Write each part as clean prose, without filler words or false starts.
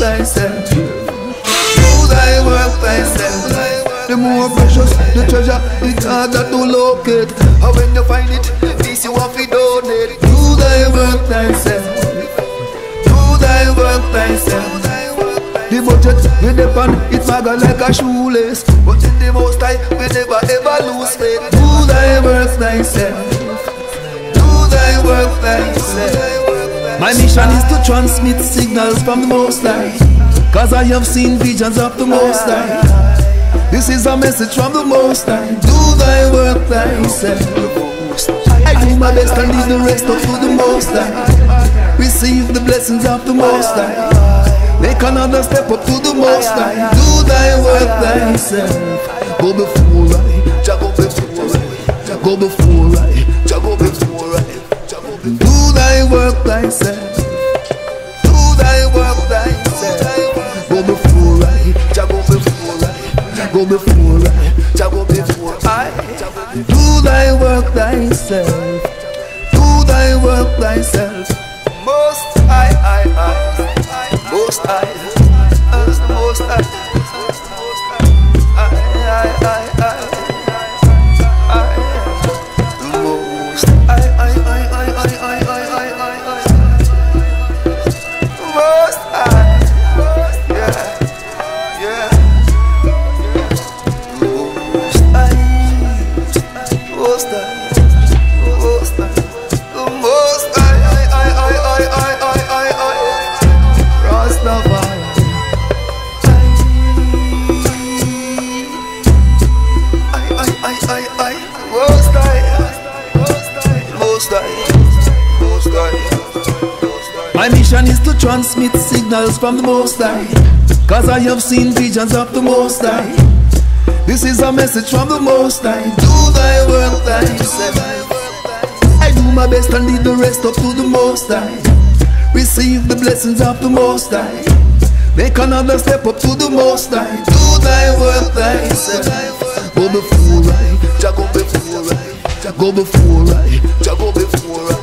thyself. Do thy work thyself. The more precious the treasure, it's harder to locate. And when you find it, this you have to donate. Do thy work thyself. Do thy work thyself. The budget we depend, it maga like a shoelace. But in the most high, we never ever lose faith. Do thy work thyself. Do thy work thyself. My mission is to transmit signals from the Most High, cause I have seen visions of the Most High. This is a message from the Most High. Do thy work thyself. I do my best and leave the rest up to the Most High. Receive the blessings of the Most High. Make another step up to the Most High. Do thy work thyself. Go before I, Jah go before I. Go before I, Jah go before I. Do thy work thyself. Do thy work thyself. Go before I, Jah go before I. Go before I, Jah go before I. Do thy work thyself. Do thy work thyself. Most I, most I, most I. My mission is to transmit signals from the Most High, cause I have seen visions of the Most High. This is a message from the Most High. Do thy work thyself. I do my best and lead the rest up to the Most High. Receive the blessings of the Most High. Make another step up to the Most High. Do thy work thyself. Go before I, Jah go before I. Go before I, Jah go before I.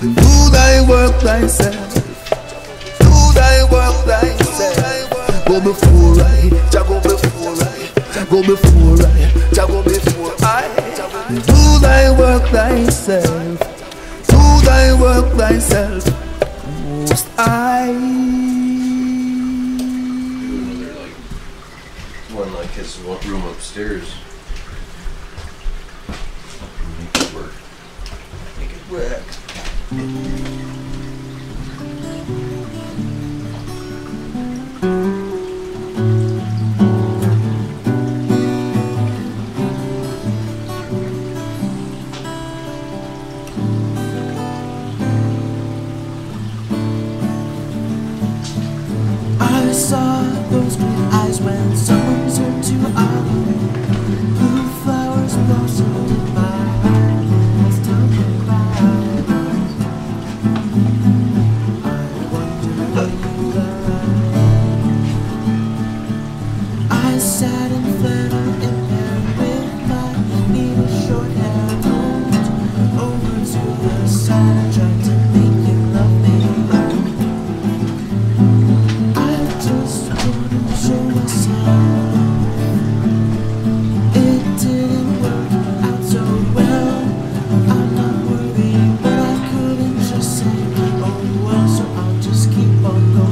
Do thy work thyself. Do thy work thyself. Go before I, Jah go before I. Go before I, Jah go before I. Do thy work thyself. Do thy work thyself. Most I. One like his room upstairs. Make it work. Make it work. I saw those green eyes when someone turned to eye. Blue flowers blossomed in my eyes. Time went by. I wondered why. I sat in flannel in bed with my needle short hair combed over to the side. I tried to make you love me. Just wanna show myself. It didn't work out so well. I'm not worried, but I couldn't just say, oh well, so I'll just keep on going.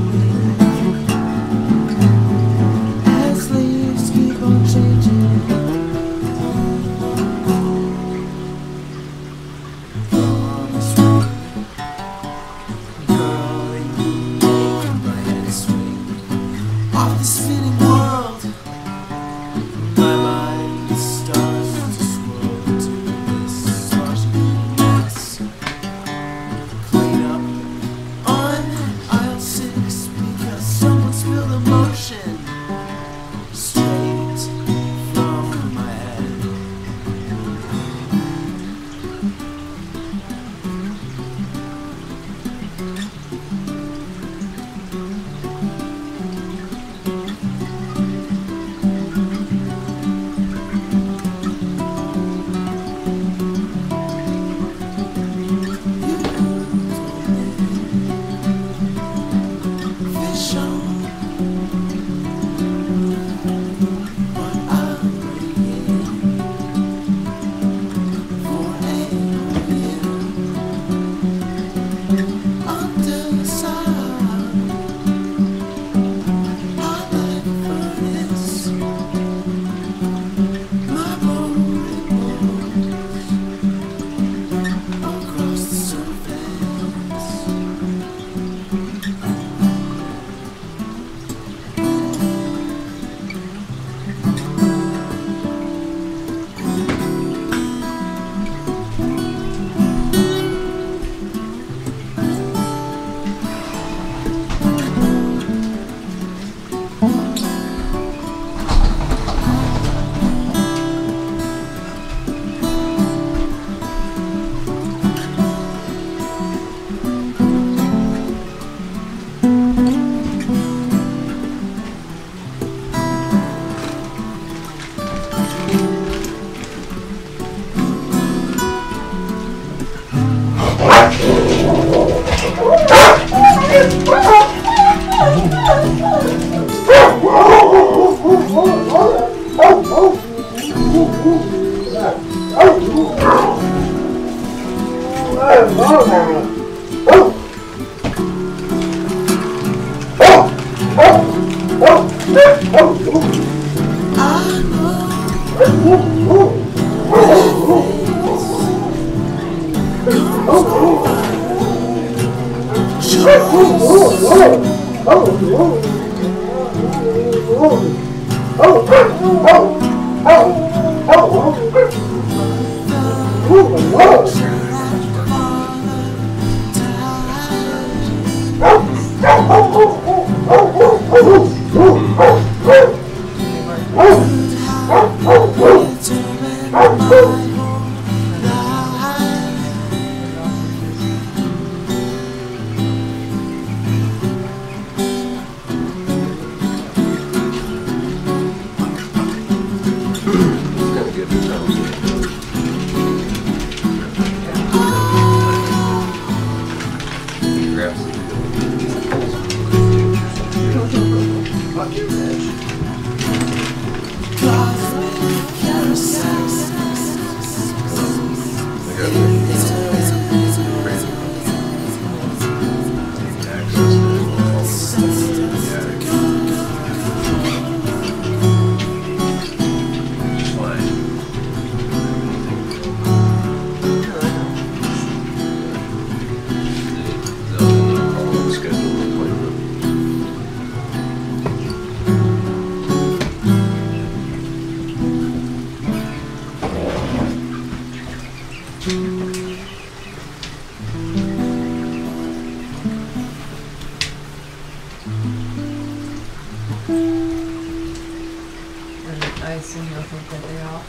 I assume you'll take that day off.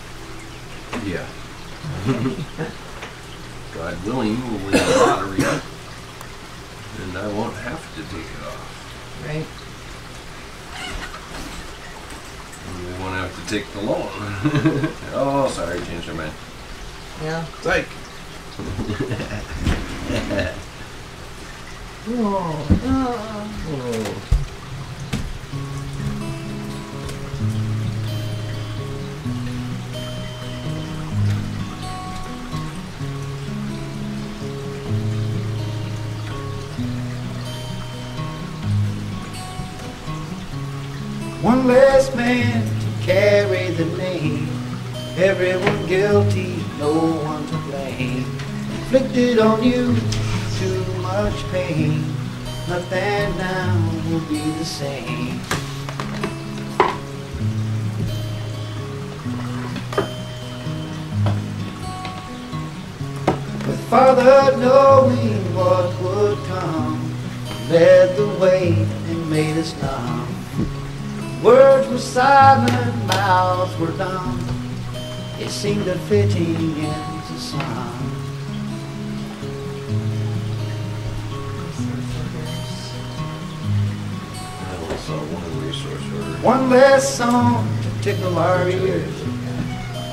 Yeah. God willing, we'll win the lottery, and I won't have to take it off. Right. And we won't have to take the loan. Oh, sorry, changed my mind. Yeah. Psych. Oh. One less man to carry the name. Everyone guilty, no one to blame. Inflicted on you too much pain. Nothing now will be the same. With Father knowing what would come, led the way and made us numb. Words were silent, mouths were dumb. It seemed a fitting end to some. One less song to tickle our ears.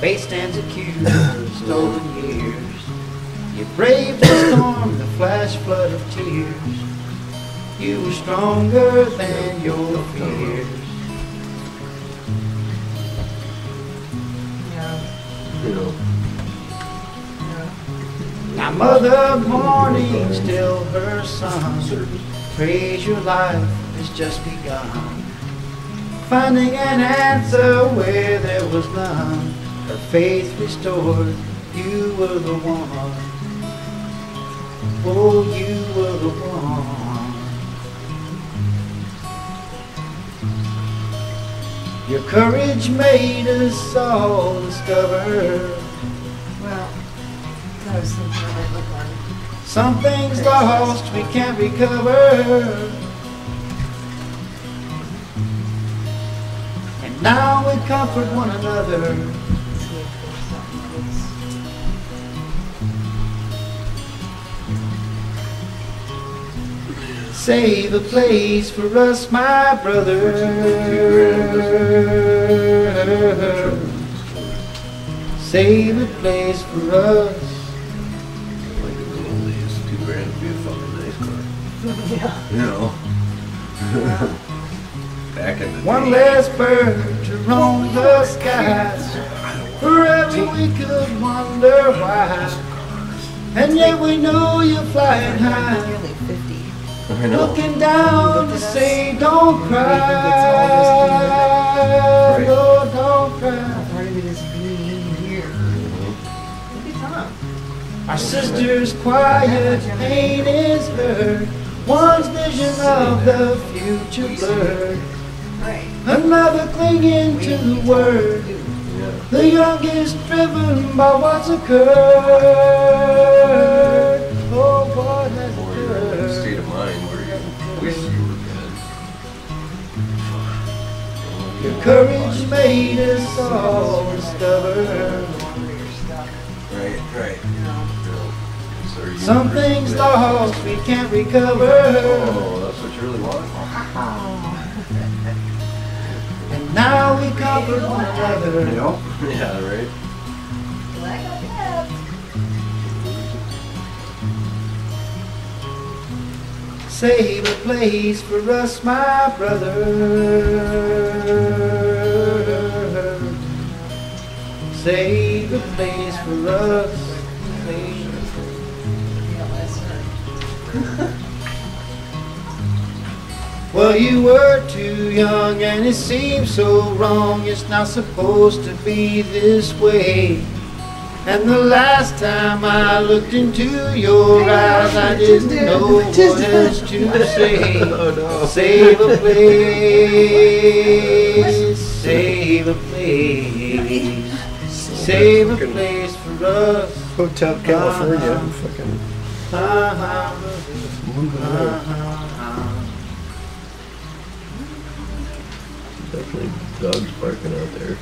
Fate stands accused of stolen years. You braved the storm, the flash flood of tears. You were stronger than your fears. Now Mother Morning still her son. Praise your life has just begun. Finding an answer where there was none. Her faith restored, you were the one. Oh, you were the one. Your courage made us all discover. Well, I was thinking I might look on. Something's lost, we can't recover. Now we comfort one another. Save a place for us, my brother. Save a place for us. Like in the old days, $2 would be a fucking nice car. You know? Back in the day. One less bird to roam the skies. Forever we could wonder why. And yet we know you're flying high. Nearly 50. I know. Looking down to say don't cry. No, don't cry. Part of it is being here. Look at Tom. Our sister's quiet pain is heard. One's vision of the future blurred. Right. Another clinging to the word. The youngest driven by what's occurred. Oh, what has Or you're in a occurred? state of mind where you wish you were dead. Your courage made us all discover Right, right. So you some were things dead. lost we can't recover. Oh, that's what you really want? And now we comfort one another. Yeah, right. Save a place for us, my brother. Save a place for us. Well, you were too young and it seems so wrong. It's not supposed to be this way. And the last time I looked into your eyes, I didn't know what else to say. Save a place, save a place, save a place for us. Hotel California. Fucking definitely dogs barking out there.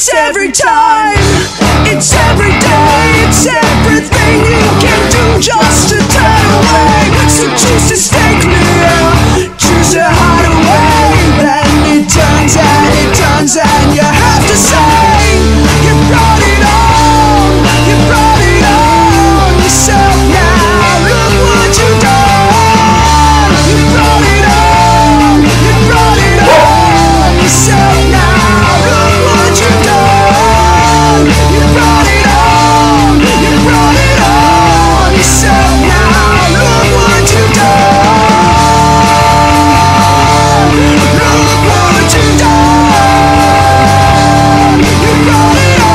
It's every time, it's every day, it's everything you can do just to turn away. So choose to stay clear, choose to hide away. Then it turns and you have to say, you brought it on, you brought it on yourself now. Look what you've done. You brought it on, you brought it on yourself now. Look what you've done. You brought it on, you brought it on yourself now. Look what you've done. Look what you've done. You brought it on.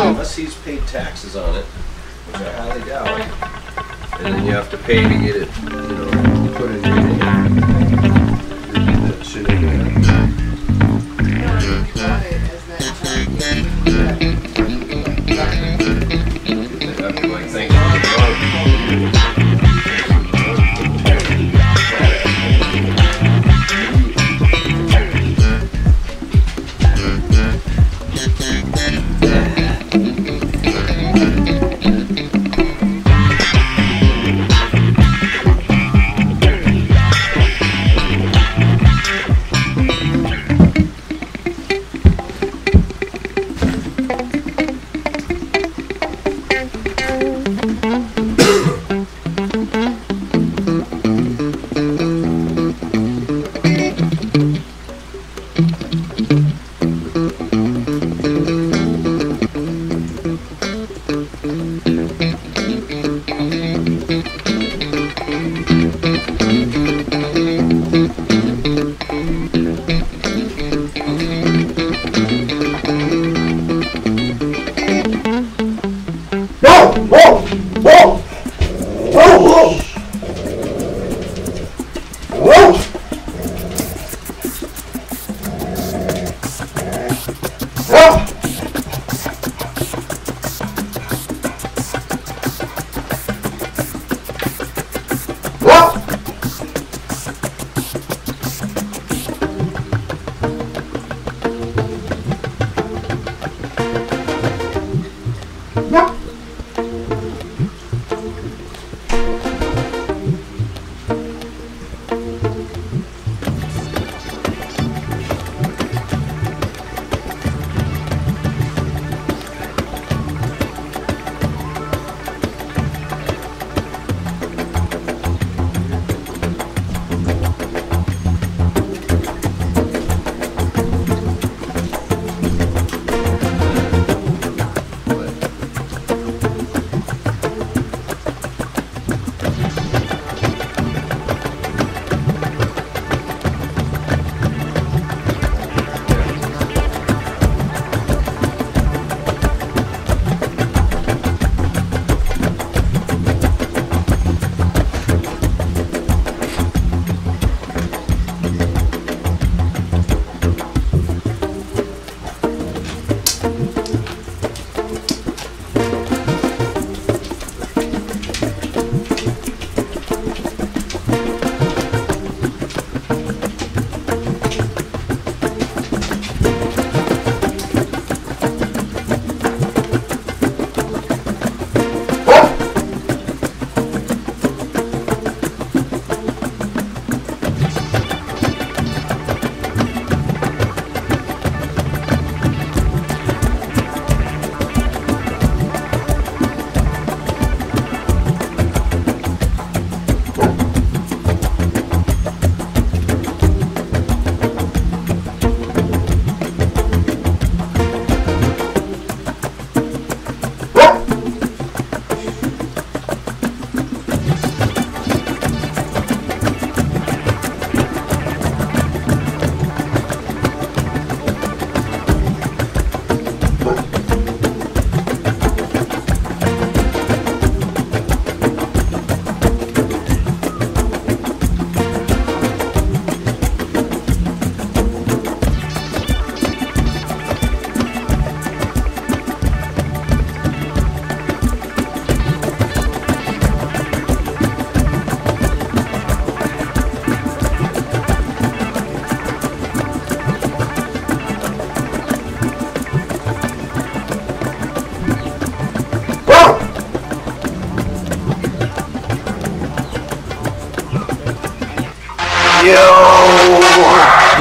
Unless he's paid taxes on it, which I highly doubt. And then you have to pay to get it, put in your name. That shit in there. I'd be like, thank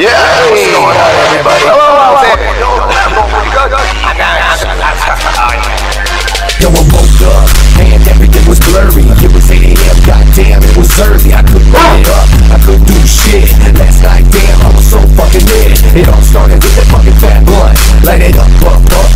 Yeah, what's going on, everybody? Yo, I woke up and everything was blurry. It was 8 a.m. Goddamn, it was early. I couldn't get up, I couldn't do shit. Last night, damn, I was so fucking lit. It all started with that fucking fat blunt. Light it up,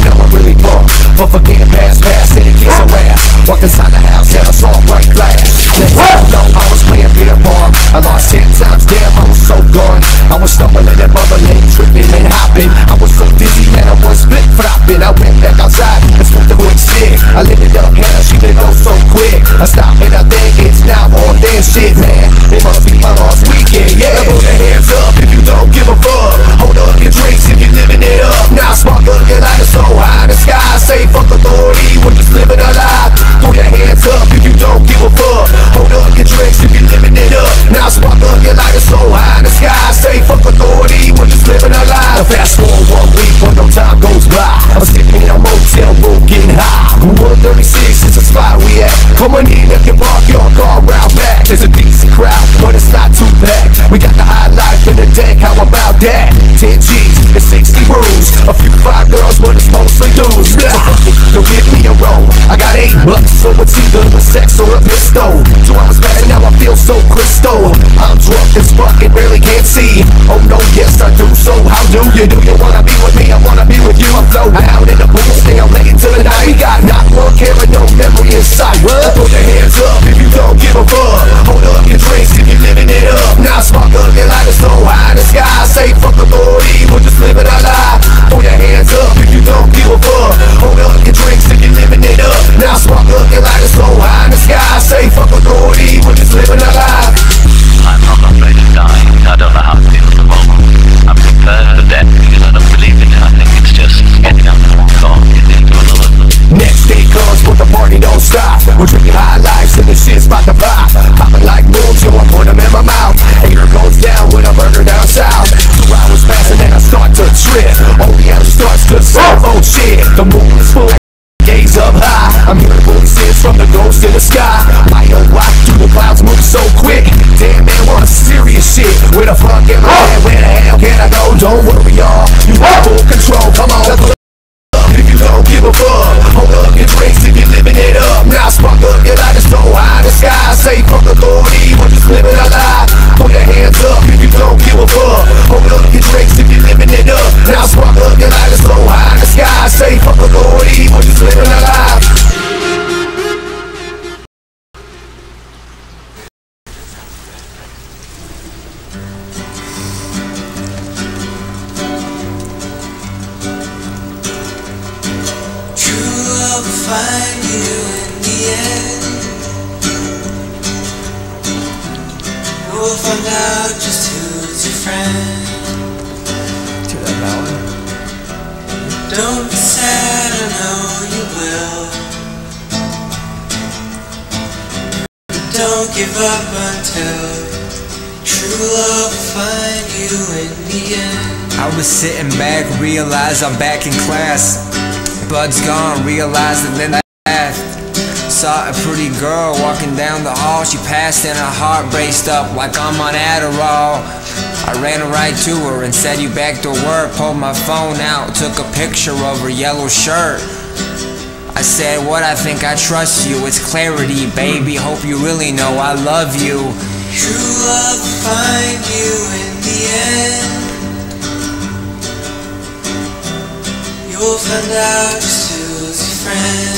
now I'm really pumped. But forgetting past, and it gets so ass. Walked inside the house and I saw bright glass. Next thing I know, I was playing beer pong. I lost 10 times, damn, I was so gone. I was stumbling and bubbling, tripping and hopping. I was so dizzy, man, I was split flopping. I went back outside and smoked a quick cig. I lit it up, and she did go so quick. I stopped and I think it's now on damn shit, man. It must be my lost weekend, yeah. Put your hands up if you don't give a fuck. Hold up your drinks if you're living it up. Now sparkle your light is so high in the sky. Say fuck authority, we're just living our life. Throw your hands up if you don't give a fuck. Hold up your drinks if you're living it up. Now sparkle your light is so high in the sky. Say fuck authority, we're just living our life. Now fast forward 1 week, but no time goes by. I'm sitting in a motel room getting high. 136 is the spot we at. Come on in, if you park your car round back. There's a decent crowd, but it's not too packed. We got the high life in the deck, how about that? 10 G's and 60 brews. A few fine girls, but it's mostly dudes. So don't give me a roll. I got $8, so it's either a sex or a pistol. 2 hours back and now I feel so crystal. I'm drunk as fuck and barely can't see. Oh no, yes I do, so how do you? Do you wanna be with me? I wanna be with you. I'm floating out in the pool, stay out late into the night. We got not one camera, no memory inside. Throw your hands up if you don't give a fuck. Hold up your drinks if you're living it up. Now sparkle your light is so high in the sky. Say fuck authority, we're just living our life. Throw your hands up if you don't give a fuck. Hold up your drinks if you're living it up. Now sparkle your light is so high in the sky. Say fuck authority, we're just living our life. I'm not afraid of dying. I don't know how it feels at the moment. I'm prepared for death because I don't believe in it. I think it's just getting up and on, getting into another. Next day comes, but the party don't stop. We're drinking high lives and the shit's about to pop. Popping like moons, yo, I put them in my mouth. Anger goes down with a burger down south. 2 hours passing and I start to trip. Only out starts to say, oh shit. The moon is full, gaze up high. I'm hearing voices from the ghost in the sky. Why oh why do the clouds move so quick? Damn man, we're on serious shit. Where the fuck am I at? Where the hell can I go? Don't worry y'all, you got full control, come on. If you don't give a fuck, hold up your drinks if you're living it up. Now sparkle your light is so high in the sky. Say fuck authority, we're just living our life. Put your hands up if you don't give a fuck. Hold up your drinks if you're living it up. Now sparkle your light is so high in the sky. Say fuck authority, we're just living our life. Find you in the end. You'll find out just who's your friend. To that ballad. Don't be sad, I know you will. Don't give up until true love will find you in the end. I was sitting back, realized I'm back in class. Bud's gone, realized and then I laughed. Saw a pretty girl walking down the hall. She passed and her heart raced up like I'm on Adderall. I ran right to her and said you back to work. Pulled my phone out, took a picture of her yellow shirt. I said what I think I trust you. It's clarity baby, hope you really know I love you. True love will find you in the end. You'll find out just who's your friend.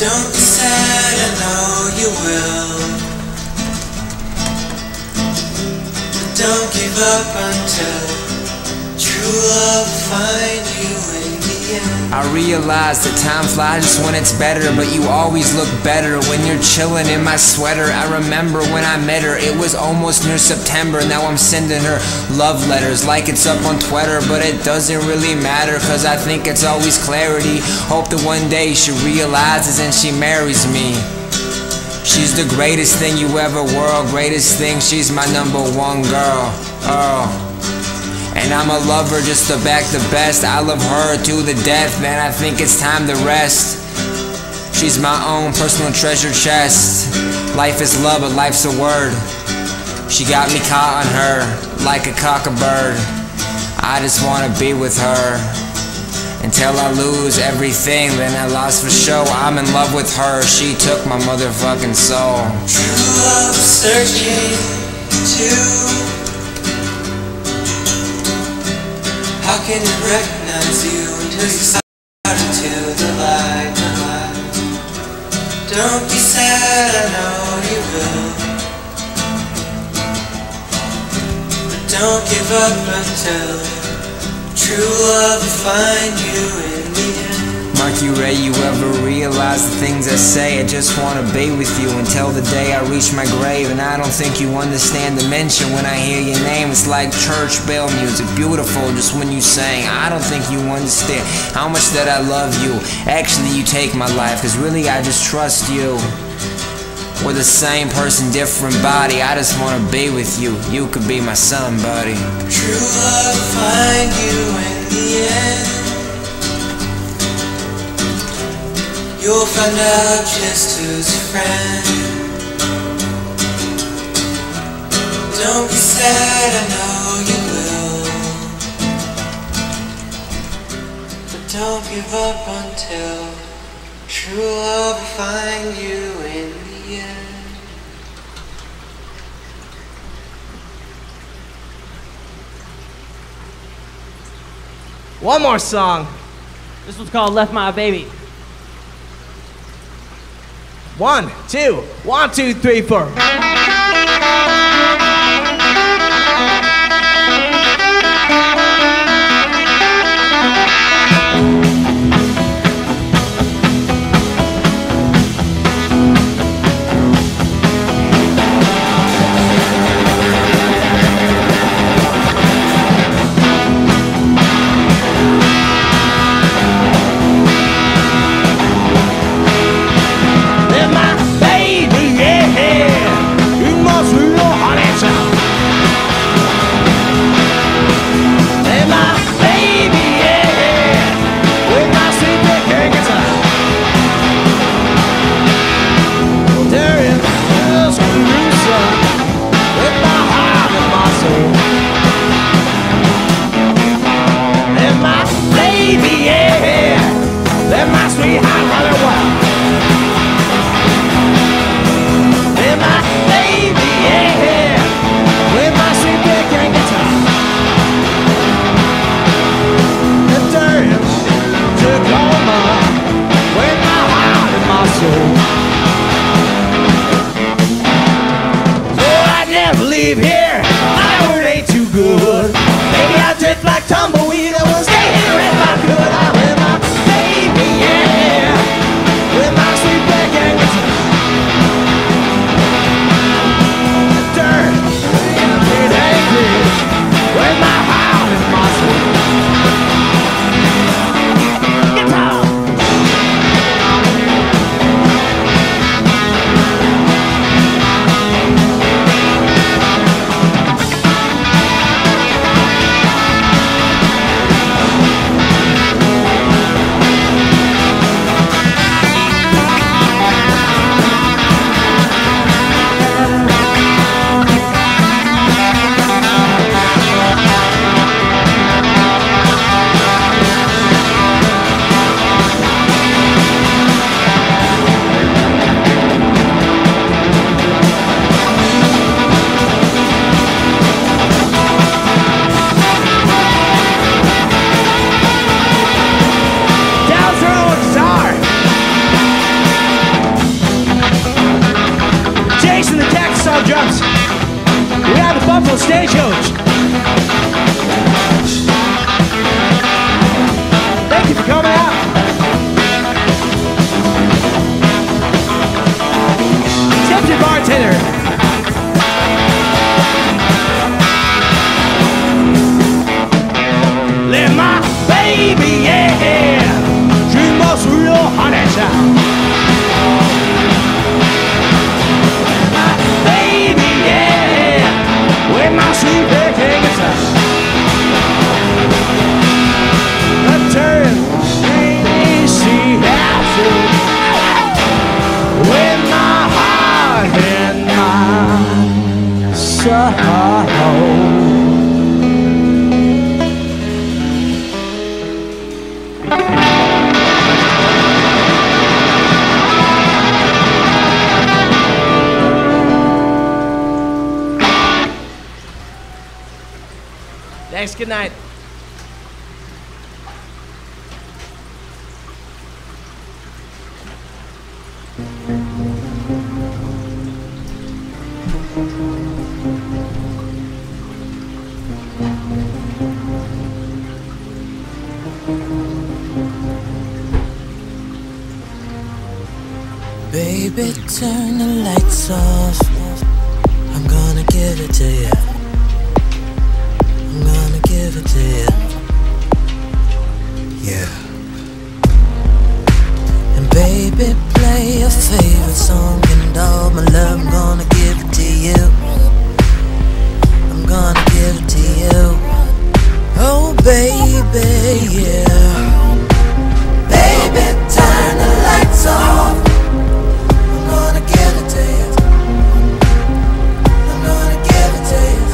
Don't be sad, I know you will. But don't give up until true love will find you in the end. I realize that time flies just when it's better, but you always look better when you're chilling in my sweater. I remember when I met her, it was almost near September. Now I'm sending her love letters like it's up on Twitter, but it doesn't really matter cause I think it's always clarity. Hope that one day she realizes and she marries me. She's the greatest thing you ever were, greatest thing, she's my #1 girl. And I'm a lover just to back the best. I love her to the death, man, I think it's time to rest. She's my own personal treasure chest. Life is love, but life's a word. She got me caught on her like a cockabird. I just wanna be with her until I lose everything, then I lost for show. I'm in love with her, she took my motherfucking soul. True love searching to. How can it recognize you until you start into the light, the light? Don't be sad, I know you will. But don't give up until true love will find you in the end. Marky Ray, you ever realize the things I say? I just wanna be with you until the day I reach my grave. And I don't think you understand the mention when I hear your name. It's like church bell music, beautiful just when you sing. I don't think you understand how much that I love you. Actually, you take my life, cause really I just trust you. We're the same person, different body. I just wanna be with you. You could be my somebody. True love will find you in the end. You'll find out just who's a friend. Don't be sad, I know you will. But don't give up until true love will find you in the end. One more song. This one's called Left My Baby. 1, 2, 1, 2, 3, 4. Thanks, good night. Baby, turn the lights off. I'm gonna give it to you. I'm gonna give it to you. Yeah. And baby, play your favorite song and all my love. I'm gonna give it to you. I'm gonna give it to you. Oh baby, yeah. Baby, turn the lights off. I'm gonna give it to you. I'm gonna give it to you.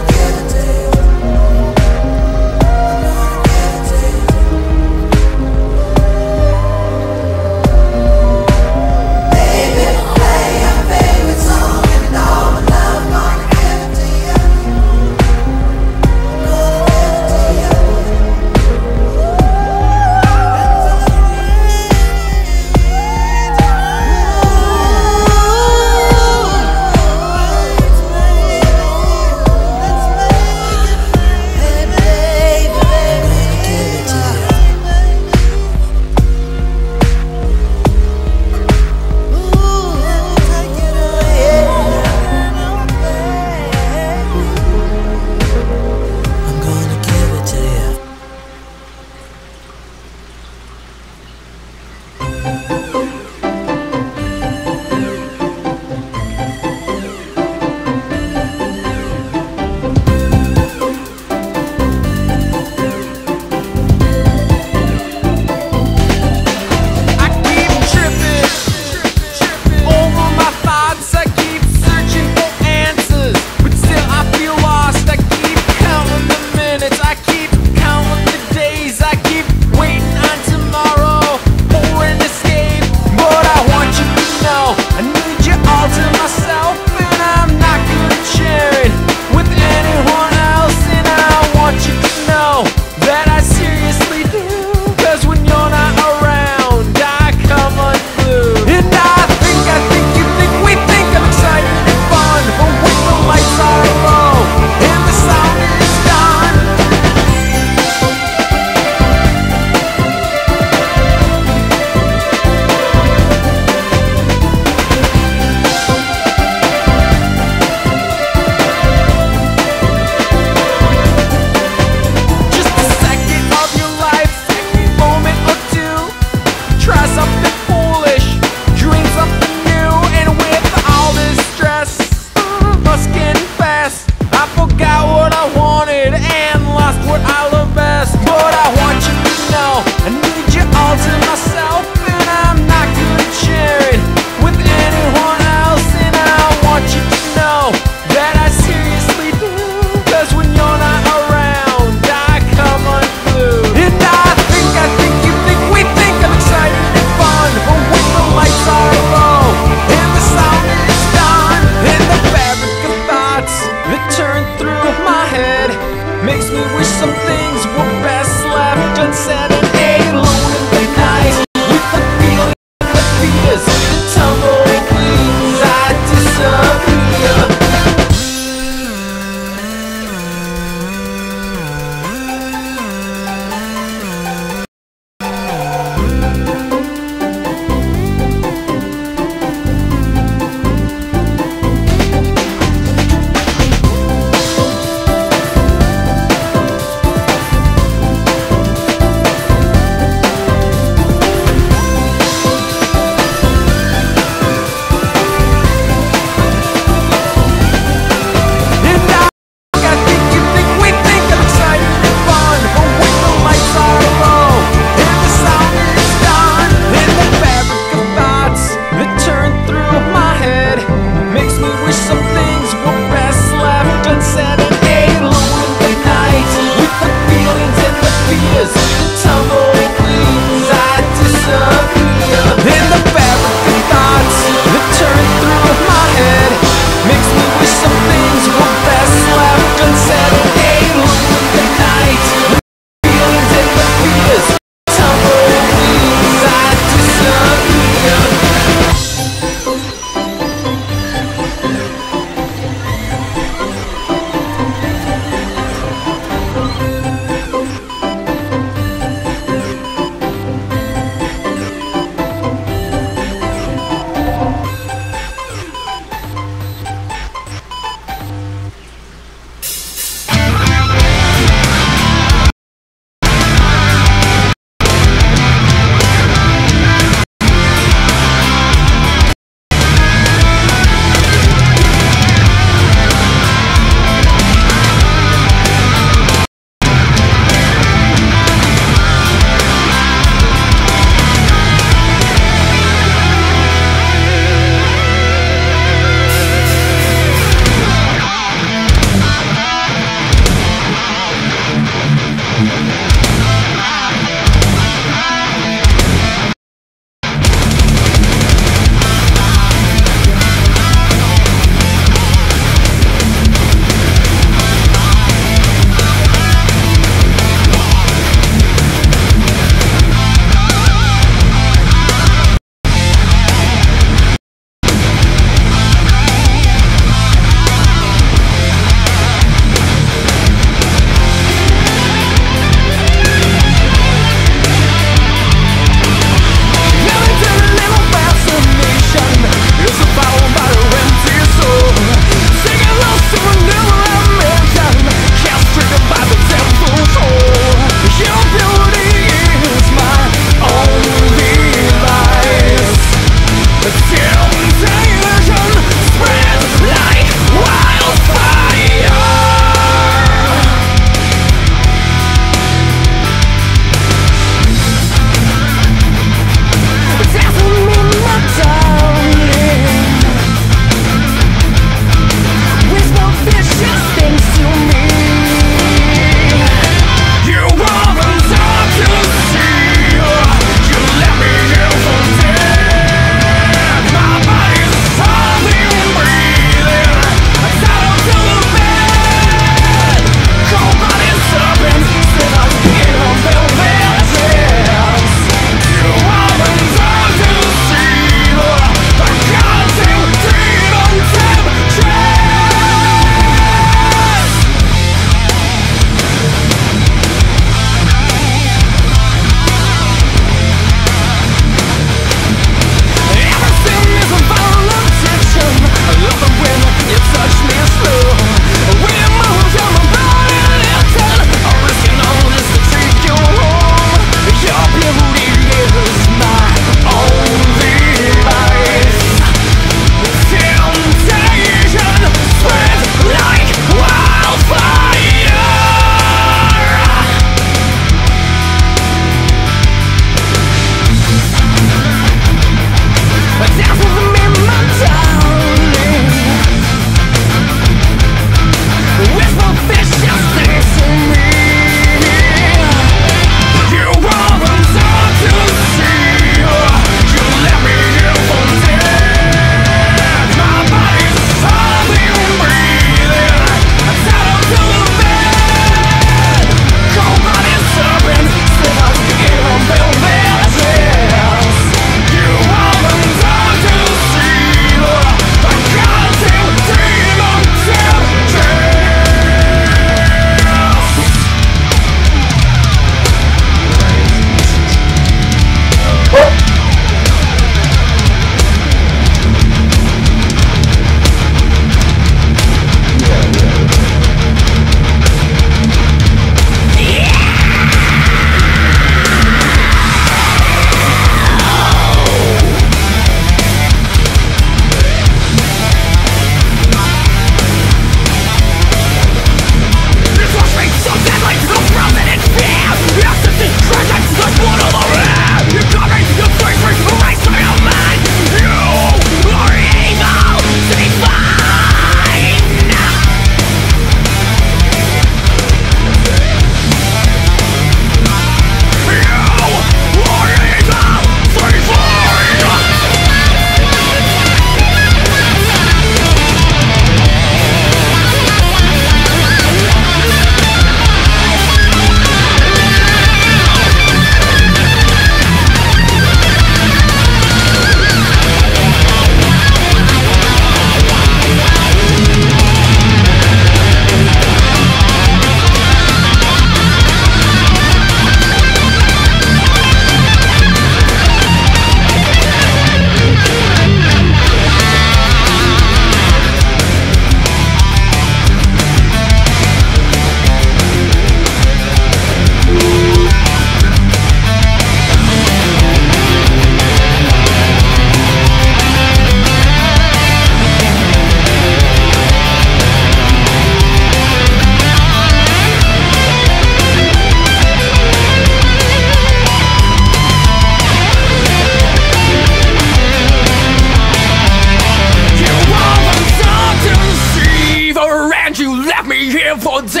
here for damn.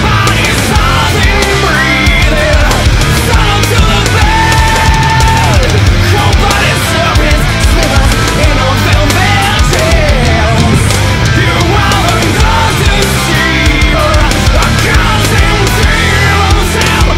Body's something breathing, tunnel to the bed. Cold blooded serpents slivers in our velvet tails. You are the gods to see, the gods and demons have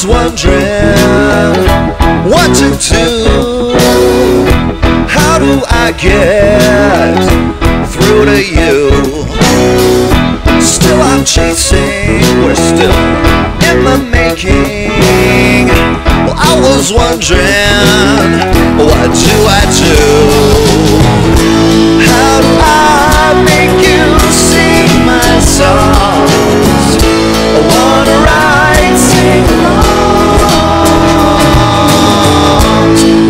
wondering what to do. How do I get through to you? Still I'm chasing, we're still in the making. Well, I was wondering, what do I do? How do I make you sing my songs? I wanna write, sing along.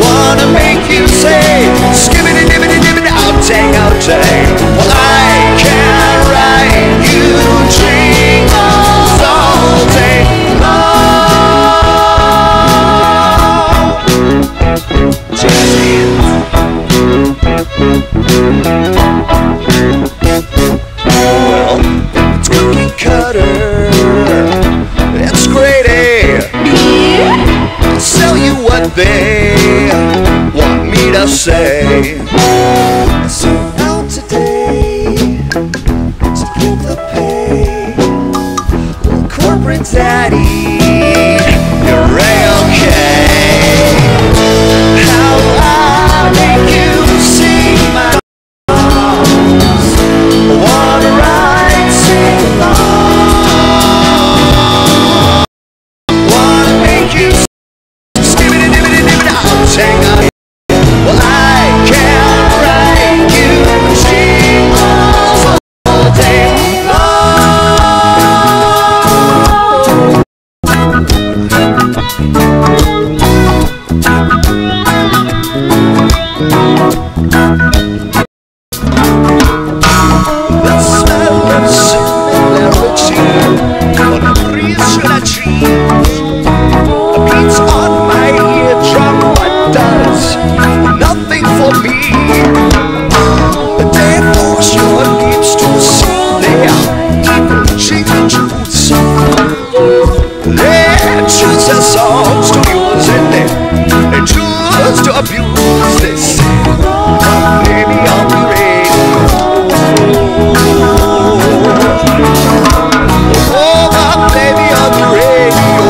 Wanna make you say, skibbity dibbity dibbity, outtake, outtake. Well, I can write you jingles all day long. Jazz hands. Well, it's cookie cutter, it's grady. I'll tell you what they want me to say. So now today, to get the pay, well, corporate daddy, you're A-okay. How I make you sing my songs, wanna write, sing along. Wanna make you skibbity dibbity dibbity, I'll take a. Well, I can write you jingles all day the smell of similarity on a breeze should I trees. The beats on my eardrum, what does? Nothing for me. They force your lips to see their evil jingle juice. They choose their songs to use and they choose to abuse. They say, come play me on the radio. Oh, come play me on the radio.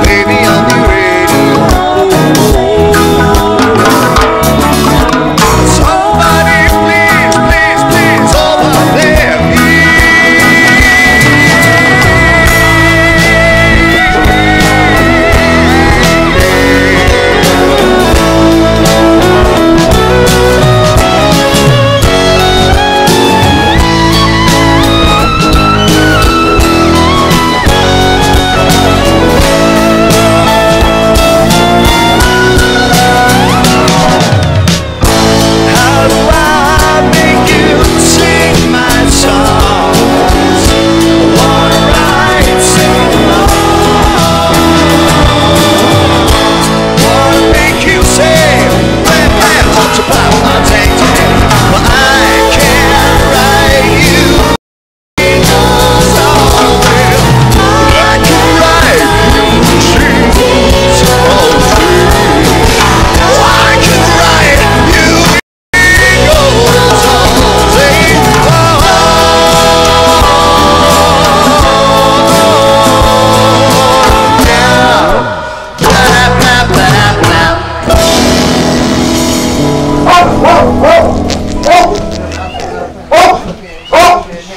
Baby on the radio. Somebody please, please, please over there.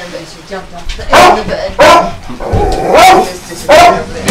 can, but she jumped off the edge of the bed. Just disappeared over there.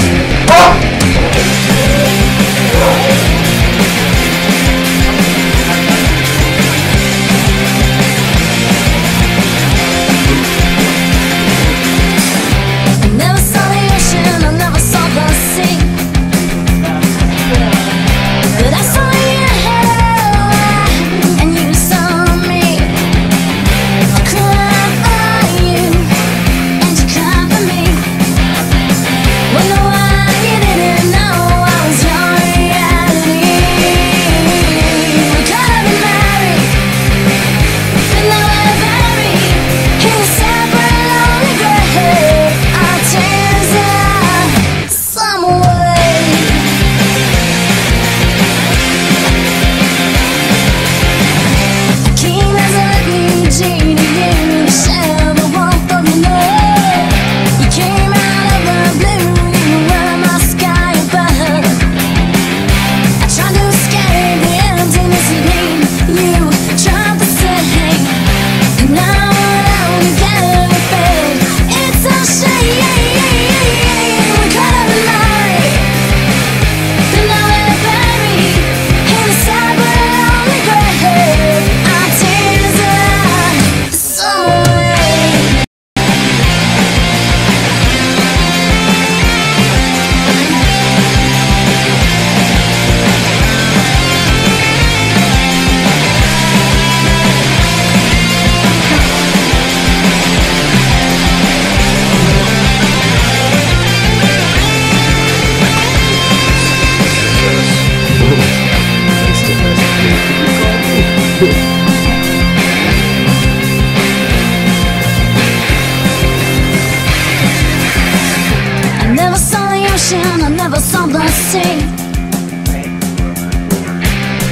I never saw the sea,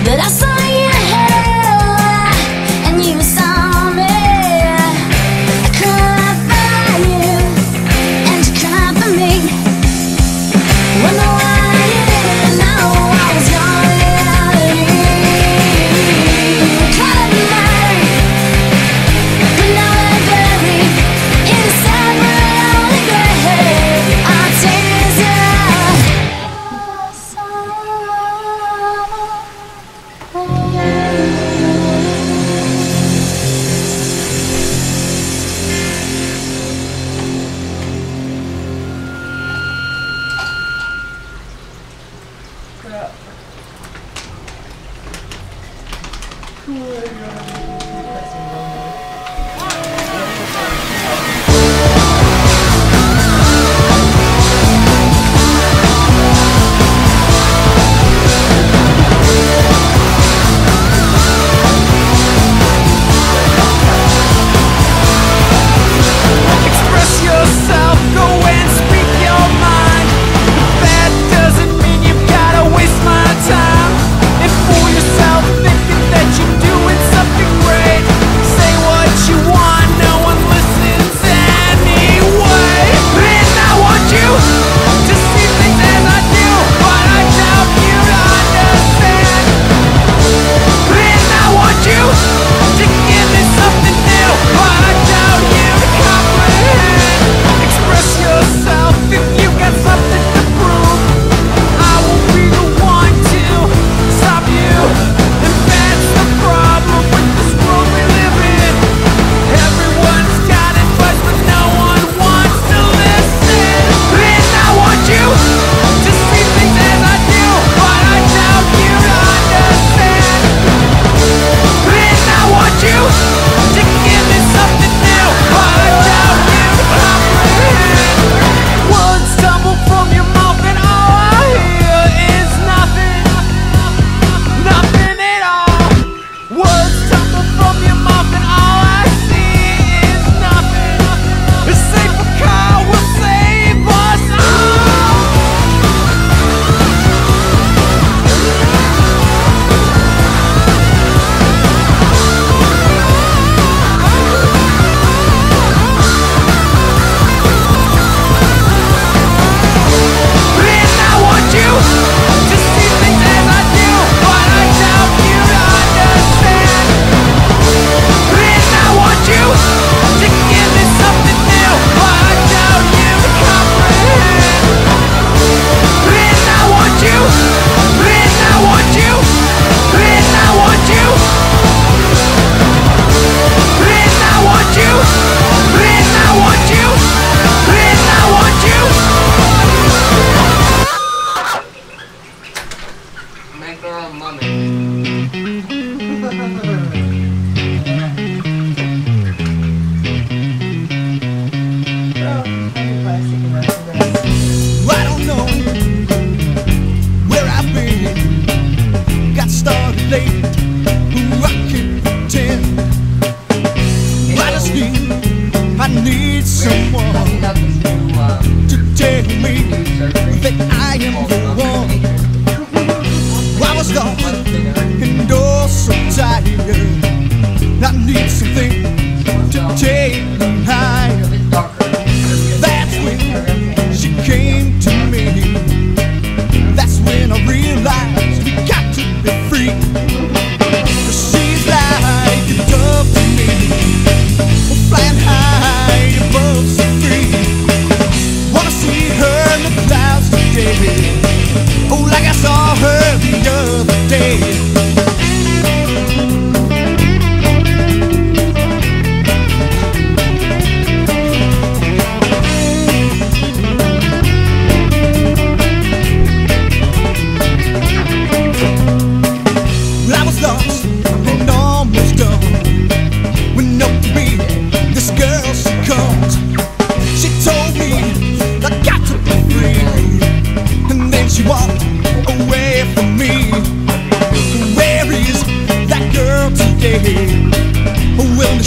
but I saw you and you saw me. I cried for you and you cried for me. Wonder why you didn't know I was your reality. We could have been married, but now we're buried in a separate lonely grave. Our tears are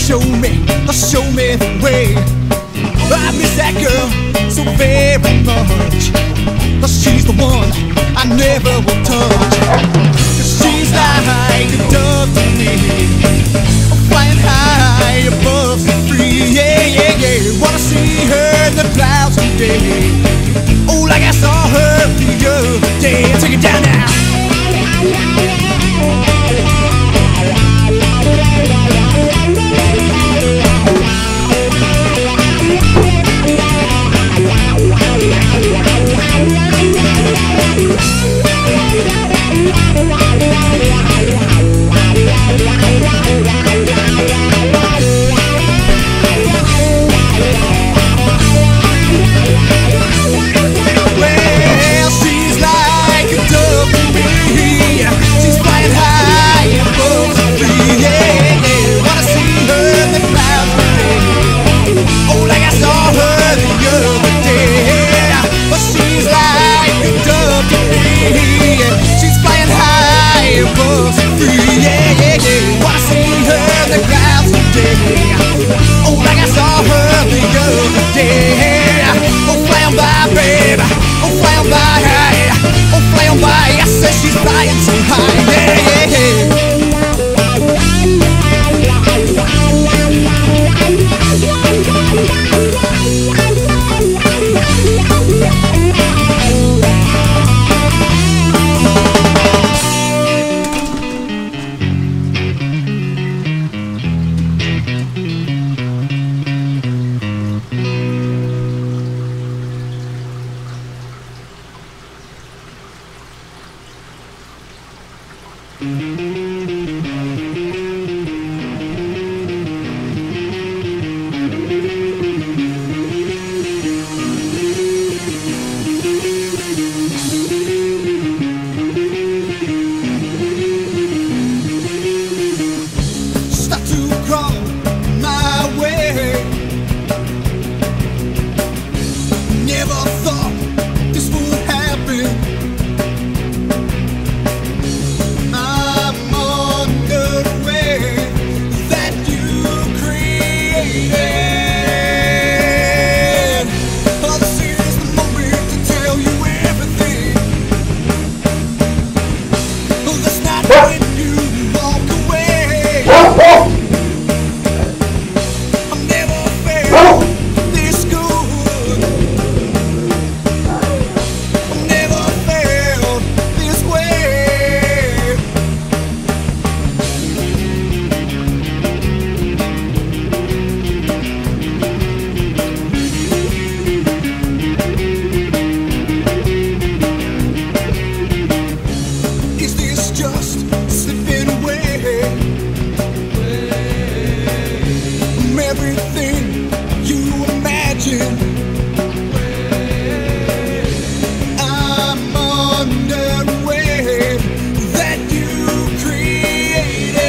show me the way. I miss that girl so very much. She's the one I never will touch. She's like a dove to me, flying high above the free. Yeah, yeah, yeah. Wanna see her in the clouds today. Oh, like I saw her the other day. Take it down now. Well, she's like a dove to me. She's flying high above the tree. Yeah, yeah. Wanna see her in the clouds today. Oh, like I saw her the other day. But she's like a dove to me. She's flying high above the tree. Yeah, yeah, yeah. Wanna see her in the clouds today. Oh, like I saw her the other day. Oh, fly on by, babe. Oh, fly on by. Oh, fly on by. I said she's flying so high. Yeah, yeah, yeah. Start to crawl my way. Never thought this would happen. I'm on the way that you created. Oh, this is the moment to tell you everything. Oh, that's not when you walk away. I've never felt this good. I've never felt this way. Is this just slipping away from everything you imagine? I'm on the way that you created.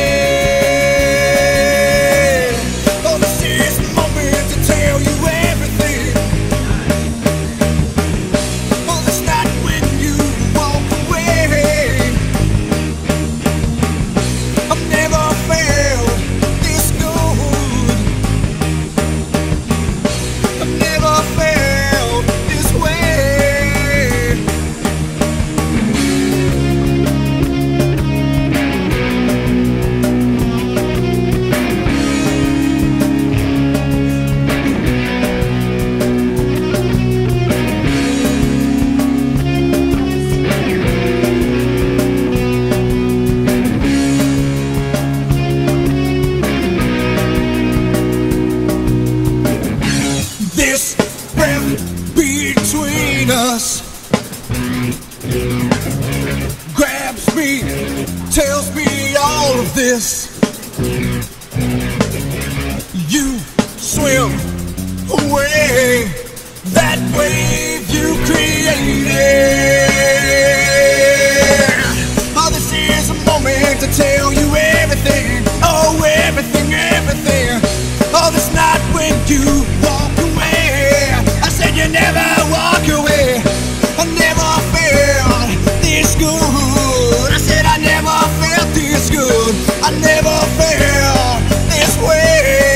Oh, this is the moment to tell you everything. Oh, that's not when you walk away. I've never felt this good. I've never felt this way. This breath between us grabs me, tells me all of this. You swim away that wave you created. Oh, this is a moment to tell you everything. Oh, everything, everything. Oh, that's not when you walk away. I said you never walk away. I never felt this good. I said I never felt this good. I never felt this way.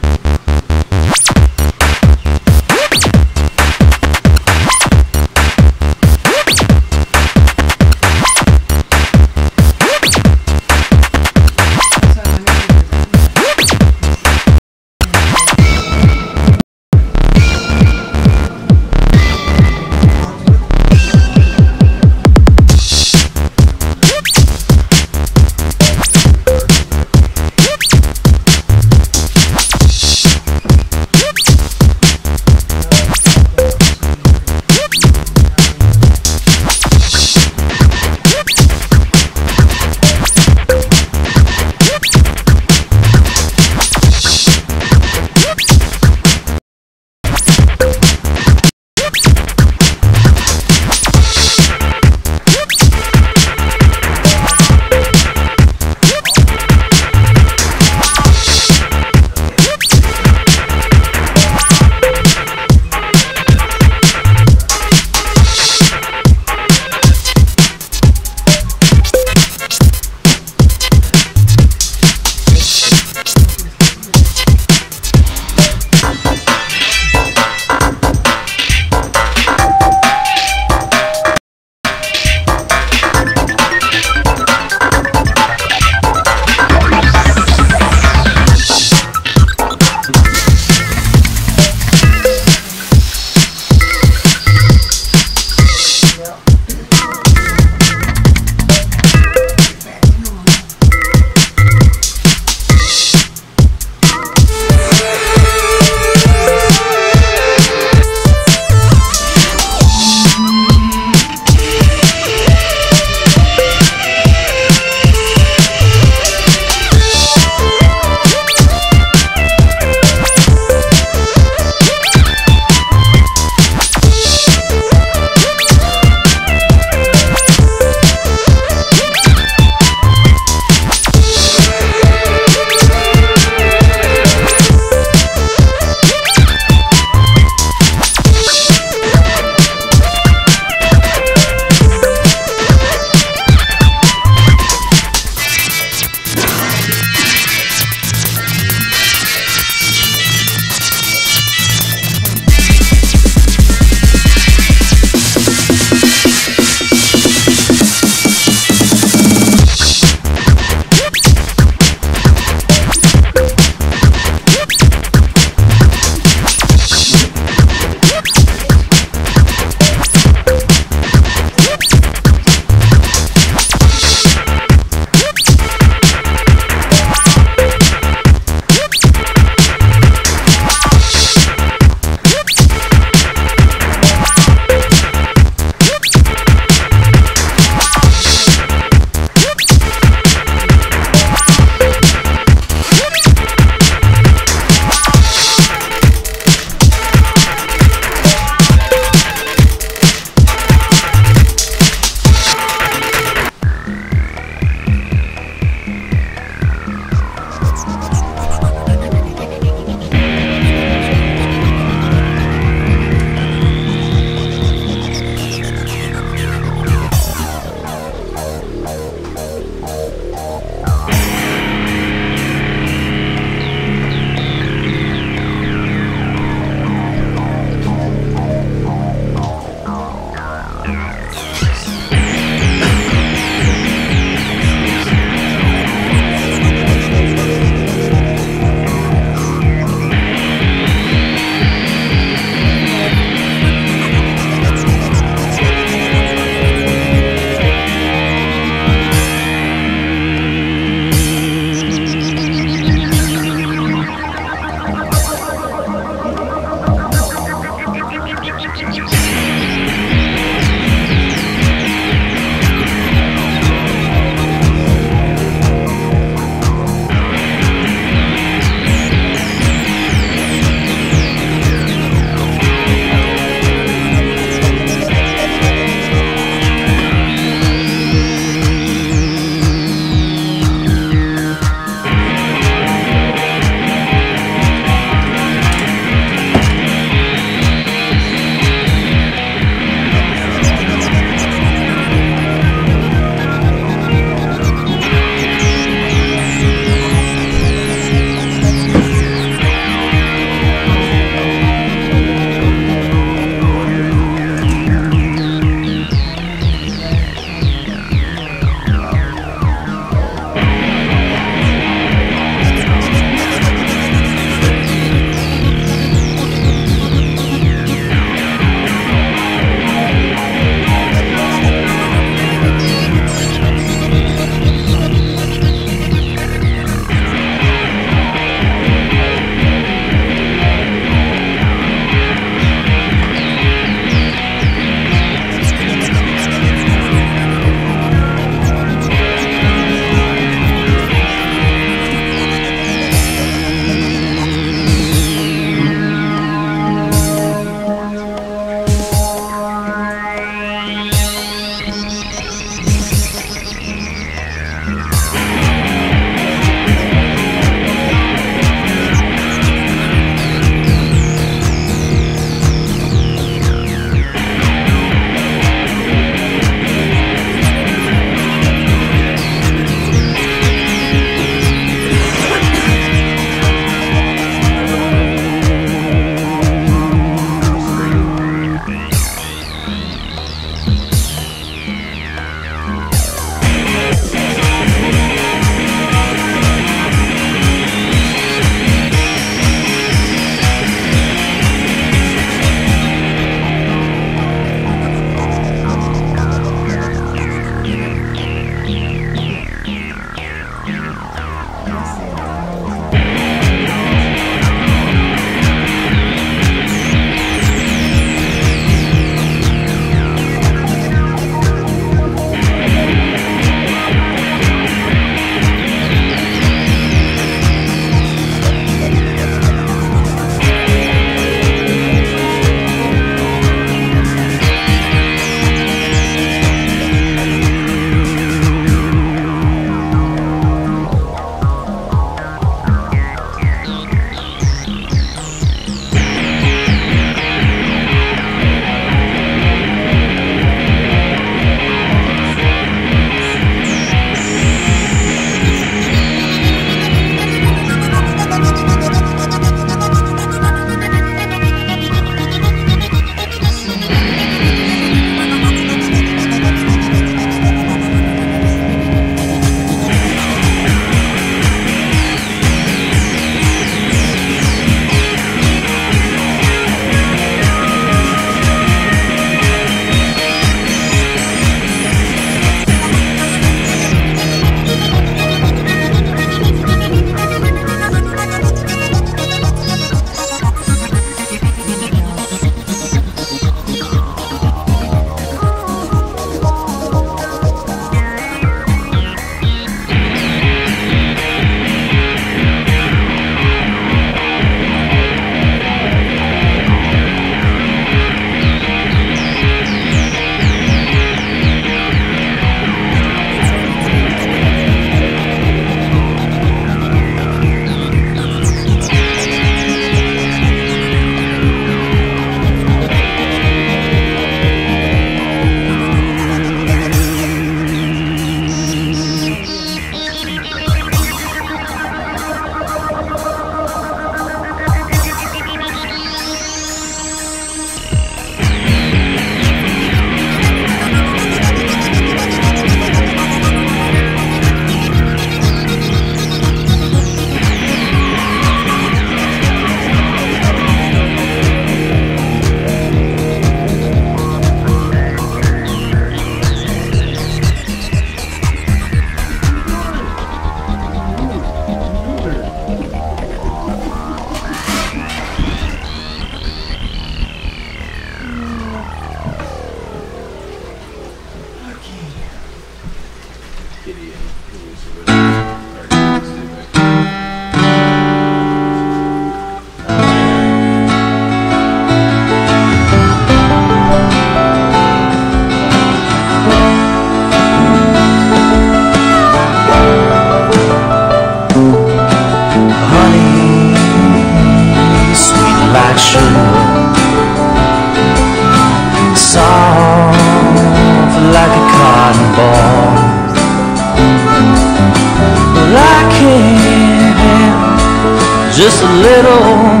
just a little,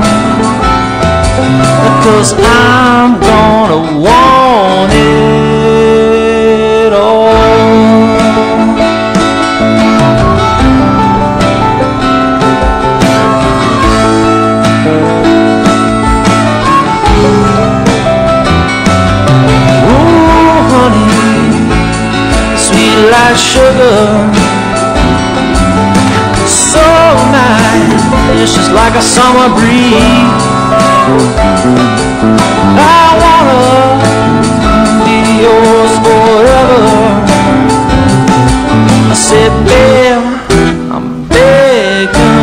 because I'm gonna want it all. Ooh, honey, sweet like sugar, so nice, it's just like a summer breeze. I wanna be yours forever. I said, babe, I'm begging,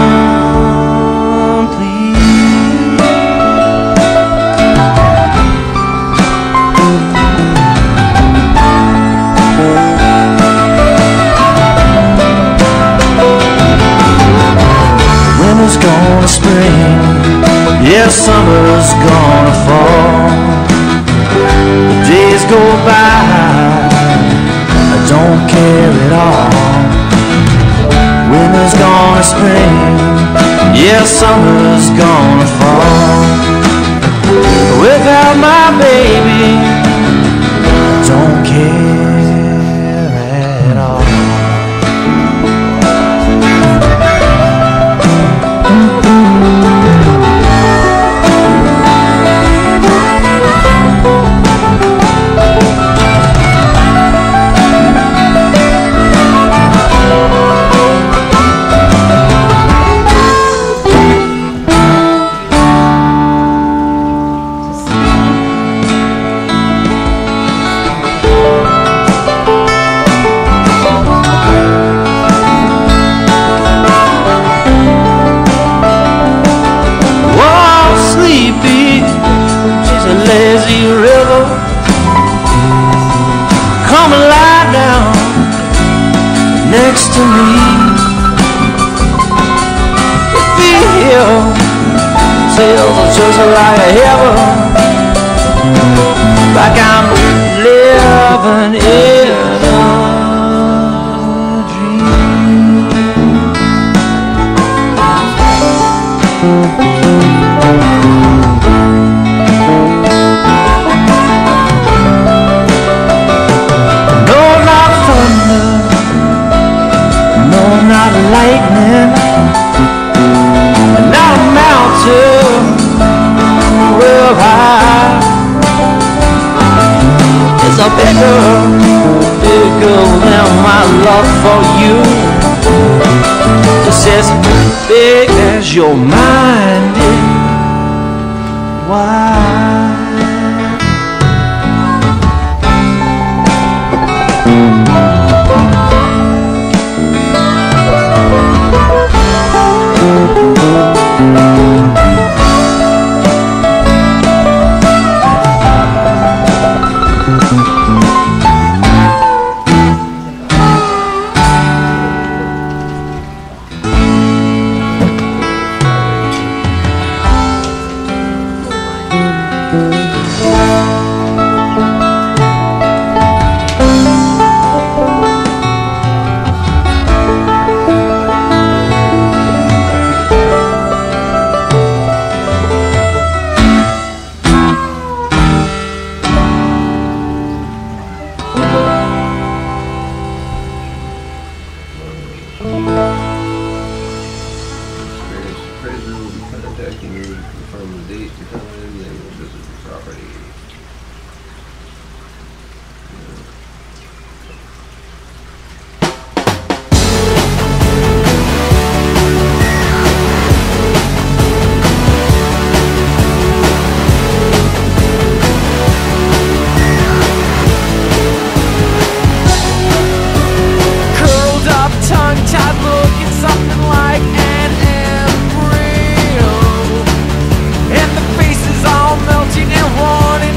Winter's gonna spring, yeah, summer's gonna fall. The days go by, I don't care at all. Winter's gonna spring, yeah, summer's gonna fall. Without my baby, I don't care at all. Lazy river, come and lie down next to me. Feel feels just like heaven, like I'm living in a dream. Not lightning, not a mountain real high. It's a bigger than my love for you. Just as big as your mind is wide. Melting and wanting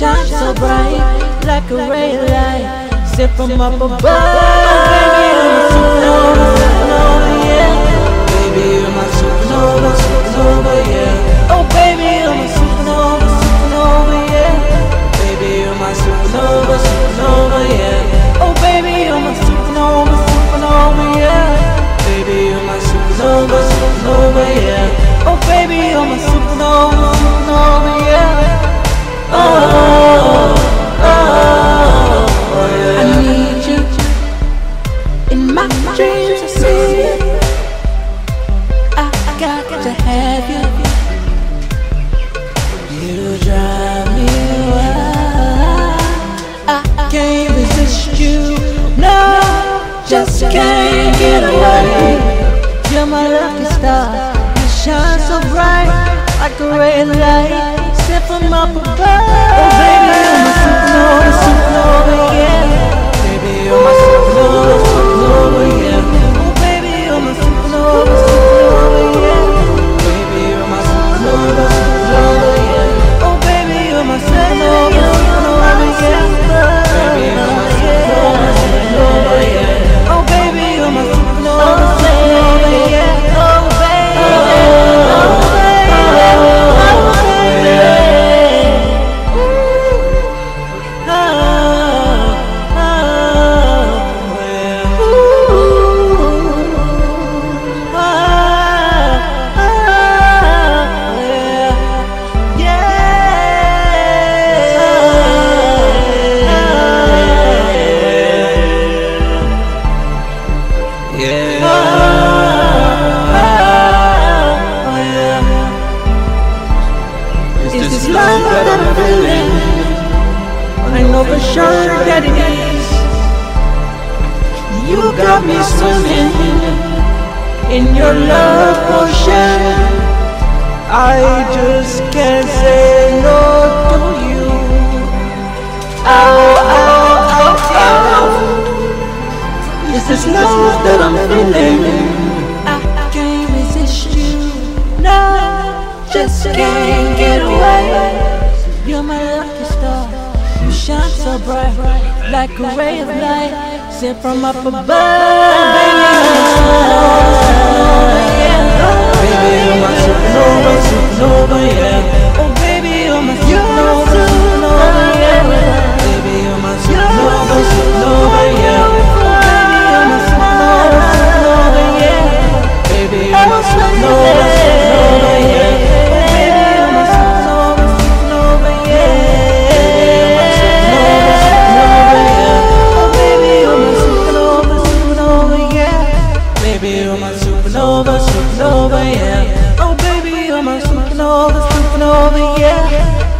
shine so bright like a ray of light, sent from up above. Baby, you're my supernova, supernova, yeah. Baby, you're my supernova, supernova, yeah. Oh, baby, you're my supernova, supernova, yeah. Baby, you're my supernova, supernova, yeah. Oh, baby, you're my supernova, supernova, yeah. Baby, you're my supernova, supernova, yeah. Oh, baby, you're my supernova, supernova, yeah. Oh, yeah. I need you in my dreams. I see you. I got to have you. You drive me wild. I can't resist you. No, just can't get away. You're my lucky star. You shine so bright like a ray of light, sent from up above. Oh, baby, you're my supernova, supernova, yeah. Baby, you're my supernova, supernova, yeah. Oh, baby, you're my supernova, supernova, yeah. Baby, you're my supernova, supernova, yeah. Oh, baby, you're my supernova, supernova, yeah. Baby, you're my supernova, supernova, yeah. Oh, baby, you're my supernova, supernova, yeah. Oh, baby, oh, baby. For sure that it is. You got me swimming in your love ocean. I just can't say no to you. Ow, ow, ow, ow. It's this love that I'm feeling. I can't resist you. No, just can't get away. You're my lucky star. Shine so bright, like a ray of light, sent from up above. Baby, you're my supernova, supernova, yeah. Oh, baby, you're my supernova, supernova, yeah. Baby, you're my supernova, supernova, yeah. Baby, you're my supernova, supernova, yeah. Baby, you're my supernova, supernova, yeah. Supernova, supernova, yeah. Oh, baby, you're my supernova, supernova, yeah.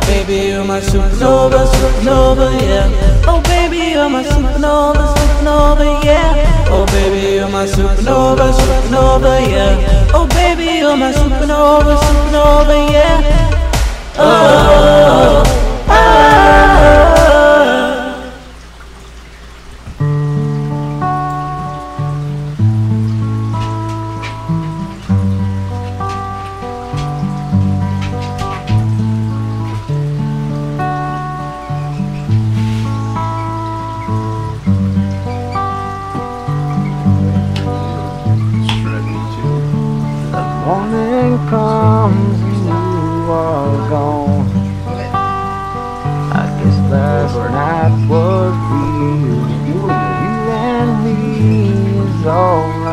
Baby, you're my supernova, supernova, yeah. Oh, baby, you're my supernova, supernova, yeah. Oh, baby, you're my supernova, supernova, yeah. Oh, baby, you're my supernova, supernova, yeah. Oh, oh. Comes and you are gone. I guess last night was real. You and me is all I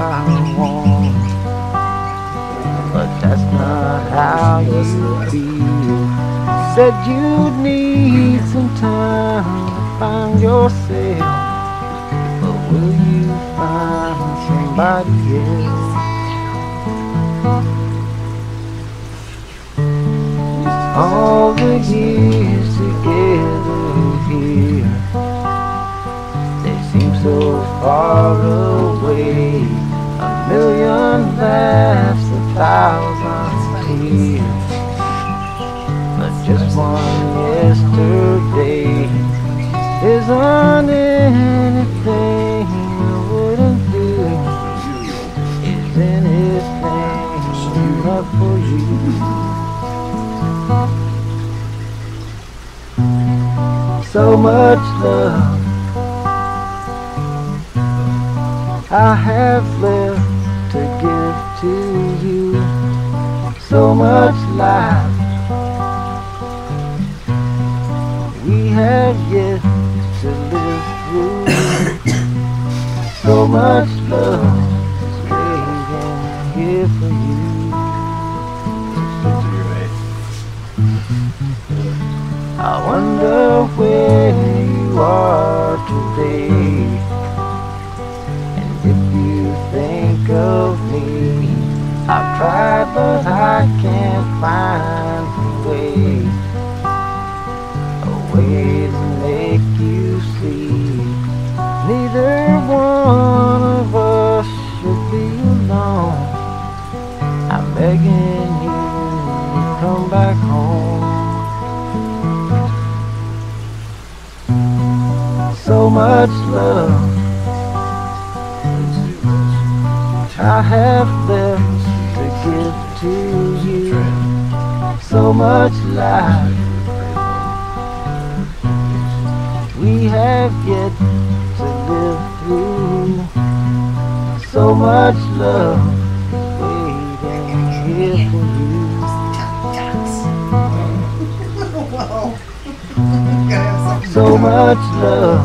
want, but that's not how you feel. Said you'd need some time to find yourself, but will you find somebody else? All the years together here, they seem so far away. A million laughs, 1,000 tears, but just one yesterday. Isn't anything I wouldn't do? Is anything enough for you? so much love I have left to give to you, so much life we have yet to live through, so much love is waiting here for you. I wonder where you are today, and if you think of me. I've tried but I can't find a way to make you see. Neither one of us should be alone. I'm begging you to come back home. So much love I have left to give to you, so much life we have yet to live through, so much love waiting here for you. So much love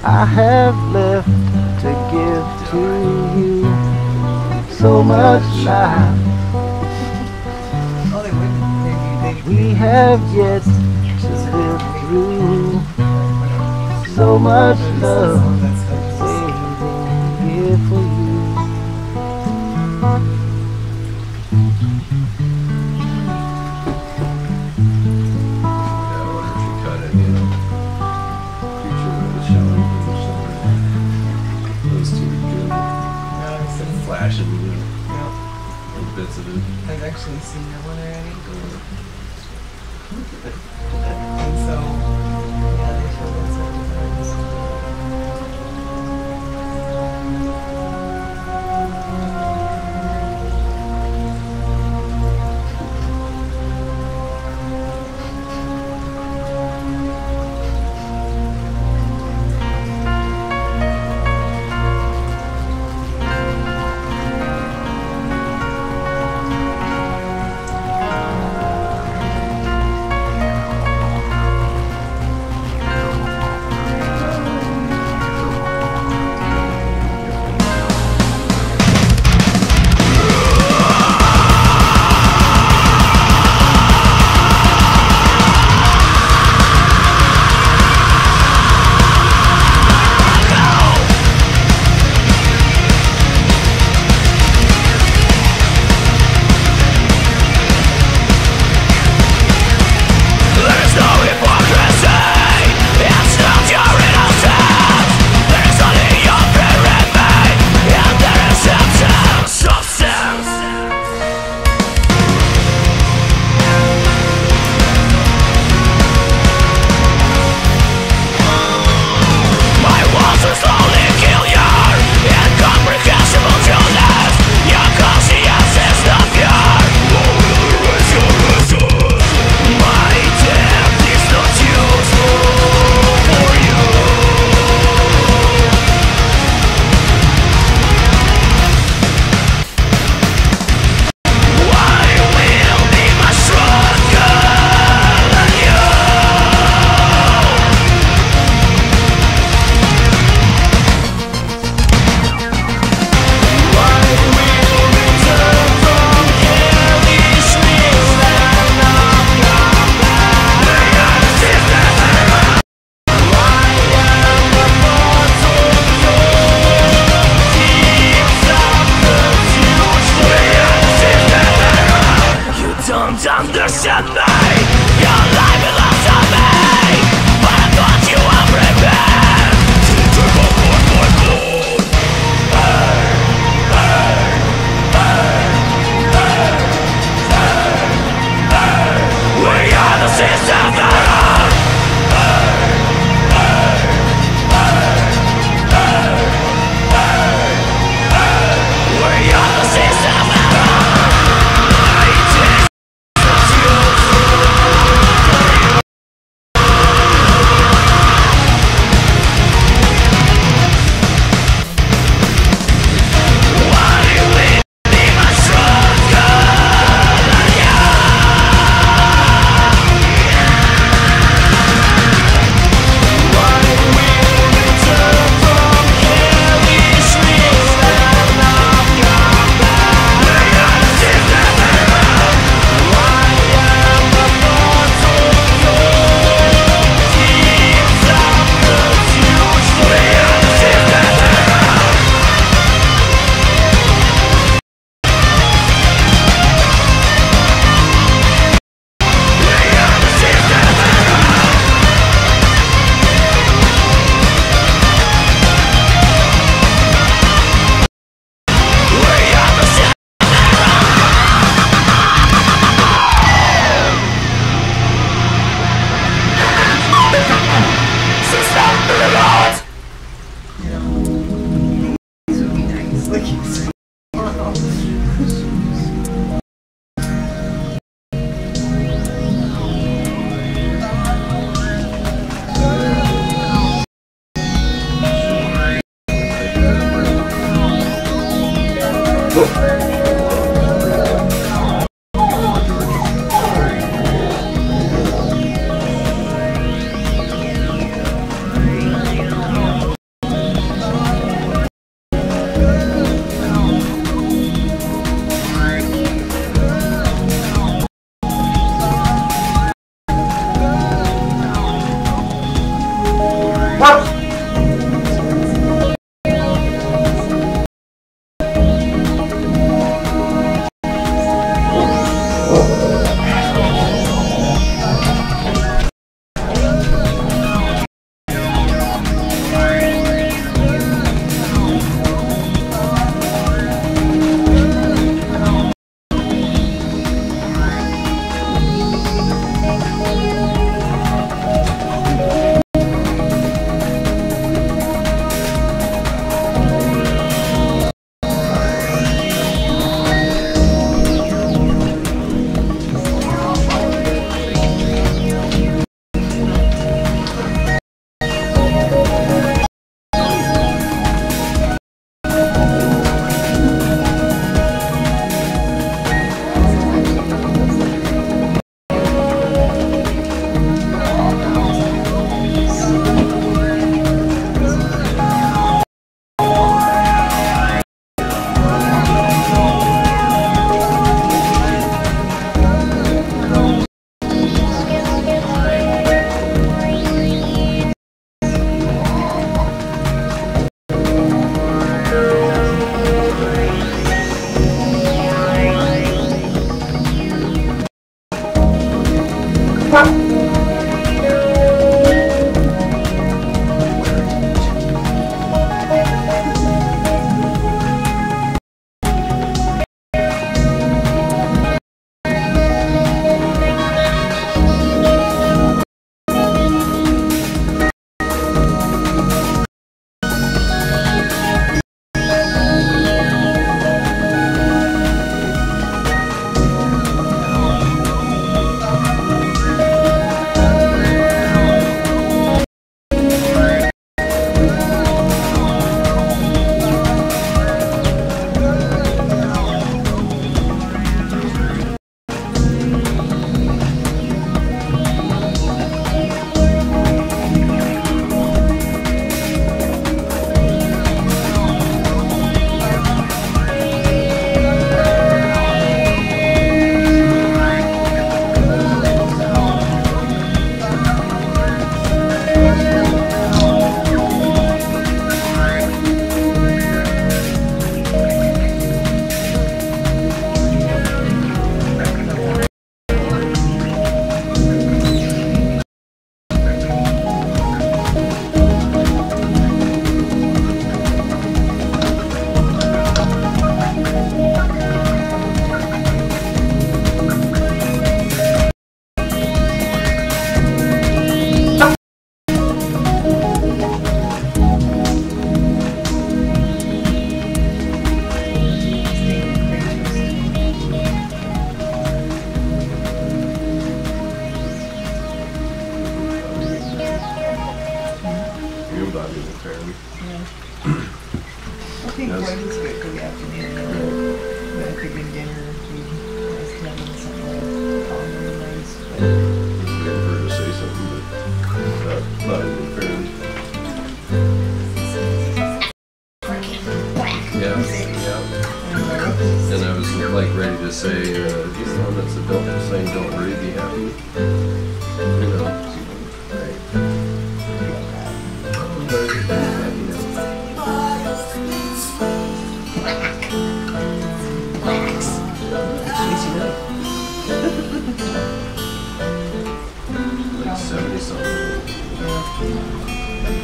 I have left to give to you, so much life we have yet to live through, so much love waiting here for you. Flashing, little bits of it. I've actually seen that one already. And so, yeah, they showed that several times. like he's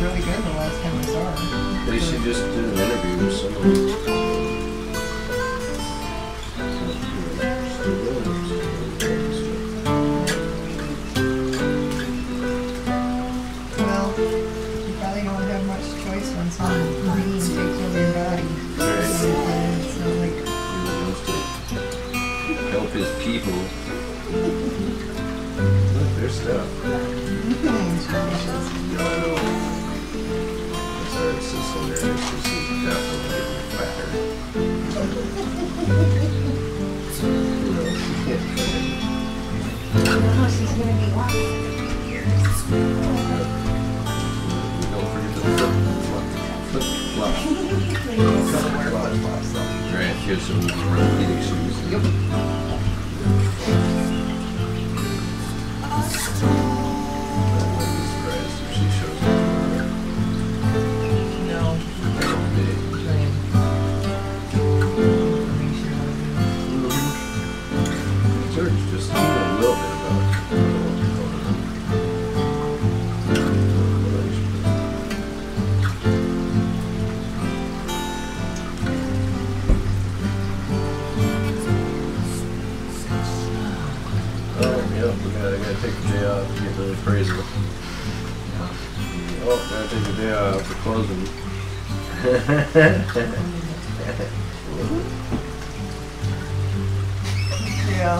really good the last time I saw her. They should just do an interview with someone. Well, you probably don't have much choice when some green takes over your body. people. Look, there's stuff. Sorry, it's just in there. It's just definitely getting fatter. You know, you can't fucking. Oh, she's gonna be walking in a few years. Don't forget the flip-flop. Right, here's some orthopedic shoes. Yep. Take the day off, get really crazy. Oh, gotta take the day off for closing. Yeah.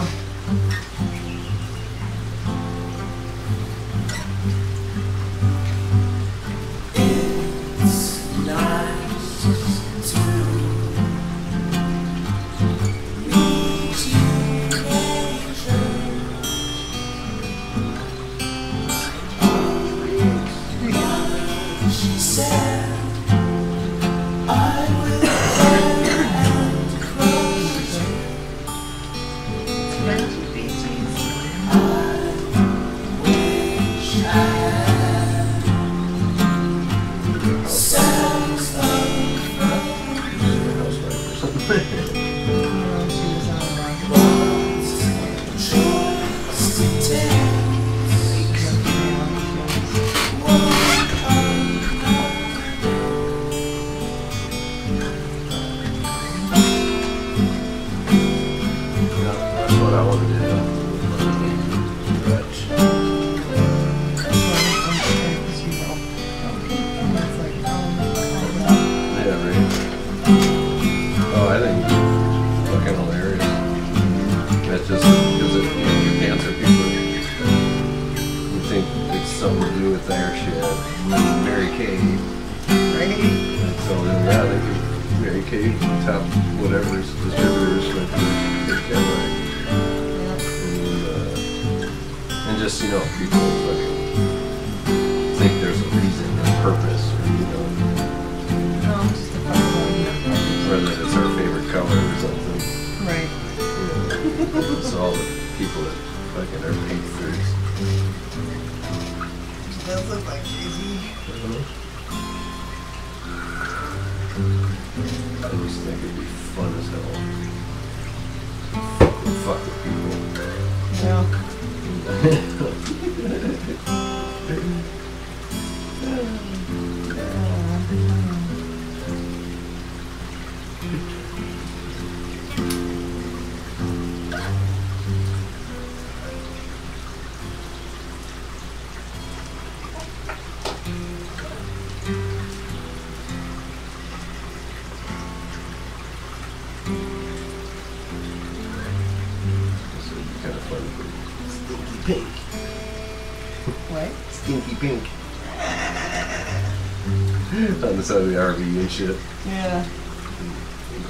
On the side of the RV and shit. Yeah.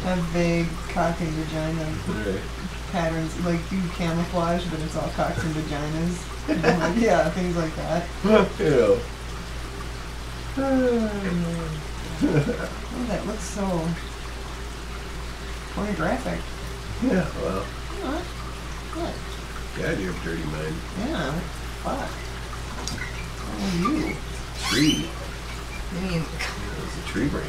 Have vague cock and vagina patterns, like do camouflage, but it's all cocks and vaginas. Like, yeah, things like that. Yeah. Oh, that looks so pornographic. Yeah, well. What? God, you're a dirty mind. Yeah. Fuck. Oh, you. Tree. I mean, it's a tree branch.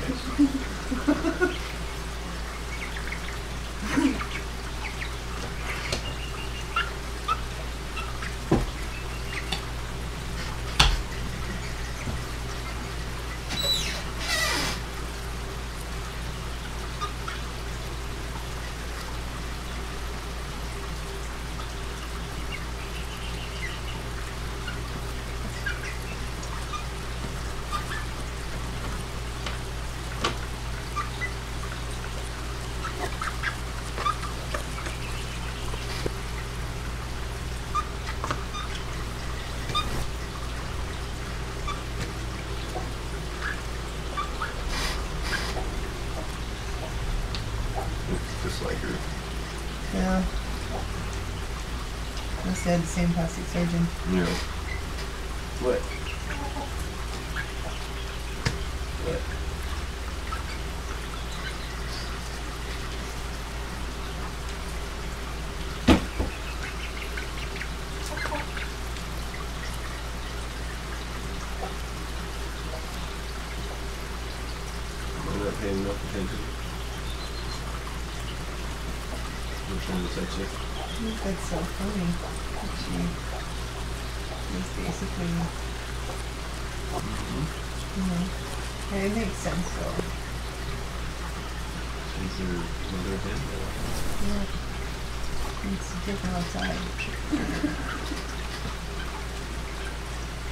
just like her. Yeah. Must have had the same plastic surgeon. Yeah. What? What? I'm not paying enough attention. I'm trying to touch it. That's so funny. She is basically, you know, and it makes sense though. She's her mother again. Yeah. It's different outside.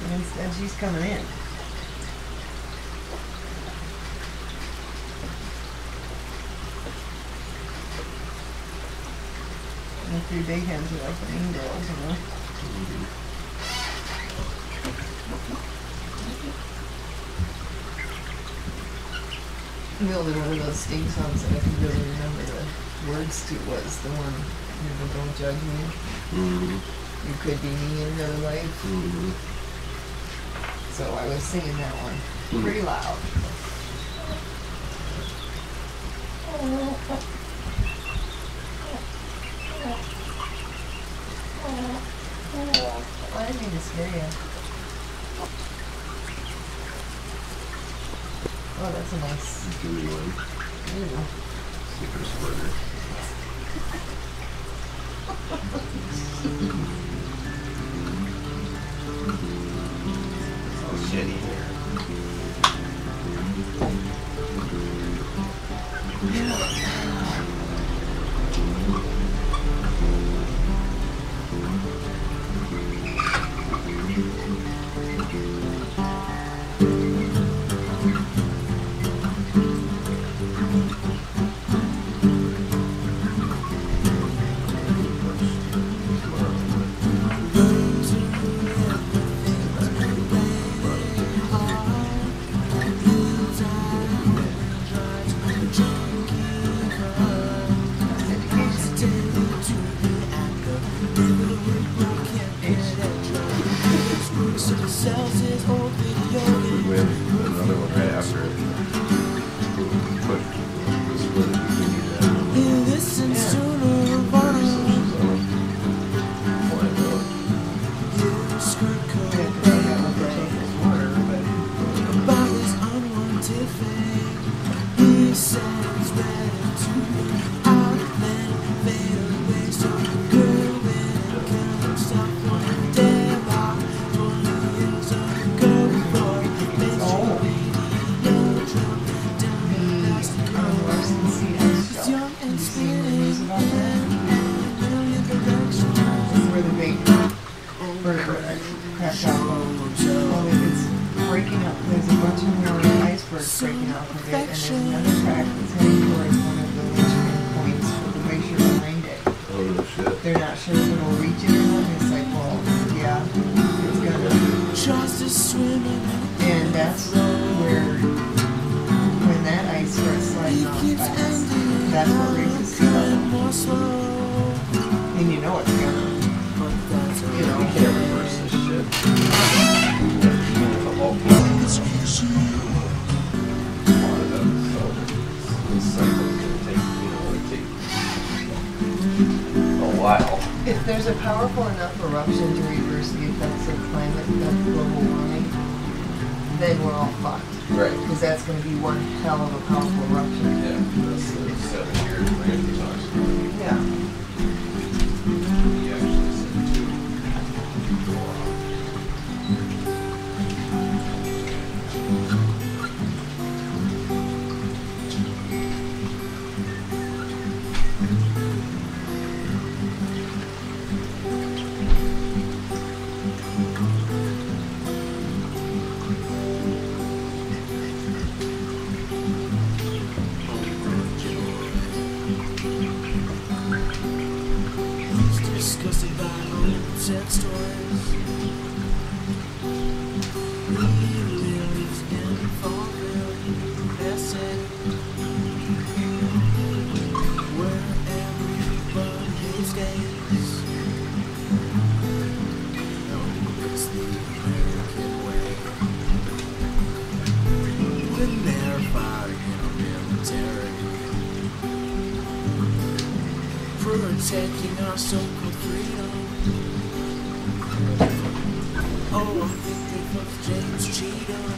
And instead she's coming in. And the 3 big hens are like the angels, you know? The only one of those Sting songs that I can really remember the words to was the one, you know, Don't Judge Me. You could be me in another life. So I was singing that one pretty loud. I didn't mean to scare you. Oh, that's a nice. Gooey one. Ooh. Super splitter. It's all shitty here. If there's a powerful enough eruption to reverse the effects of climate, of global warming, then we're all fucked. Right. Because that's going to be one hell of a powerful eruption. Yeah, that's the 7 years Randy talks about. Yeah. He actually said too. Disgusted by unsaid stories. Lilies in fall, that's it. Where days. No, it's the American way. When they're fighting in our military, protecting our so-called freedom. Oh, I think they fucked James Cheatham.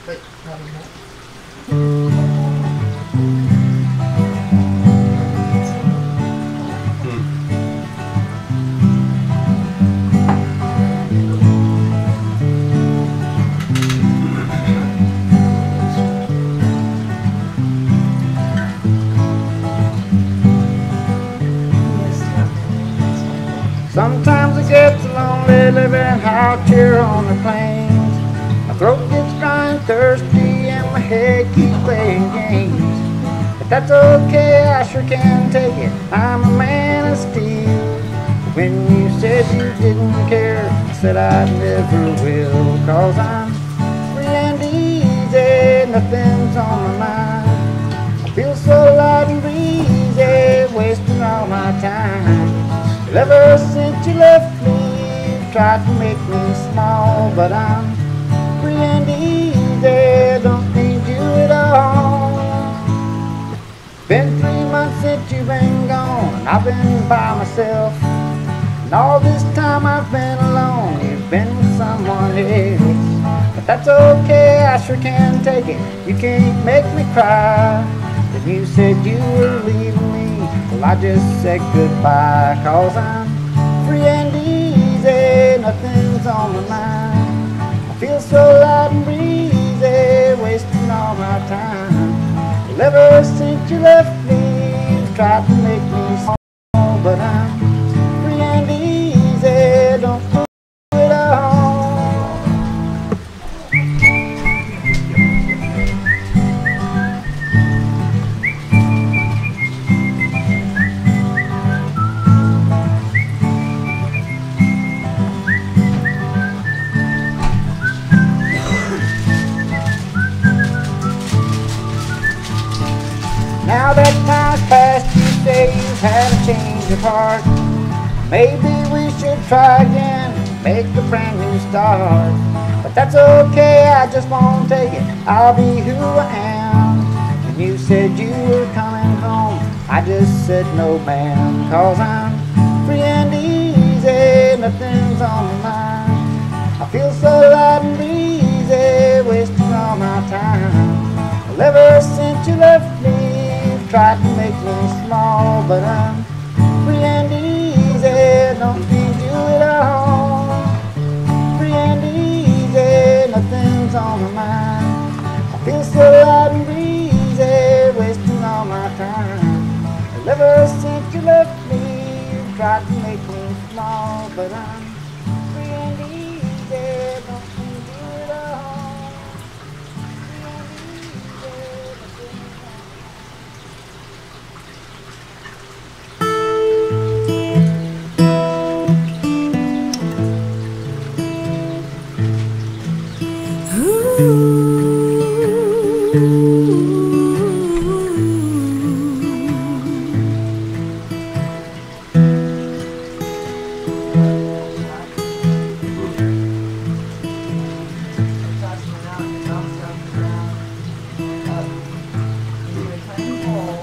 But probably not. Sometimes it gets lonely living out here on the plains. My throat gets dry and thirsty and my head keeps playing games. But that's okay, I sure can take it, I'm a man of steel. When you said you didn't care, I said I never will. Cause I'm free and easy, nothing's on my mind. I feel so light and breezy, wasting all my time. Ever since you left me, you've tried to make me small, but I'm free and easy, don't need you at all. Been 3 months since you've been gone, and I've been by myself. And all this time I've been alone, you've been with someone else. But that's okay, I sure can take it, you can't make me cry. Then you said you were leaving me, well I just said goodbye. 'Cause I'm free and easy, nothing's on my mind. I feel so light and breezy, wasting all my time. Well, ever since you left me, you've tried to make me small, but I'm free and easy, don't do it all. Now that time's passed, you say you've had a change of heart. Maybe we should try again, make a brand new start. But that's okay, I just won't take it, I'll be who I am. When you said you were coming home, I just said no ma'am. 'Cause I'm free and easy, nothing's on my mind. I feel so light and breezy, wasting all my time. Well, ever since you left me, tried to make me small, but I'm free and easy, don't need you at all. Free and easy, nothing's on my mind. I feel so light and breezy, wasting all my time. Well, ever since you left me, you tried to make me small, but I'm free and easy, don't need you at all. Free and easy, nothing's on my mind.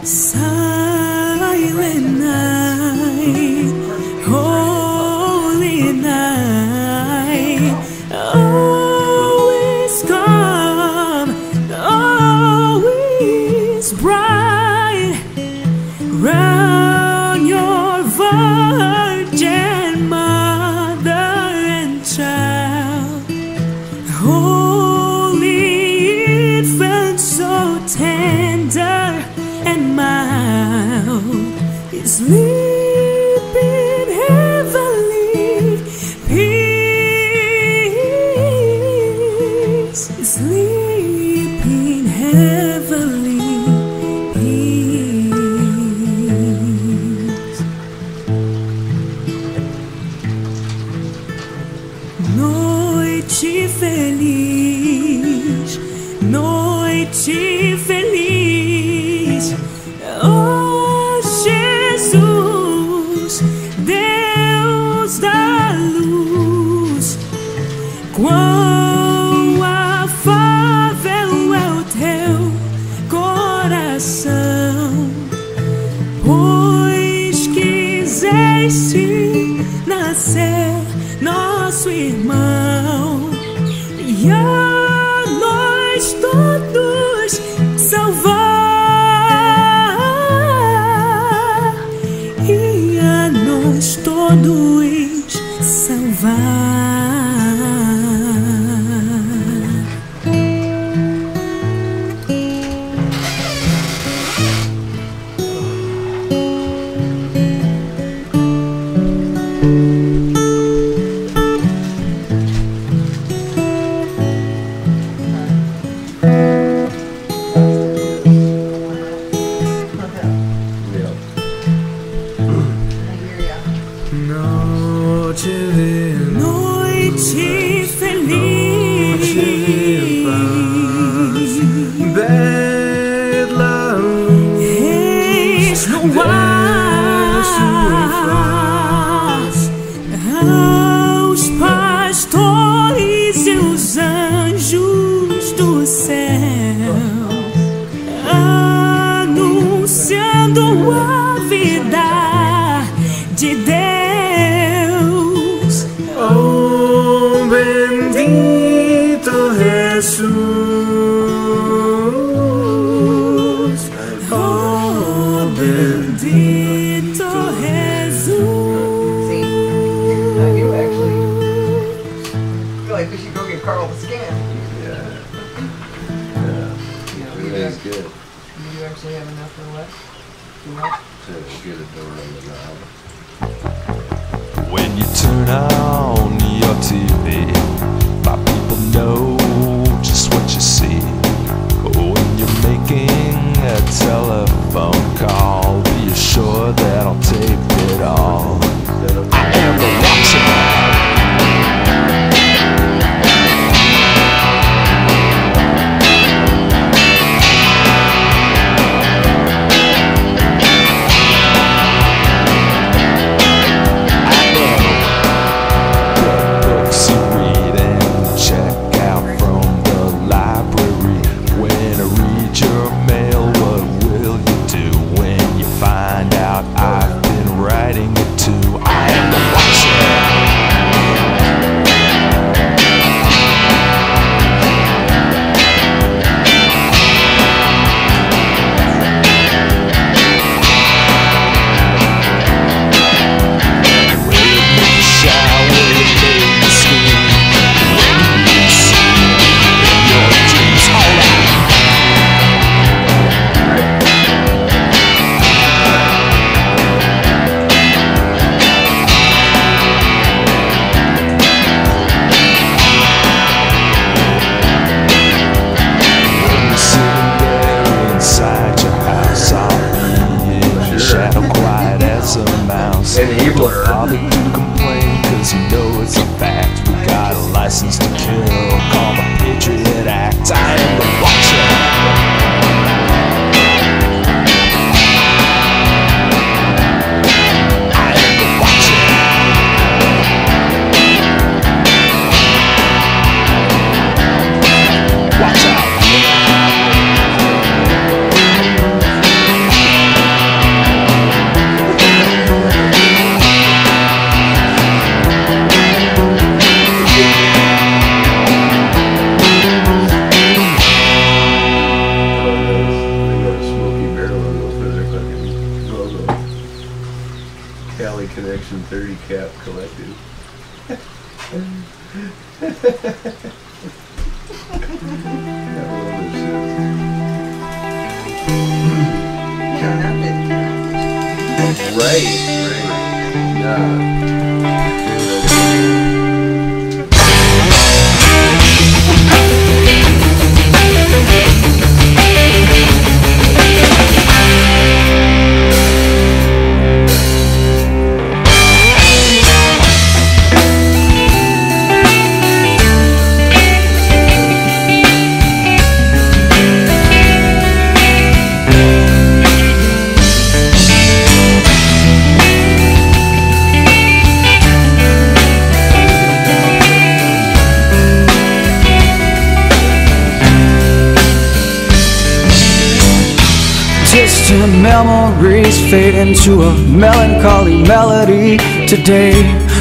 Silent night, holy night, always calm, always bright, round your virgin mother and child, holy infant, so tender and mild, is sleeping heavenly peace, is sleeping heavenly peace. Noite feliz, noite feliz. Oh Jesus, Deus da luz, quão afável é o teu coração, pois quiseste nascer nosso irmão e a nós todos salvar. Todos salvar. Noite feliz, Bad love, eis no ar. aos pastores e os anjos do céu, anunciando a vida de Deus. Oh, bendito Jesus. Oh, bendito Jesus. See, now you actually feel like we should go get Carl the scan. Yeah. You know, Everything's good. do you actually have enough for what? Too much? So get a door on the knob. When you turn on your TV, my people know just what you see. When you're making a telephone call, be assured that I'll take it all. I am the rockstar. Connection 30 Cap Collective. Right. Distant memories fade into a melancholy melody today,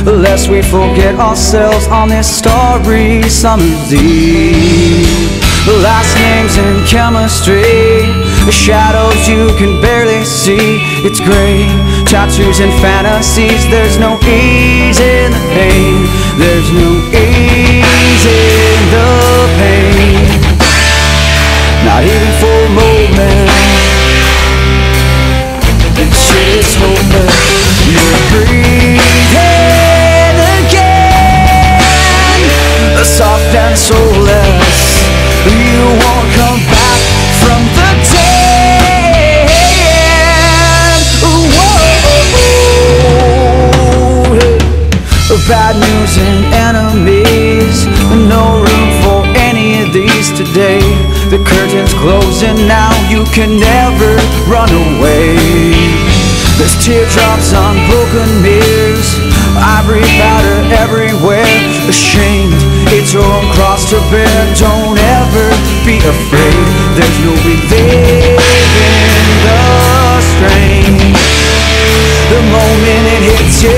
lest we forget ourselves on this starry summer's eve. Last names in chemistry, the shadows you can barely see. It's great, tattoos and fantasies. There's no ease in the pain. There's no ease in the pain. Not even for a moment. It's hopeless. You're breathing again, soft and soulless. You won't come back from the dead. Whoa. Bad news and enemies, no room for any of these today. The curtain's closing now, you can never run away. There's teardrops on broken mirrors, ivory powder everywhere. Ashamed, it's your own cross to bear. Don't ever be afraid. There's no relieving the strain. The moment it hits you,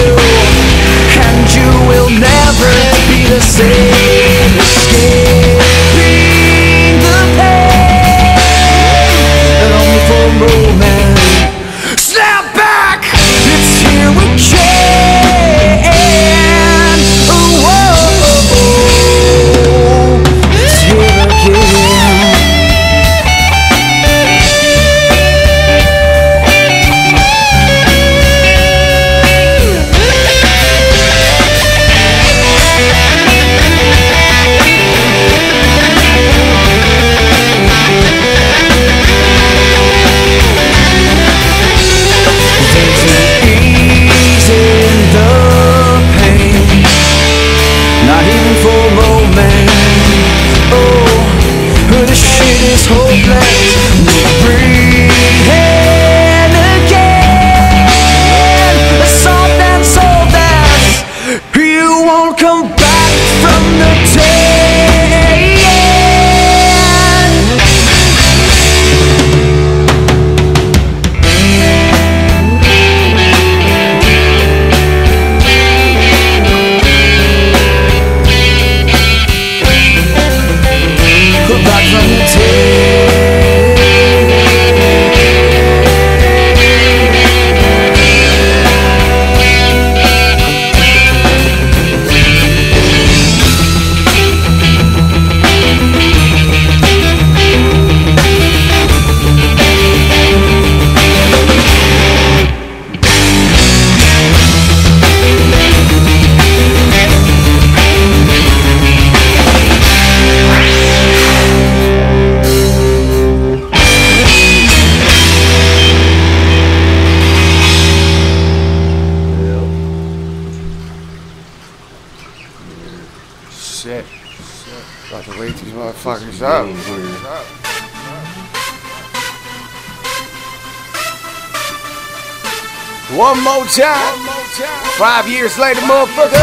and you will never be the same. Escaping the pain, and only for a moment. Snap back, it's here again. Whoa, it's here again. Not even for a moment. Oh, this shit is hopeless. No breathing again. Soft and soulless. You won't come back from the dead. Back from the Shit. About to wake these motherfuckers up. One more time. 5 years later, motherfucker.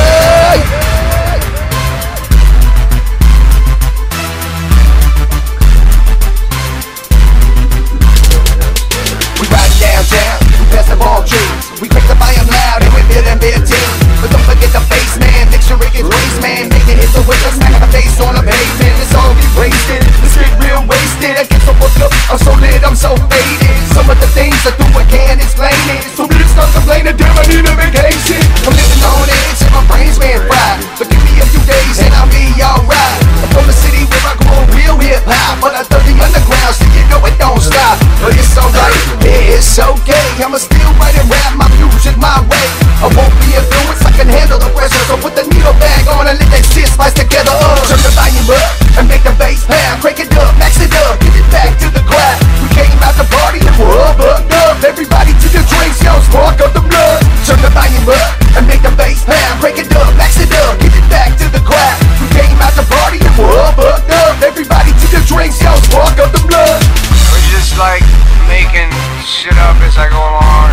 We ride downtown, we pass the ball trees. We crack the volume loud and we feel them big teams. But don't forget the bass man, make sure it gets waste man. Make it hit the window, smack the face on the pavement. It's all get wasted, the street real wasted. I get so fucked up, I'm so lit, I'm so faded. Some of the things I do I can't explain it. So please start complaining, damn I need a vacation. I'm living on edge and my brain's been fried. But give me a few days and I'll be alright. I'm from the city where I grow real hip hop, but I throw the underground so you know it don't stop. But it's alright, yeah, it's okay. I'ma still write and rap my music my way. I won't be influenced, I can handle the pressure. So put the needle bag on and let that shit spice together. Turn the volume up and make the bass pound. Crank it up, max it up, get it back to the crowd. We came out the party and we're all bucked up. Everybody to the drinks, yo, spark up the blood. Turn the volume up and make the bass pound. Crank it up, max it up, get it back to the crowd. We came out the party and we're all bucked up. Everybody to the drinks, yo, spark up the blood. We're just like making shit up as I go along.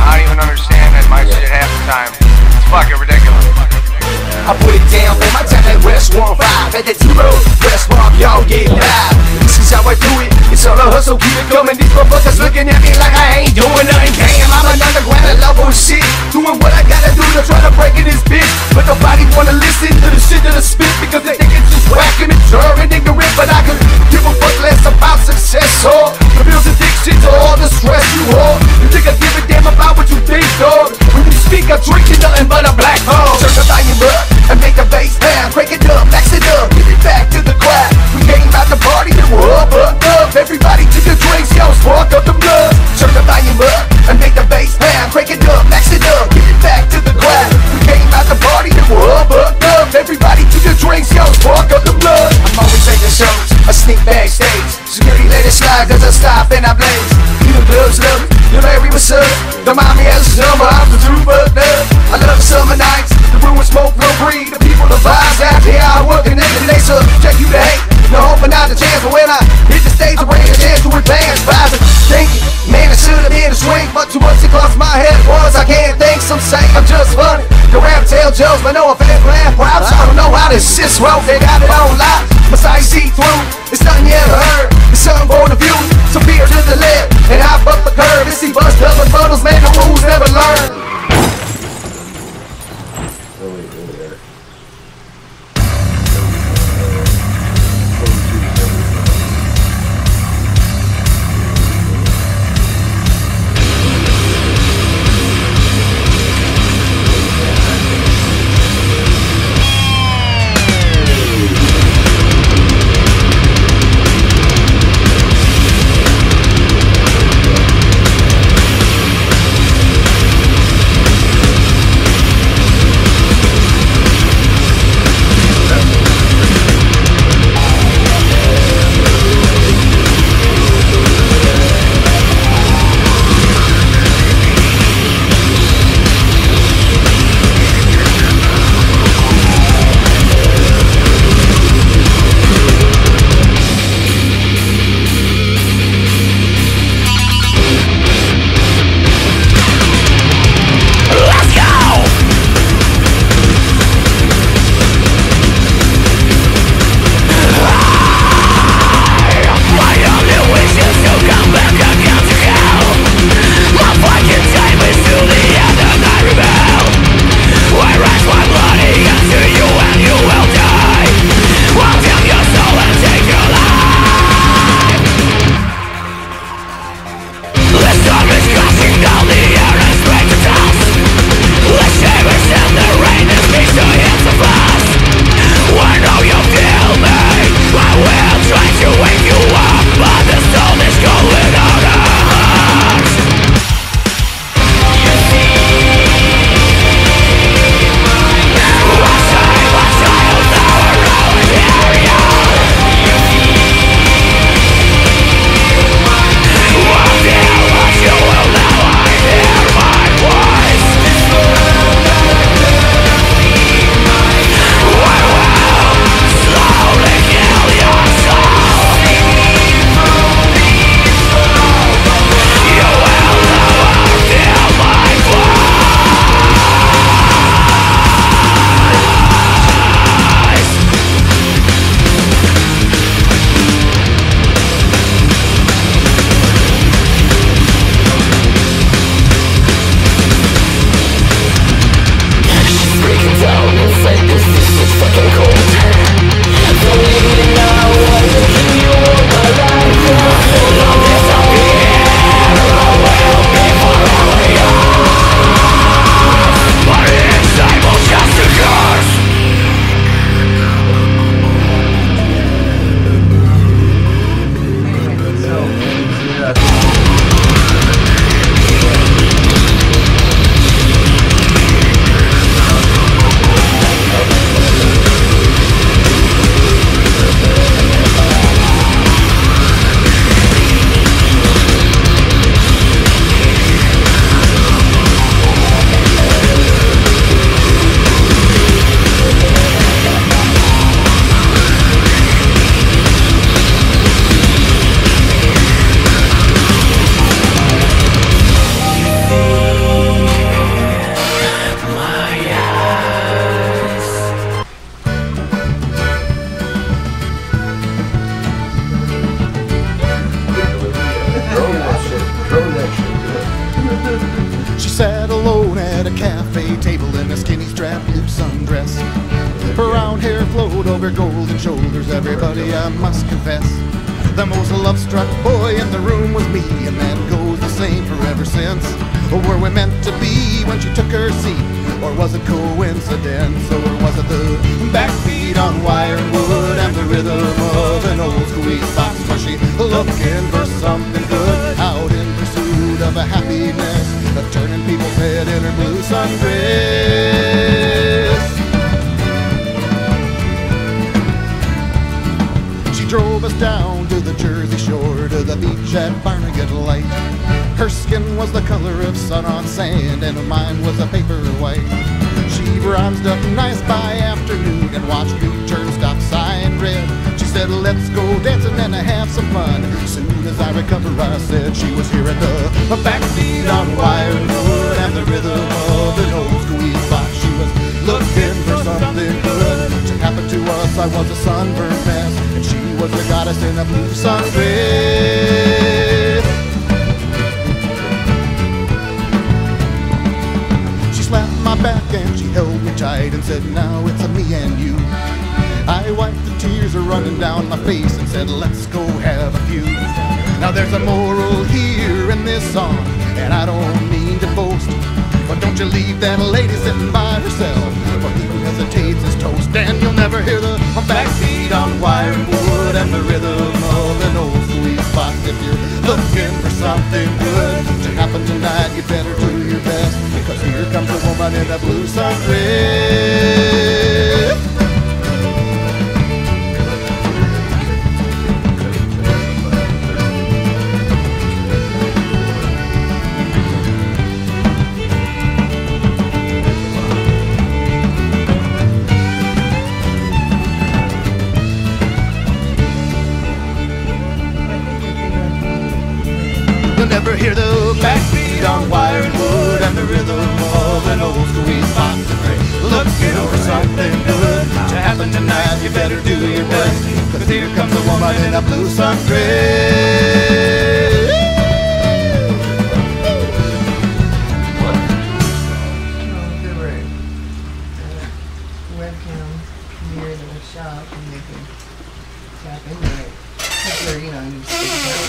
I don't even understand that my shit half the time. It's fucking ridiculous. I put it down for my time at West 15 at that zero. West Park, y'all get live. This is how I do it. It's all a hustle, keep it coming. These motherfuckers looking at me like I ain't doing nothing. Damn, I'm an underground level shit. Doing what I gotta do to try to break in this bitch. But nobody wanna listen to the shit that I spit because they think it's just whacking and jarring, ignorant. But I can give a fuck less about success or the bills, addictions, or all the stress you hold. You think I give a damn about what you think, dog? When you speak, I drink you nothing but a black hole. Turn the volume up and make the bass pound. Crank it up, max it up, get it back to the crowd. We came out the party and we're all bucked up. Everybody to the drinks, yo, spark up the blood. Turn the volume up and make the bass pound. Crank it up, max it up, get it back to the crowd. We came out the party and we're all bucked up. Everybody to the drinks, yo, spark up the blood. I'm always taking shows, I sneak backstage. Security let it slide cause I stop and I blaze. You the clubs love me, you Larry, what's up? The mommy has a number, I'm the too bucked up. I love summer nights, the room with smoke, no breathe. The people, the vibes out there, I work and they subject you to hate. No hoping out the chance, but when I hit the stage, I bring a chance to advance. Vibes and thinking, man, I should've been a swing, but too much it cost my head was. I can't think, some say I'm just jokes, but no offense, plan props. I don't know how this shit's rolled, they got it on lock. My sight see through, it's nothing you ever heard. It's something born of you, so peer to the left and hop up the curve. And see bust double bundles, man, the rules never learn. Everybody, I must confess, the most love-struck boy in the room was me, and that goes the same for ever since. Or were we meant to be when she took her seat? Or was it coincidence? Or was it the backbeat on wire and wood and the rhythm of an old squeeze box? Was she looking for something good out in pursuit of a happiness, of turning people's head in her blue sundress? Drove us down to the Jersey Shore, to the beach at Barnegat Light. Her skin was the color of sun on sand, and mine was a paper white. She bronzed up nice by afternoon and watched me turn stop sign red. She said, let's go dancing and have some fun. Soon as I recover, I said she was here at the backbeat on wire and wood and the rhythm of an old squeeze box. She was looking for something good to happen to us. I was a sunburned mess, and she was the goddess in a blue sundress. She slapped my back and she held me tight and said, now it's a me and you. I wiped the tears running down my face and said, let's go have a few. Now there's a moral here in this song, and I don't mean to boast, but don't you leave that lady sitting by herself, for he who hesitates is toast. And you'll never hear the backbeat on wire and wood and the rhythm of an old sweet spot. If you're looking for something good to happen tonight, you better do your best, because here comes a woman in a blue sundress. Never hear the backbeat on wire and wood and the rhythm of an old squeeze box to break. Looking for something good to happen tonight, you better do your best, cause here comes a woman in a blue sundress. There were webcams near the shop and they could tap into it. If they're, you know, you just stick it out.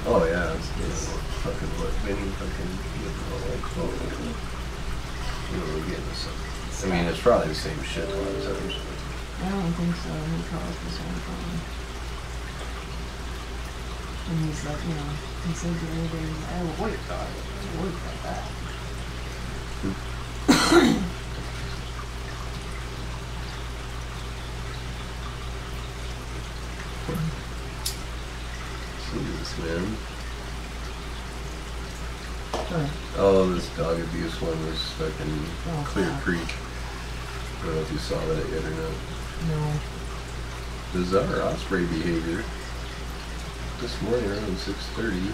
Oh yeah, it's fucking what many fucking I mean, it's probably the same shit a lot of times. I don't think so. He calls the same phone. And he's like, you know, he said the other day, I will wait, dog. Wait like that. Jesus, man. Sure. Oh, this dog abuse one was fucking Clear God. Creek. I don't know if you saw that yet or not. No. Bizarre osprey behavior. This morning around 6:30,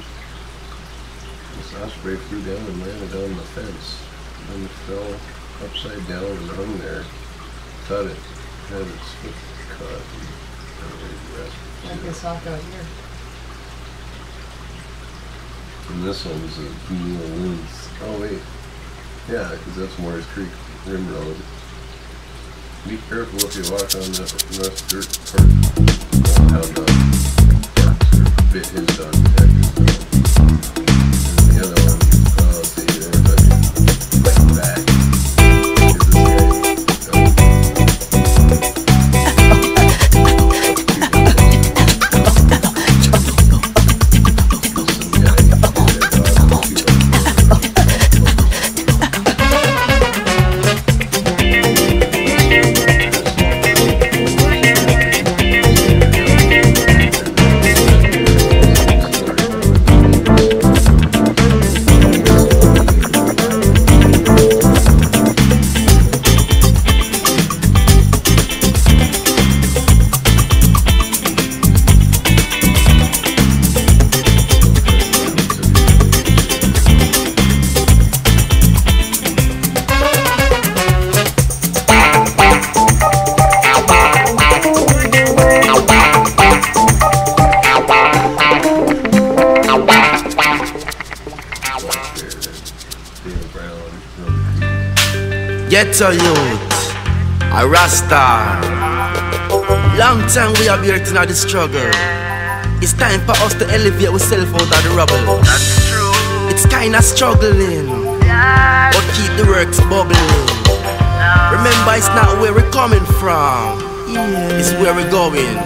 this osprey flew down and landed on the fence. And then fell upside down and hung there. Thought it had its foot caught. Like this hawk out here. And this one's a Neil Woods. Oh wait. Yeah, because that's Morris Creek Rim Road. Be careful if you walk on the rough dirt part. Hound dog barks or bit his dog. And the other one, oh, see, they're fucking fighting back. Ghetto youth, a Rasta. Long time we have here tonight the struggle. It's time for us to elevate ourselves out of the rubble. That's true. It's kinda struggling, but keep the works bubbling. Remember, it's not where we're coming from, it's where we're going.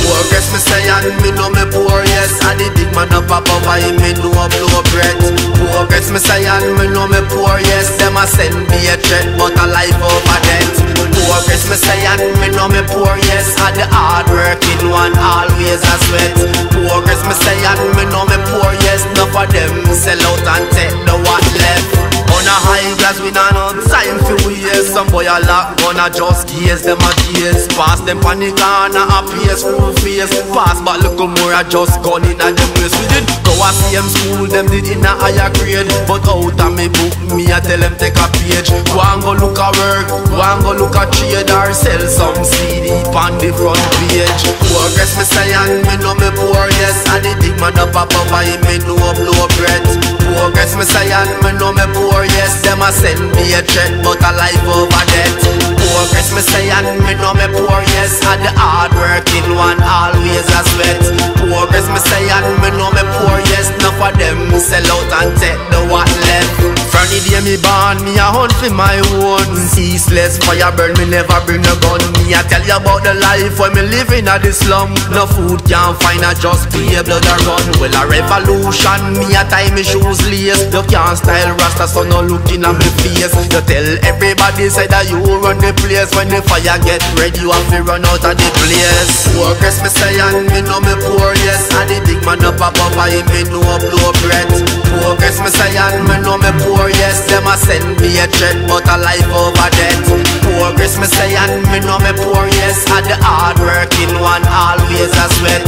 Progress me say and me know me poor, yes. I the big man up above I me know blow breath. Progress me say and me know me poor, yes. Them a send me a threat, but a life over death. Progress me say and me know me poor, yes. I the hard working one always a sweat. Progress me say and me know me poor, yes. Enough of them sell out and take the what left. On a high glass we not no time for years. Some boy a lock gonna just gaze them a gaze. Pass them panic on a pace full face. Pass but look more a just gun in a them waist. We did go a same school, them did in a higher grade. But out of me book, me a tell them take a page. Go and go look a work, go and go look a trade or sell some CD on the front page. Progress me say and me know me poor, yes. And the big man up above I me know blow breath. Progress me say and me know me poor, yes. Them a send me a threat, but a life over death. Progress me say and me know me poor, yes. And the hard working one always a sweat. Progress me say and me know me poor, yes. Enough of them sell out and take the what left. From the day me born, me a hunt for my own. Ceaseless fire burn, me never bring a gun. Me a tell you about the life when me living at the slum. No food can't find, I just pay blood a run. Well a revolution, me a tie me shoes lace. You can't style Rasta, so no looking at me face. You tell everybody say that you run the place. When the fire get red, you have to run out of the place. Progress me say and me know me poor, yes. And the big man up above I me know blow breath. Progress me say and me know me poor, yes. Them a send me a threat, but a life over death. Progress me say and me know me poor, yes. And the hard working one always a sweat.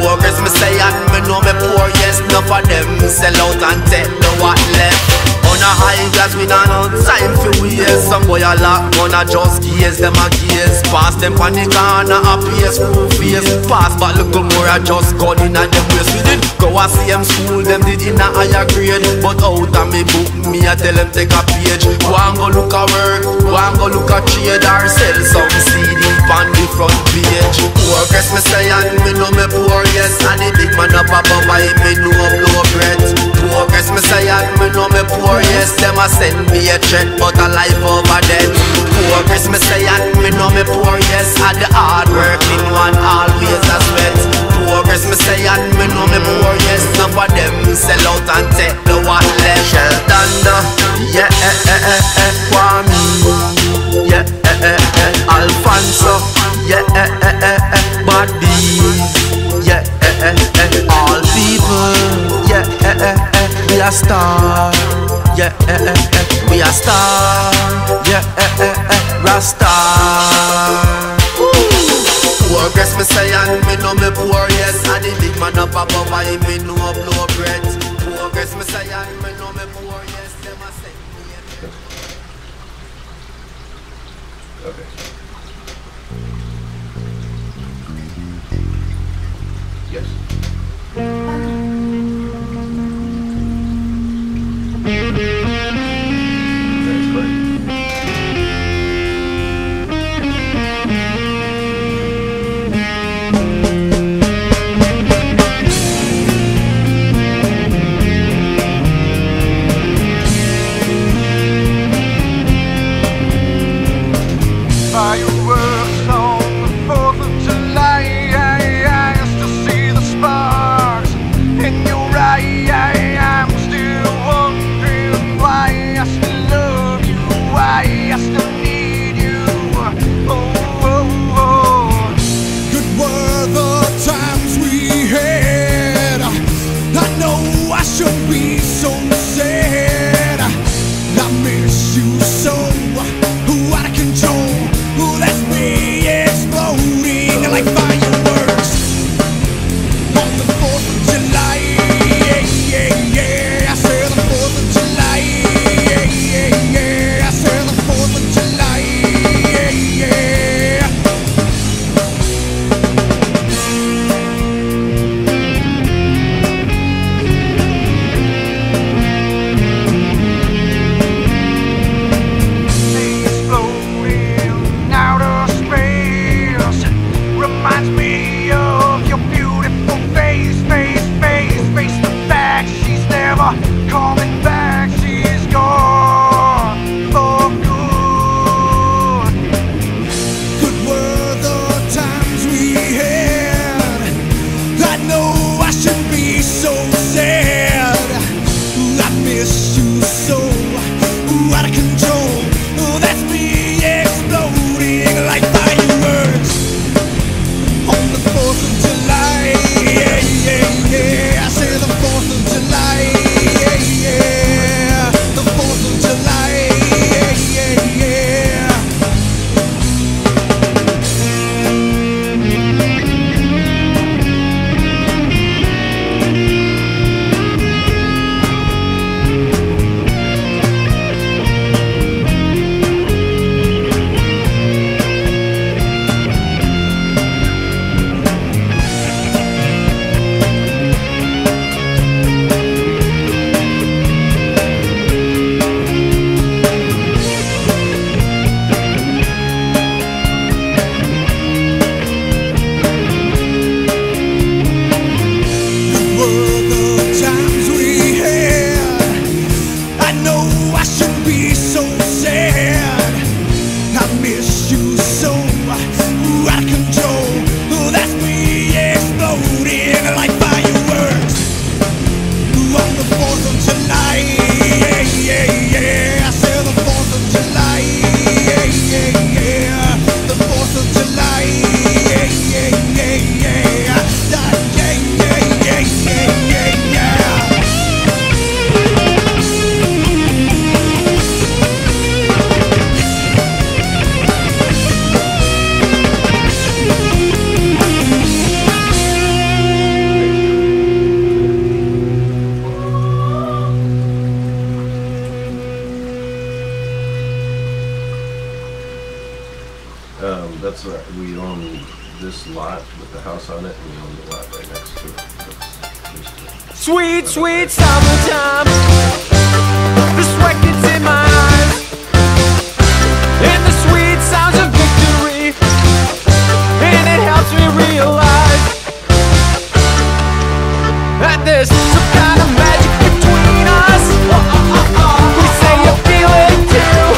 Progress me say and me know me poor, yes. Enough of them sell out and take the what left. On a high glass we not no time for waste. Some boy a lock gonna just gaze them a gaze. Pass them panic on a pace full face. Pass but look more a just gun in a them waist. We did go a same school, them did in a higher grade. But out of me book, me a tell them take a page. Go and go look a work, go and go look a trade or sell some CD on the front page. Progress me say and me know me poor, yes. And the big man up above I me know blow breath. Progress me say and me know me poor, yes. Them a send me a threat, but a life over death. Progress me say and me know me poor, yes. And the hard working one always a sweat. Progress me say and me know me poor, yes. Enough of them sell out and take the what left. Sheldon, yeah. we are star. Yeah, we are star. Yeah, Rasta. Progress me say and me know me poor, yes. And the big man up above I me know blow bread. Progress me say and me know me poor, yes. Them a say me. Okay. Yes. That's correct. Fireworks on the 4th of July. I still see the sparks in your eye. I'm still wondering why I still love you, why I still need you. Oh, oh, oh. Good were the times we had. I know I should be so sad. I miss you so, out of control. That's me exploding like fireworks on the 4th of July. I say the 4th of July. I say the 4th of July. Exploding outer space reminds me of your beautiful face, face the fact she's never coming back. She's gone for good. Good were the times we had. I know I shouldn't be so sad. I miss you so, out of control. That's me exploding like fireworks on the 4th of July. I say the 4th of July. The 4th of July. Were the times we had. I know I shouldn't be so sad. I miss you so, out of control. That's me exploding like fireworks on the 4th of July. I say the 4th of July. The 4th of July. That's right. We own this lot with the house on it, and we own the lot right next to it. That's Sweet, sweet summertime. The sweat gets in my eyes, and the sweet sounds of victory, and it helps me realize that there's some kind of magic between us. We say you feel it too.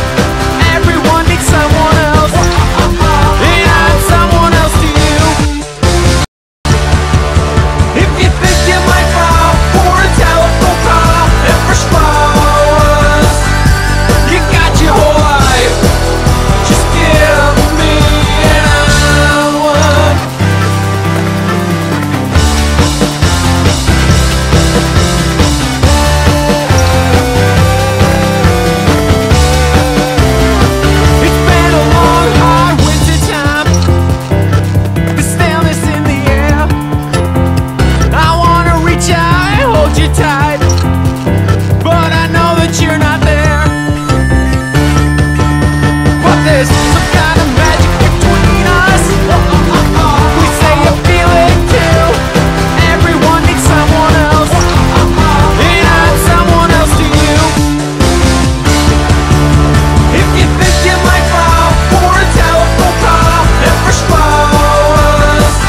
Everyone needs someone else, and I'm someone else to you. If you think you might fall for a telephone call and for straws, you got your whole life. Just give me an hour. you tight, but I know that you're not there. But there's some kind of magic between us. We say you feel it too. Everyone needs someone else, and I'm someone else to you. If you think you might fall for a telephone call and push us,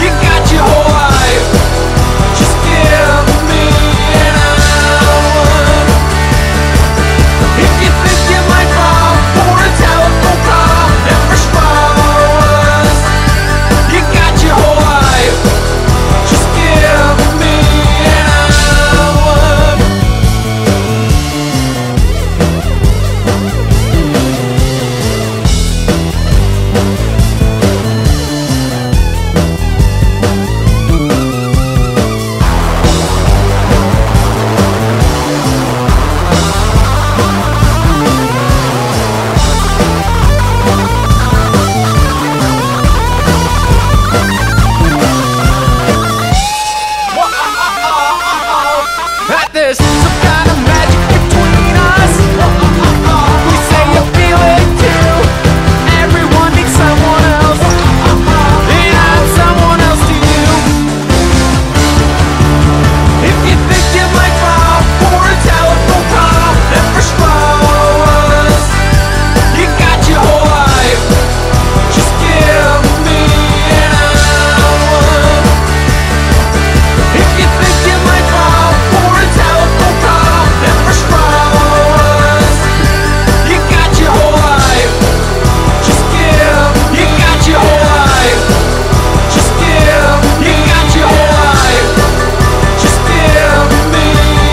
you got your whole life. Just give me an hour. If you think you might fall for a telephone call and push us, you got your whole life. Just give me an hour. That there's some kind of magic between us. We say you feel it too. Everyone needs someone else, and I'm someone else to you. If you think you might fall for a telephone call and push us, you got your whole life. Just give me an hour. If you think you might fall for a telephone call and push us, you got your whole life. Just give, you got your whole life. Just give, you got your whole life. Just give me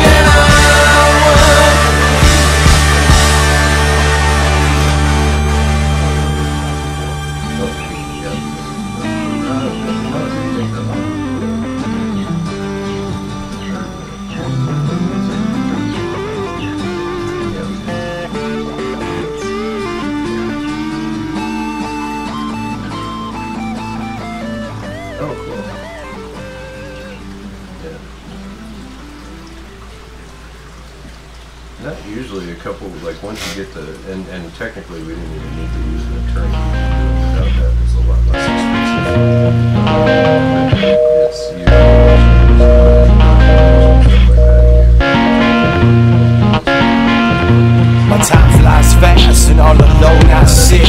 an hour. Oh, cool. Yeah. Not usually a couple, like once you get the, and technically we didn't even need to use an attorney. Without that, it's a lot less expensive. It's My time flies fast and all alone I sit.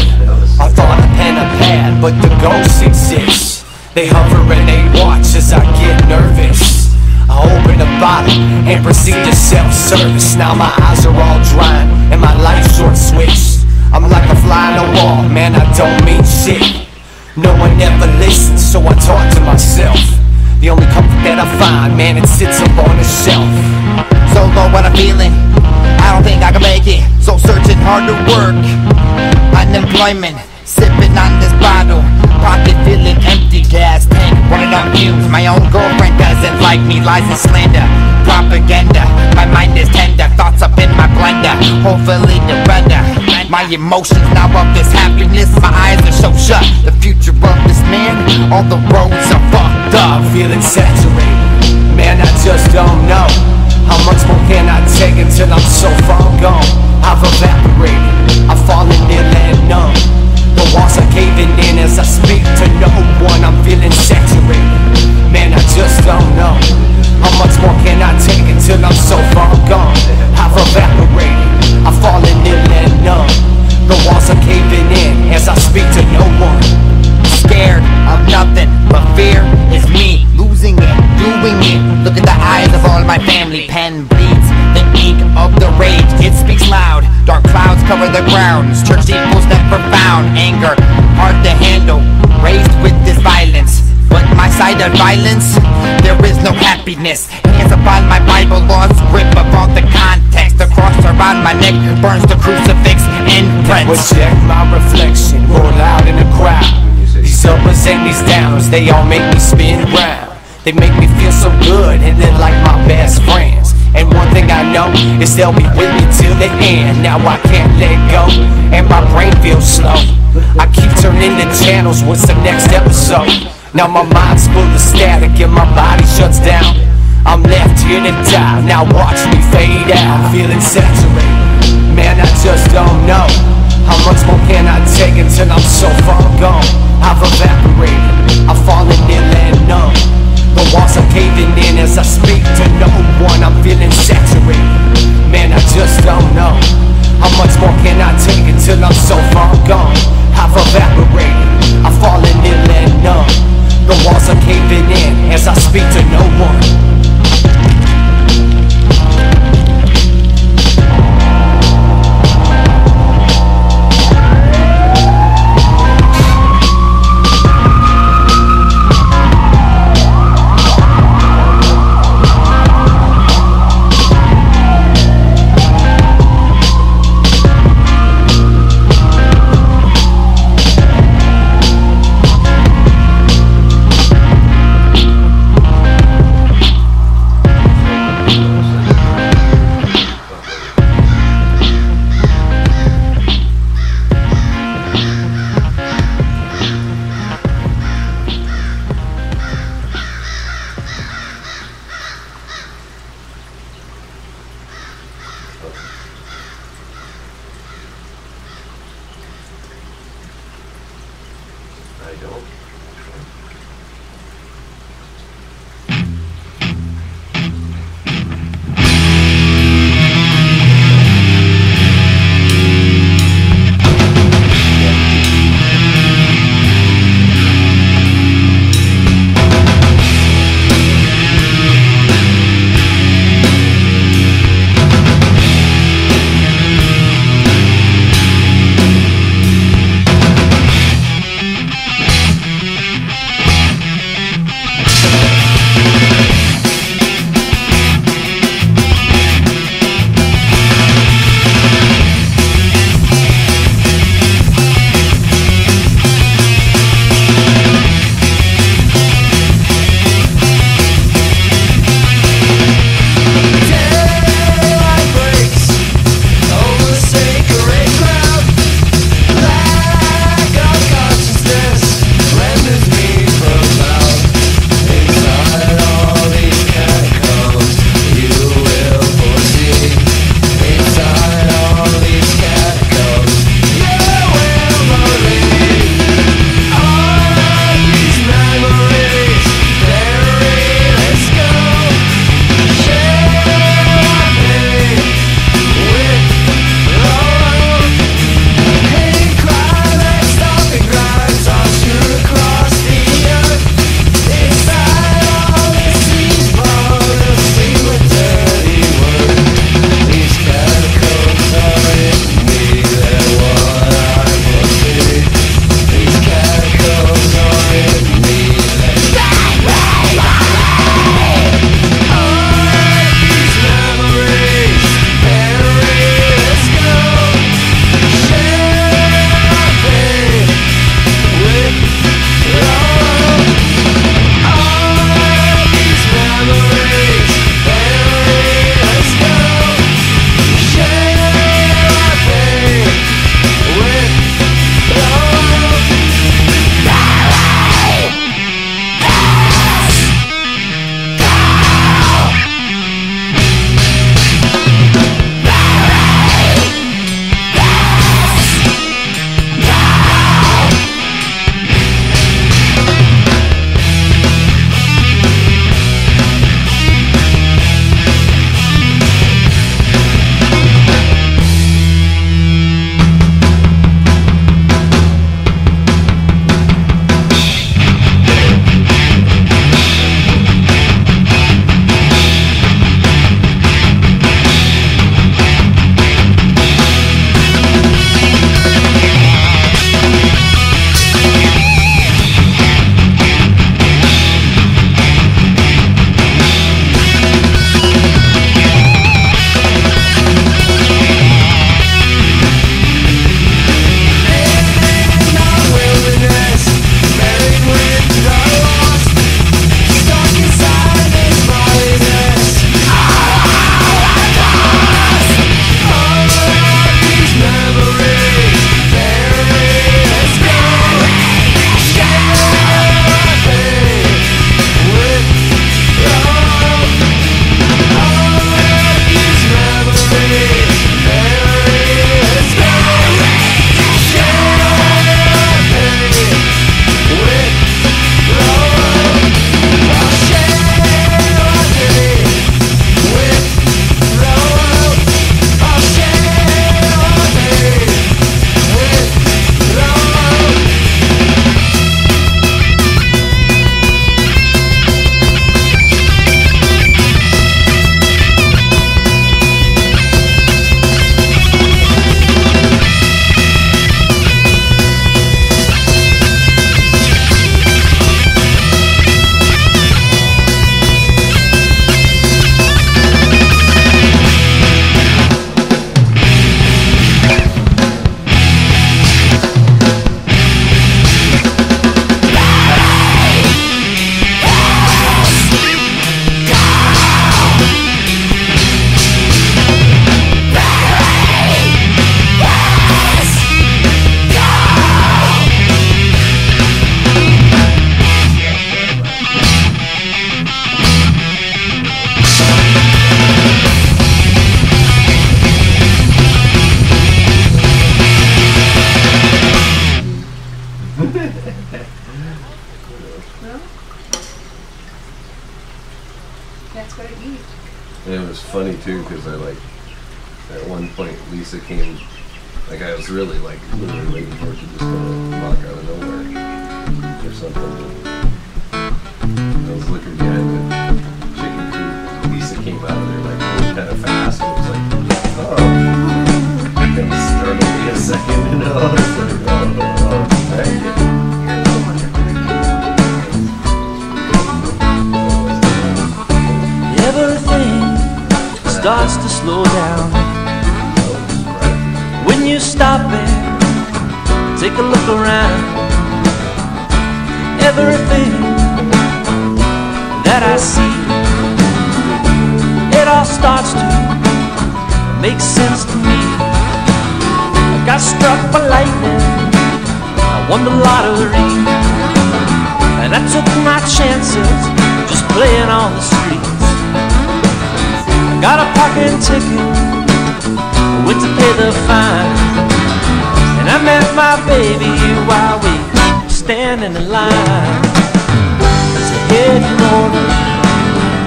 I thought a pen and pad, but the ghosts exist. They hover and they watch as I get nervous. I open a bottle and proceed to self-service. Now my eyes are all drying and my life short switched. I'm like a fly on a wall, man, I don't mean shit. No one ever listens, so I talk to myself. The only comfort that I find, man, it sits up on a shelf. So low what I'm feeling, I don't think I can make it. So searching hard to work, unemployment, sipping on this bottle. Pocket feeling empty, gas tank running on fumes. My own girlfriend doesn't like me, lies and slander, propaganda. My mind is tender, thoughts up in my blender. Hopefully the better. My emotions now of this happiness, my eyes are so shut. The future of this man, all the roads are fucked up. Feeling saturated, man, I just don't know. How much more can I take until I'm so far gone? I've evaporated, I've fallen ill and numb. The walls are caving in as I speak to no one. I'm feeling saturated, man, I just don't know. How much more can I take until I'm so far gone? I've evaporated, I've fallen ill and numb. The walls are caving in as I speak to no one. Scared of nothing, but fear is me. Losing it, doing it. Look at the eyes of all my family. Pen bleeds, the ink of the rage, it speaks loud. Dark clouds cover the ground. Church equals never found. Anger, hard to handle, raised with this violence. But my side of violence, there is no happiness. Hands upon my Bible, lost grip of all the context. The cross around my neck burns the crucifix in Brent. Check my reflection, roar loud in the crowd. These uppers and these downs, they all make me spin round. They make me feel so good and they're like my best friends. And one thing I know is they'll be with me till the end. Now I can't let go and my brain feels slow. I keep turning the channels, what's the next episode? Now my mind's full of static and my body shuts down. I'm left here to die, now watch me fade out. Feeling saturated, man, I just don't know. How much more can I take until I'm so far gone? I've evaporated, I've fallen ill and numb. The walls are caving in as I speak to no one. I'm feeling saturated, man, I just don't know. How much more can I take until I'm so far gone? I've evaporated, I've fallen ill and numb. The walls are caving in as I speak to no one. I don't. was funny too because I like at one point Lisa came, like I was really like literally waiting for her to just kind of walk out of nowhere or something. I was looking behind the chicken coop. Lisa came out of there like really kind of fast. And it was like, oh, that startled me a second, you know. I was like, oh, thank you. Everything starts to slow down when you stop and take a look around. Everything that I see, it all starts to make sense to me. I got struck by lightning, I won the lottery, and I took my chances just playing on the streets. Got a parking ticket, went to pay the fine, and I met my baby while we stand in the line. It's a hidden order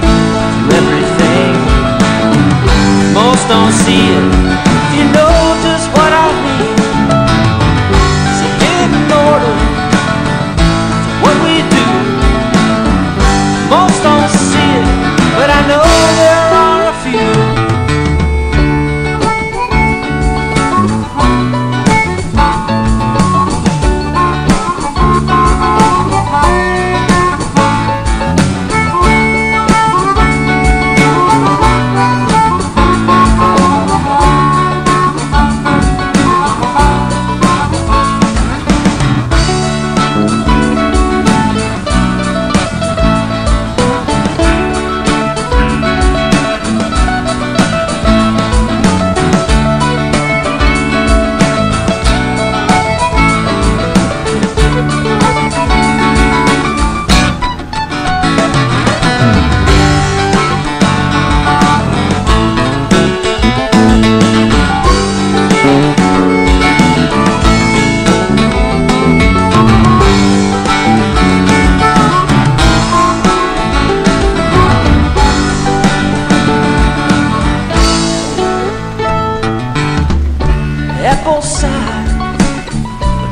to everything. Most don't see it, you know just what I mean. It's a hidden order to what we do. Most don't see it, but I know there are a few.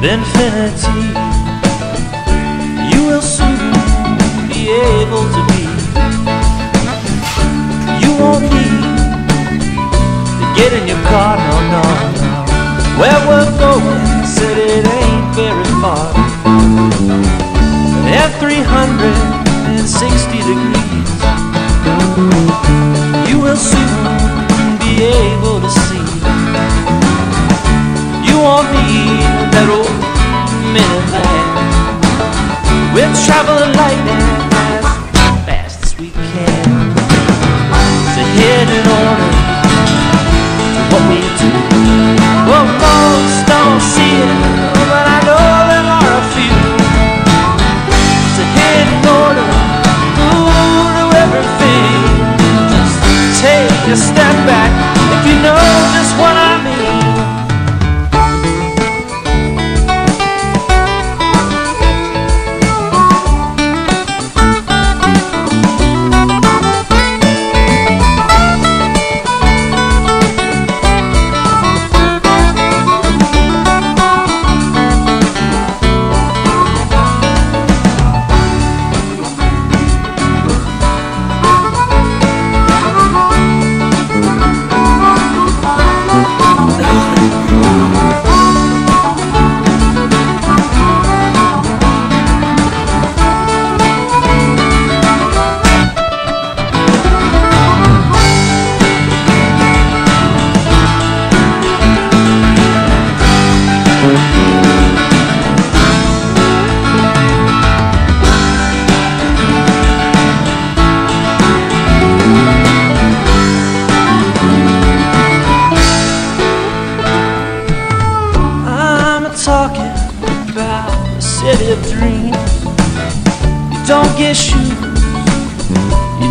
Infinity, you will soon be able to be. You won't need to get in your car, no, no, no. Where we're going, said it ain't very far. At 360 degrees, you will soon be able to see. You won't need that old minivan. We're traveling lightning as fast as we can. It's a hidden order to what we do. Well, most don't see it, but I know there are a few. It's a hidden order to everything. Just take a step back if you know just what I mean.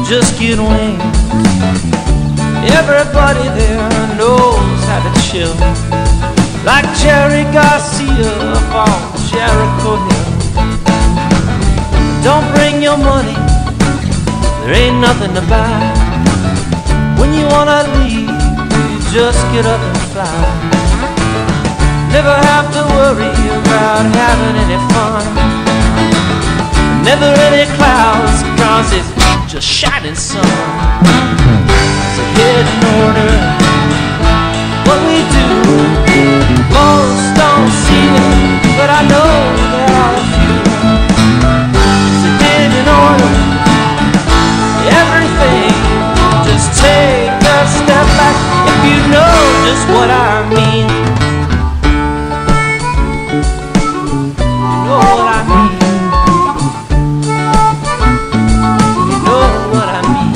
Just get wings. Everybody there knows how to chill, like Jerry Garcia up on Jericho Hill. Don't bring your money, there ain't nothing to buy. When you wanna leave, you just get up and fly. Never have to worry about having any fun. Never any clouds, cause it's just shining sun. So head in order, what we do, most don't see it, but I know there are a few. So head in order, everything, just take a step back if you know just what I mean. You know what I mean. You know what I mean.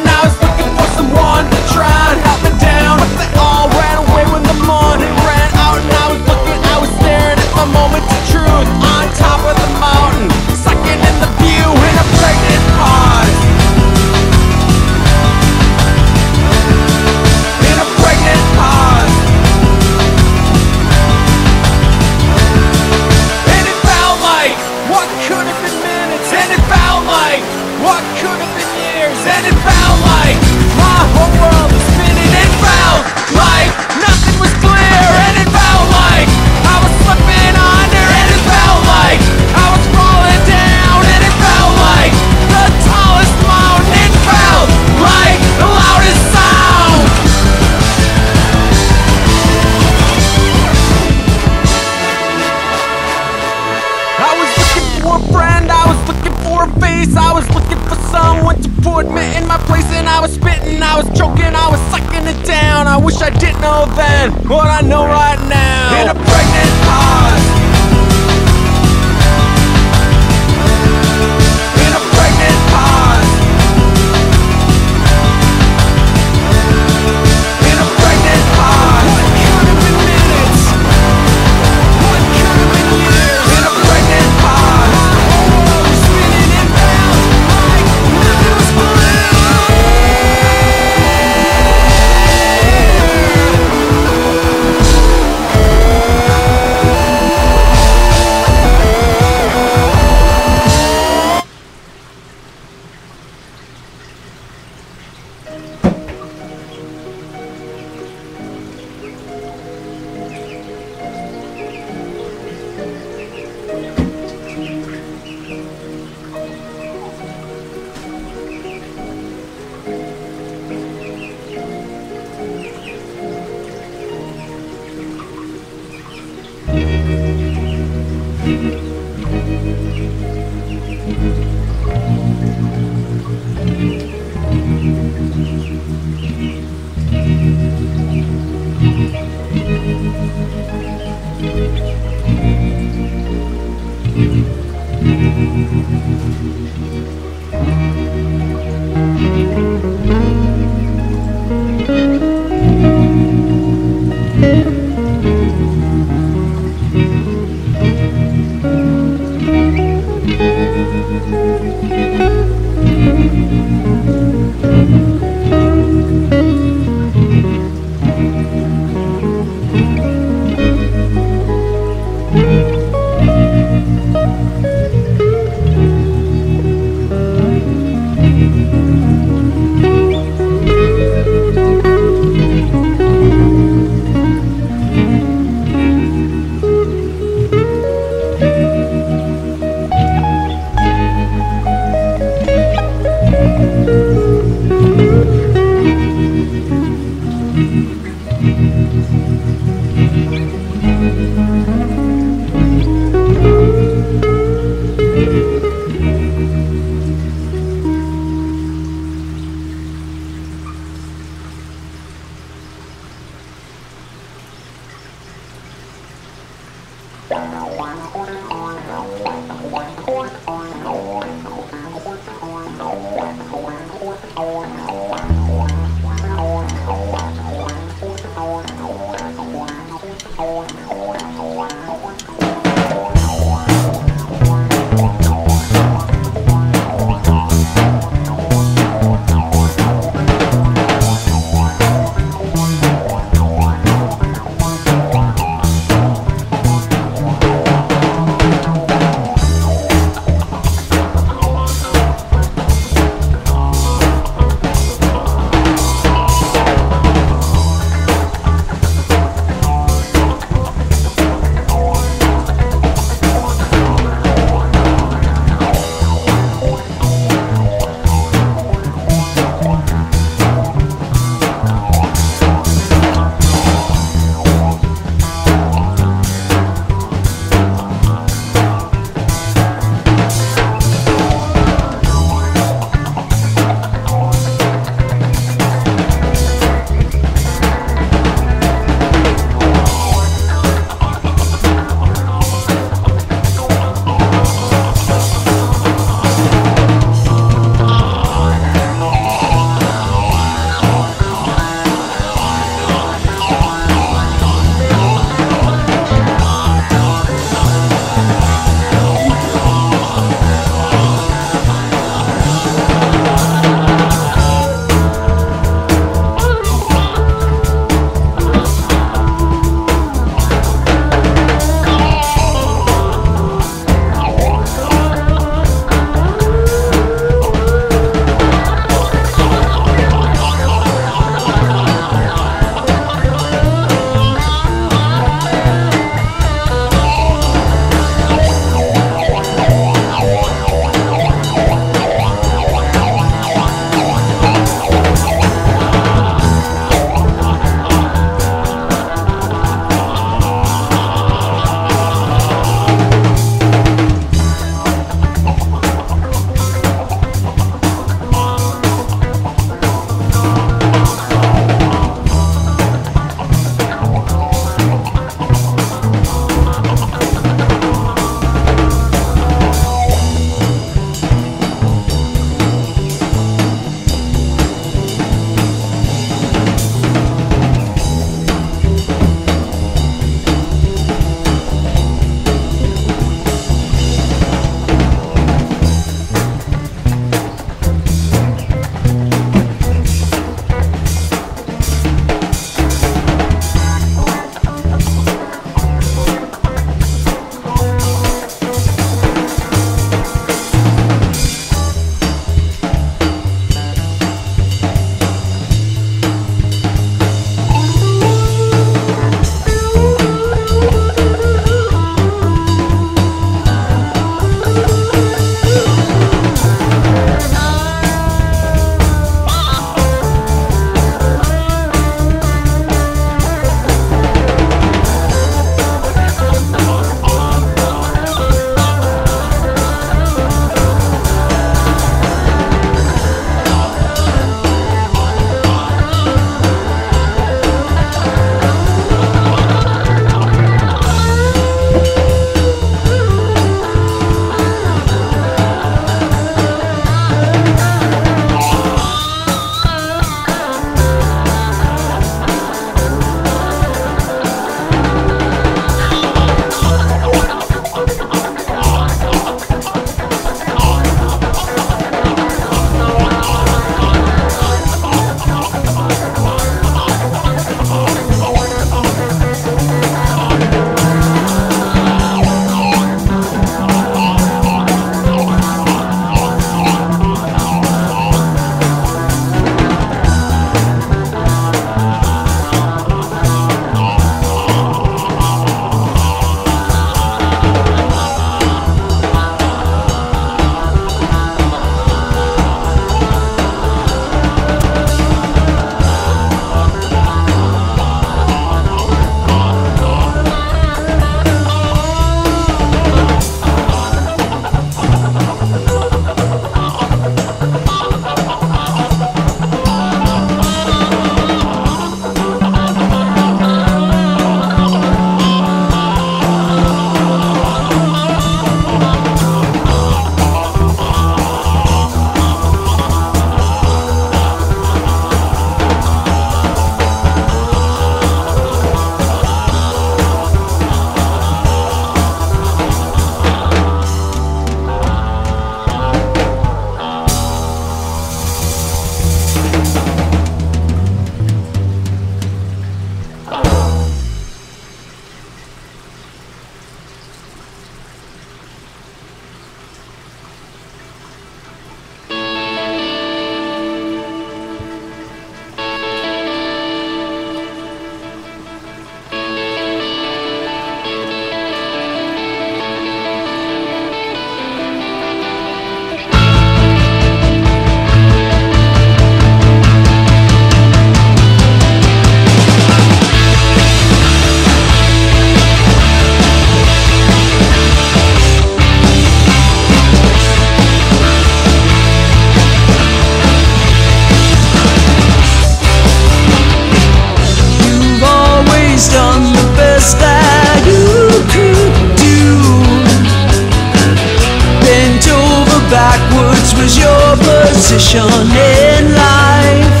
position in life.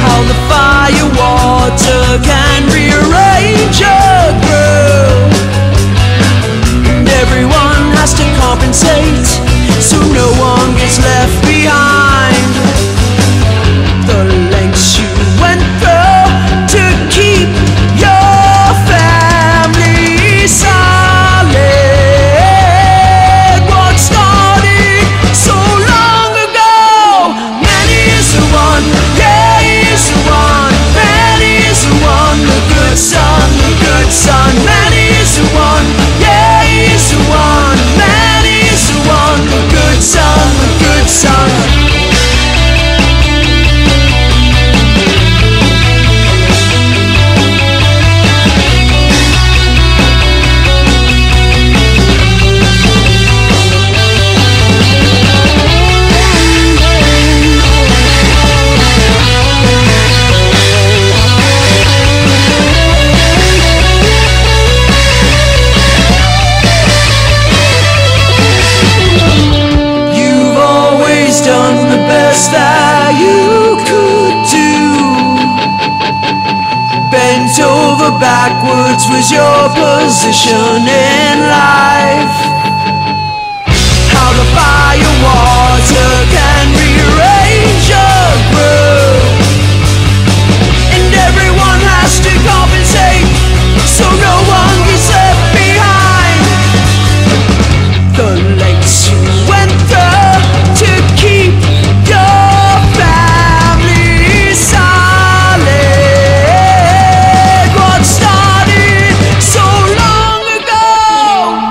How the fire water can rearrange a groove. And everyone has to compensate, so no one gets left behind. The lengths you went through to keep your family solid. What started so long ago? Man is the one, yeah, he's the one. Man is the one, the good son, the good son. Man is the one, yeah, he's the one. Man is the one, the good son, the good son. Done the best that you could do. Bent over backwards was your position in life. How the fire water can rearrange a groove. And everyone has to compensate, so no one gets left behind. The lengths you went through to keep your family solid. What started so long ago?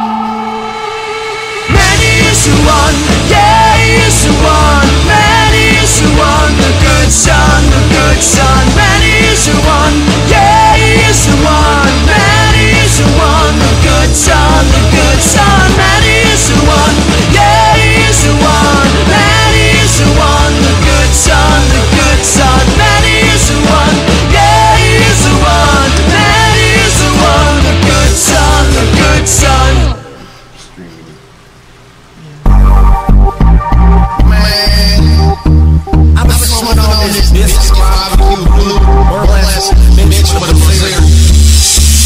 Man is the one, yeah, he's the one. Man is the one, the good son, the good son. Man is the one, yeah, he's the one. Man is the one, the good son, the good son. Man is the one, yeah, he's the one. Man is the one, the good son, the good son. Man is the one, yeah, he's the one. Man is the one, the good son, the good son. I've been smoking on this business barbecue blue burlesque bitch with a flavor.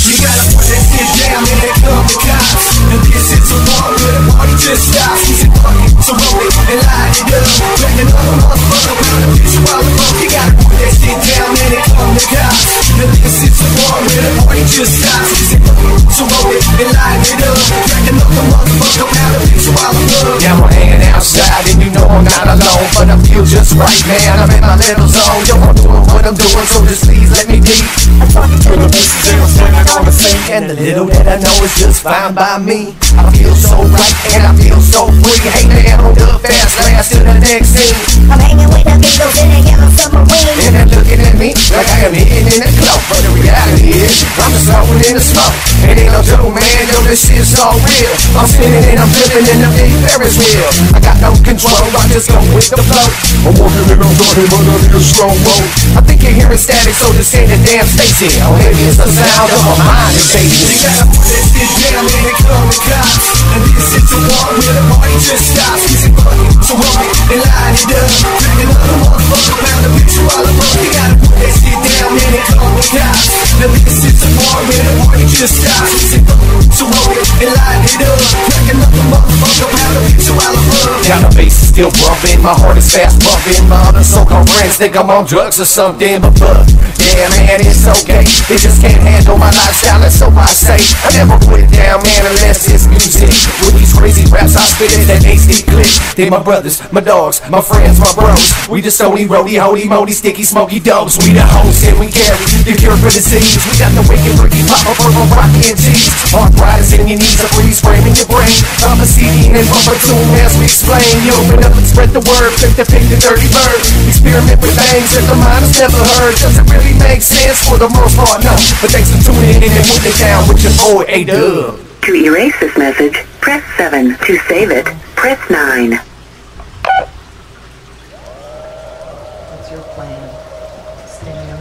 You gotta put that shit down and they come to cops. And this is a war with a party just stops. He's a fucking so roll it and light it up. Make another motherfucker around the bitch while the fuck. You gotta put that shit down and they come to cops. And this is a war with a party just stops. He's a fucking so roll it and light it up. Make another motherfucker around the bitch while the fuck. Yeah, I'm hanging outside and you know I'm not alone, but I feel just right, man. I'm in my little zone. Yo, I'm doing what I'm doing, so just please let me be. I'm talking to the bitches and I'm standing on the scene, and the little that I know is just fine by me. I feel so right and I feel so free. Hey man, hold up fast, last to the next scene. I'm hanging with the Beatles in a yellow submarine. And they're looking at me like I am hidden in a cloak, but the reality is I'm just flowing in the smoke. It ain't no joke, man, yo, this shit's all real. I'm spinning and I'm flipping in the big Ferris wheel. I got no control, I just go with the flow. I'm walking and I'm talking, but I need a slow roll. I think you're hearing static, so just stay in the damn station. Oh, maybe it's the sound of my mind is fading. You gotta put that shit down and they come to cops. And this is the one where the party just stops. He's a fucking so roll it and light it up. Drag another motherfucker around the bitch while I'm up. You gotta put that shit down and they come to cops. Now this is the one where the party just stops. He's a fucking so roll it and light it up. Drag another motherfucker around the bitch while I'm up. Down the bass is still bumping, my heart is fast bumping. My other so-called friends think I'm on drugs or something, but yeah man, it's okay. They just can't handle my lifestyle, and so I say I never put it down, man, unless it's music. With these crazy raps I spit in that HD click. They my brothers, my dogs, my friends, my bros. We the stony, roady, holy, moldy, sticky, smoky dogs. We the hoes and we carry the cure for disease. We got the wicked, Ricky, pop up on rocky and cheese. Arthritis in your knees, a freeze frame in your brain. I'm a CD and bumper tune as we explain. You open up and spread the word, pick the dirty bird. Experiment with things that the mind has never heard. Doesn't really make sense for the most part, no. But thanks for tuning in and putting it down with your boy A-Dub. To erase this message, press 7. To save it, press 9. What's your plan, Stan?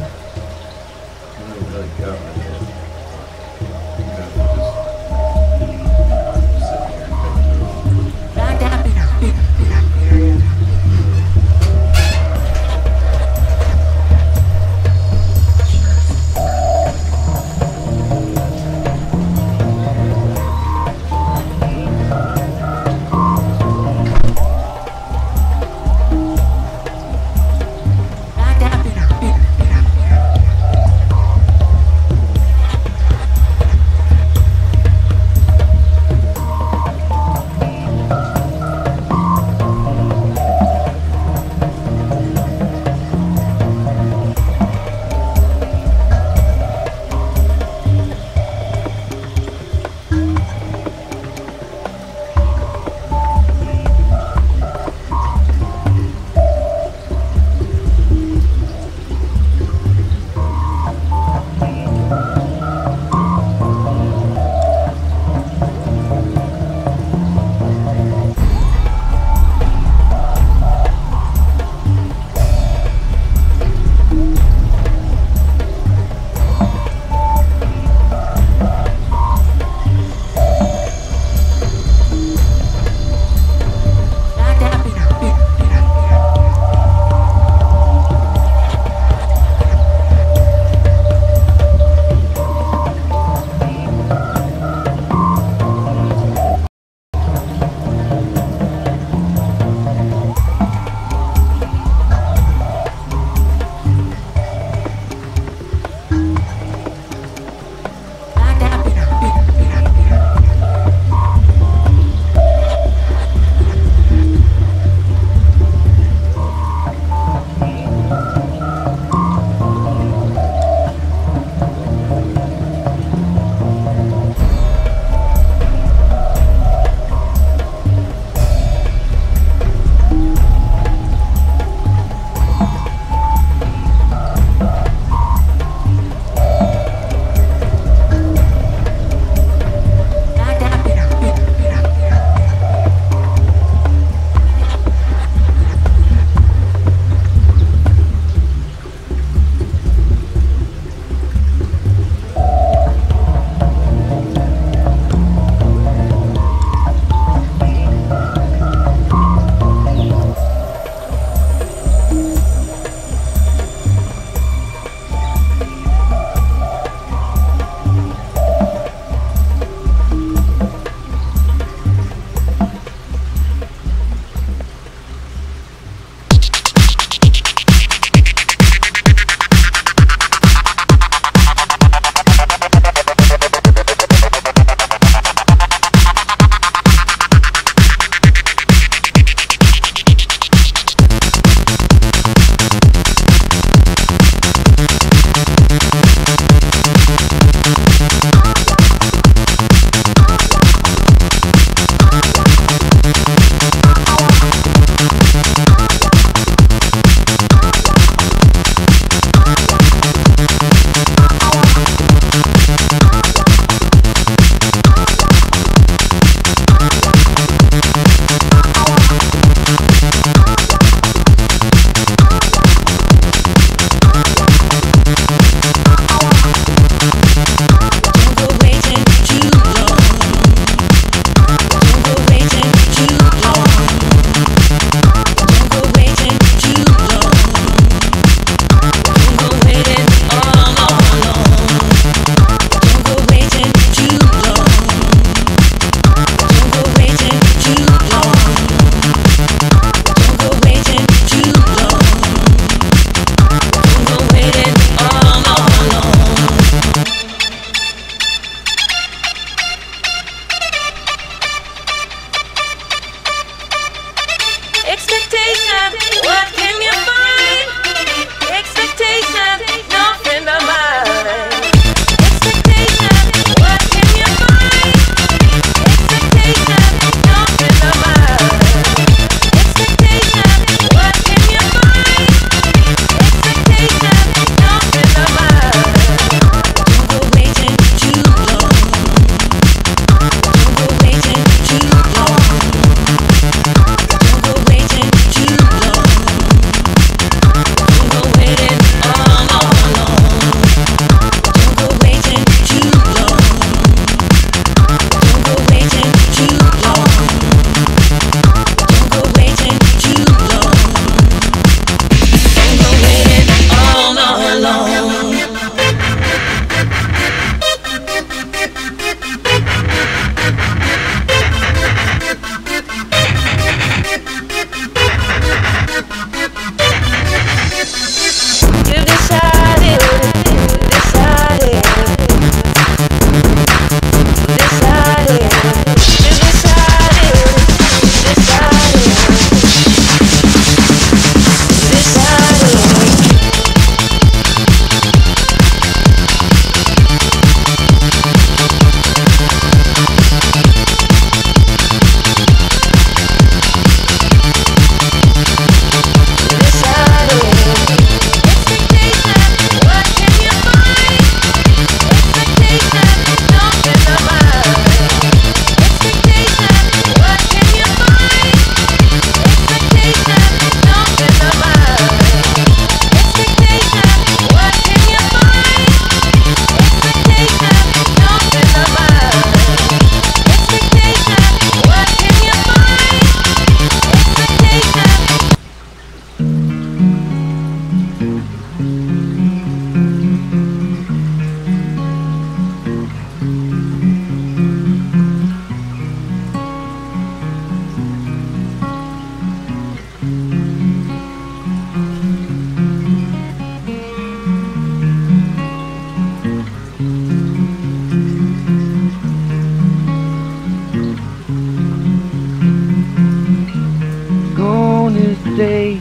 today.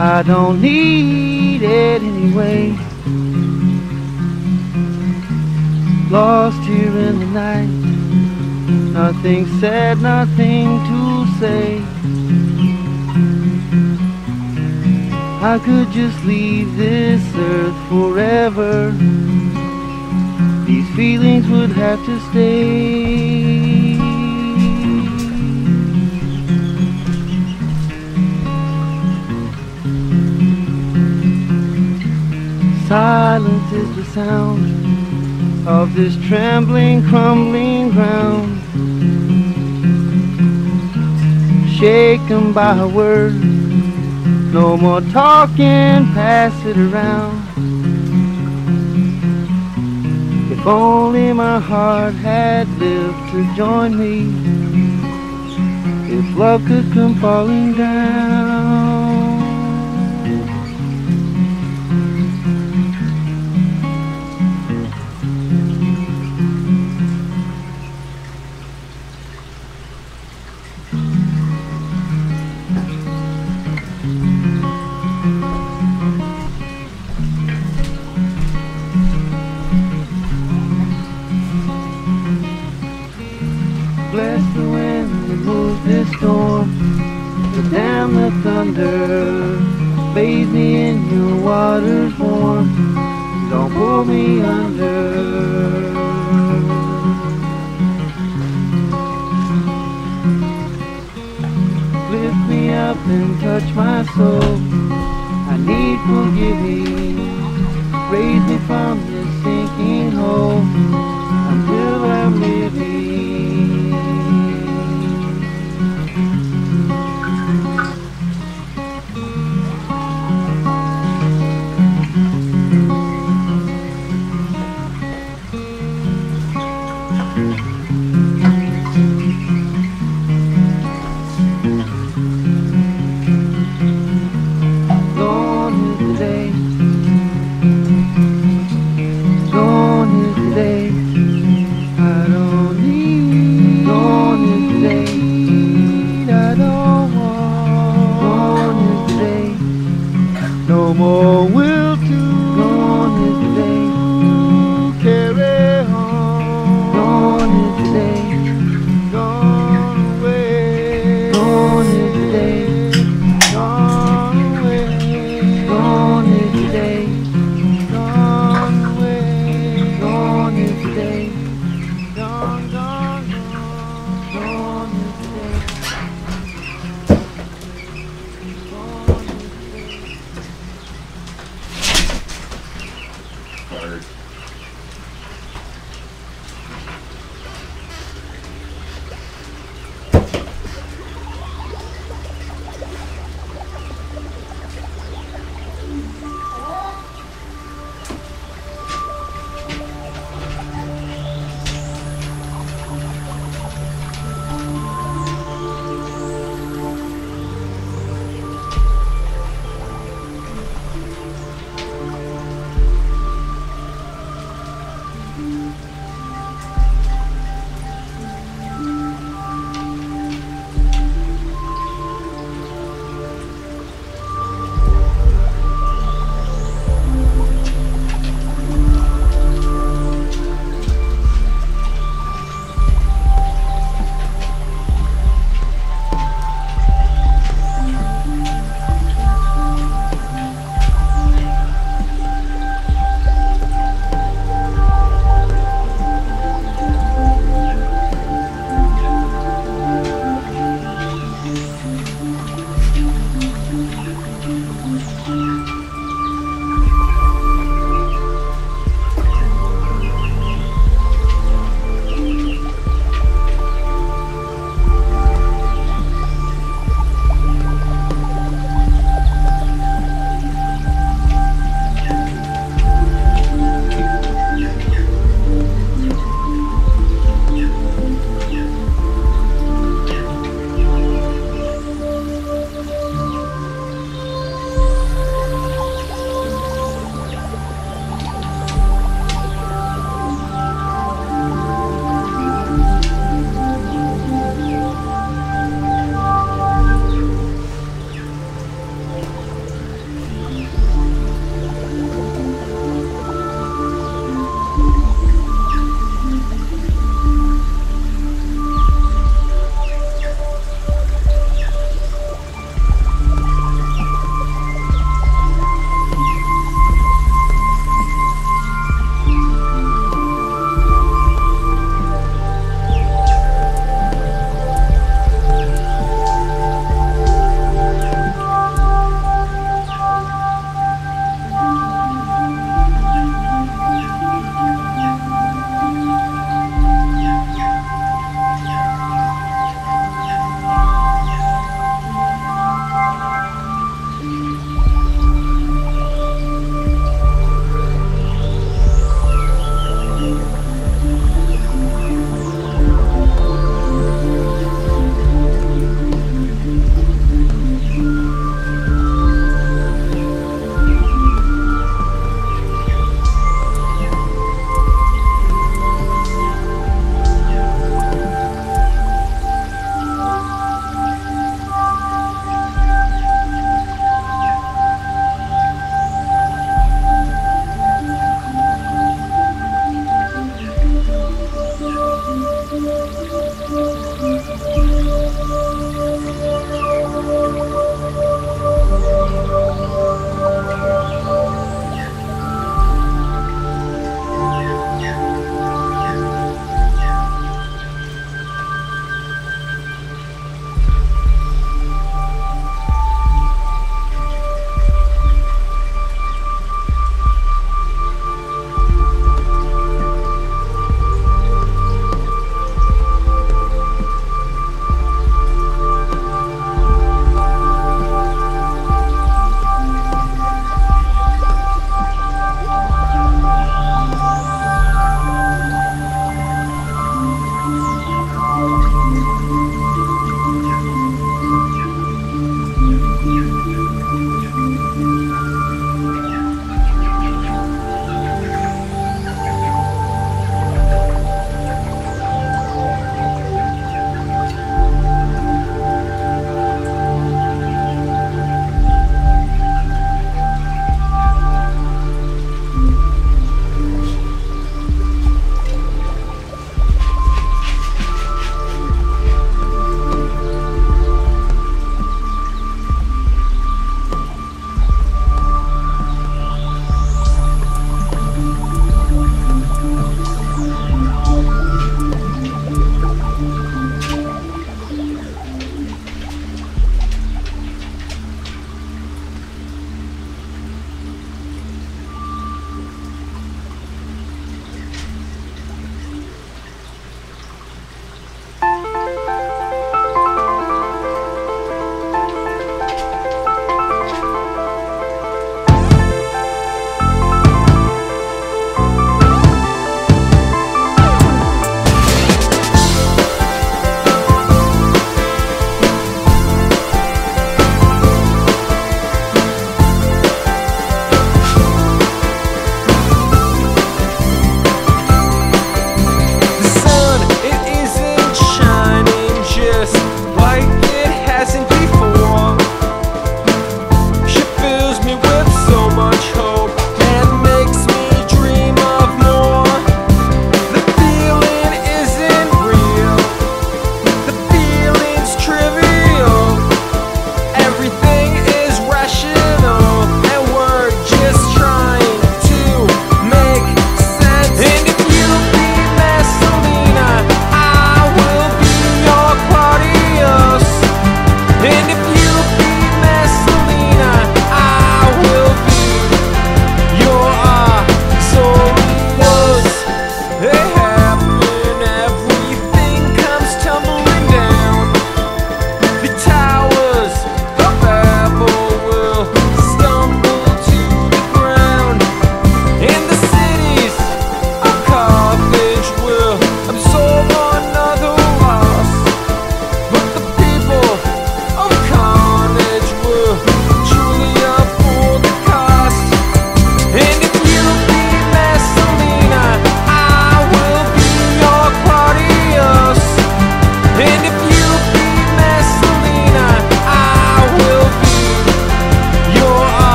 I don't need it anyway. Lost here in the night, nothing said, nothing to say. I could just leave this earth forever. These feelings would have to stay. Silence is the sound of this trembling, crumbling ground, shaken by a word. No more talking, pass it around. If only my heart had lived to join me, if love could come falling down. Bless the wind that moves this storm, but damn the thunder. Bathe me in your waters warm, don't pull me under. Lift me up and touch my soul, I need forgiving. Raise me from this sinking hole until I'm living.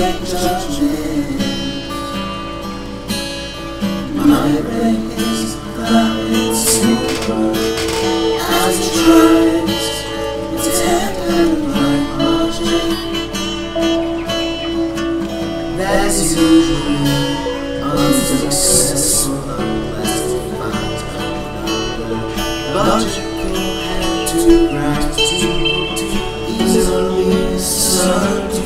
make judgment. My brain is clouded silver as it tries to tender my object. That's usually unsuccessful unless we find another logical hand to grasp to easily subdue.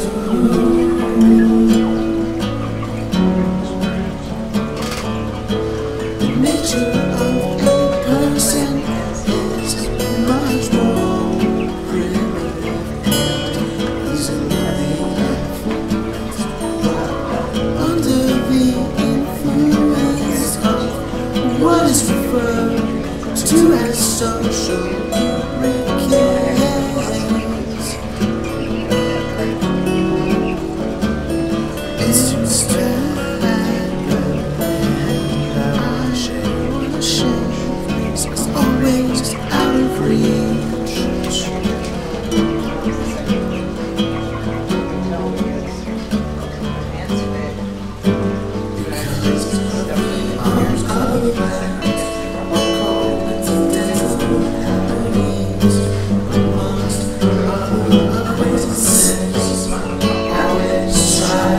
The nature of any person is much more primitive and easily influenced. Under the influence of what is referred to as social rickets, it's standard and I shame is always out of reach. Always try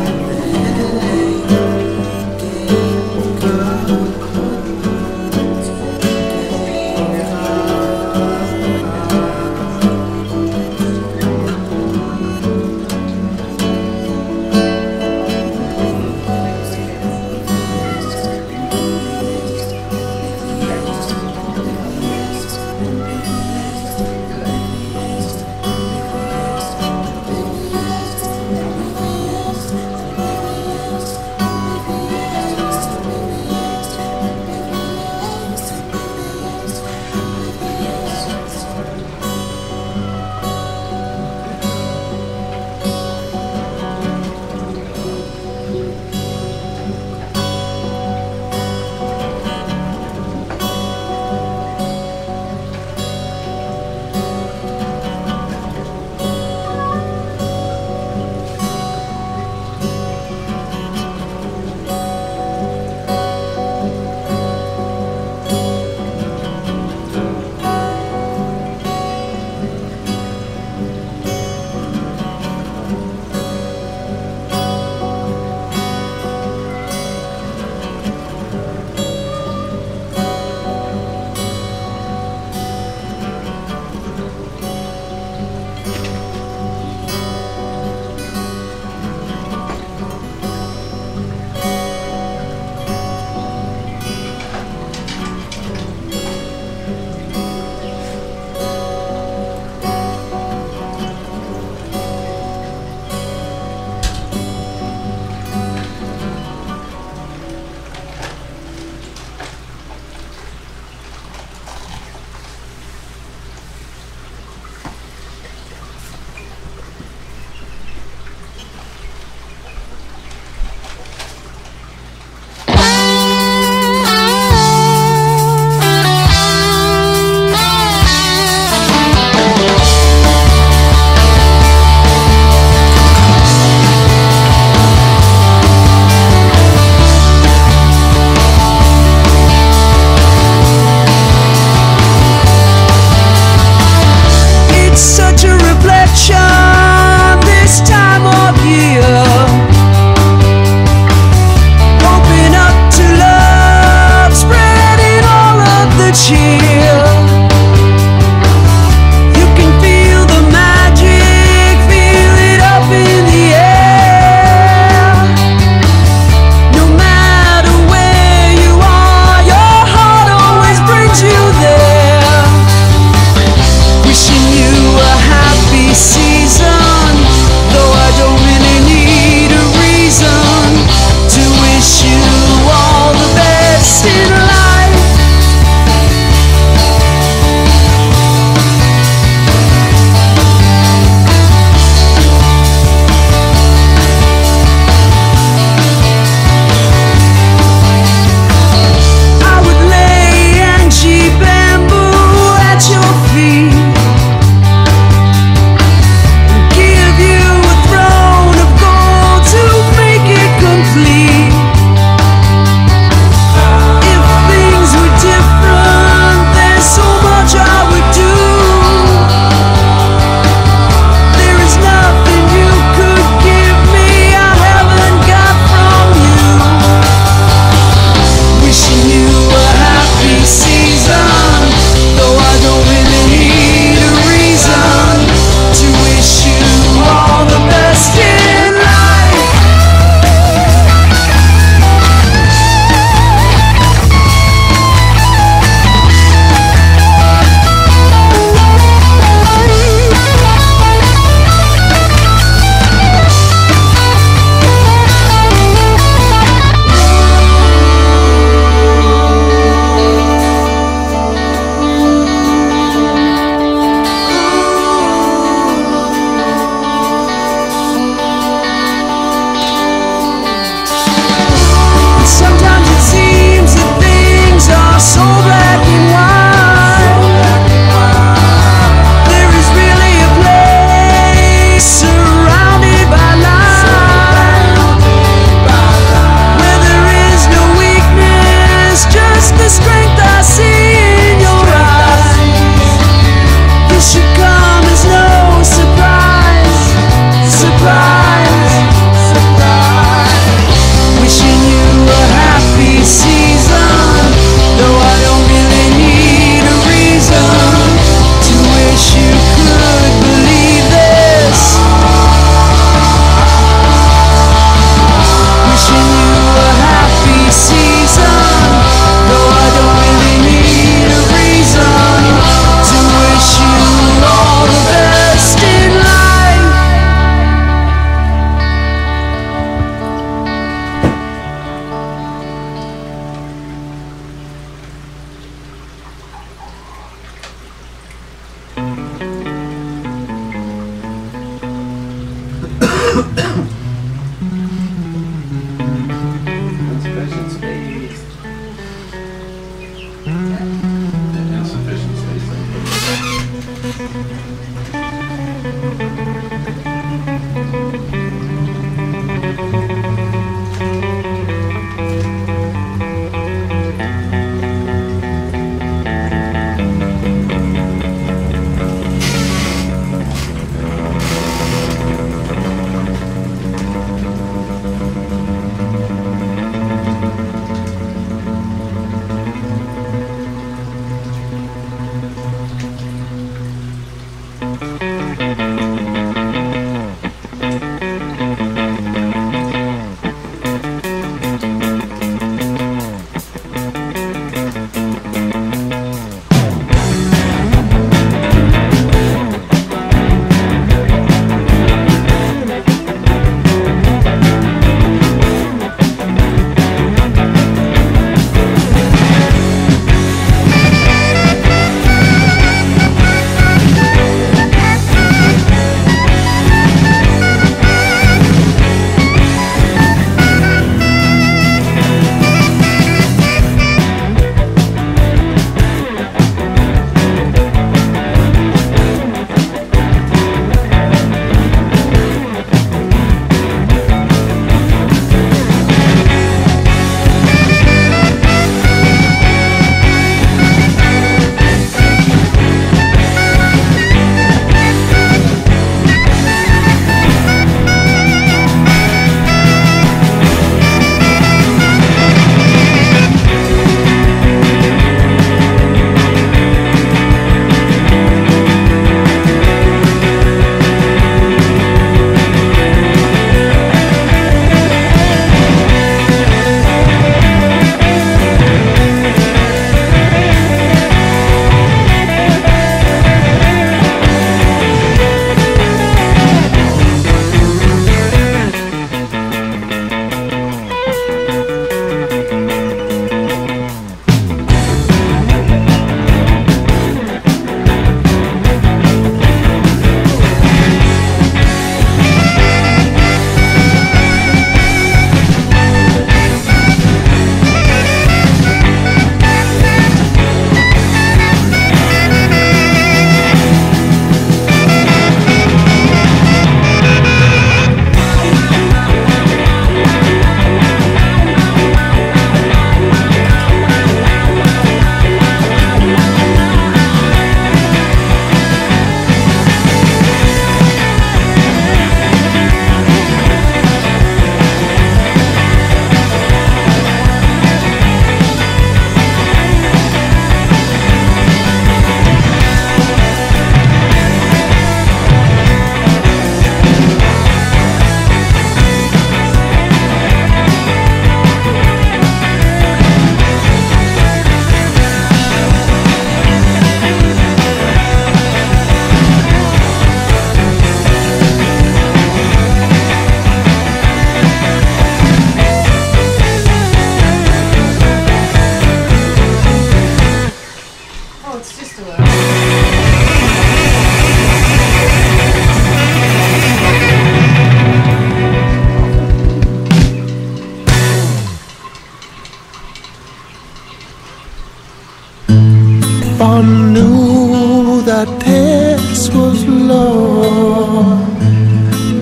If I knew that this was love,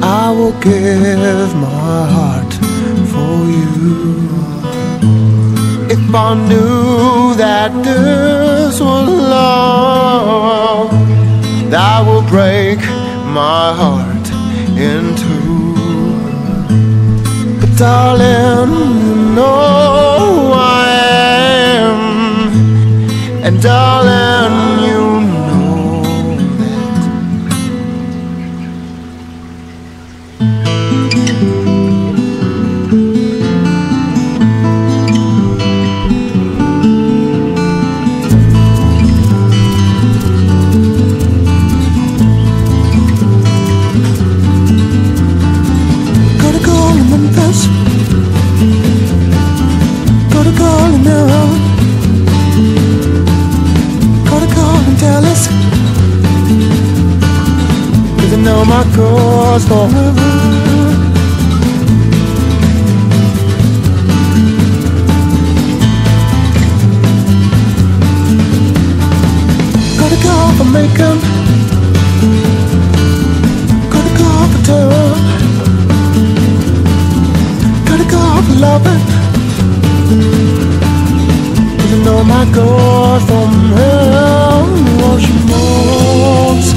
I will give my heart for you. If I knew that this was love, that will break my heart in two. But darling, you know I am, and darling, you know that. Gotta call in Memphis, gotta call in Maryland, gotta call in Dallas, 'cause I know my goal's forever. Gotta call for Macon, gotta call for terror, gotta call for loving, 'cause I know my goal's from hell. Oh, she moans,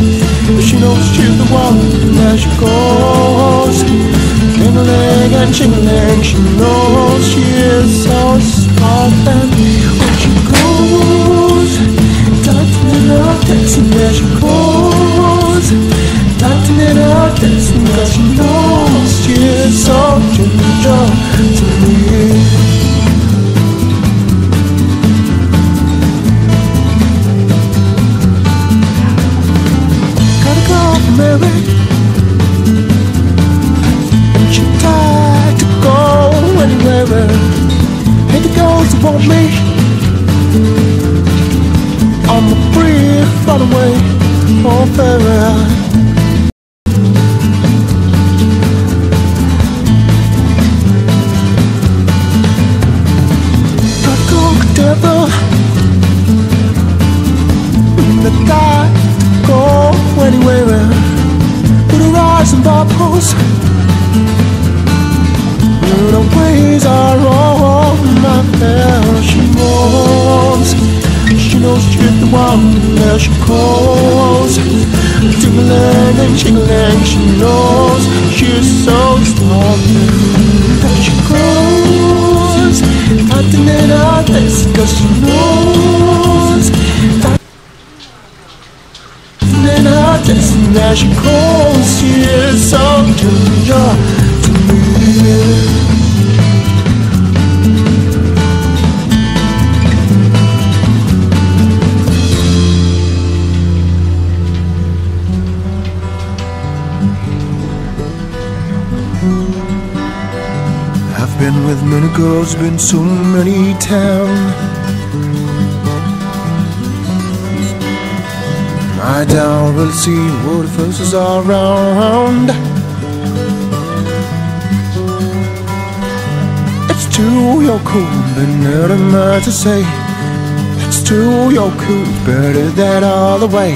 she knows she's the one as she goes. Ding-a-ling and ching-a-ling, she knows she is so smart. And when she goes, dancing in her dancing as she goes, dancing in her dancing 'cause she knows she is so ginger to me. Mary, and she tried to go anywhere. Hey, the girls who want me, I'm a free runaway, oh fairy. I go together, the guy to go anywhere. And bubbles, the ways are all my fair. She moans, she knows she's the one that she calls. Tickling and chingling, she knows she's so strong. That she goes, acting in her face, 'cause she knows that in her dancing as she calls, she is so ginger to me. I've been with many girls, been so many towns. I don't really see what the fuss is all around. It's too your cool, but not much to say. It's too your cool, better that all the way.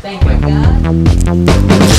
Thank you, God.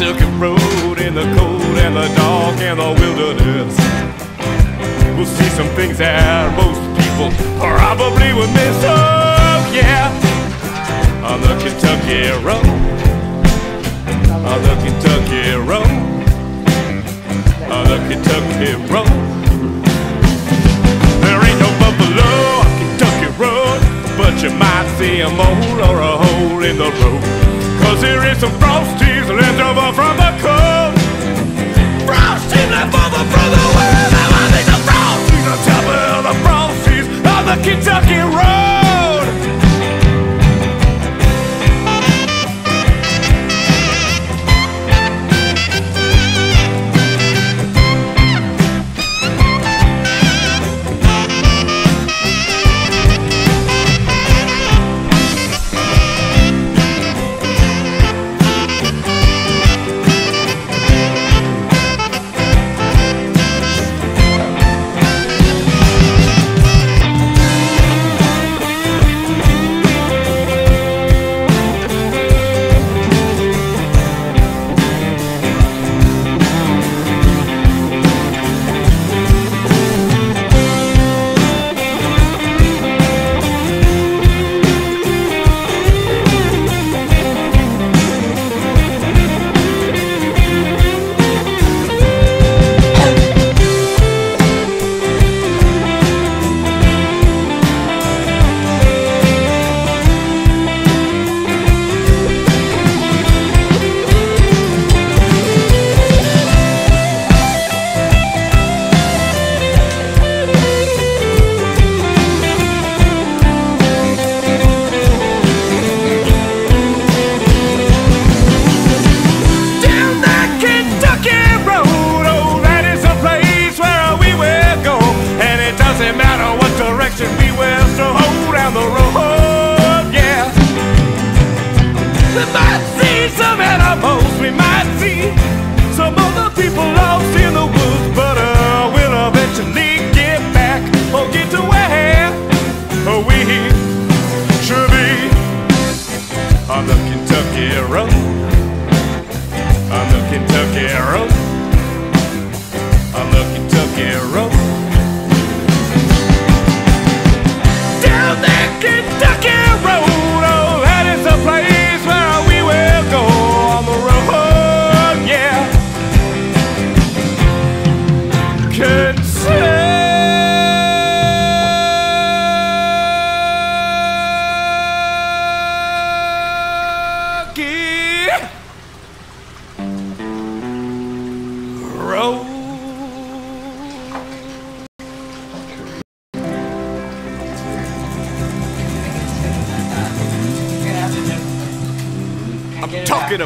Kentucky road in the cold and the dark and the wilderness. We'll see some things that most people probably would miss. Oh yeah, on the Kentucky road, on the Kentucky road, on the Kentucky road. There ain't no buffalo on Kentucky road, but you might see a mole or a hole in the road. 'Cause there is some frosties left over from the cold. Frosties left over from the world. Now I think the frosties on top of the frosties on the Kentucky road.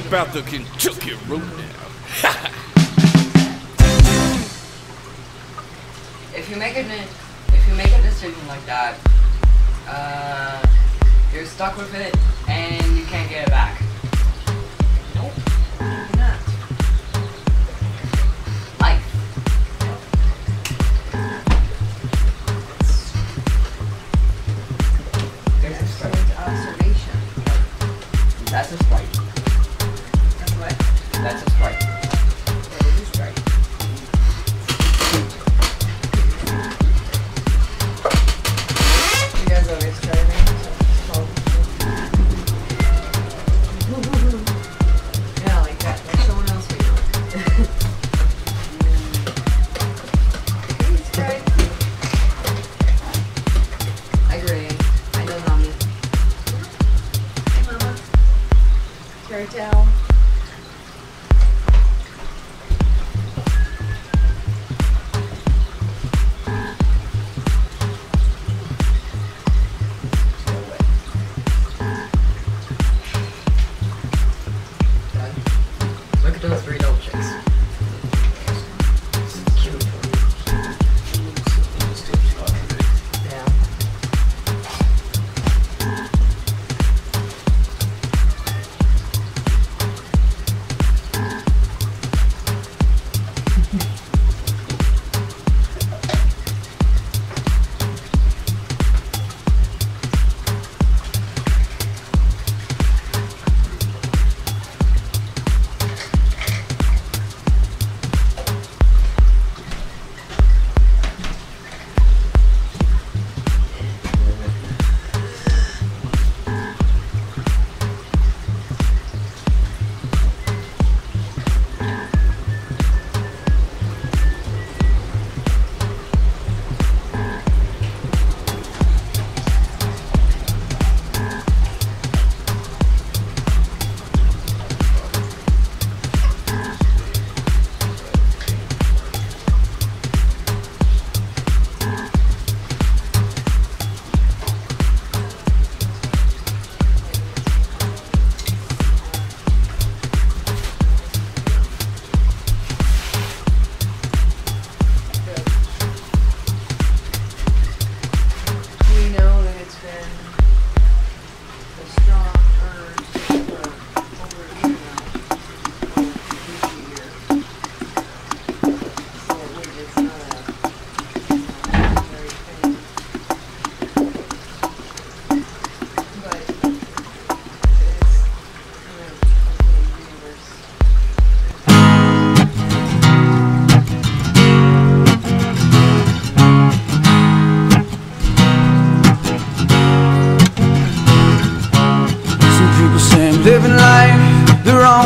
About the Kentucky road now. If you make a decision like that, you're stuck with it and you can't get it back. Nope. You're not. Life. There's a strange observation. That's a Sprite. That's a Sprite. That is a Sprite. You guys always try to yeah, like that. Like someone else we know. Hey, Sprite. Hi, Gray. I know Mommy. Hey, Mama. Fairy tale.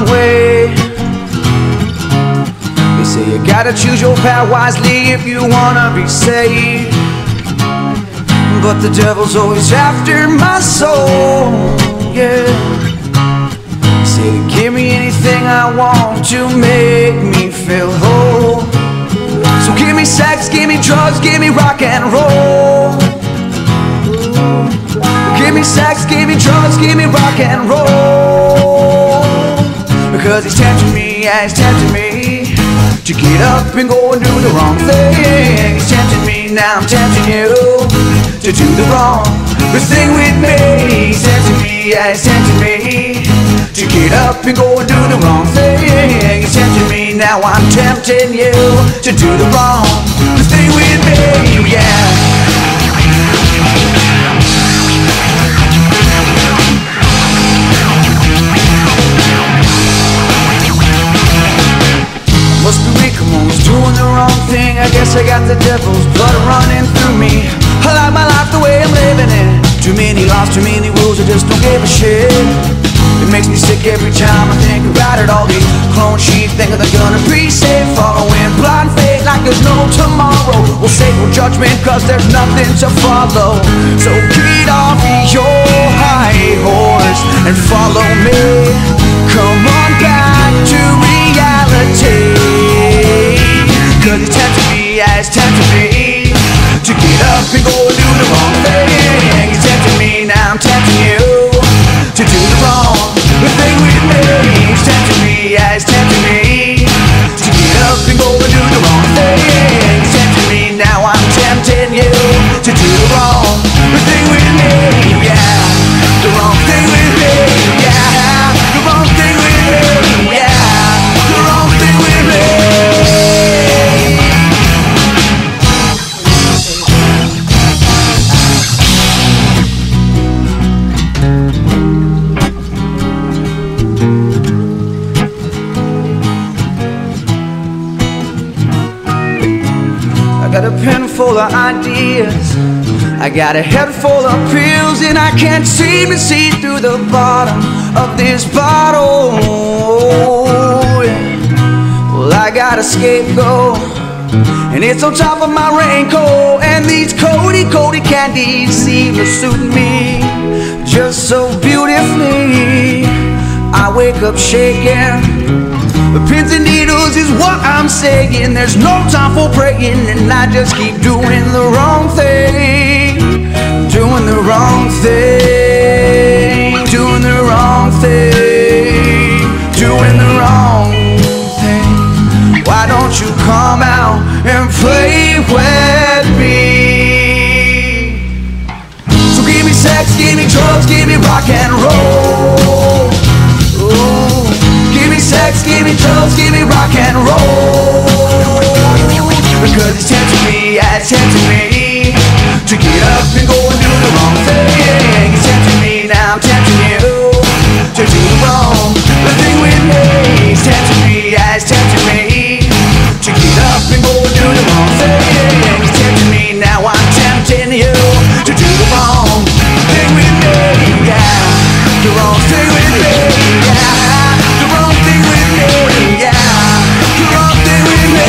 wrong way. They say you gotta choose your path wisely if you wanna be saved. But the devil's always after my soul, yeah. They say to give me anything I want to make me feel whole. So give me sex, give me drugs, give me rock and roll. Give me sex, give me drugs, give me rock and roll. Because he's tempting me, yeah, he's tempting me to get up and go and do the wrong thing. He's tempting me, now I'm tempting you to do the wrong thing with me. He's tempting me, yeah, he's tempting me to get up and go and do the wrong thing. He's tempting me, now I'm tempting you to do the wrong thing with me, yeah. Must be weak, I'm always doing the wrong thing. I guess I got the devil's blood running through me. I like my life the way I'm living it. Too many laws, too many rules, I just don't give a shit. It makes me sick every time I think about it. All these clone sheep thinking they're gonna be safe, following blind faith like there's no tomorrow. We'll save no judgment cause there's nothing to follow. So get off your high horse and follow me. Come on back to reality. Cause it's tempting me, yeah, it's tempting me to get up and go and do the wrong thing. It's tempting me, now I'm tempting you to do the wrong thing with me. It's tempting me, yeah, it's tempting me to get up and go and do the wrong thing. It's tempting me, now I'm tempting you to do the wrong thing with me, yeah. The wrong thing with me, yeah. The wrong thing with me, yeah. The wrong thing with me. I got a pen full of ideas, I got a head full of pills, and I can't seem to see through the bottom of this bottle. Well, I got a scapegoat, and it's on top of my raincoat, and these Cody candies seem to suit me just so beautifully. I wake up shaking. The pins and needles is what I'm saying. There's no time for praying, and I just keep doing the wrong thing. Doing the wrong thing. Doing the wrong thing. Doing the wrong thing. Why don't you come out and play with me? So give me sex, give me drugs, give me rock and roll. Ooh. Give me sex, give me drugs, give me rock and roll. Because it's tempting me, yeah, it's tempting me to get up and go and do the wrong thing. It's tempting me, now I'm tempting you to do the wrong thing with me. It's tempting me, yeah, it's tempting me to get up and go and do the wrong thing. It's tempting me, now I'm tempting you to do the wrong thing with me, yeah. The wrong thing with me, yeah. The wrong thing with me, yeah. The wrong thing with me.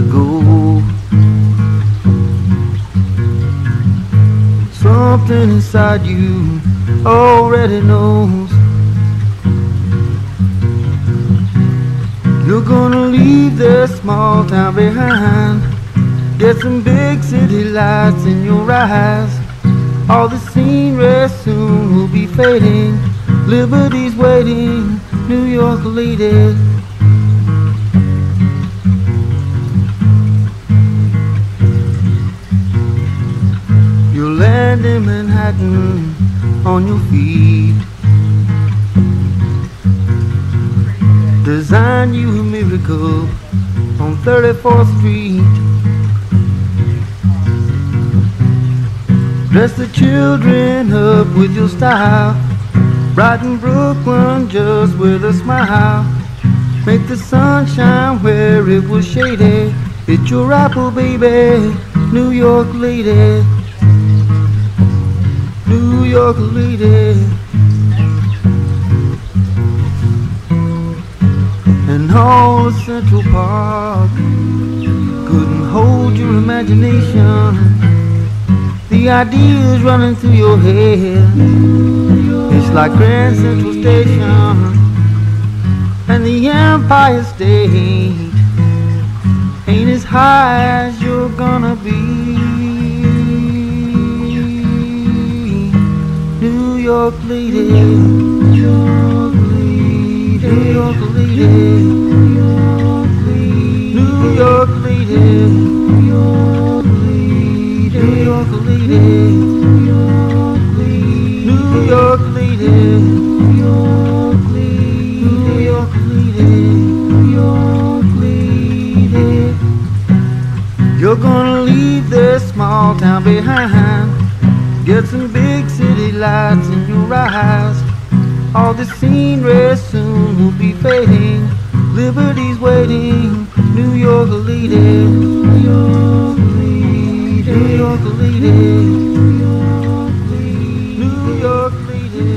it go. Something inside you already knows you're gonna leave this small town behind. Get some big city lights in your eyes. All the scenery soon will be fading. Liberty's waiting, New York lady. You'll land in Manhattan on your feet. Design you a miracle on 34th Street. Dress the children up with your style. Brighten Brooklyn just with a smile. Make the sun shine where it was shady. It's your apple, baby, New York lady. New York lady. And all of Central Park couldn't hold your imagination. The ideas running through your head, it's like Grand Central Station and the Empire State ain't as high as you're gonna be. New York lady, New York lady, New York lady, New York lady, New York lady, New York lady, New York lady, New York lady, New York lady, New York lady, New York lady, New York lady. You're gonna leave this small town behind. Get some big city lights in your eyes. All the scenery soon will be fading. Liberty's waiting, New York lady, New York lady, New York lady, New York lady, New York lady.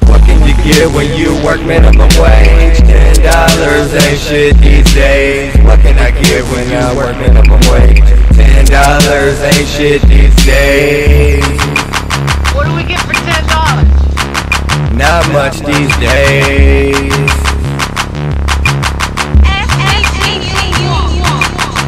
What can you get when you work minimum wage? $10 ain't shit these days. What can I get when I work minimum wage? $10 ain't shit these days. What do we get for $10? Not much these days.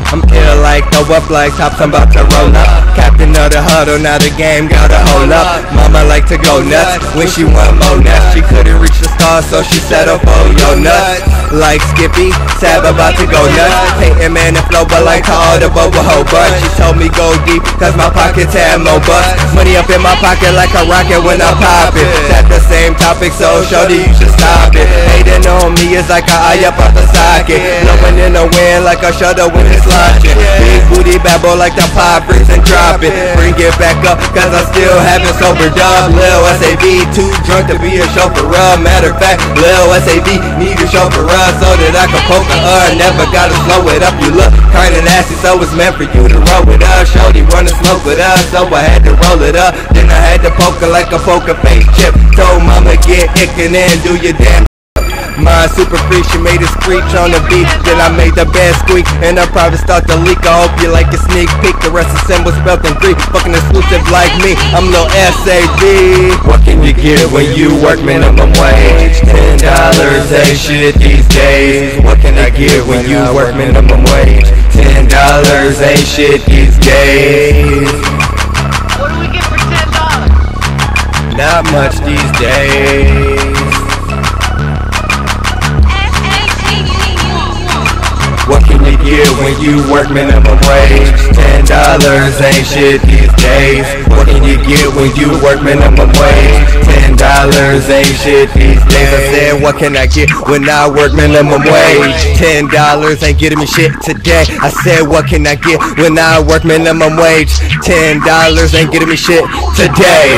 I'm ill like throw up like tops, I'm about to roll up. Captain of the huddle, now the game gotta hold up. Mama like to go nuts when she want more nuts. She couldn't reach the stars, so she settled for your nuts. Like Skippy, Sab about to go nuts. Painting man and flow, but like to all the bubble whole bunch. She told me go deep, cause my pockets had more bucks. Money up in my pocket like a rocket when I pop it. That's the same topic, so shorty you should stop it. Hating on me is like a eye up out the socket. Blowing in the wind like a shutter when it's launching. Big booty babble like the pop bricks and drop it. Bring it back up, cause I still haven't sobered up. Lil SAV, too drunk to be a chauffeur. Matter of fact, Lil SAV need a chauffeur so that I can poke her. Never gotta slow it up, you look kinda nasty, so it's meant for you to roll it up. Shorty wanna smoke with us, so I had to roll it up. Then I had to poke her like a poker face chip. Told mama get ickin' and do your damn. Mine super free, she made a screech on the beat. Then I made the bed squeak, and her private start to leak. I hope you like a sneak peek. The rest assembled, spelled in Greek. Fucking exclusive like me, I'm Lil SAV. What can you get when you work minimum wage? $10 ain't shit these days. What can I get when you work minimum wage? $10 ain't shit these days. What do we get for $10? Not much these days. What can you get when you work minimum wage? $10 ain't shit these days. What can you get when you work minimum wage? $10 ain't shit these days. I said, what can I get when I work minimum wage? $10 ain't getting me shit today. I said, what can I get when I work minimum wage? $10 ain't getting me shit today.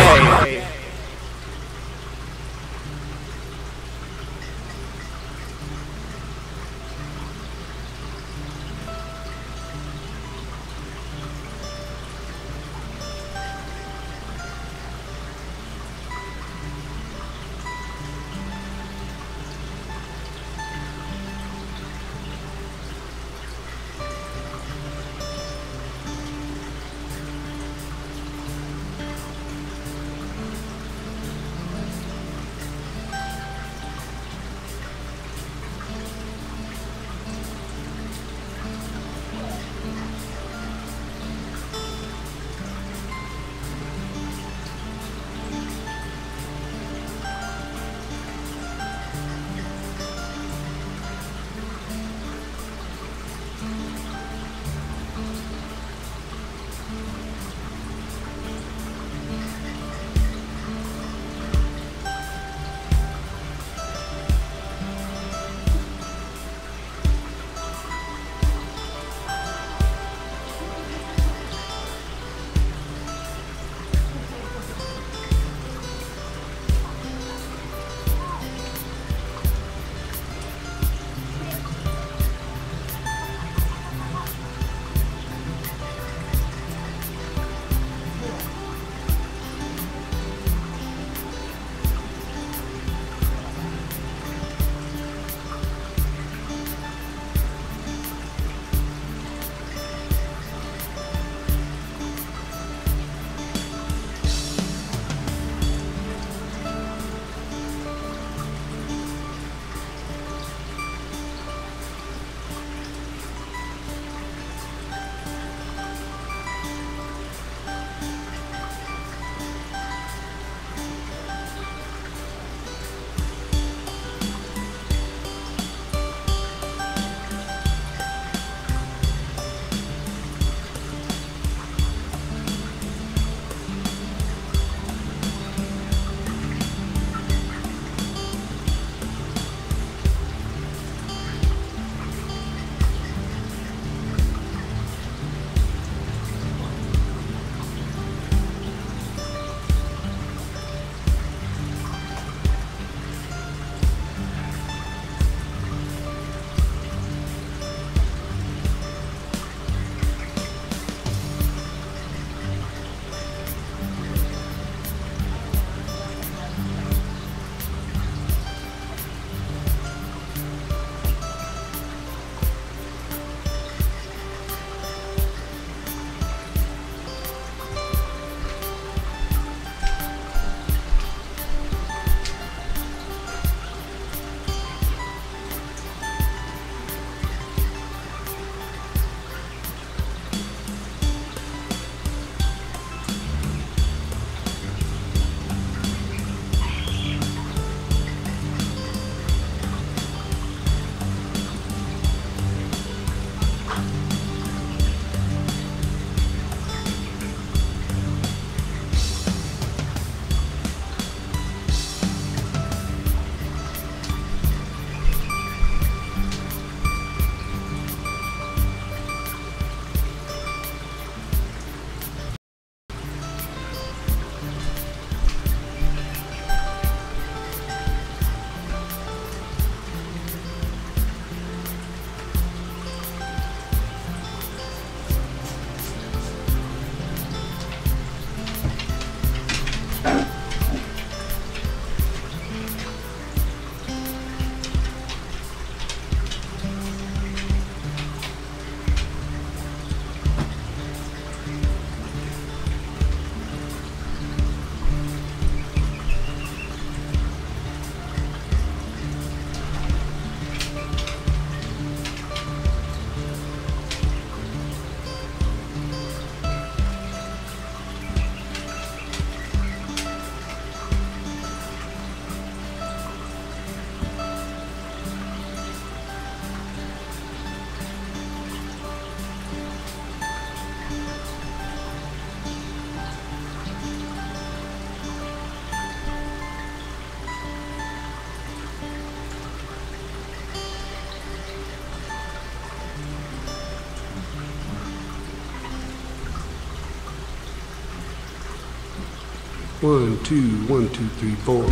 1, 2, 1, 2, 3, 4.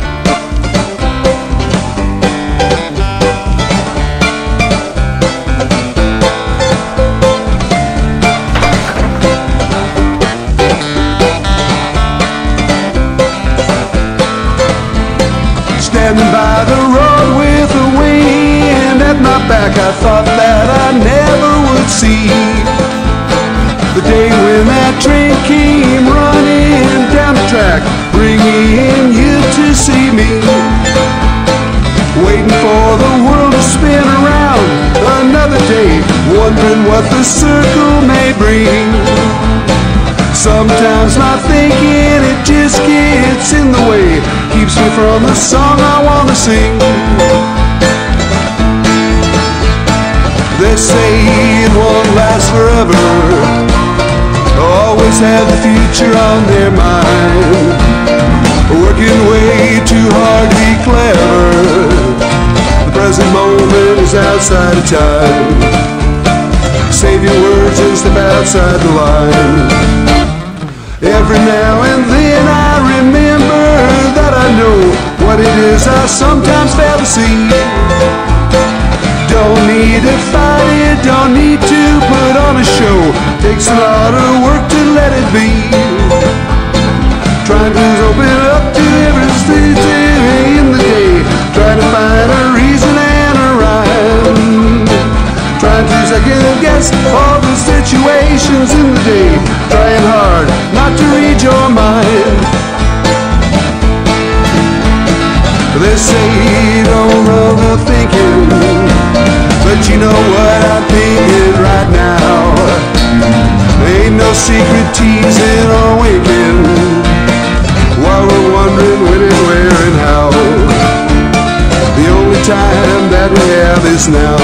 Standing by the road with the wind at my back, I thought that I never would see the day when that train came running down the track, bringing you to see me. Waiting for the world to spin around another day, wondering what the circle may bring. Sometimes my thinking, it just gets in the way, keeps me from the song I want to sing. They say it won't last forever, always have the future on their mind, working way too hard to be clever. The present moment is outside of time. Save your words and step outside the line. Every now and then I remember that I know what it is I sometimes fail to see. Don't need to fight it, don't need to put on a show. Takes a lot of work to let it be. Trying to open up to every stage in the day, trying to find a reason and a rhyme. Trying to second guess all the situations in the day, trying hard not to read your mind. They say don't run the thinking, but you know what I'm thinking right now. Ain't no secret teasing or winking while we're wondering when and where and how. The only time that we have is now.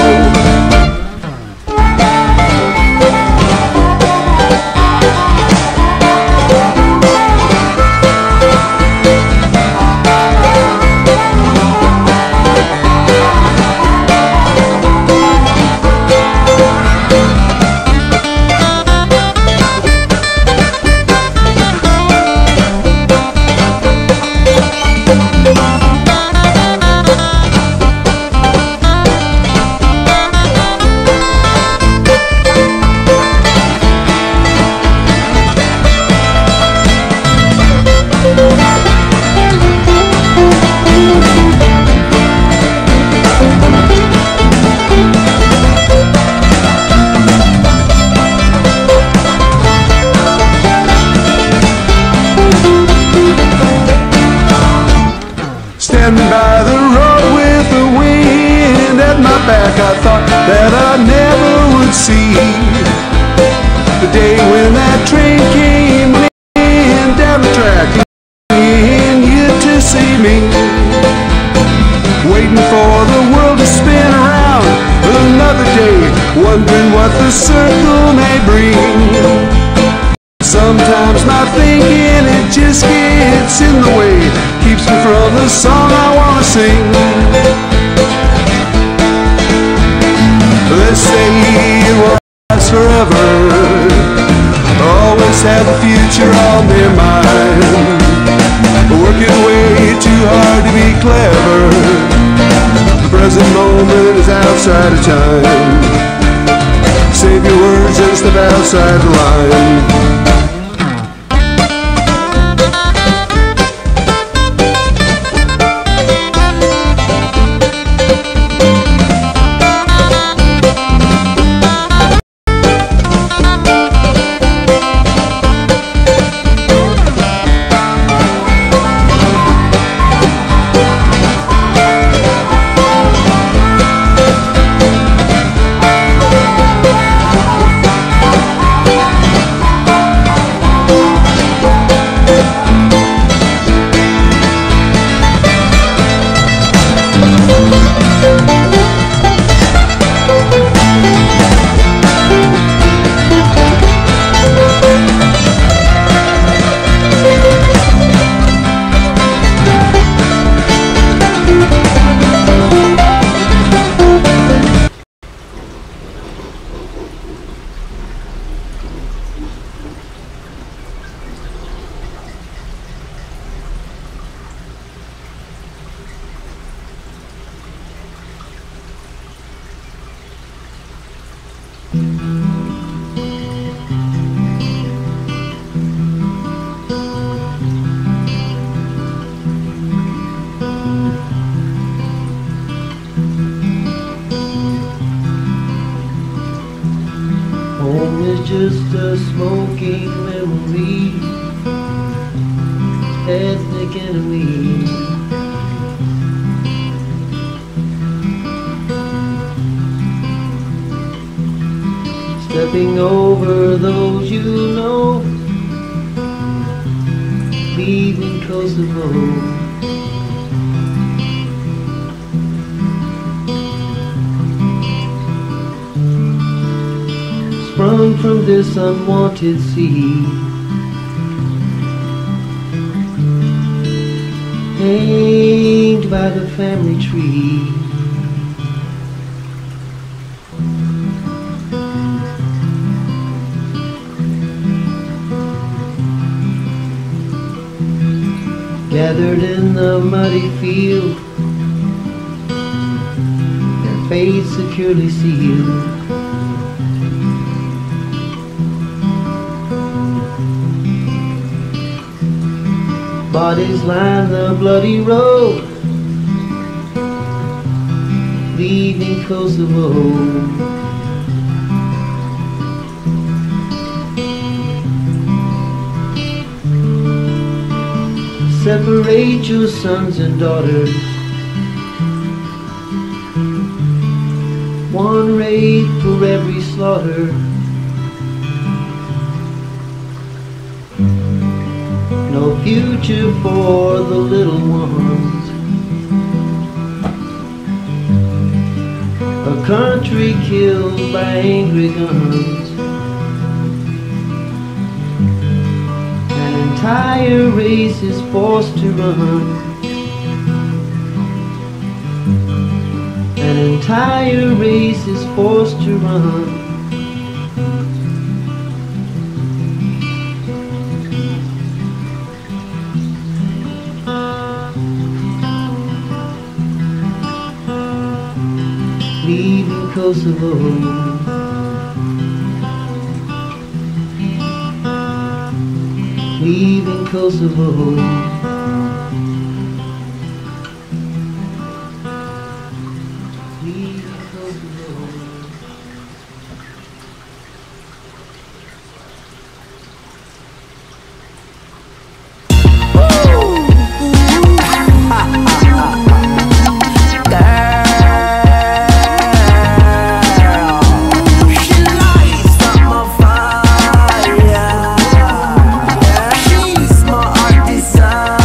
Standing by the road with the wind at my back, I thought that I never would see the day when that train came in down the track, leading you to see me. Waiting for the world to spin around another day, wondering what the circle may bring. Sometimes my thinking, it just gets in the way, keeps me from the song I want to sing. They say it won't last forever, always have the future on their mind, working way too hard to be clever. The present moment is outside of time. Save your words and step outside the line. just a smoking memory, ethnic enemy. Stepping over those you know, leaving Kosovo. Sprung from this unwanted sea, hanged by the family tree. Gathered in the muddy field, their fates securely sealed. Bodies line the bloody road, leaving Kosovo. Separate your sons and daughters, one rape for every slaughter. No future for the little ones, a country killed by angry guns. An entire race is forced to run. An entire race is forced to run. Leaving Kosovo. Leaving Kosovo. Leaving Kosovo. She's my art design.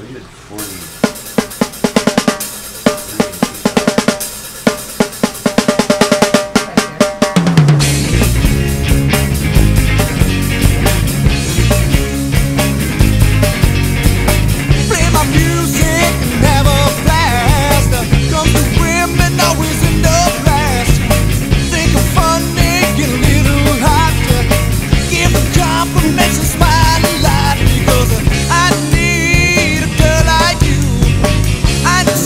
We did 40. Play my music and have a blast. Come to women, always in the blast. Think of funny, get a little hot. Give them compliments and smile a lot. Because I need a girl like you. I need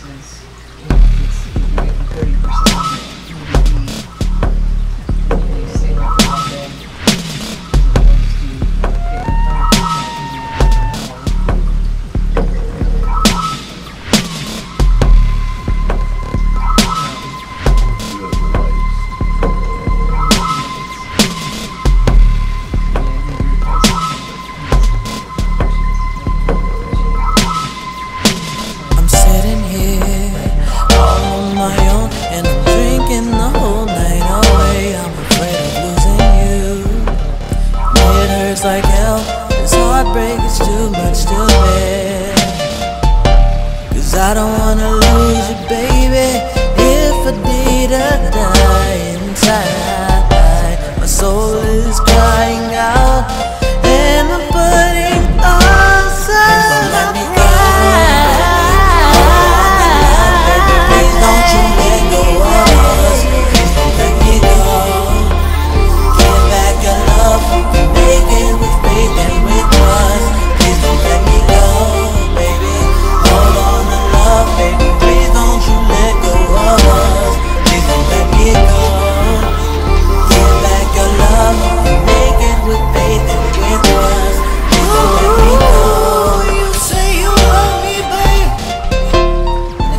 is, you know, if it's 30% CBD, and you stay there for one day, as opposed to getting 100% I'm sitting here all on my own, and I'm drinking the whole night away. I'm afraid of losing you. It hurts like hell. This heartbreak is too much to bear. 'Cause I don't wanna lose you, baby. If I did, I'd die inside. My soul is crying out, and I'm putting on some Don't you let go of us, please don't let me go. Give back your love, make it with faith and with trust. Please don't let me go, baby. Hold on to love, baby. Please don't you let go of us, please don't let me go. Give back your love, make it with faith and with trust. Please don't let me go. You say you love me, babe.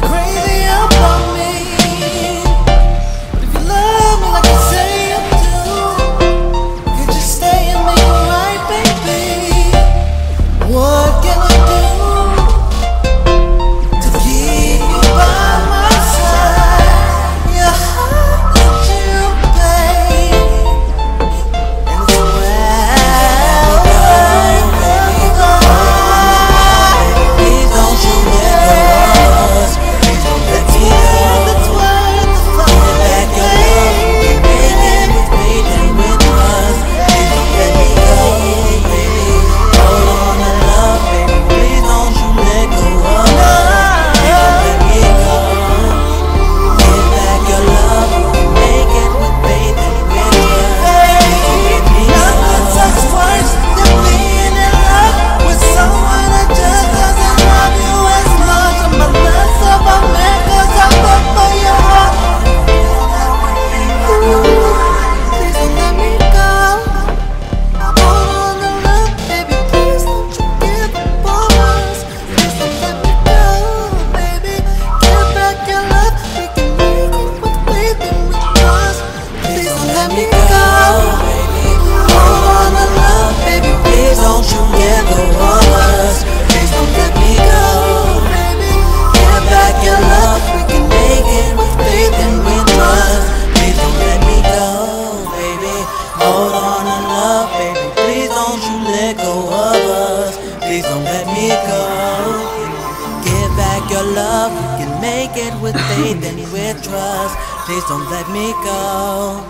Crazy about me. But if you love me like you say you do, could you stay and make it right, baby? What can I do to keep you by my side? Your heart is you, babe, and it's please don't you let go of us. Please don't let me go. Give back your love, make it with faith and with trust. Please don't let me go, baby. Hold on to love, baby. Please don't you let go of us. Please don't let me go. Give back your love, make it with faith and with trust. Please don't let me go. Nothing such words than being in love with someone that just doesn't love you as much. I'm a less of a man 'cause I fuck for your heart. Please don't let me go. Hold on to love, baby. Please don't you give up on us. Please don't let me go, baby. Give back your love. We can make it with faith and with trust. Please don't let me go. Hold on to love, baby. Please don't you let go of us. Please don't let me go, baby. Give back your love. We can make it with faith and with trust. Please don't let me go, baby. Hold on to love, baby. Please don't you let go of us. Please don't let me go. Give back your love. We can make it with faith and with trust. Please don't let me go.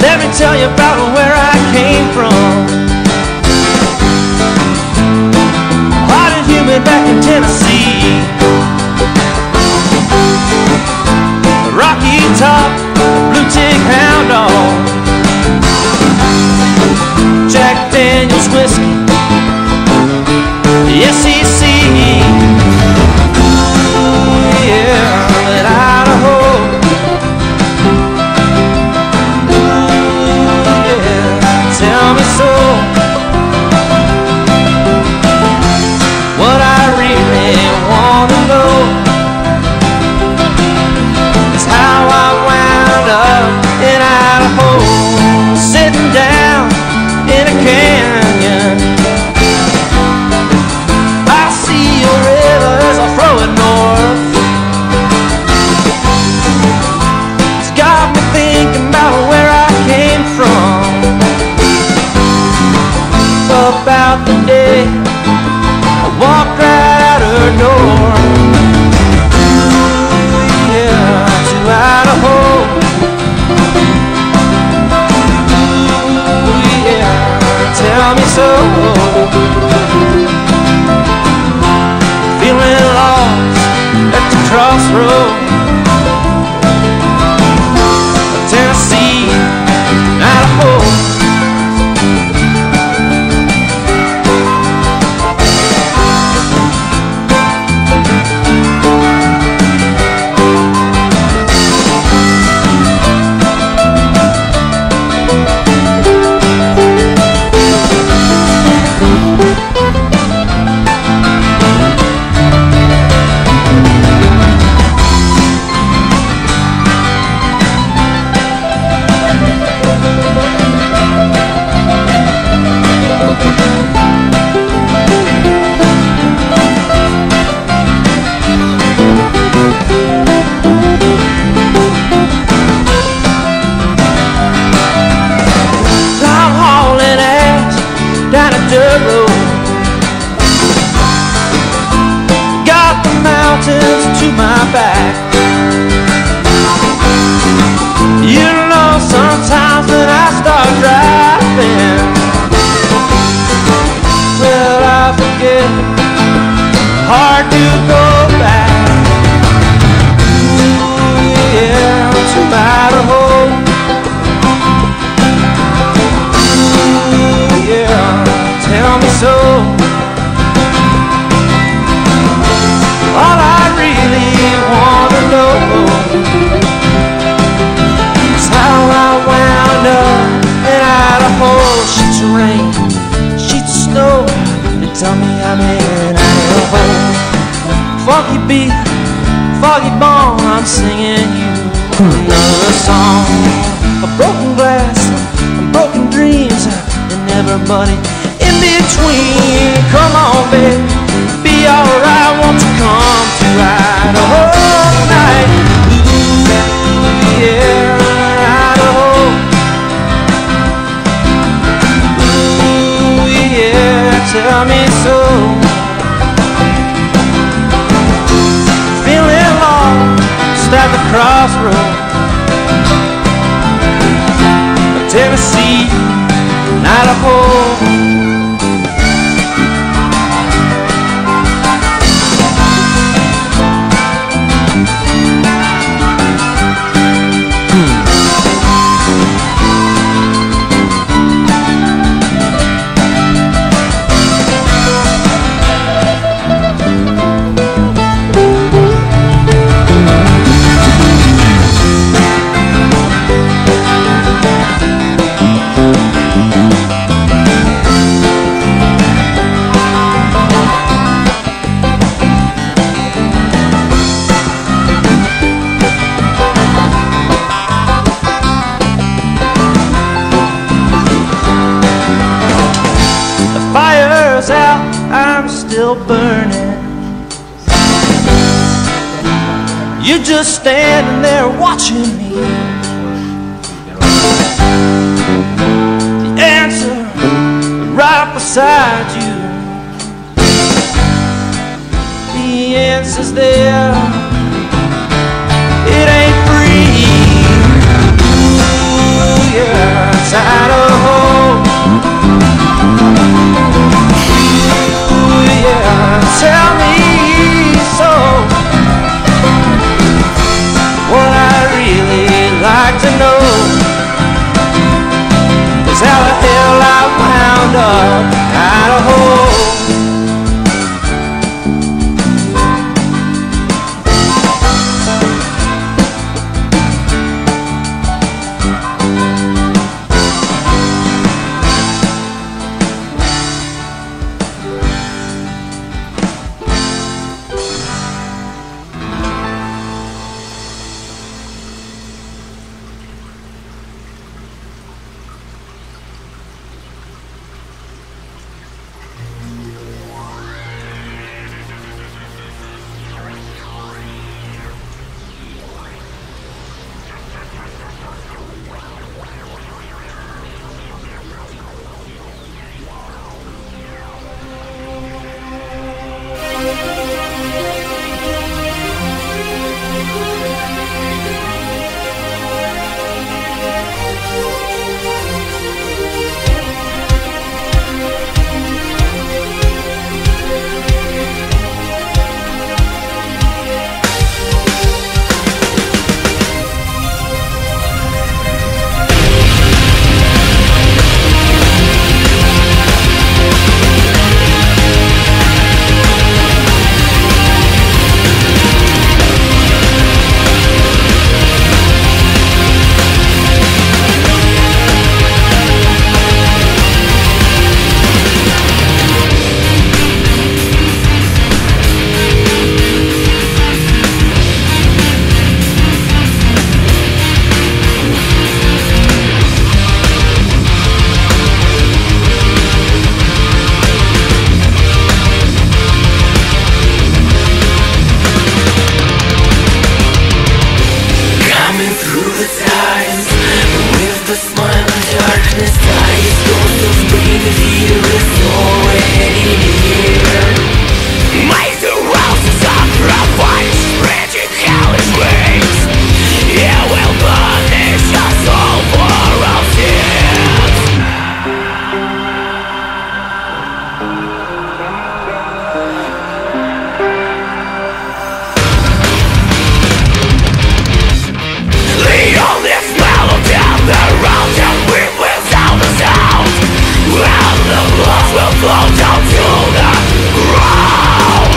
Let me tell you about where I came from. Hot and humid back in Tennessee. Rocky Top, blue tick hound dog, Jack Daniels whiskey, the SEC. Ooh, yeah, that Idaho. Tell me so. What I really want to know is how I wound up in Idaho, sitting down in a canyon. I see your rivers are flowing north. It's got me thinking about where I came from. About the day I walked right out her door. Ooh, yeah, to Idaho. Ooh, yeah, tell me so. crossroad. Tennessee, Idaho. Got the mountains to my back. You know, sometimes when I start driving, well, I forget, hard to go back. Ooh, yeah, to Idaho. Ooh, yeah, tell me so. All I really want to know is how I wound up in Idaho. Sheets of rain, sheets of snow, they tell me I'm in Idaho. Foggy beat, foggy bone, I'm singing you another song. A broken glass, and broken dreams, and everybody in between. Come on, babe, be alright, won't you come to Idaho tonight? Ooh, yeah, Idaho. Ooh, yeah, tell me so. Feeling lost at the crossroad, Tennessee, Idaho. Out, I'm still burning. You're just standing there watching me. The answer right beside you. The answer's there. It ain't free. Ooh, yeah, it's Idaho. Tell me so. What I really like to know is how the hell I wound up in Idaho. This time is going to spring, the year is already here. Make the roses sacrifice, spreading hellish wings. It will punish us all for our sins. Lead on this melody down the road, and we will sound the sound. And the blood will flow down to the ground.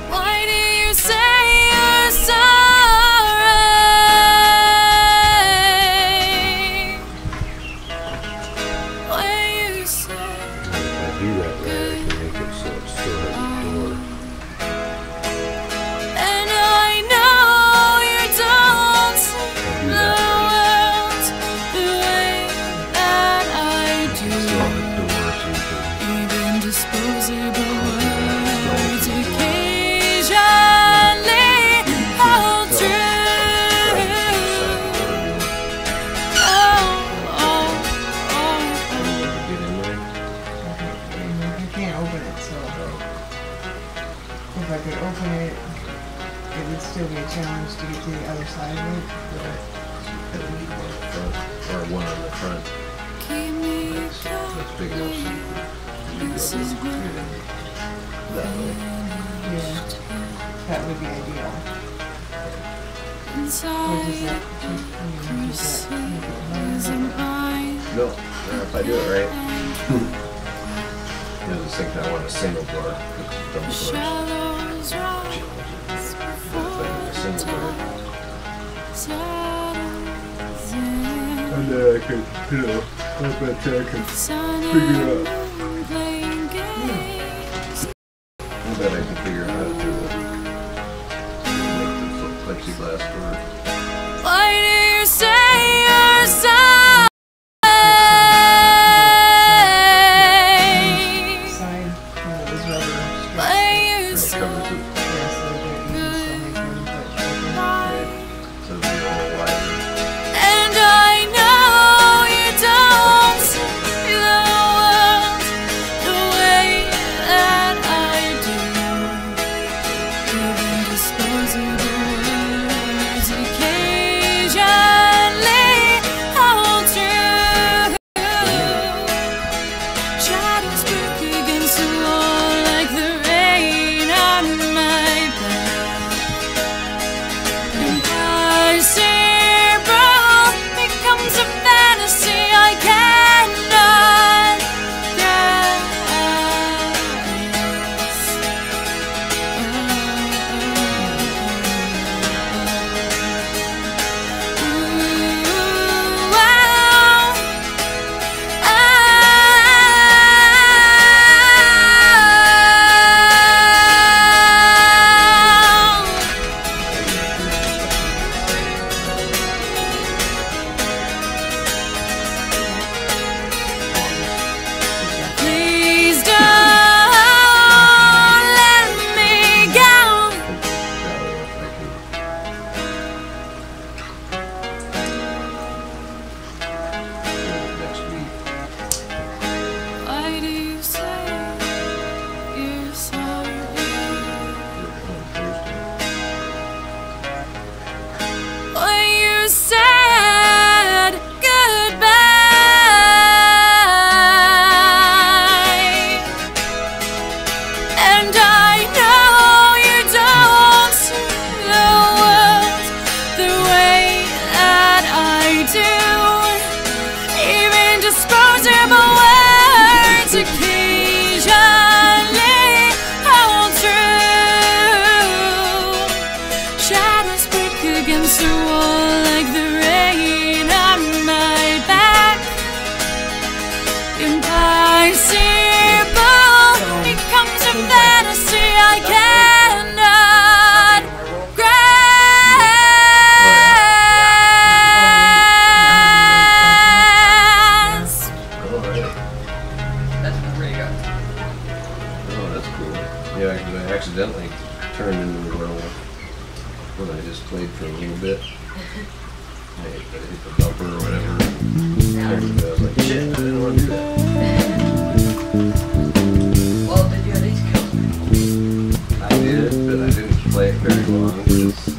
Why do you say you're sorry? When you say If I do that right, I can make it so it still has a door. and I know you don't see the world the way that I do. Even disposable words occasionally hold true. I can't open it, so if I could open it, it would still be a challenge to get to the other side of it. And we need one on the front, or one on the front. That's big enough so you can get in that way. Yeah, that would be ideal. What does that? No, if I do it right. I was thinking I want a single door. Double doors. If I do a single door. And then I could, I bet I could figure out. I bet I can figure out how to do it. Make this plexiglass door. Why do you say you're sorry? Why you say and I know you don't see the world the way that I do. accidentally turned into a werewolf when I just played for a little bit. I hit the bumper or whatever. I was like, shit, I didn't want to do that. Well, did you at least kill I did, but I didn't play it very long because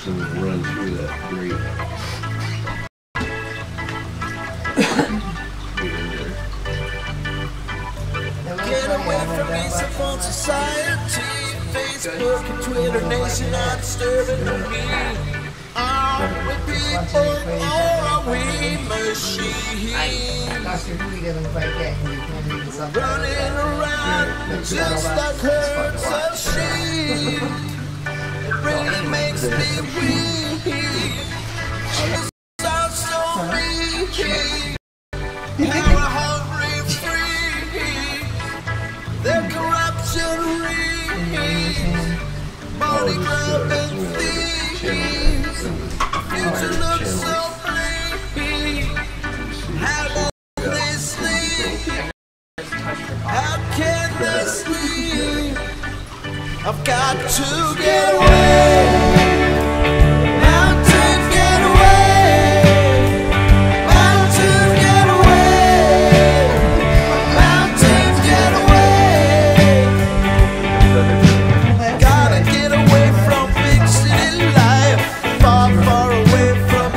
So we'll run through that grate. Get away from me, support society. Facebook and Twitter nation are disturbing me. Are we people or are we machines? Running around just like herds of sheep. It really makes me weak. It sounds so weak. How hungry free. Their corruption reeks. Money grubbing thieves. Future looks so bleak. How will they sleep? How can they sleep? I've got to get away. Mountain, get away. Mountain, get away. Mountain, get away. Gotta get away from big city life. Far, far away from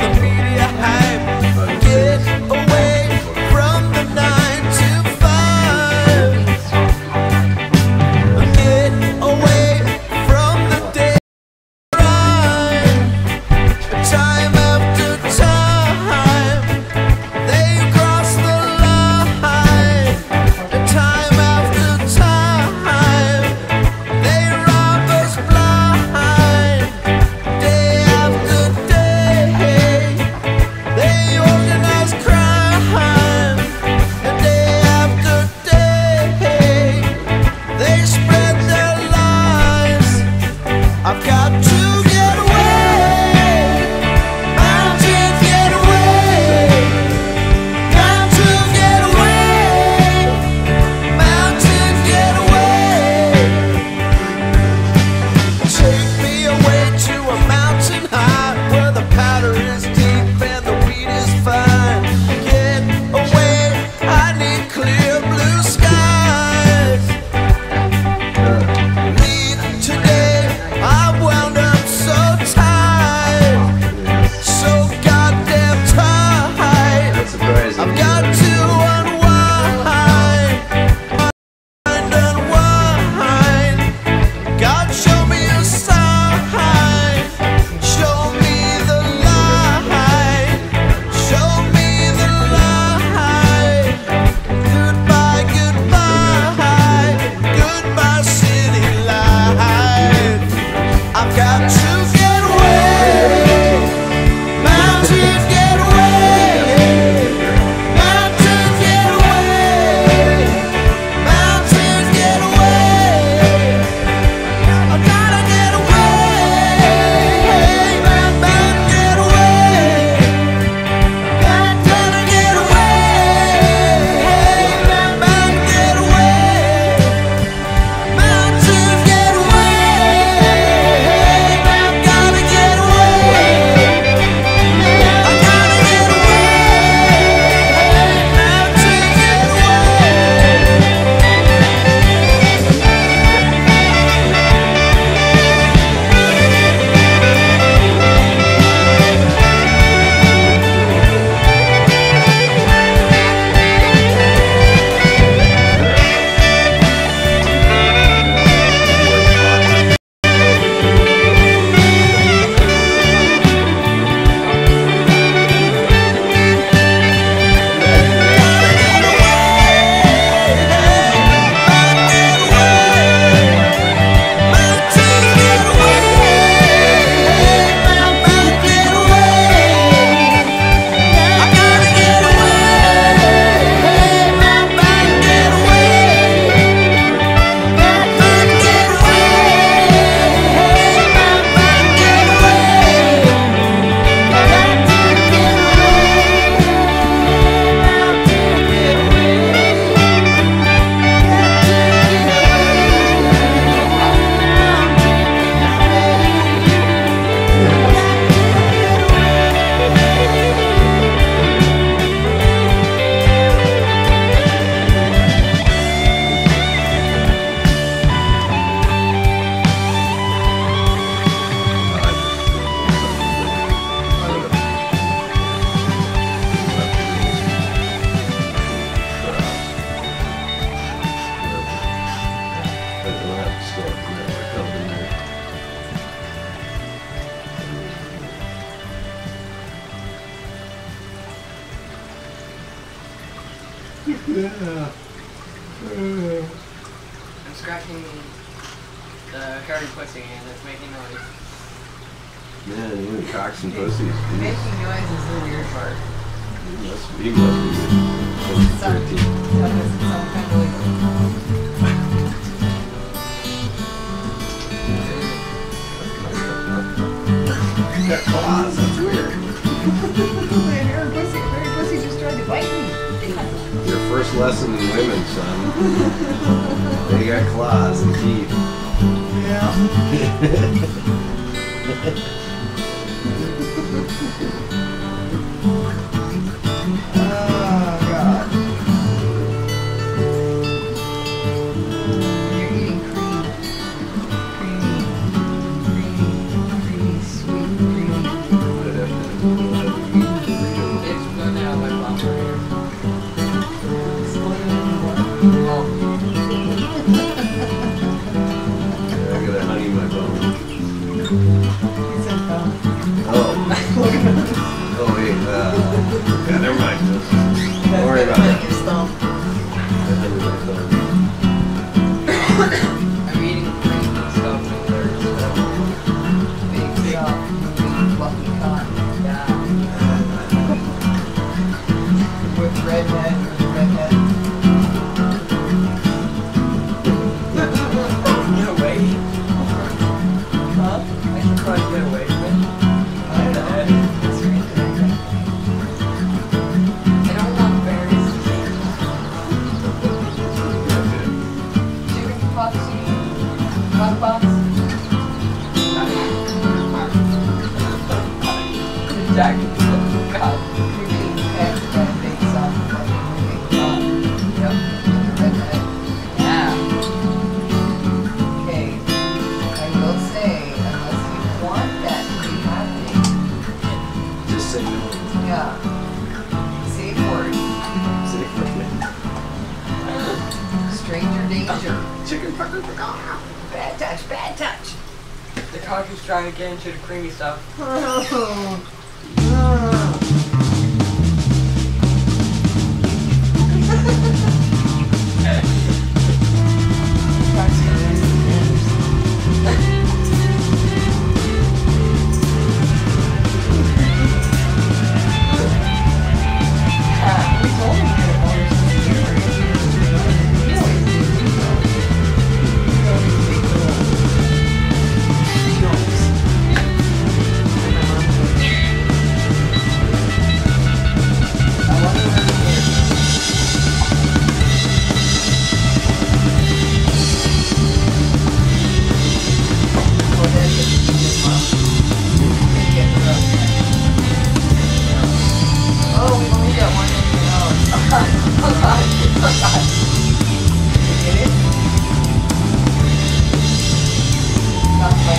I'm scratching the hairy pussy and it's making noise. Yeah, you cocks and pussies. Making noise is the weird part. He must be good. Some kind of like You got claws, that's weird. hairy pussy just tried to bite me. Your first lesson in women, son. They got claws and teeth. Yeah. Oh, God. You're eating creamy, sweet, creamy. It's going out my bumper here. I gotta honey my bone. Oh. Oh, wait. Yeah, never mind. Don't worry about it. I'm eating creamy stuff with her, so big fluffy cock. Yeah. With redhead. Get away. Huh? I should probably get away from it. I don't want berries. Chicken pops, hot pops. Jack, God, creamy egg, big sauce, big sauce. Yep, redhead. Yeah. Okay. I will say, unless you want that to be happening, Just say no. yeah. Safe word. Safe word. Stranger danger. Chicken pucker. Bad touch, bad touch. The cock is trying to get into the creamy stuff. Oh, we've only got one thing else. Oh God. You get it? Not my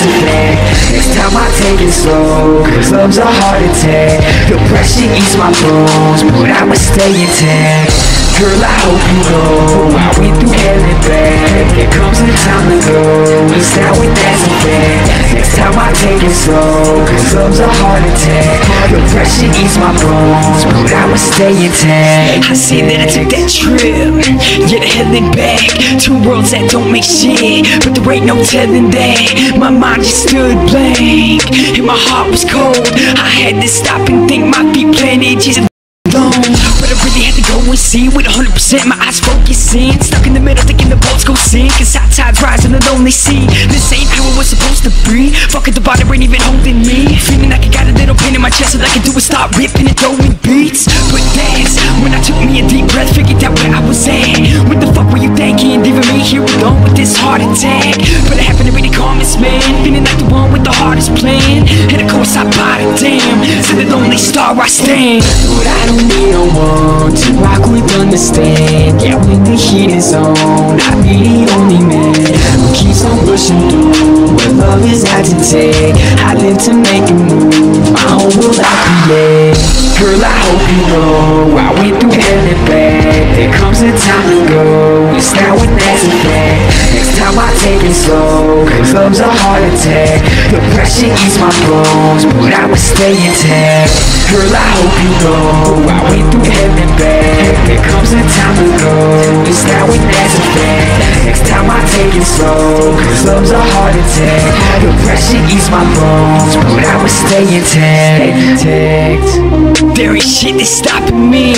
that's a fact. Next time I take it slow, cause love's a heart attack. Depression eats my bones, but I'ma stay intact. Girl, I hope you know I went through hell and back. There comes a time to go, it's now and that's a fact. Next time I take it slow, cause love's a heart attack. Depression eats my bones, but I'ma stay intact. I say that I took that trip, yeah, the hell and back. Two worlds that don't make shit, but there ain't no telling that. My mind just stood blank, and my heart was cold. I had to stop and think my feet planted just alone. But I really had to go and see with 100% my eyes focusing. Stuck in the middle thinking the boats go sink, cause high tides rise in the lonely sea. This ain't how it was supposed to be. Fuck it, the body ain't even holding me. Feeling like I got a little pain in my chest, all I can do is start ripping and throwing beats. But that's when I took me a deep breath, figured out where I was at. What the fuck were you thinking, leaving me here alone with this heart attack? But I happen to be the calmest man, feeling like the one with the hardest plan. And of course I bought it, damn, to the lonely star I stand. But I don't need no one to rock with, understand. Yeah, when the heat is on, I be the only man who keeps on pushing through where love is had to take. I live to make a move, my own world I create. Girl, I hope you know I went through hell and back. There comes a time to go, it's now and that's a fact. Next time I take it slow, cause love's a heart attack. Depression eats my bones, but I'ma stay intact. Girl, I hope you know I went through hell and back. There comes a time to go, it's now and that's a fact. Next time I take it slow, cause love's a heart attack. Depression eats my bones, but I'ma stay intact. There ain't shit that's stopping me,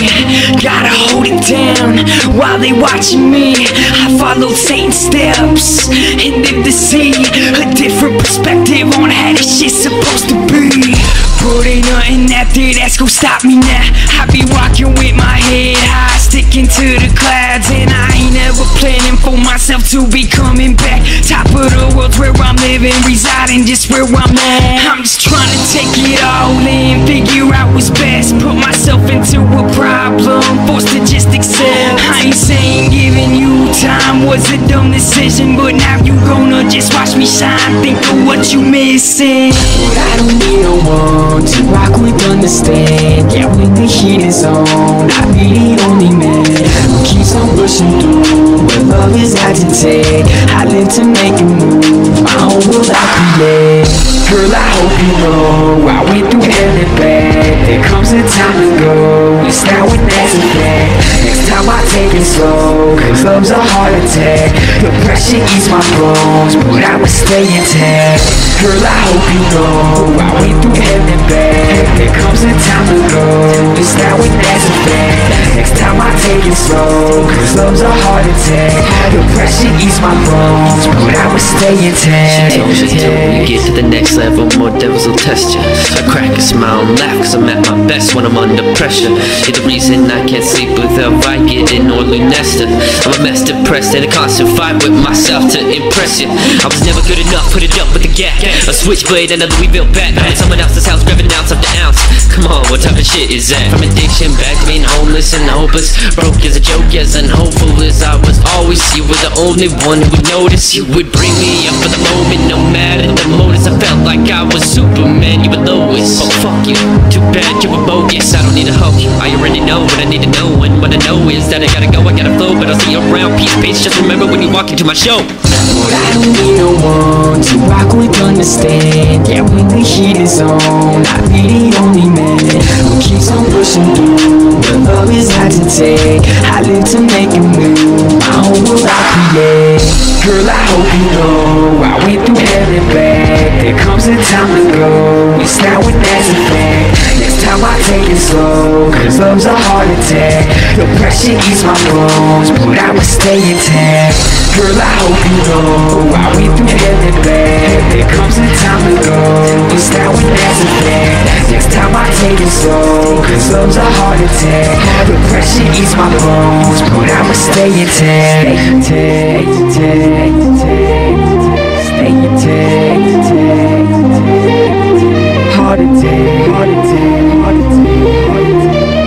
gotta hold it down while they watching me. I followed Satan's steps and live to see a different perspective on how this shit's supposed to be. But ain't nothing after that's gon' stop me now. I be walking with my head high, sticking to the clouds, and I ain't ever planning for myself to be coming back. Top of the world's where I'm living, residing just where I'm at. I'm just trying to take it all in, figure out what's best. Put myself into a problem, forced to just accept. I ain't saying giving you time was a dumb decision, but now you gonna just watch me shine. Think of what you missing. But I don't need no one to rock with, understand. Yeah, when the heat is on, I be the only man who keeps on pushing through where love is had to take. I live to make a move, my own world I create. Girl, I hope you know I went through hell and back. There comes a time to go, it's now and that's a fact. Next time I take it slow, cause love's a heart attack. Depression eats my bones, but I'ma stay intact. Girl, I hope you know I went through hell and back. There comes a time to go, it's now and that's a fact. Next time I take it slow, cause love's a heart attack. Depression eats my bones, but I'ma stay intact. She told me when you get to the next level, more devils will test you. I crack a smile and laugh, cause I'm at my best when I'm under pressure. You're the reason I can't sleep without Vicodin or Lunesta. I'm a mess depressed and a constant fight with myself to impress you. I was never good enough, put it up with the gap. A switchblade, another we built back. I'm in someone else's house, grabbing ounce after ounce. Come on, what type of shit is that? From addiction back to being homeless and hopeless, broke as a joke, as unhopeful as I was always. You were the only one who would notice. You would bring me up for the moment, no matter the motives. I felt like I was Superman, you were Lois. Oh fuck you, too bad you were bogus. I don't need a hope, I already know what I need to know. And what I know is that I gotta go, I gotta flow. But I'll see you around, peace, bitch. Just remember when you walk into my show. But I don't need no one to rock with, understand. Yeah, when the heat is on, I be the only man who keeps on pushing through where love is had to take. I live to make a move, my own world I create. Girl, I hope you know I went through hell and back. There comes a time to go, it's now and that's a fact. Next time I take it slow, cause love's a heart attack. Depression eats my bones, but I'ma stay intact. Girl, I hope you know I went through hell and back. There comes a time to go, it's now and that's a fact. Next time I take it slow, cause love's a heart attack. Depression eats my bones, but I'ma stay intact. Stay intact. Heart attack, heart attack, heart attack.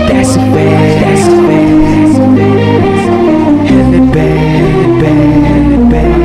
That's a fact, that's a fact. Hell and back, back, back.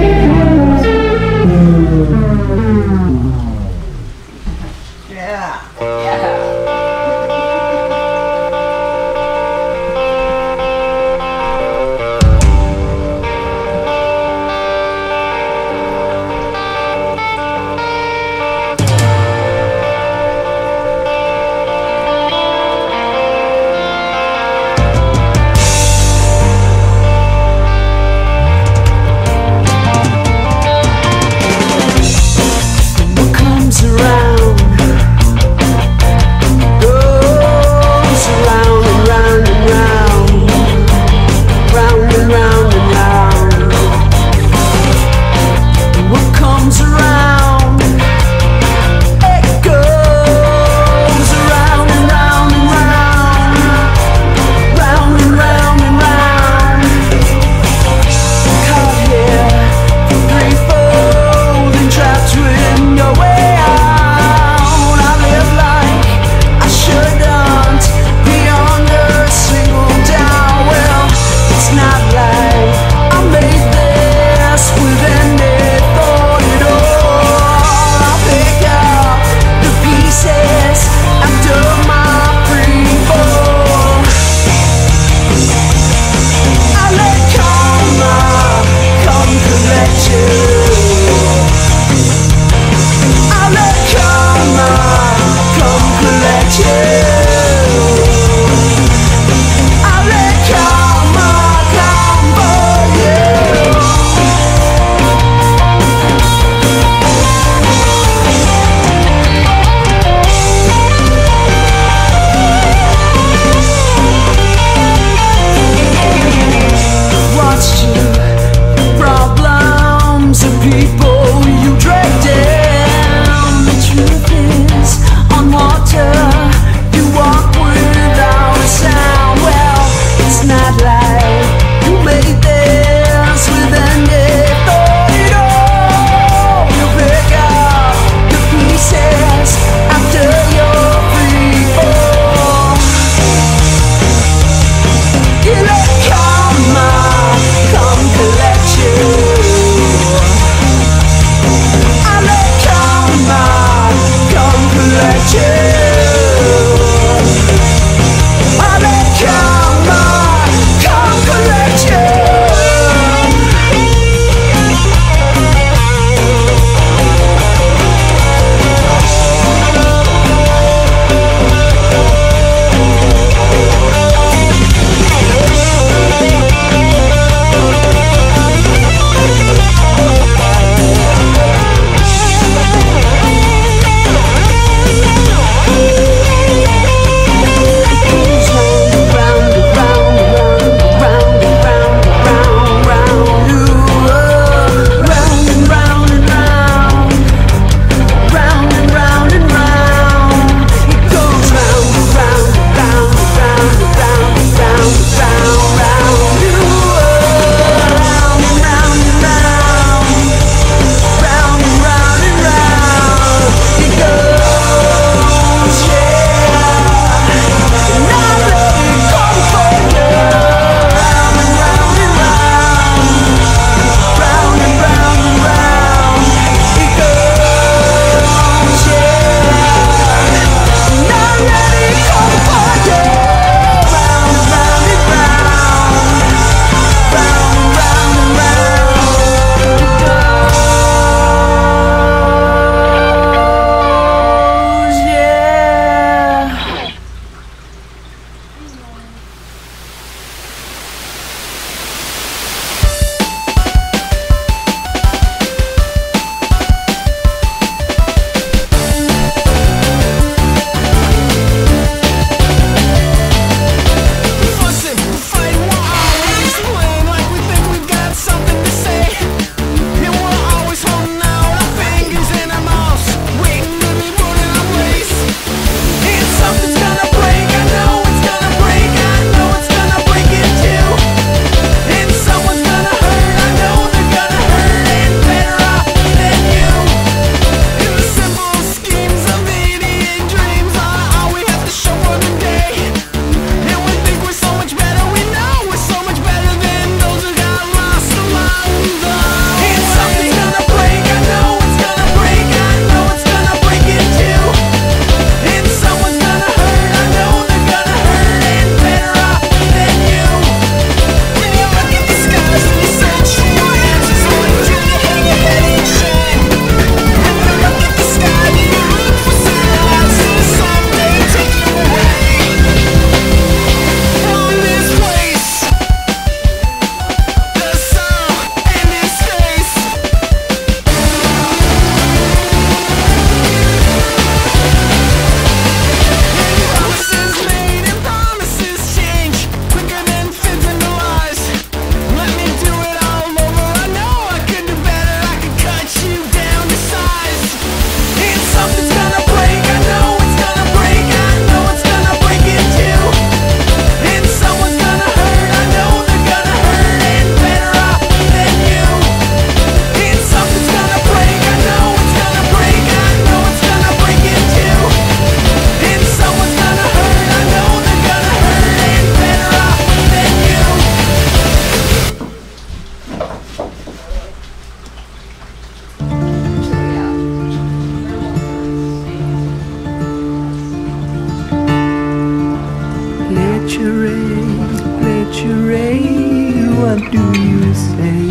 what do you say?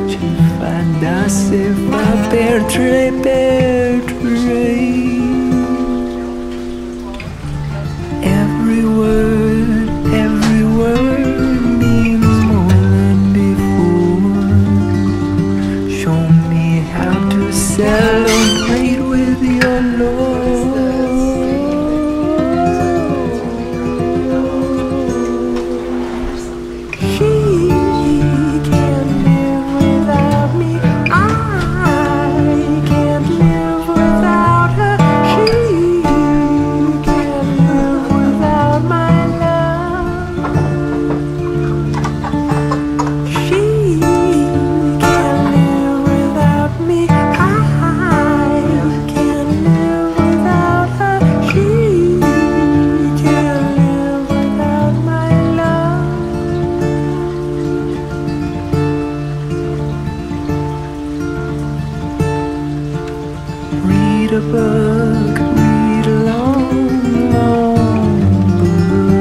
Tu vas danser, va perdre. Every word means more than before. Show me how to celebrate with your Lord. Read a book, read a long, long book.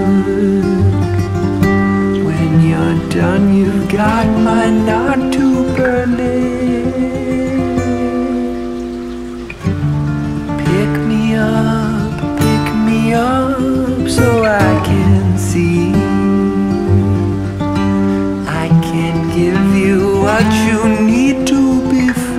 When you're done, you've got my not too burning. Pick me up so I can see. I can give you what you need to be free.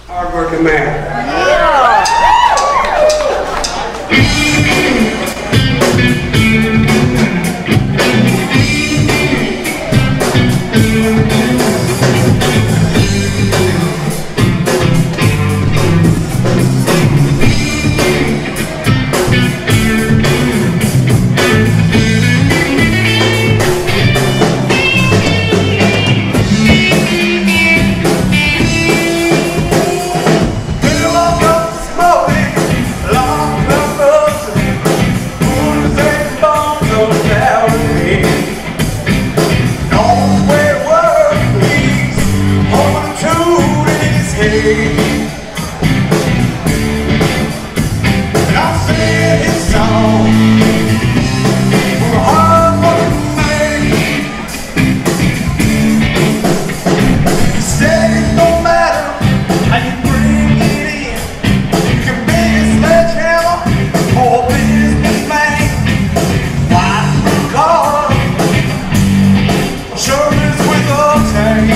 Hard-working man. Sure is with a tag.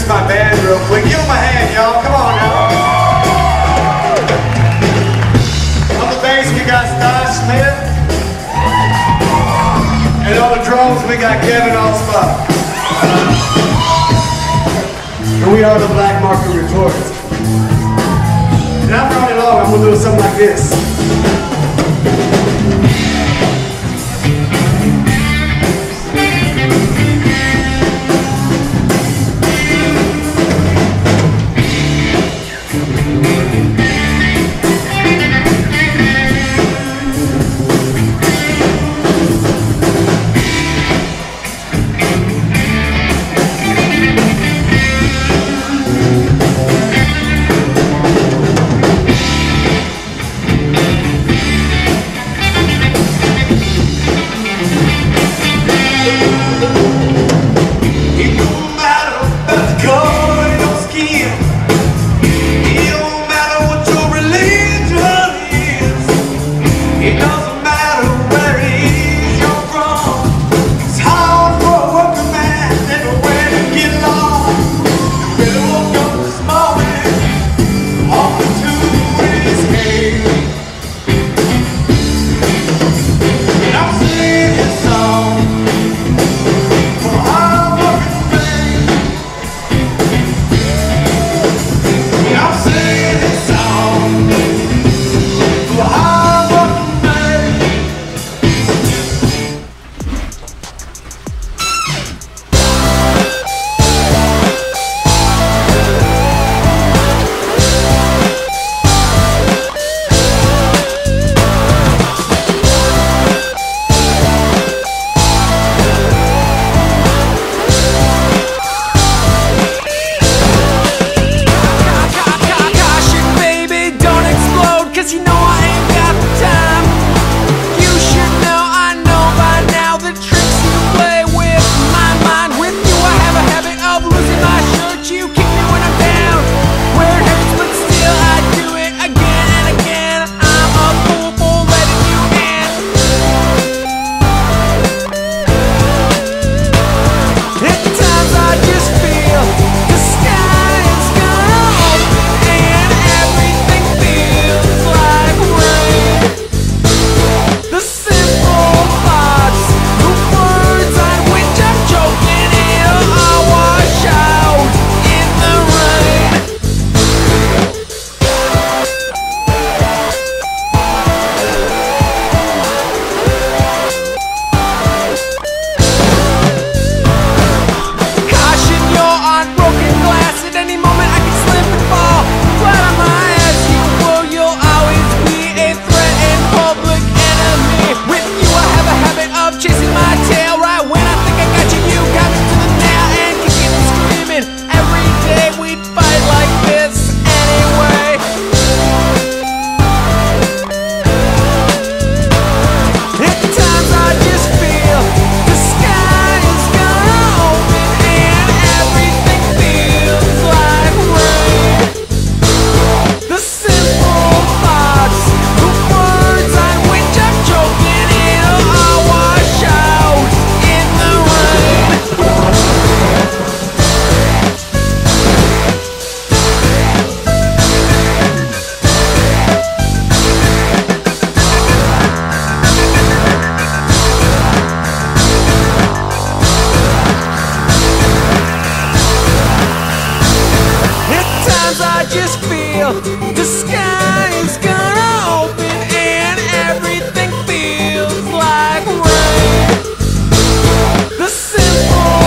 My band real quick. Give them a hand, y'all. Come on now. On the bass, we got Star Smith. And on the drums, we got Kevin Allspot. And we are the Black Market Reporters. And not for any long, I'm going to do something like this. The sky is gonna open and everything feels like rain. The simple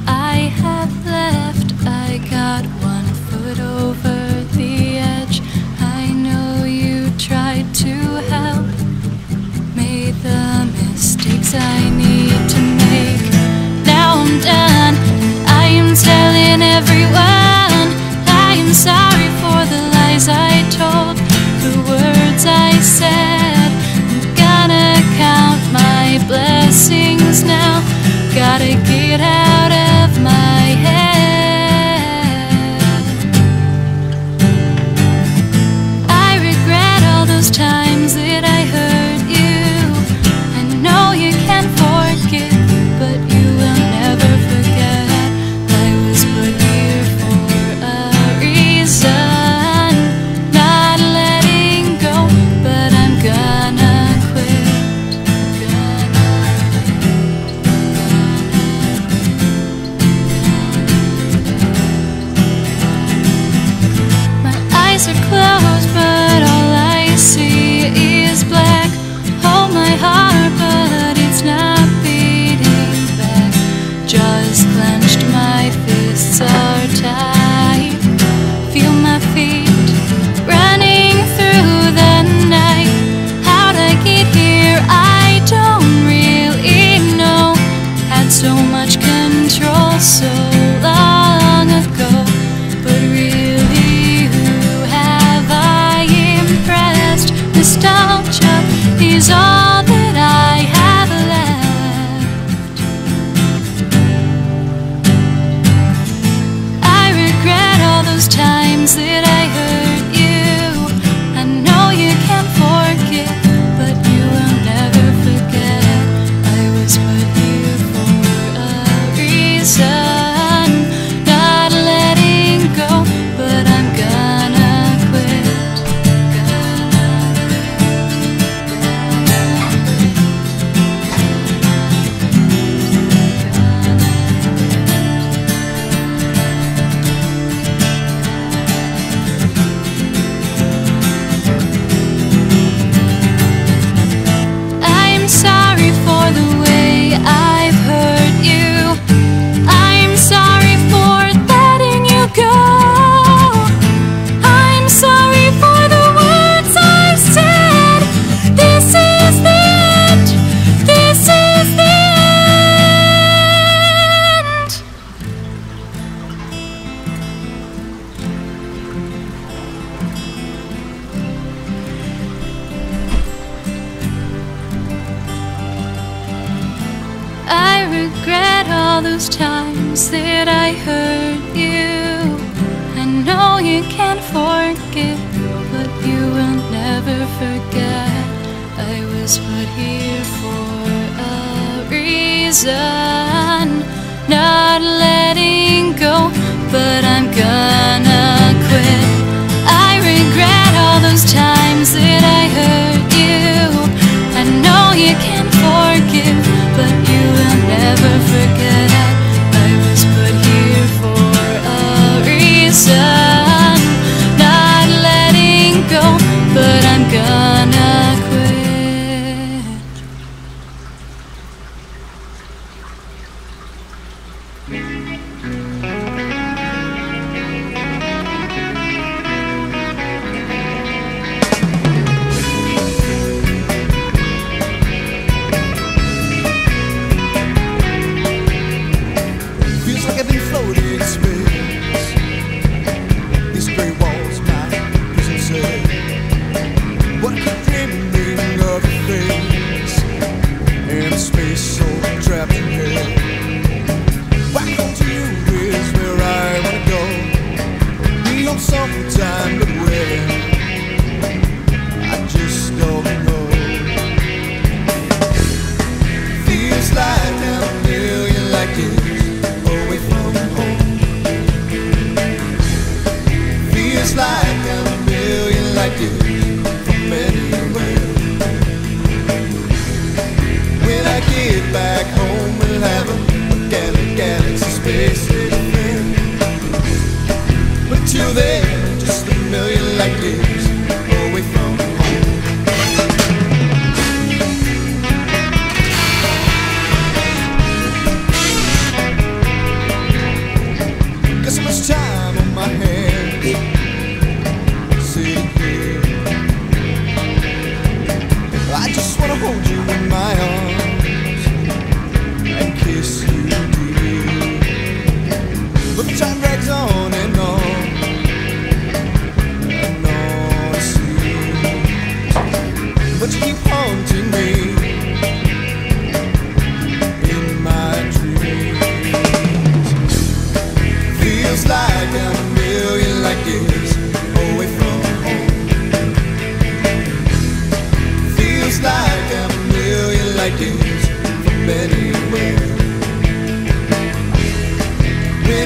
I have left. I got 1 foot over the edge. I know you tried to help, made the mistakes I need to make. Now I'm done, I am telling everyone I am sorry for the lies I told, the words I said. I'm gonna count my blessings now, gotta get out of my head. I regret all those times that I hurt you. I know you can't forget, but you will never forget. I was put here for a reason, not letting go, but I'm gonna quit. My eyes are closed, but all I see is black. Hold my heart, but it's not beating back. Jaws clenched, my fists are tight. Feel my feet running through the night. How'd I get here? I don't really know. Had so much control so long ago, but really, who have I impressed? Nostalgia is all that I have left. I regret all those times that I hurt you. I know you can't forget, but you will never forget. I was put here for a reason, not letting go, but I'm gonna quit. I'm sorry for the way I've hurt you. I'm sorry for letting you go. I'm sorry for the words I've said. This is the end. This is the end. I regret all those times that I hurt you. I know you can't forget, but you will never forget. I was put here for a reason, not letting go, but I'm gonna quit. I regret all those times that I hurt you. I know you can't forgive, but you will never forget. I was put here for a reason, not letting go, but I'm gonna quit. Feels like I've been floating in space. These gray walls, my prison cell. What could dreaming of a face in a space so trapped in hell? Back home to you is where I wanna go. Be on sometime, but where? I just don't know. Feels like I'm a million like this. Away from home. Feels like I'm a million like this from anywhere. When I get back home, we'll have a galaxy space friend. But till then, just a million like this away from home.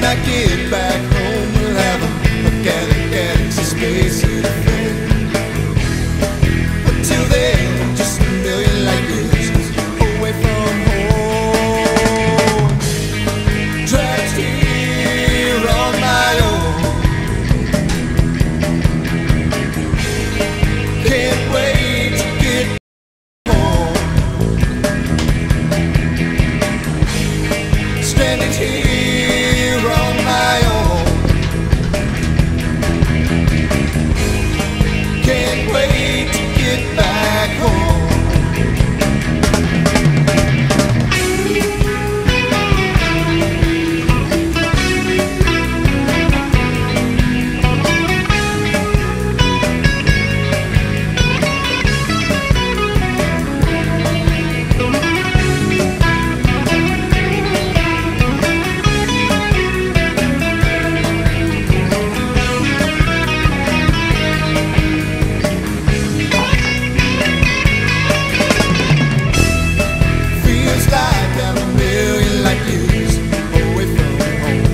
When I get back home, we'll have a galaxy space affair. Until then, just a million light years away from home. Trapped here on my own. Can't wait to get home. Stranded here on my own. Can't wait to get back home. Feels like I'm a million light years away from home.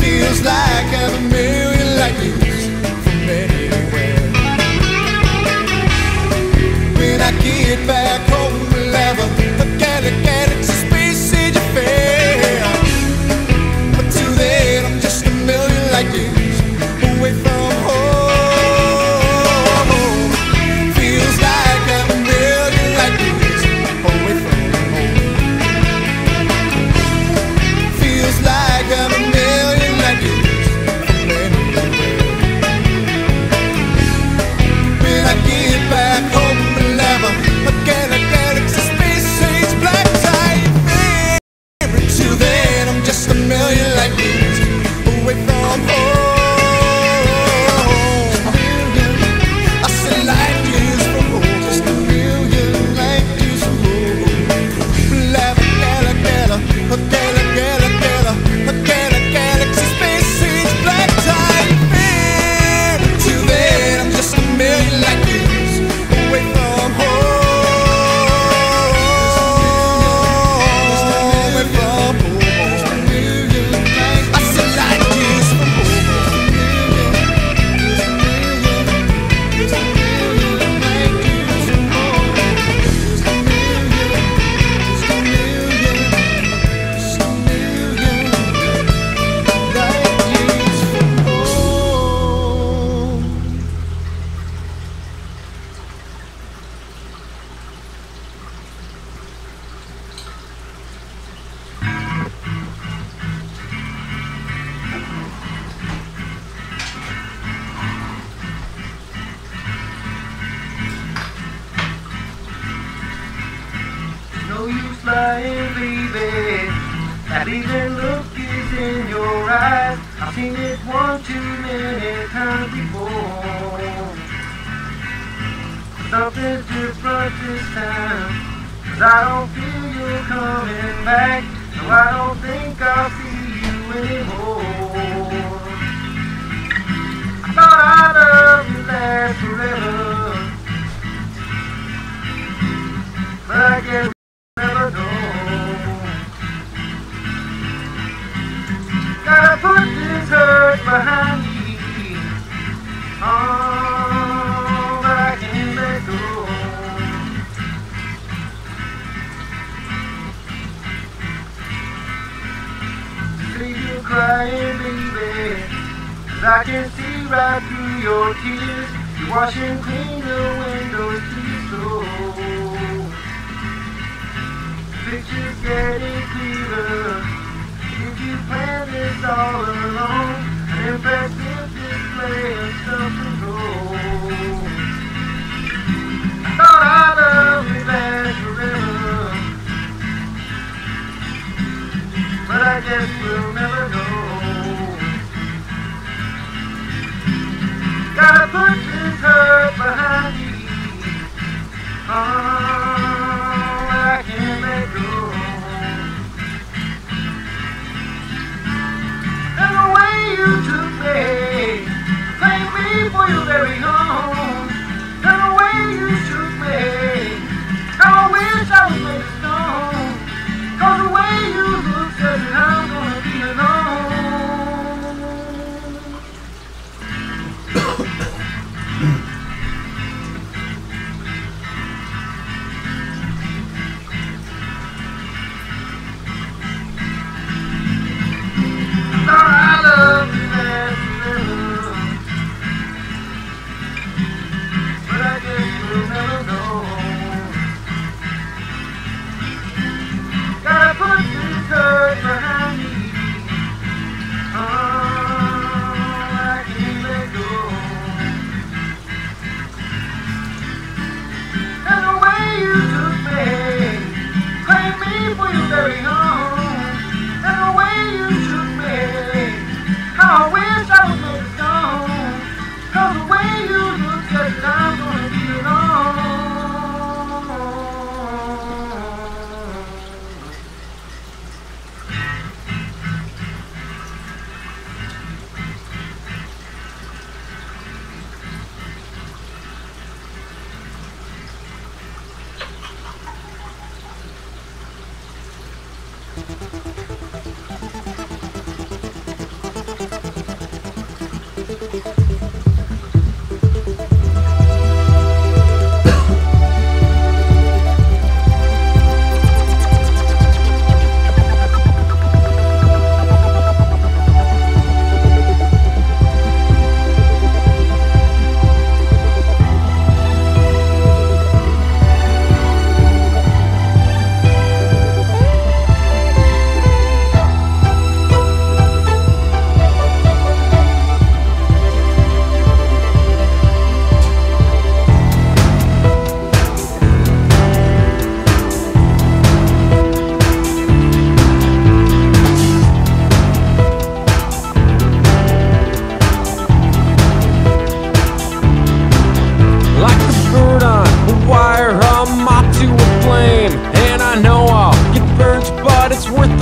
Feels like I'm a million light years from anywhere. When I get back home, we'll have a galaxy space age affair. Until then, I'm just a million light years away from home. Feels like I'm a million light years away from home. Feels like I'm a million light years from anywhere. When I get back home, we'll have a galaxy space age black tie affair. Until then, I'm just a million light years away from home. I said light years from home, just a million light years from home. We'll have a galaxy space age black tie affair. Until then, I'm just a million light years away from home. Away from home. I said light years from home. No use lying, baby. That leaving look is in your eyes. I've seen it one too many times before. Something's different this time, 'cause I don't feel you coming back. No, I don't think I'll see you anymore. I thought our love would last forever, but I guess never know. Gotta put this hurt behind me. Oh, but I can't let go. See you crying, baby, 'cause I can see right through your tears. You're washing clean the windows to your soul. Pictures getting clearer. Did you plan this all along? An impressive display of self-control. I thought our love would last forever, but I guess we'll never know. Gotta put this hurt behind me. Oh, I can't let go. And the way you took me, claimed me for your very own. And the way you shook me, how I wish I was made of stone. 'Cause the way you look says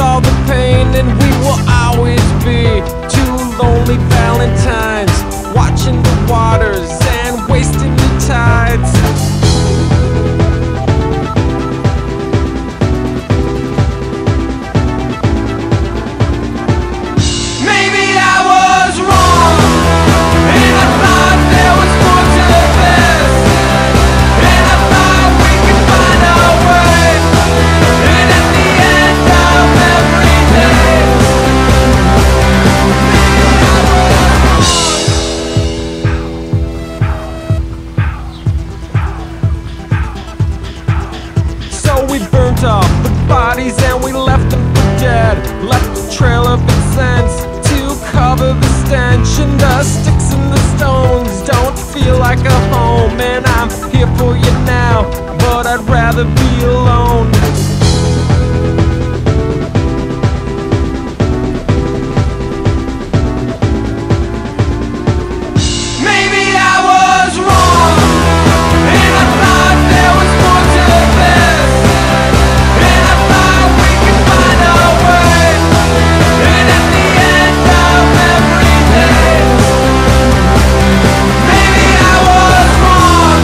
all the pain, and we will always be two lonely valentines, watching the waters and wasting the tides. Maybe I was wrong, and I thought there was more to this, and I thought we could find our way, and at the end of every day, So we burnt off the bodies and we left them for dead. Left a trail of incense to cover the stench, and the sticks and the stones don't feel like a home. And I'm here for you now, but I'd rather be alone. maybe I was wrong, and I thought there was more to this, and I thought we could find our way, and at the end of every day, maybe I was wrong.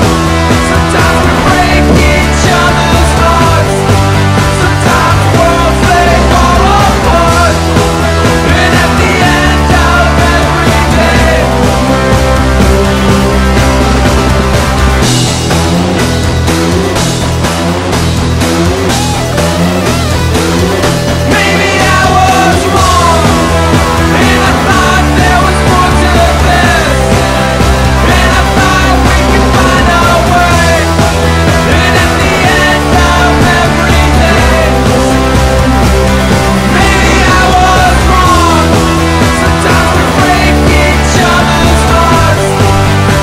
Sometimes we break each other's hearts, sometimes worlds they fall apart, and at the end of every day, maybe I was wrong, and I thought there was more to this, and I thought we could find our way, and at the end of every day, maybe I was wrong. Sometimes we break each other's hearts,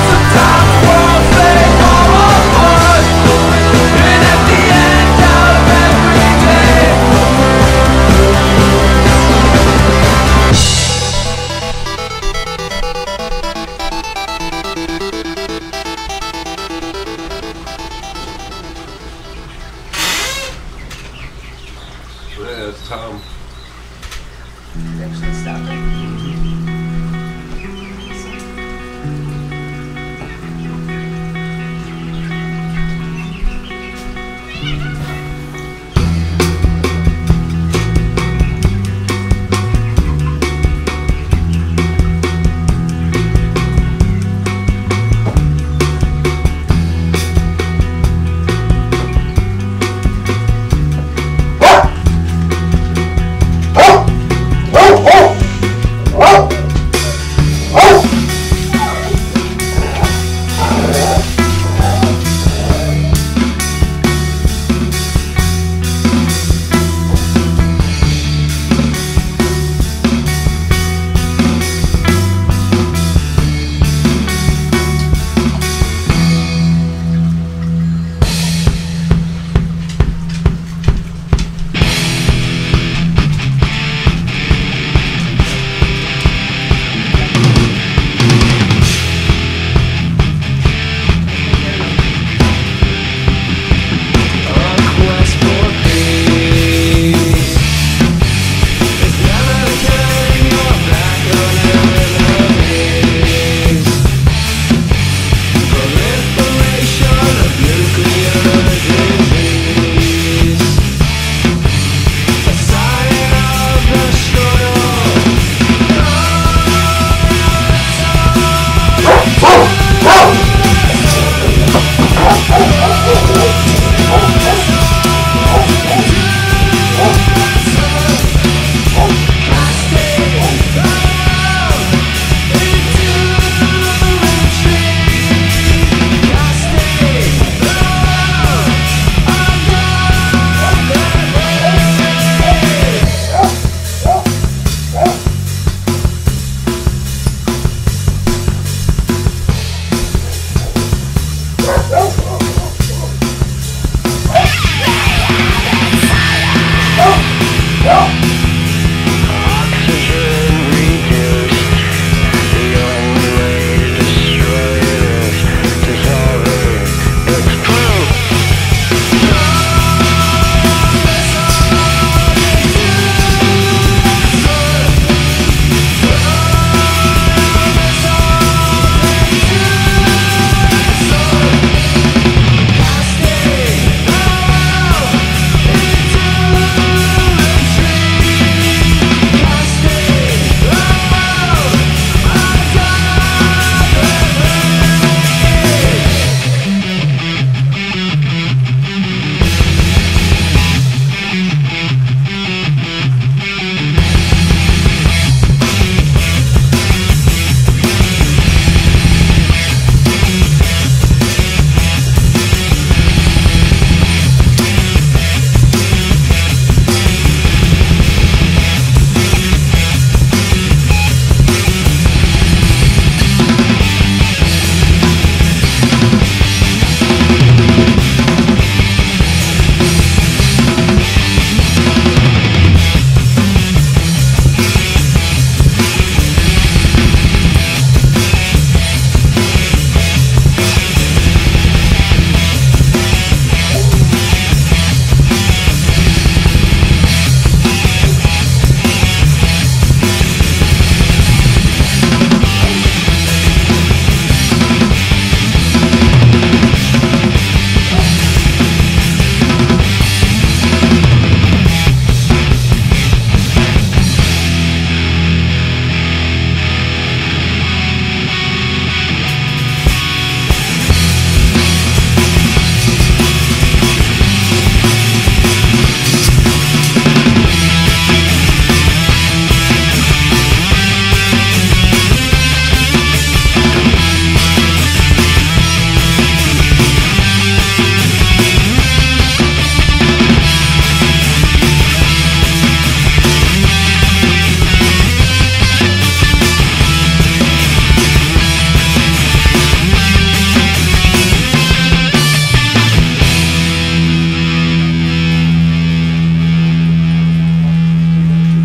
sometimes worlds they fall apart, and at the end of every day. Yeah, it's Tom. Actually stop it.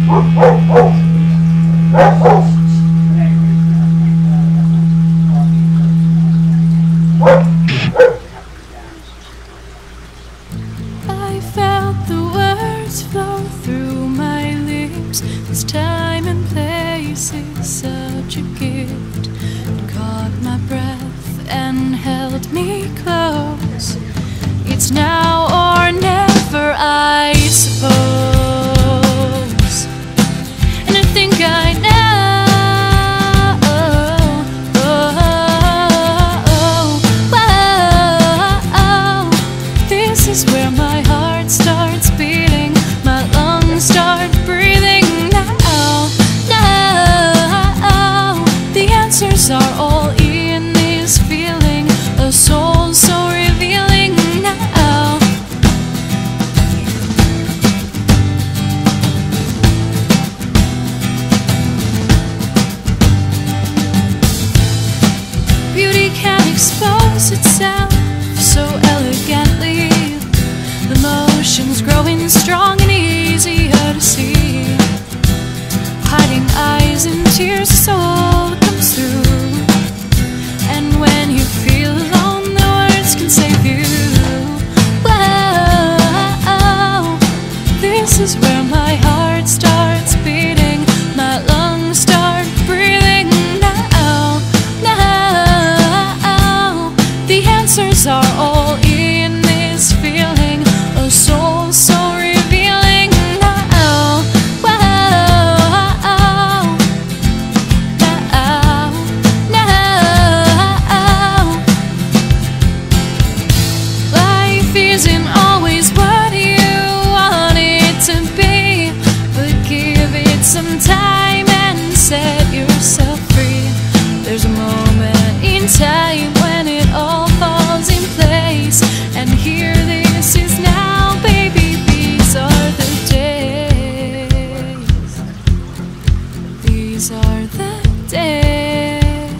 I felt the words flow through my lips. This time and place is such a gift. It caught my breath and held me close. It's now or never, I suppose. And I think I know. This is where my heart starts beating, my lungs start breathing now. Now, the answers are all in this feeling, a soul so revealing now. Beauty can expose itself so elegantly. The motion's growing strong and easier to see. Hiding eyes and tears, soul comes through. And when you feel alone, the words can save you. Whoa, this is where my heart starts beating, my lungs start breathing now. Now, the answers are all in this feeling, a soul so revealing now. Wow, now. Life isn't always what you want it to be, but give it some time and set yourself free. There's a moment in time when it all falls in place, and here this is now, baby. These are the days. These are the days.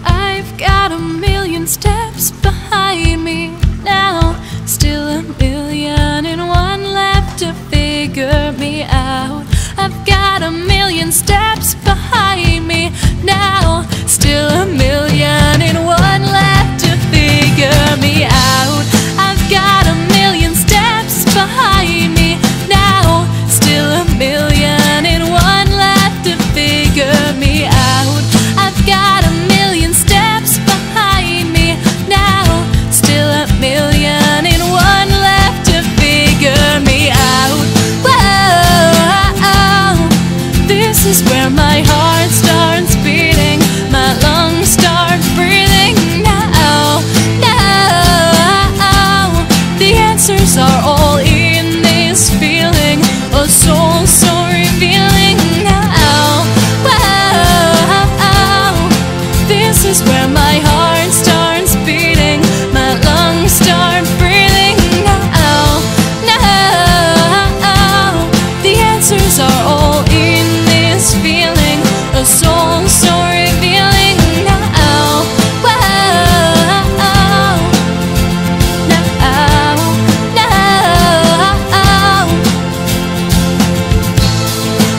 I've got a million steps behind me now, still a million and one left to figure me out. I've got a million steps behind me now, still a million and one left to figure me out. I've got a million steps behind me now, still a million and one left to figure me out. I've got a million steps behind me now, still a million and one left to figure me out. Whoa, this is where my heart starts beating, my lungs start breathing now. Now, the answers are all in this feeling, a soul so revealing now. Wow, this is where my heart starts beating, my lungs start breathing now. Now, the answers are all in this feeling, a soul so revealing now. Wow, now,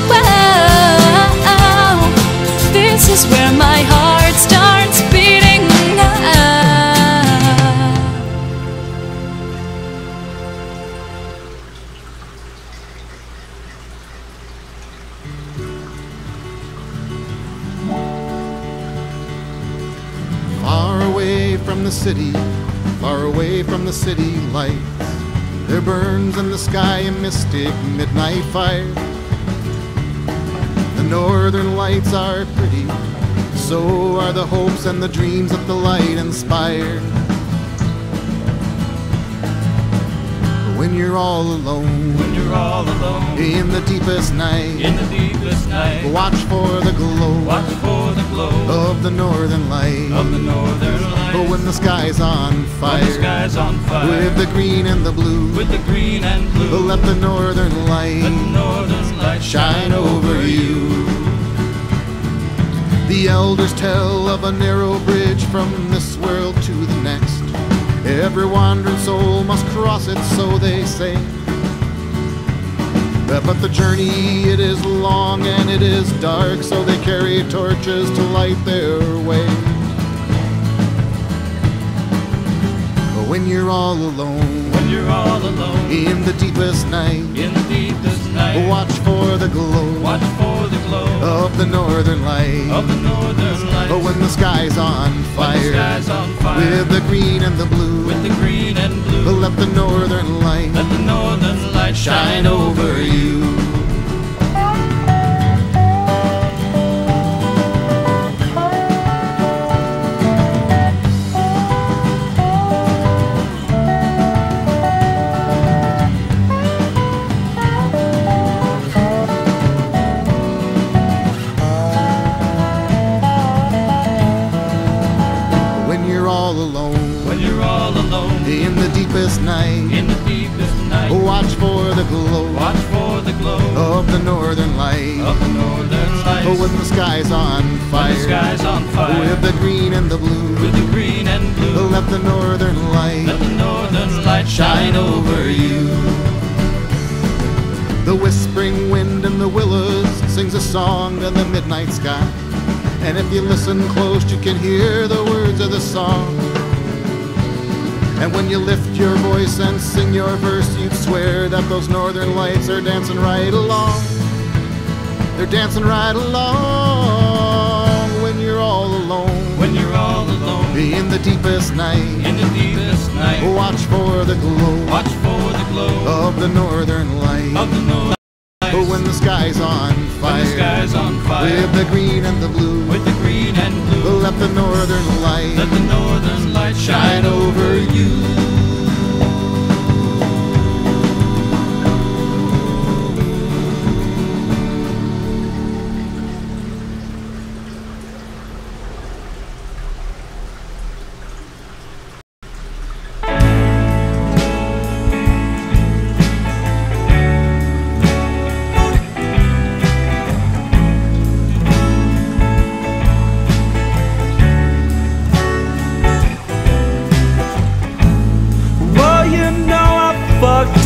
wow, this is where my heart starts beating now. Far away from the city, far away from the city lights, there burns in the sky a mystic midnight fire. The northern lights are pretty, so are the hopes and the dreams that the light inspired. When you're all alone, in the deepest night, watch for the glow, of the northern light, But when the sky's on fire, with the green and the blue, let the northern light, shine over you. The elders tell of a narrow bridge from this world to the next. Every wandering soul must cross it, so they say. But the journey, it is long and it is dark, so they carry torches to light their way. When you're all alone, in the deepest night, watch for the glow, of the northern light, But when the sky's on fire, with the green and the blue, let the northern light shine over you. In the deepest night, watch for the glow, of the northern light, when the sky's on fire, with the green and the blue, let the northern light shine over you. The whispering wind in the willows sings a song of the midnight sky, and if you listen close you can hear the words of the song. And when you lift your voice and sing your verse, you'd swear that those northern lights are dancing right along. They're dancing right along when you're all alone. In the deepest night, watch for the glow, of the northern light. But when the sky's on fire, with the green and the blue, let the northern light shine over you.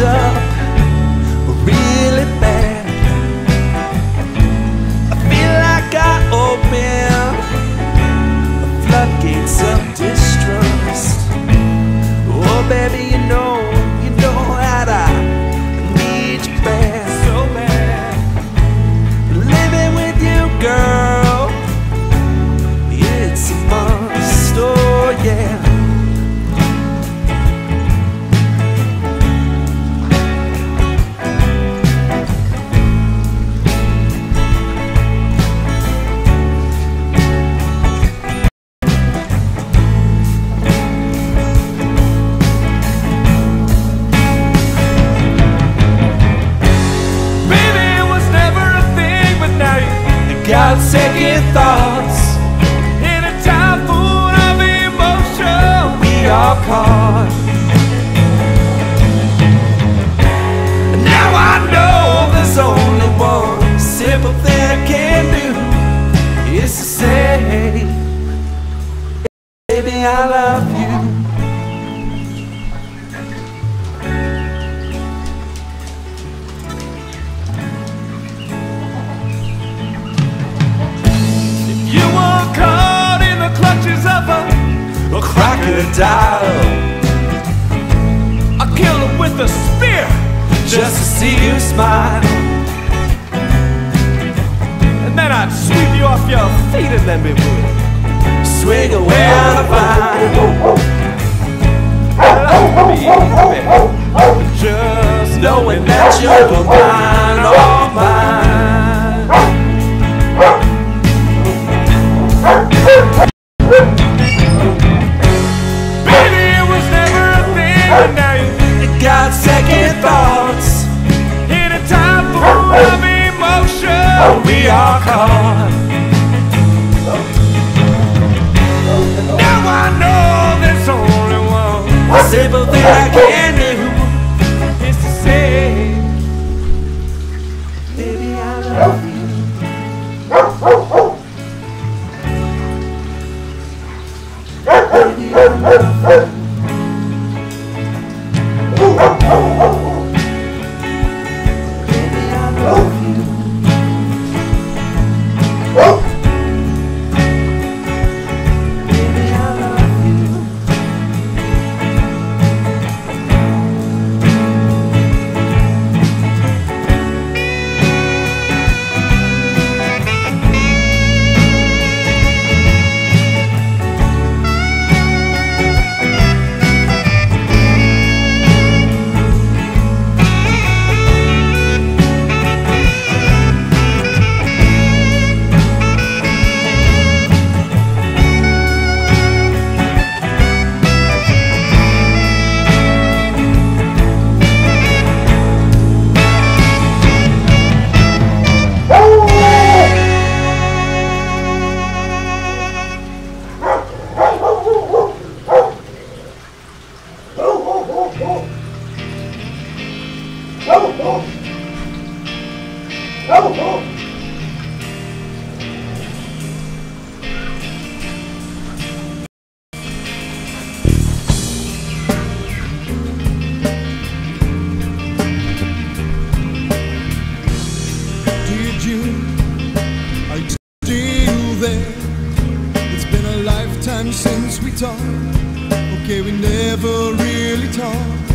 Up really bad. I feel like I open floodgates of distrust. Oh baby, you know that I need you bad, so bad. Living with you, girl, it's a must. Oh yeah. Got second thoughts in a time full of emotion. We are caught. Now I know there's only one simple thing I can do, is to say, baby, I love you. Caught in the clutches of a crocodile, I'll kill him with a spear just to see you smile. And then I'd sweep you off your feet and then we would swing away on a vine. Love me, just knowing that you're mine, all mine. Baby, it was never a thing, but now you got second thoughts in a time full of emotion. We are caught. Now I know there's only one simple thing I can do, is to say, baby, I love you. Baby, I Did you? Are you still there? It's been a lifetime since we talked. Okay, we never really talked.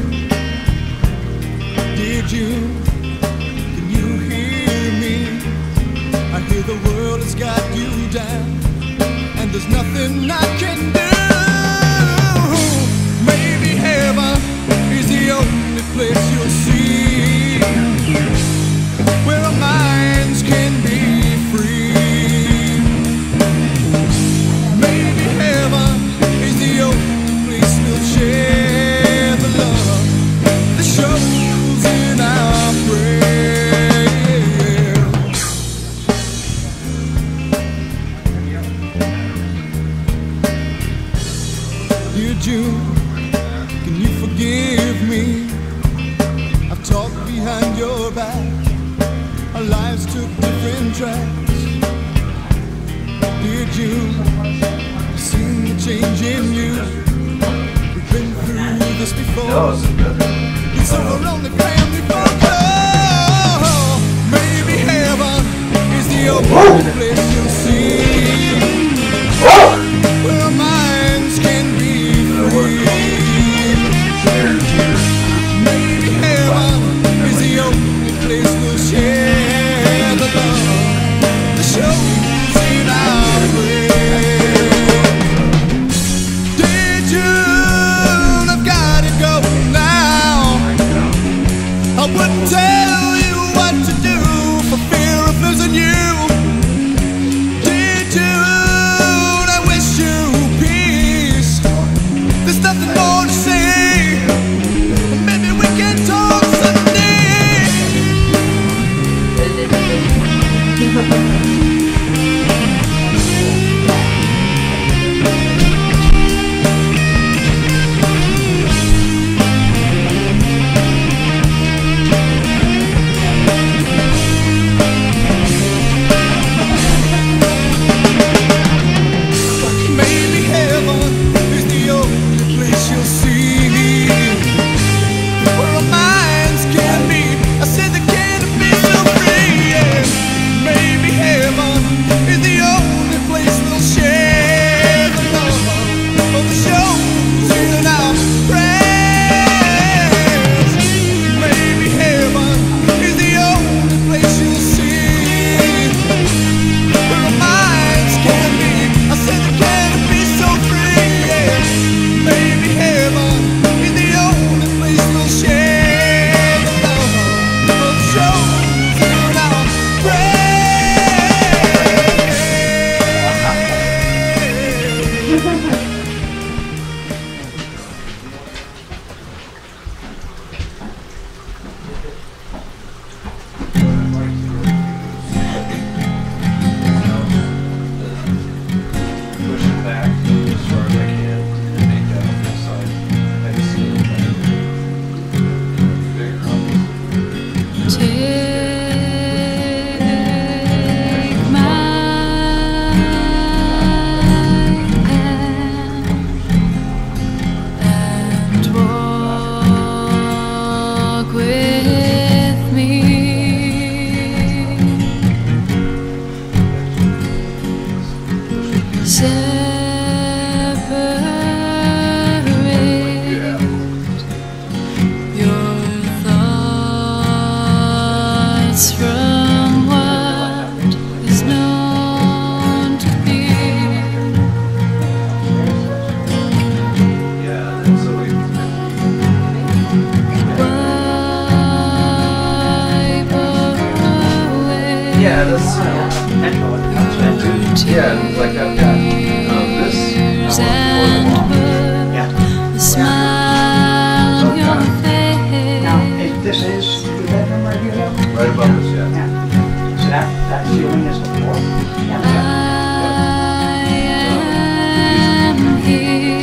Did you? Can you hear me? I hear the world has got you down, and there's nothing I can do. Maybe heaven is the only place you'll see, where our minds can be free. Maybe heaven is the only place we'll share the love that shows in our prayers. Dear June, can you forgive me? I've talked behind your back. Our lives took different tracks. Dear June, I've seen the change in you. We've been through this before. It's all on the family photo. Maybe heaven is the only place you'll see, where our minds can be free. Maybe heaven is the only place we'll share the love that shows in our prayers. Dear June, I've gotta go now. I wouldn't tell you what to do for fear of losing you. Dear June, I wish you peace. There's nothing more to say. Maybe we can talk someday. Maybe heaven is the only place you'll see, where our minds can be. I said they can't be so free. Yeah. Maybe heaven is the only place we'll share the love of the shows in our prayers. Maybe heaven is the only place you'll see, where our minds can be. I said they can't be so free. Yeah. Maybe heaven is the only place we'll share the love of the shows in our Push it back as far as I can and make that on this side. I can see it back there. Bigger on this. Take my hand and walk with me. Separate your thoughts from what is known to be. Yeah, that's so we Wipe away yeah, that's yeah, like I've got this. tears and put a smile on your face. Now, this is the bedroom right here, though? Right above us, yeah. So that ceiling is the floor? Yeah. I am here.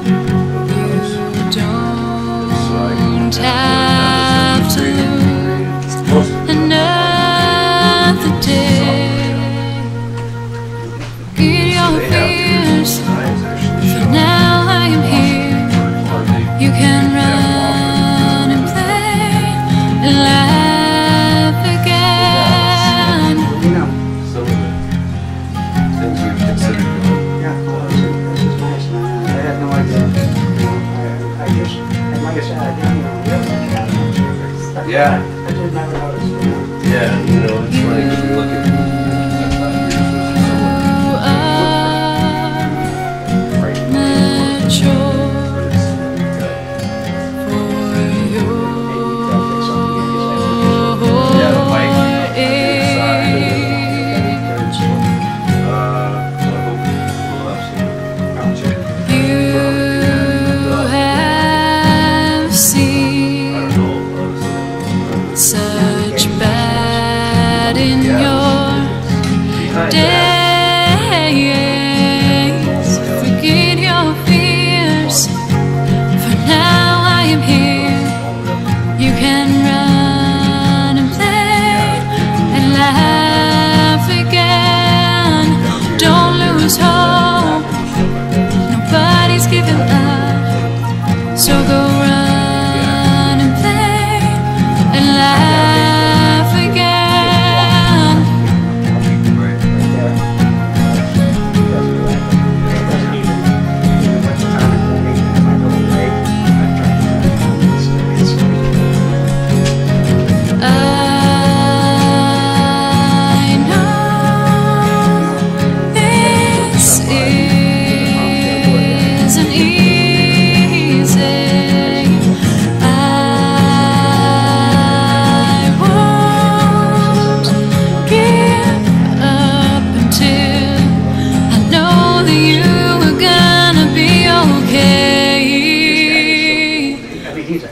You don't have to lose another Yeah, you know, it's funny because we look at such bad in your days. Forget your fears. For now I am here. You can run and play and laugh again. Don't lose hope. Nobody's giving up. So go run.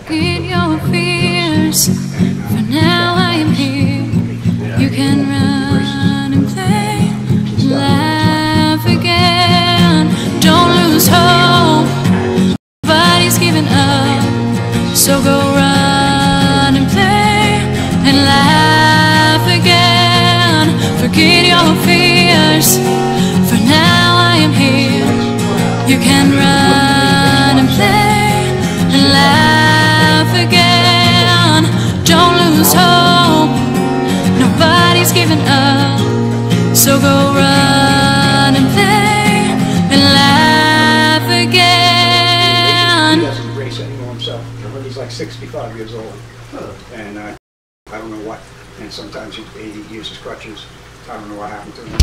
Forget your fears. For now I am here. You can run and play, laugh again. Don't lose hope. Nobody's giving up. So go run and play and laugh again. Forget your fears. For now I am here. You can run and play and laugh again. Don't lose hope. Nobody's giving up. So go run and play and laugh again. He doesn't race anymore himself. He's like 65 years old. And I don't know what. And sometimes he uses crutches. I don't know what happened to him.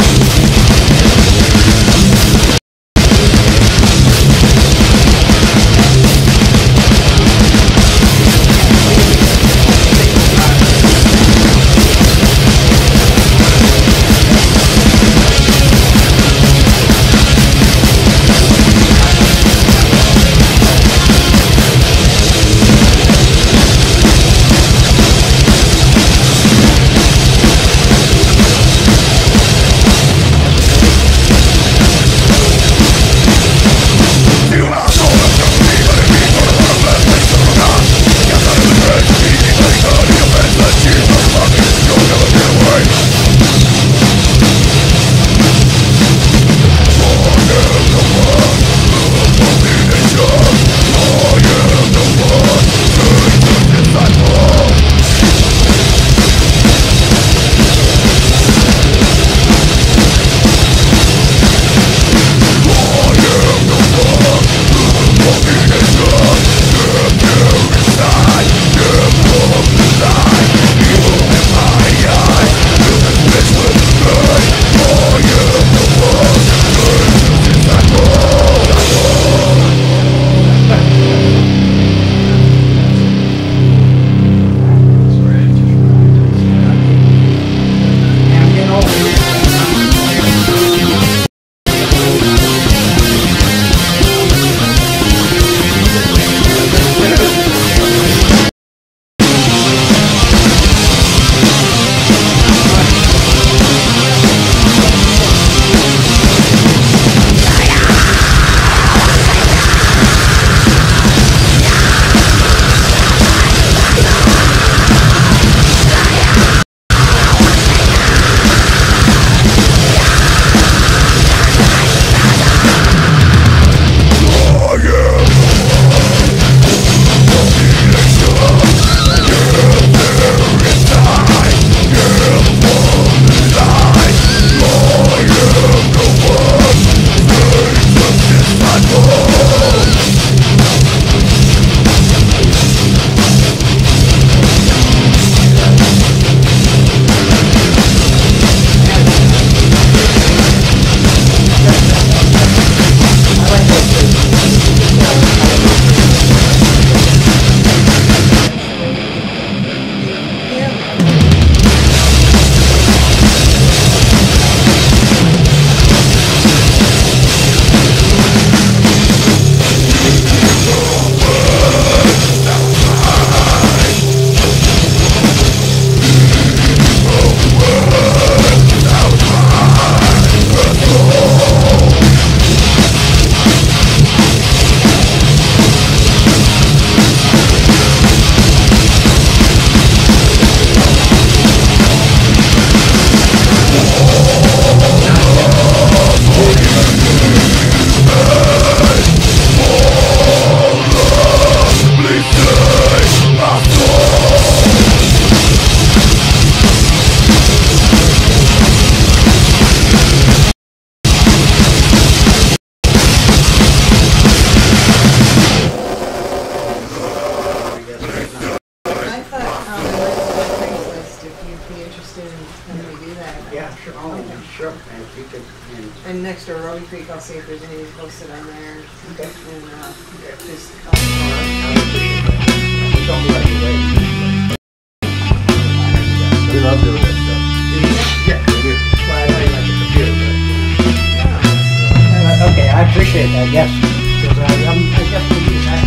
to when we do that. Yeah, sure. Oh, sure. And if you could, and next to Roby Creek, I'll see if there's any posted on there. Okay. And just don't let you wait. We love doing that stuff. Yeah, we do. Well, I know you like the computer, but... Okay, I appreciate that, yes. Because I guess we use that.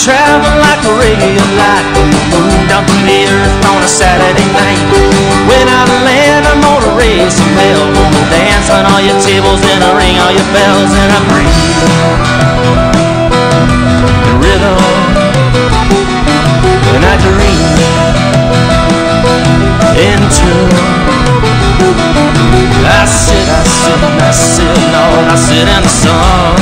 Travel like a radio light when the moon down from the earth on a Saturday night. When I land, I'm gonna raise some hell. Gonna dance on all your tables and I ring all your bells. And I breathe the rhythm and I dream in tune. I sit, Lord, I sit in the sun.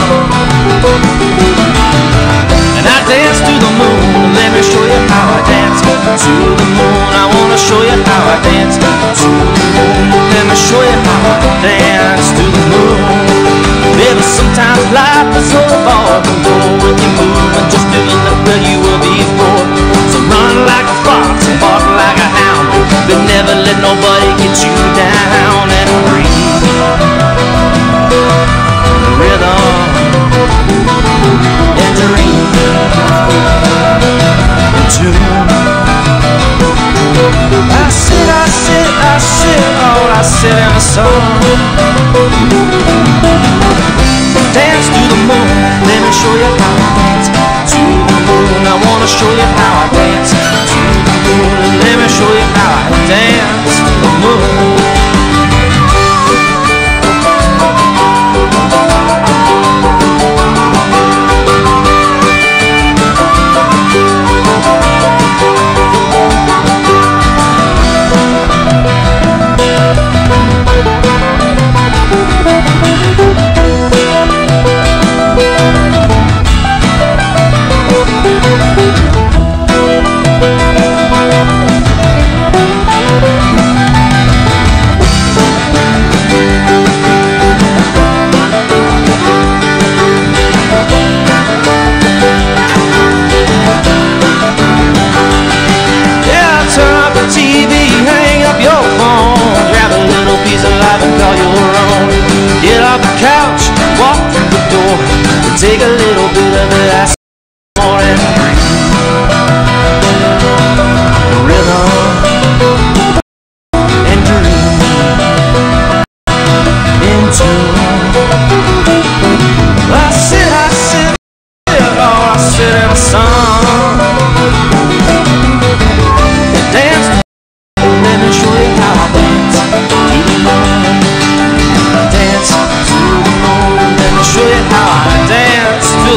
I dance to the moon, let me show you how I dance. To the moon, I wanna show you how I dance. To the moon, let me show you how I dance. To the moon. Baby, sometimes life is so far from home. When you move and just doing the well you were before. So run like a fox and bark like a hound, but never let nobody get you down. And breathe the rhythm and dream I sit in the sun. Dance to the moon, let me show you how I dance. To the moon, I wanna show you how I dance. To the moon, let me show you how I dance. To the moon. Take a little bit of it, that's more and rhythm and dream into. I sit, oh, I sit in the sun. Dance, let me show you how I dance. To the moon, dance to the moon. Let me show you how I dance to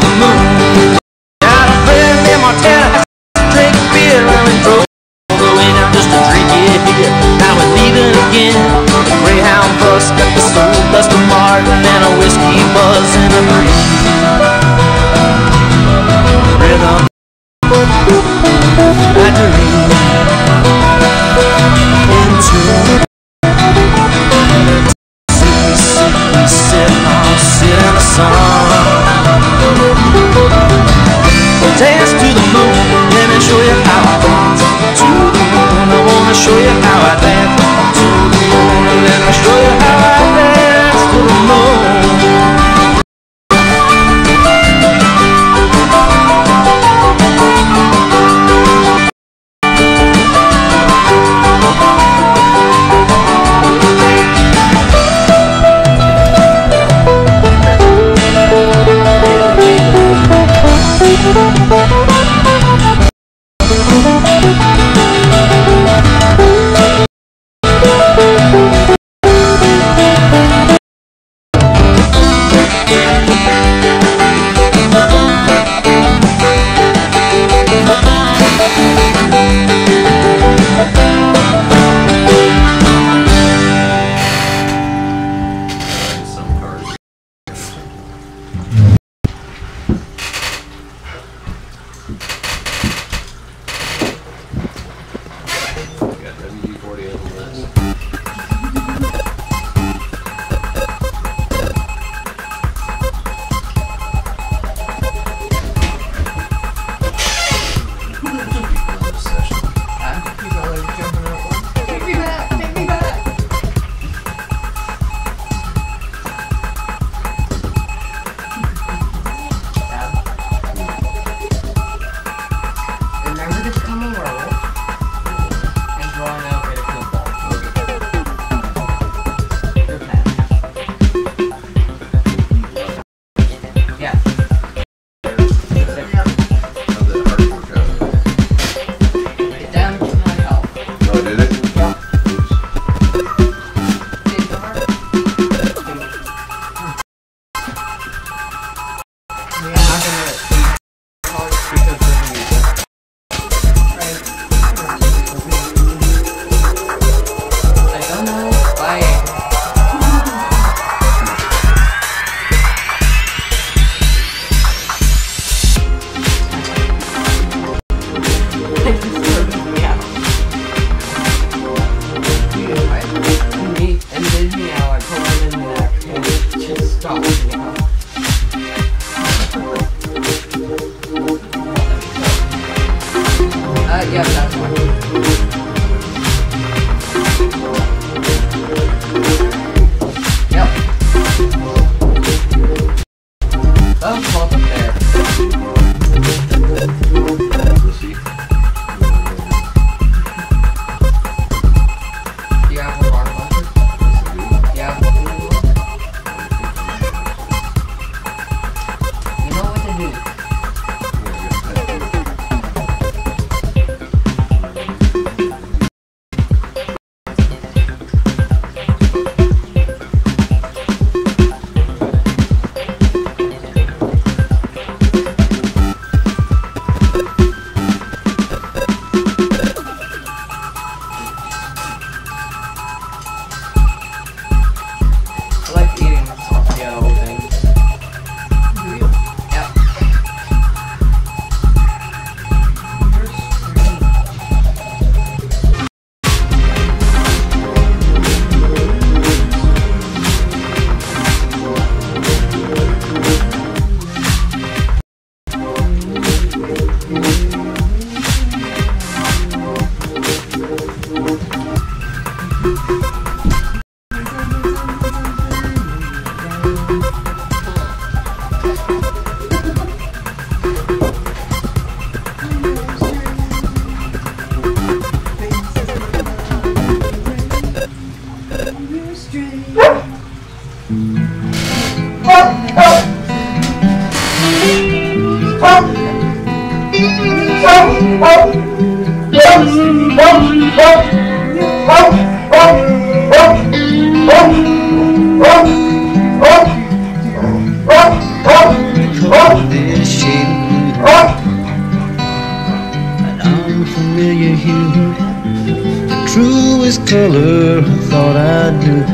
Color I thought I knew,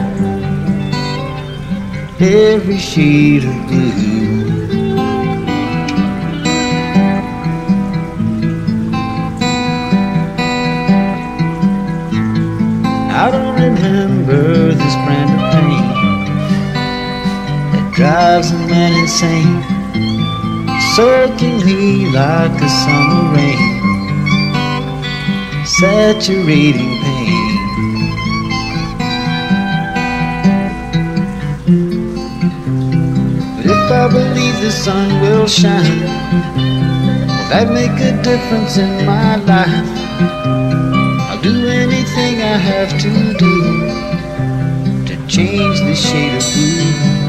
every shade of blue. I don't remember this brand of pain that drives a man insane, soaking me like a summer rain, saturating pain. If I believe the sun will shine, will that make a difference in my life? I'll do anything I have to do to change the shade of blue.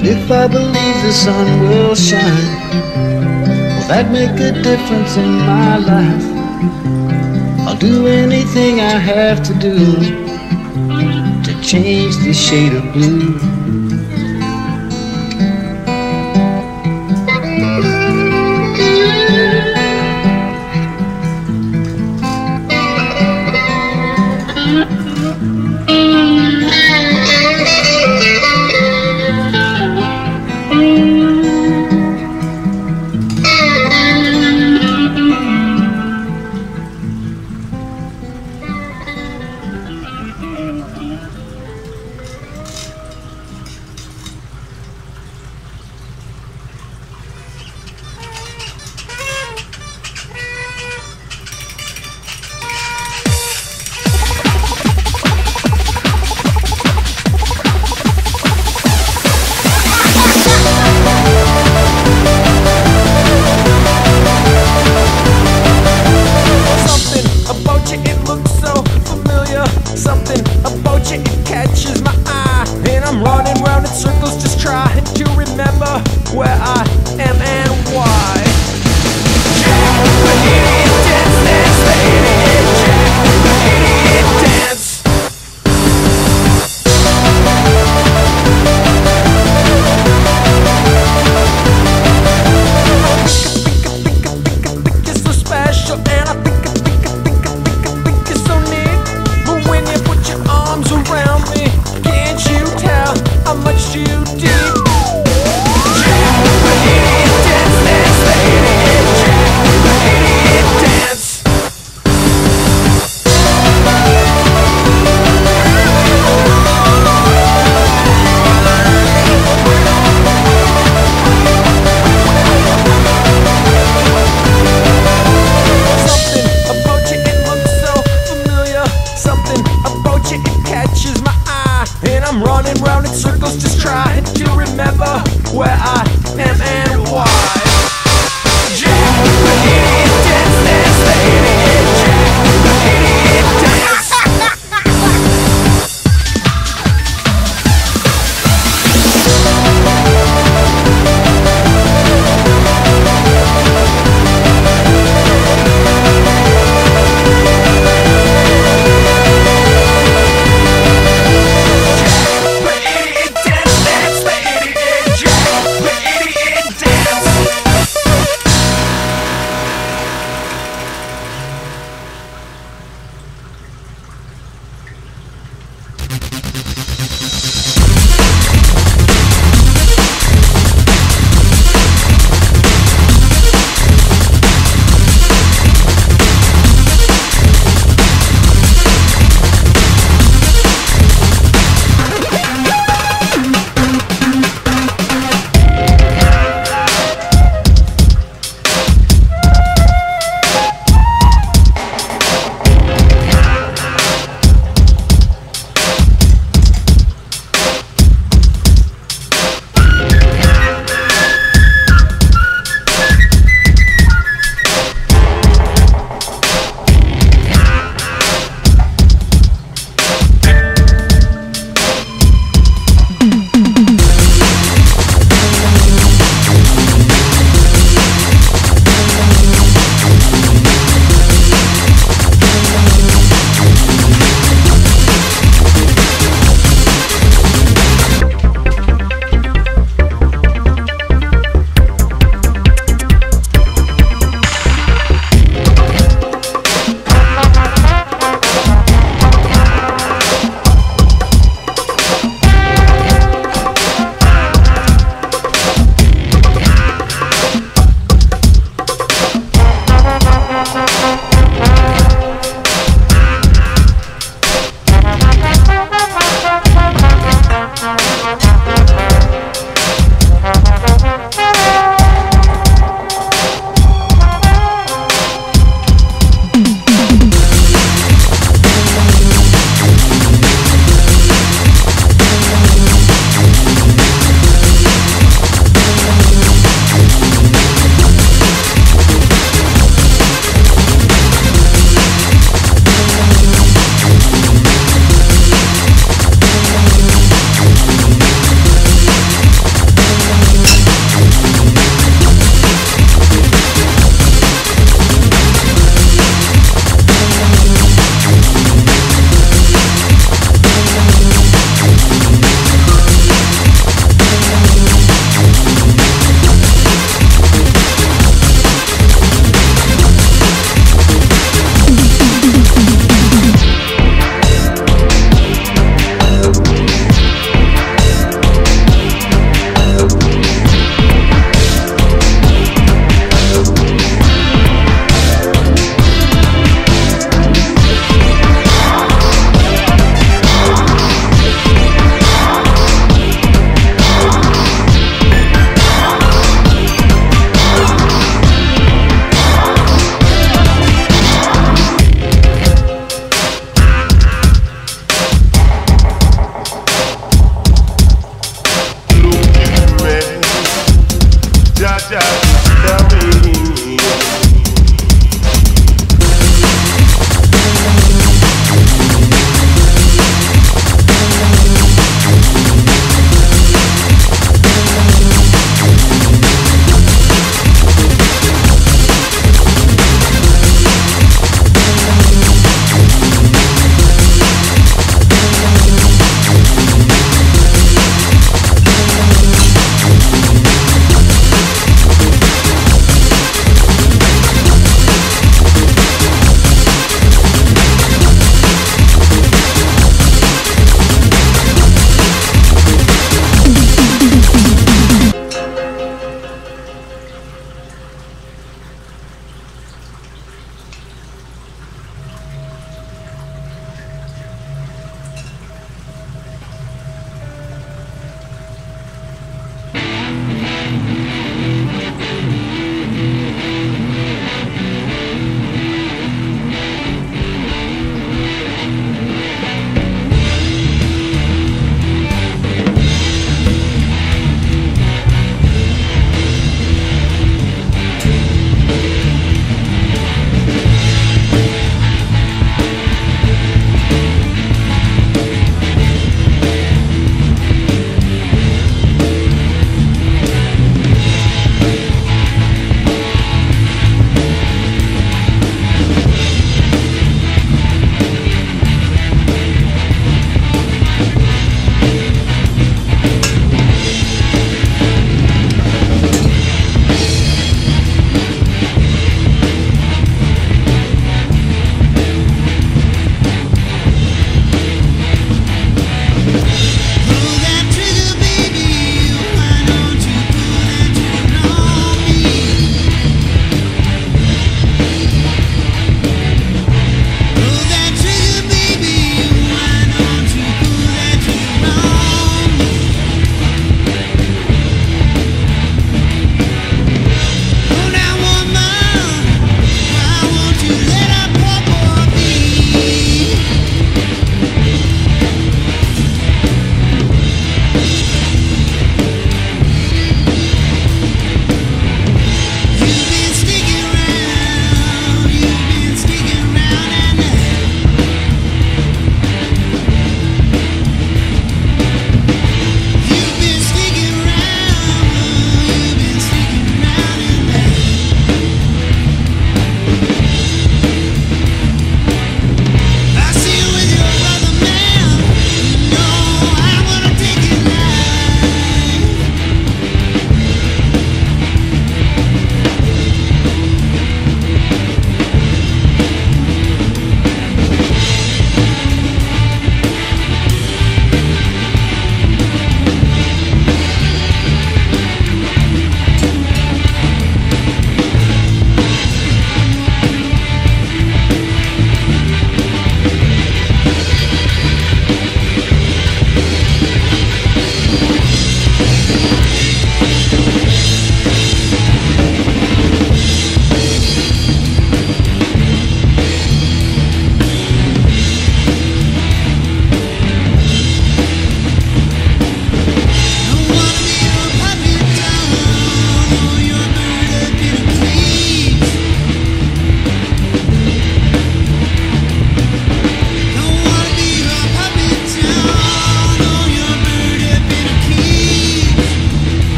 If I believe the sun will shine, will that make a difference in my life? I'll do anything I have to do to change the shade of blue.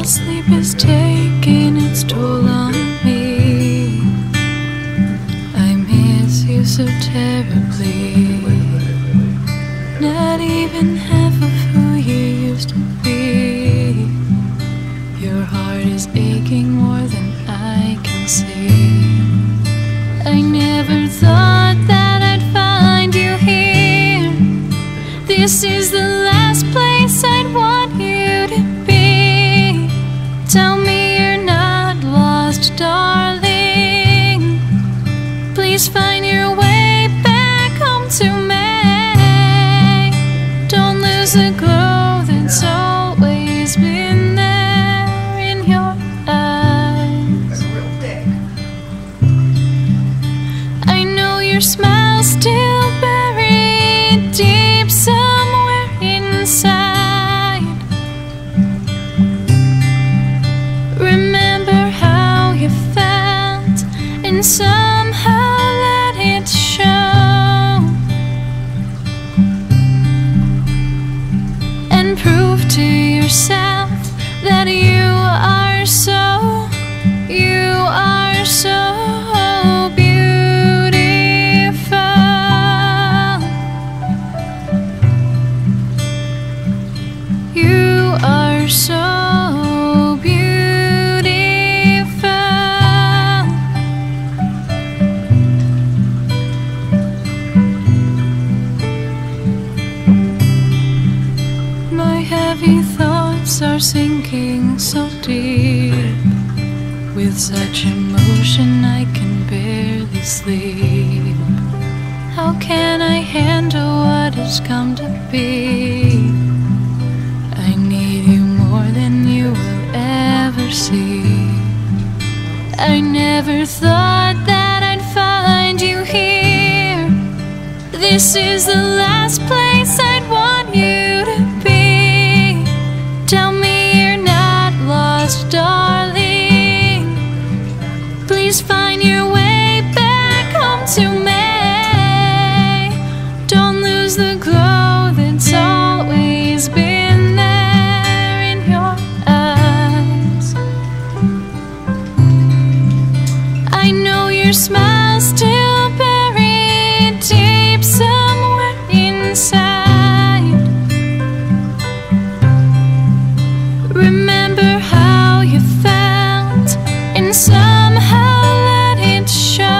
Sleep is taking its toll on me. I miss you so terribly. Not even half of who you used to be. Your heart is aching more than I can see. I never thought that I'd find you here. This is the last place I'd want you to be. Tell me you're not lost, darling. Please find your way back home to me. Don't lose the glow that's always been there in your eyes. I know your smile's still buried deep somewhere inside. Remember how you felt and somehow let it show. And prove to yourself that you are so beautiful. You are so beautiful. My heavy thoughts are sinking so deep. With such emotion I can barely sleep. How can I handle what has come to be? I need you more than you will ever see. I never thought that I'd find you here. This is the last place I'd want you to be. Tell me you're not lost, darling. Please find your way back home to me. Don't lose the glow that's always been there in your eyes. I know your smile's still buried deep somewhere inside. Remember how you felt and somehow let it show.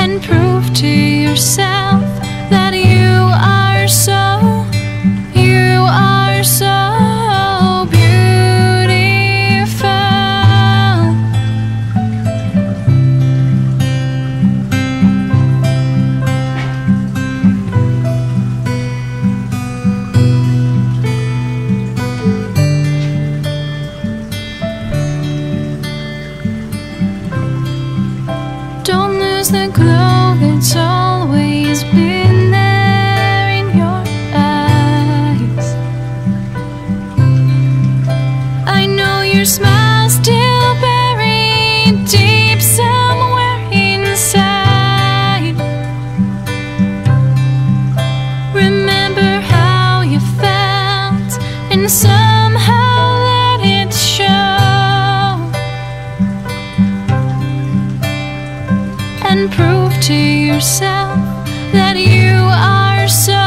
And prove to yourself that you are so beautiful. Don't lose the glow that's always been there in your eyes. I know your smile's still buried deep somewhere inside. Remember how you felt and somehow let it show. And prove to yourself that you are so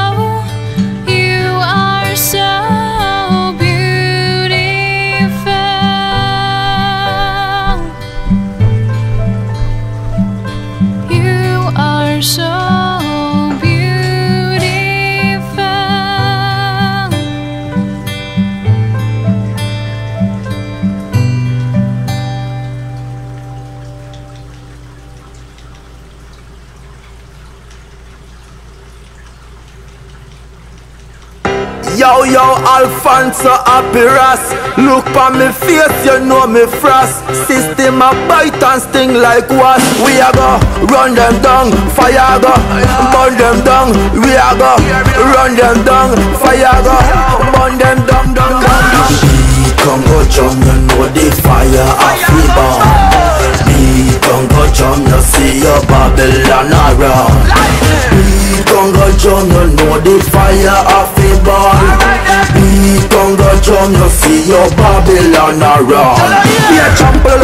beautiful. You are so beautiful. Yo, Alfonso Apiras. Look on me face, you know me frost. System a bite and sting like wasp. We a go run them down, fire go burn them down. We a go run them down, fire go burn them down, down, down. Congo John, you know the fire of we burn. Beat Congo John, you see your Babylon around. Beat Congo John, you know the fire of we born. Beat Congo drum, you see your Babylon around. Yeah, trample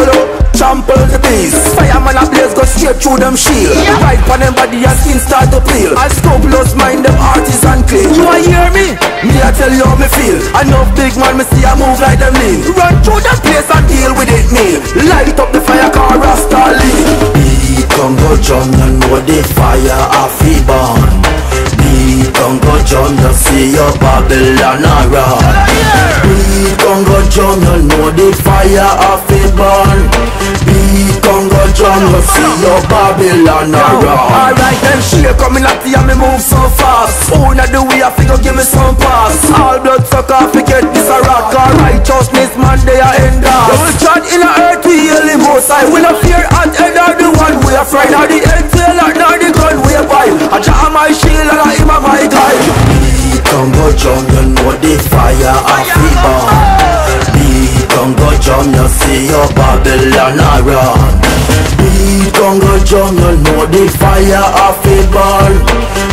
the beast. Fireman a blaze go straight through them shield. Right on them body and skin start to peel. I scrupulous mind them artisan clean. You a hear me? Me I tell you how me feel. Enough big man me see I move like them lean. Run through the place and deal with it meal. Light up the fire car Rasta lean. Beat Congo drum, you know the fire a fi burn. Beat Congo drum, you see your Babylon around. Beat Congo drum, you know the fire a fi burn. Beat Congo drum, you see your Babylon around. Alright then, she coming at you and me move so fast. Who not the way I figure give me some pass. All blood suck off to get this a rock. All righteousness man they are end off. You will chant in the earth we heal the most high. We not fear at end or the one we are friend. Or the end tailor nor the gun we are buy. I jaw my shield and I him a my guy. Beat Congo drum, you know the fire a fi burn. Beat Congo drum, you see your Babylon around. Beat Congo drum, you know the fire a fi burn.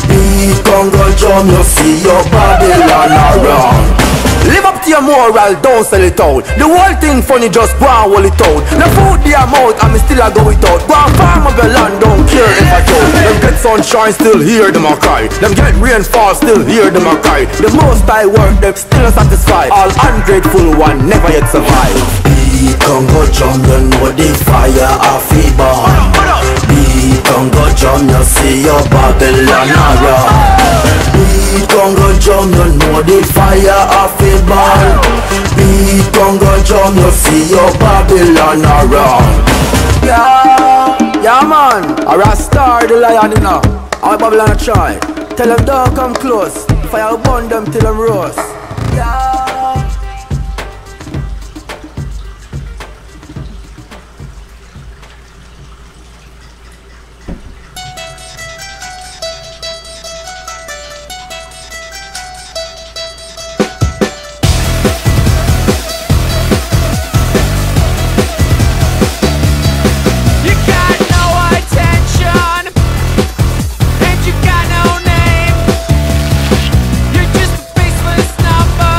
Beat Congo drum, you see your Babylon around. Live up to your moral, don't sell it out. The whole thing funny, just go and hold it out. No food their mouth, and me still a go it out. Go and farm up your land, don't care if I don't. Them get sunshine, still hear them a cry. Them get rainfall, still hear them a cry. The most I work, them still satisfied. All ungrateful one never yet survive. Beat Congo drum, you know the fire a fi burn. Beat Congo drum, you see your Babylon around. Beat Congo drum, you know the fire a fi burn. Beat Congo drum, you see your Babylon around. Yeah man, a Rasta the lion you know. All Babylon try. Tell them don't come close. Fire burn them till them roast. Yeah. You're just a faceless number.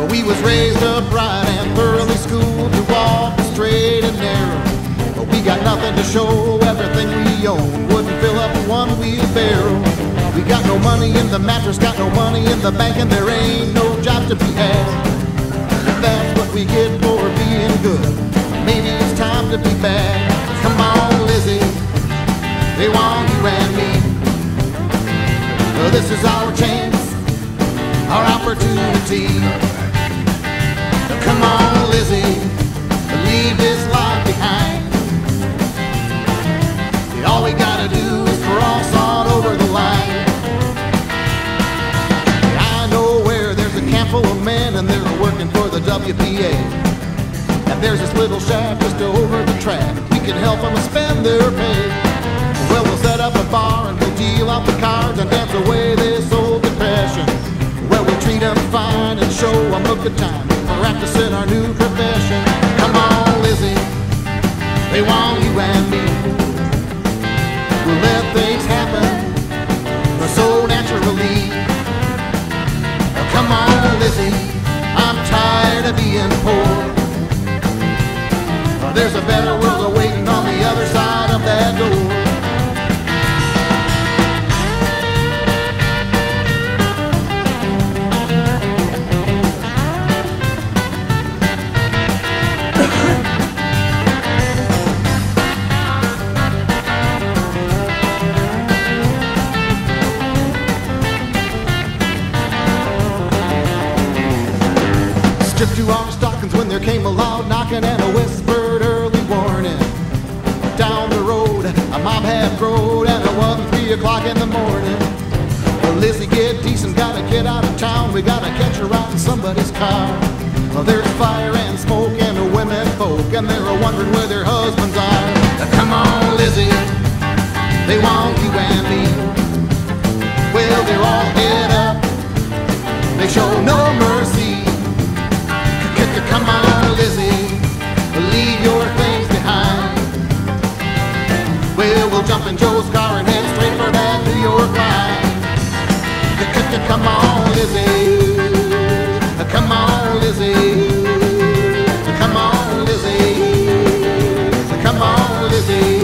We was raised upright and thoroughly schooled to walk straight and narrow. We got nothing to show, everything we own wouldn't fill up one wheelbarrow. We got no money in the mattress, got no money in the bank, and there ain't no job to be had. If that's what we get for being good, maybe it's time to be bad. Come on, Lizzie, they want you and me. This is our chance, our opportunity. Come on, Lizzie, leave this life behind. All we gotta do is cross on over the line. I know where there's a camp full of men and they're working for the WPA. And there's this little shack just over the track. We can help them spend their pay. Well, we'll set up a bar and we'll deal out the cards and dance away this old depression. Well, we'll treat them fine and show them a good time, practicing our new profession. Come on, Lizzie, they want you and me. We'll let things happen so naturally. Come on, Lizzie, I'm tired of being poor. There's a better world awaiting on the other side of that door. Stripped you our stockings when there came a loud knocking and a whispered early warning. Down the road, a mob had growed and it wasn't 3 o'clock in the morning. Well, Lizzie, get decent, gotta get out of town. We gotta catch her out in somebody's car. Well, there's fire and smoke and the women folk, and they're wondering where their husbands are. Come on, Lizzie, they want you and me. Well, they're all head up, they show no mercy. Come on, Lizzie, leave your things behind. Well, we'll jump in Joe's car and head straight for that New York line. Come on, Lizzie, come on, Lizzie, come on, Lizzie, come on, Lizzie.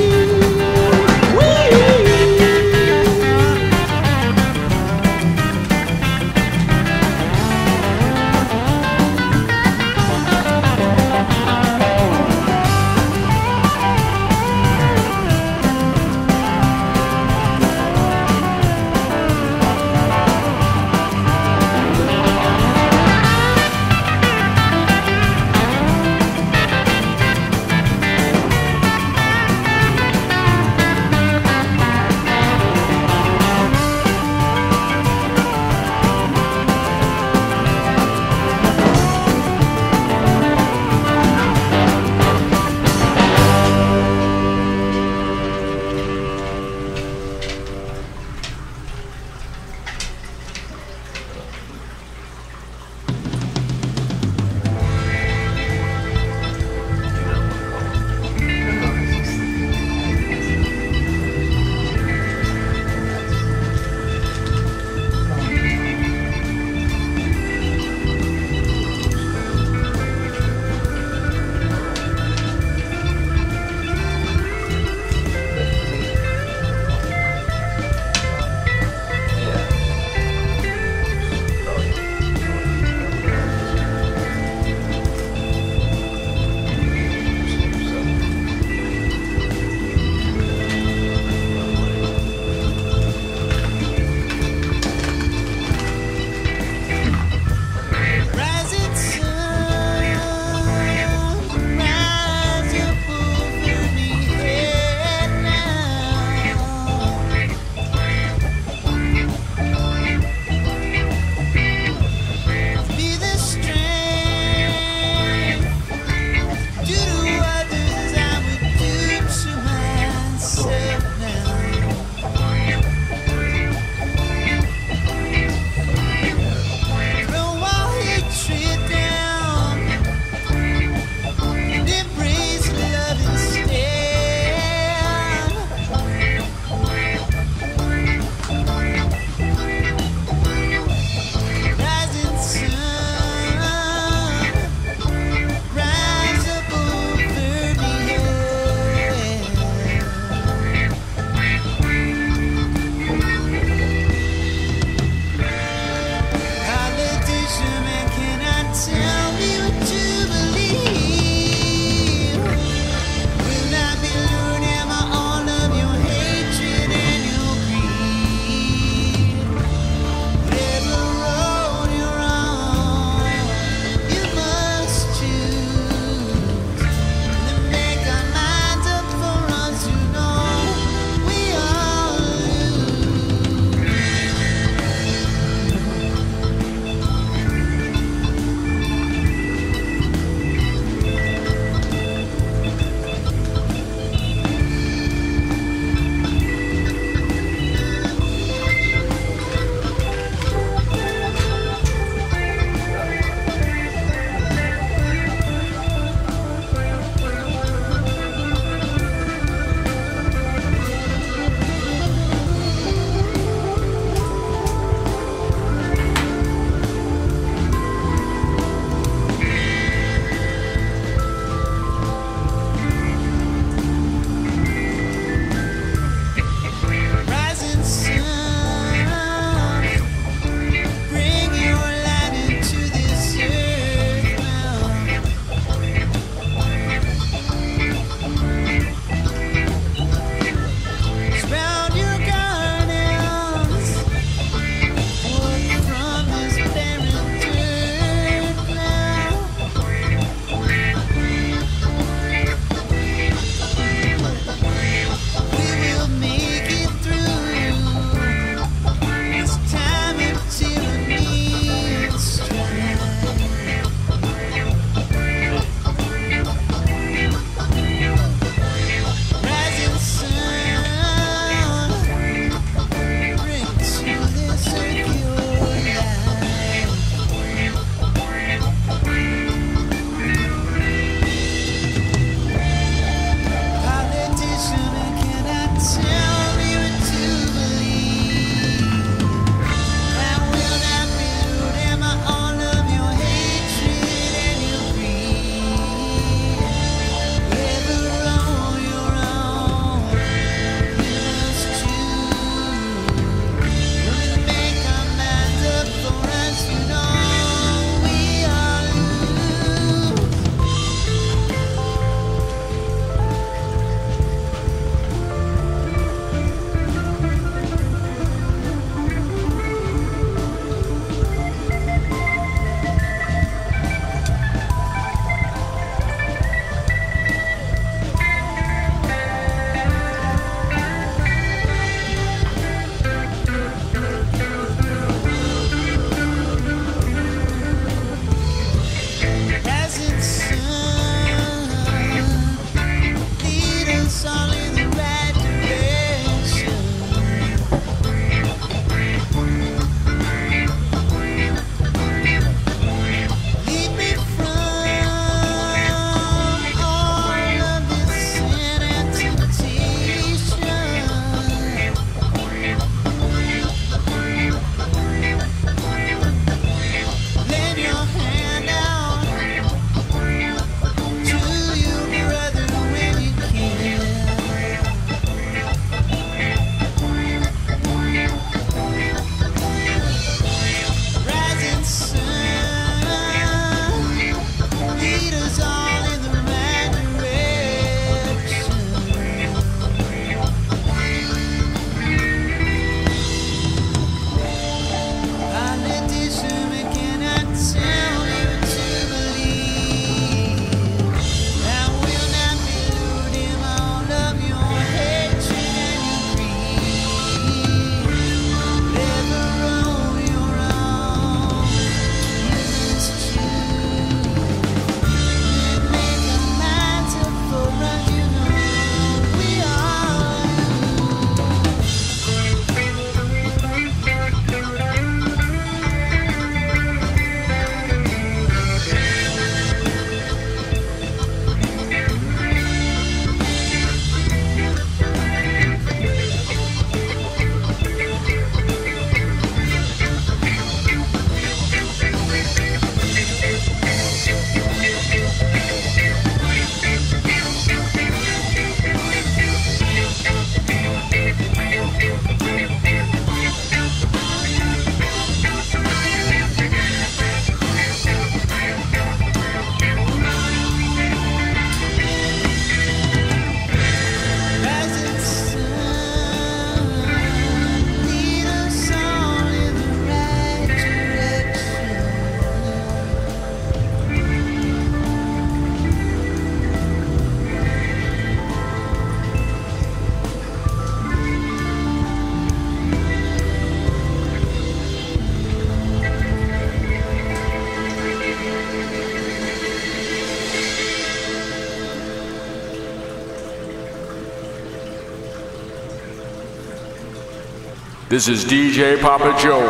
This is DJ Papa Joe.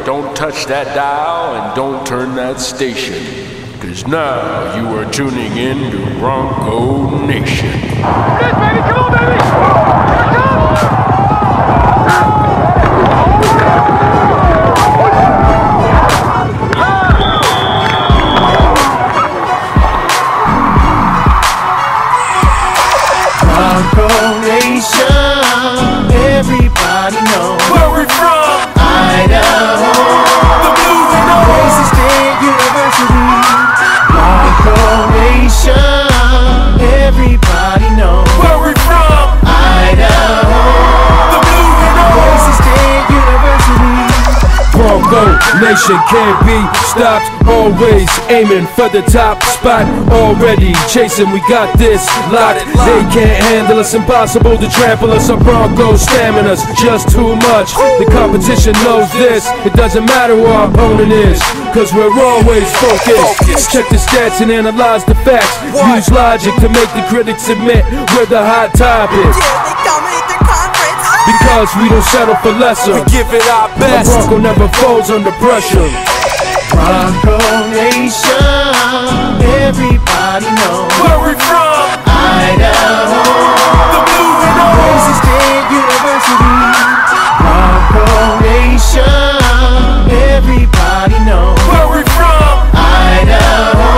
Don't touch that dial and don't turn that station. Cause now you are tuning in to Bronco Nation. Yes, baby, come on, baby! Bronco Nation, everybody knows where we from. Idaho, the Blue and Boise State University. Bronco Nation, everybody knows where we from. Idaho, the Blue and Boise State University. Bronco Nation can't be stopped. Always aiming for the top spot. Already chasing, we got this locked. They can't handle us, impossible to trample us. Our Broncos stamina's just too much. The competition knows this. It doesn't matter who our opponent is, cause we're always focused. Check the stats and analyze the facts. Use logic to make the critics admit we're the hot topic. Because we don't settle for lesser. We give it our best. The Bronco never folds under pressure. Bronco Nation, everybody knows where we from. Idaho, the Blue and Boise State University. Bronco Nation, everybody knows where we from. Idaho,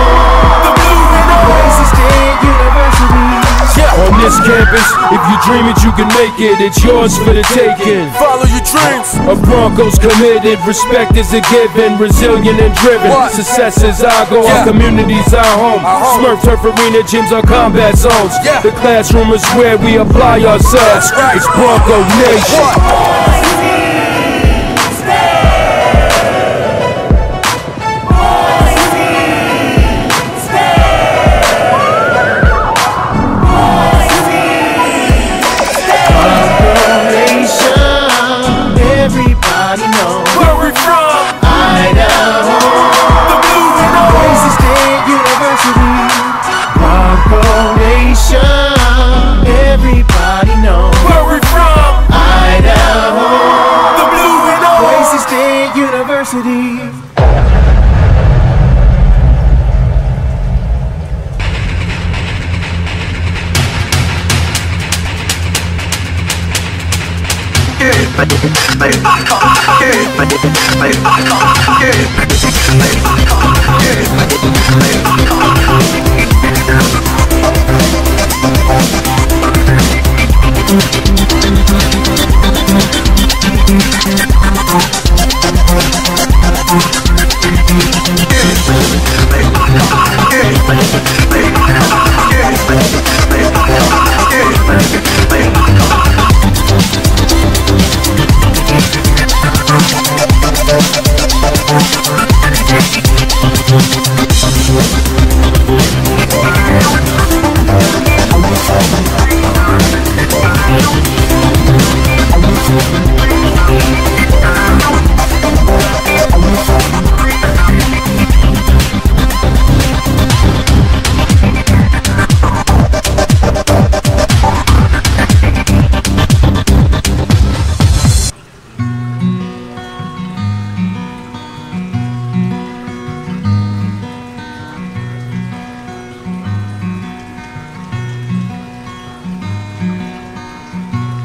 the Blue and Boise State University. On this campus, if you dream it, you can make it. It's yours for the taking. Follow your dreams. A Broncos committed, respect is a given, resilient and driven. Success is our goal, our community's our home. Smurf turf arena, gyms are combat zones. The classroom is where we apply ourselves. It's Bronco Nation. Everybody knows where we from. Idaho, the Blue and Boise State University. Bronco Nation, everybody knows where we from. Idaho, the Blue and Boise State University.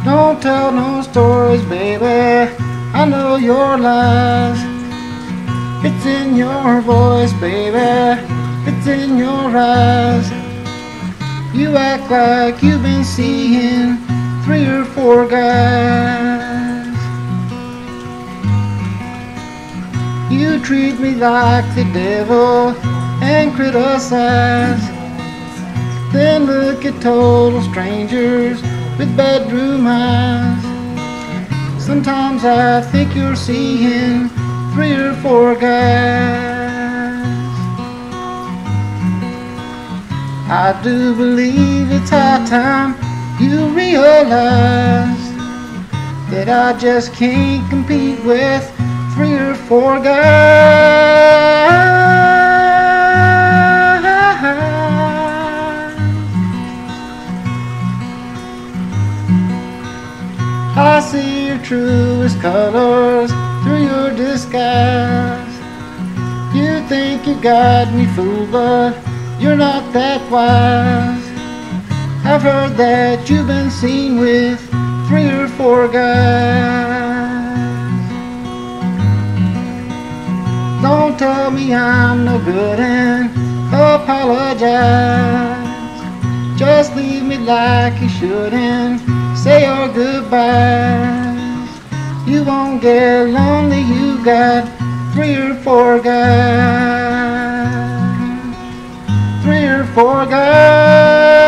Don't tell no stories, baby. I know your lies. It's in your voice, baby. It's in your eyes. You act like you've been seeing 3 or 4 guys. You treat me like the devil and criticize. Then look at total strangers with bedroom eyes. Sometimes I think you're seeing 3 or 4 guys. I do believe it's high time you realize that I just can't compete with 3 or 4 guys. I see your truest colors think you got me fooled, but you're not that wise. I've heard that you've been seen with 3 or 4 guys. Don't tell me I'm no good and apologize. Just leave me like you should and say your goodbyes. You won't get lonely, you got 3 or 4 guys. 3 or 4 guys.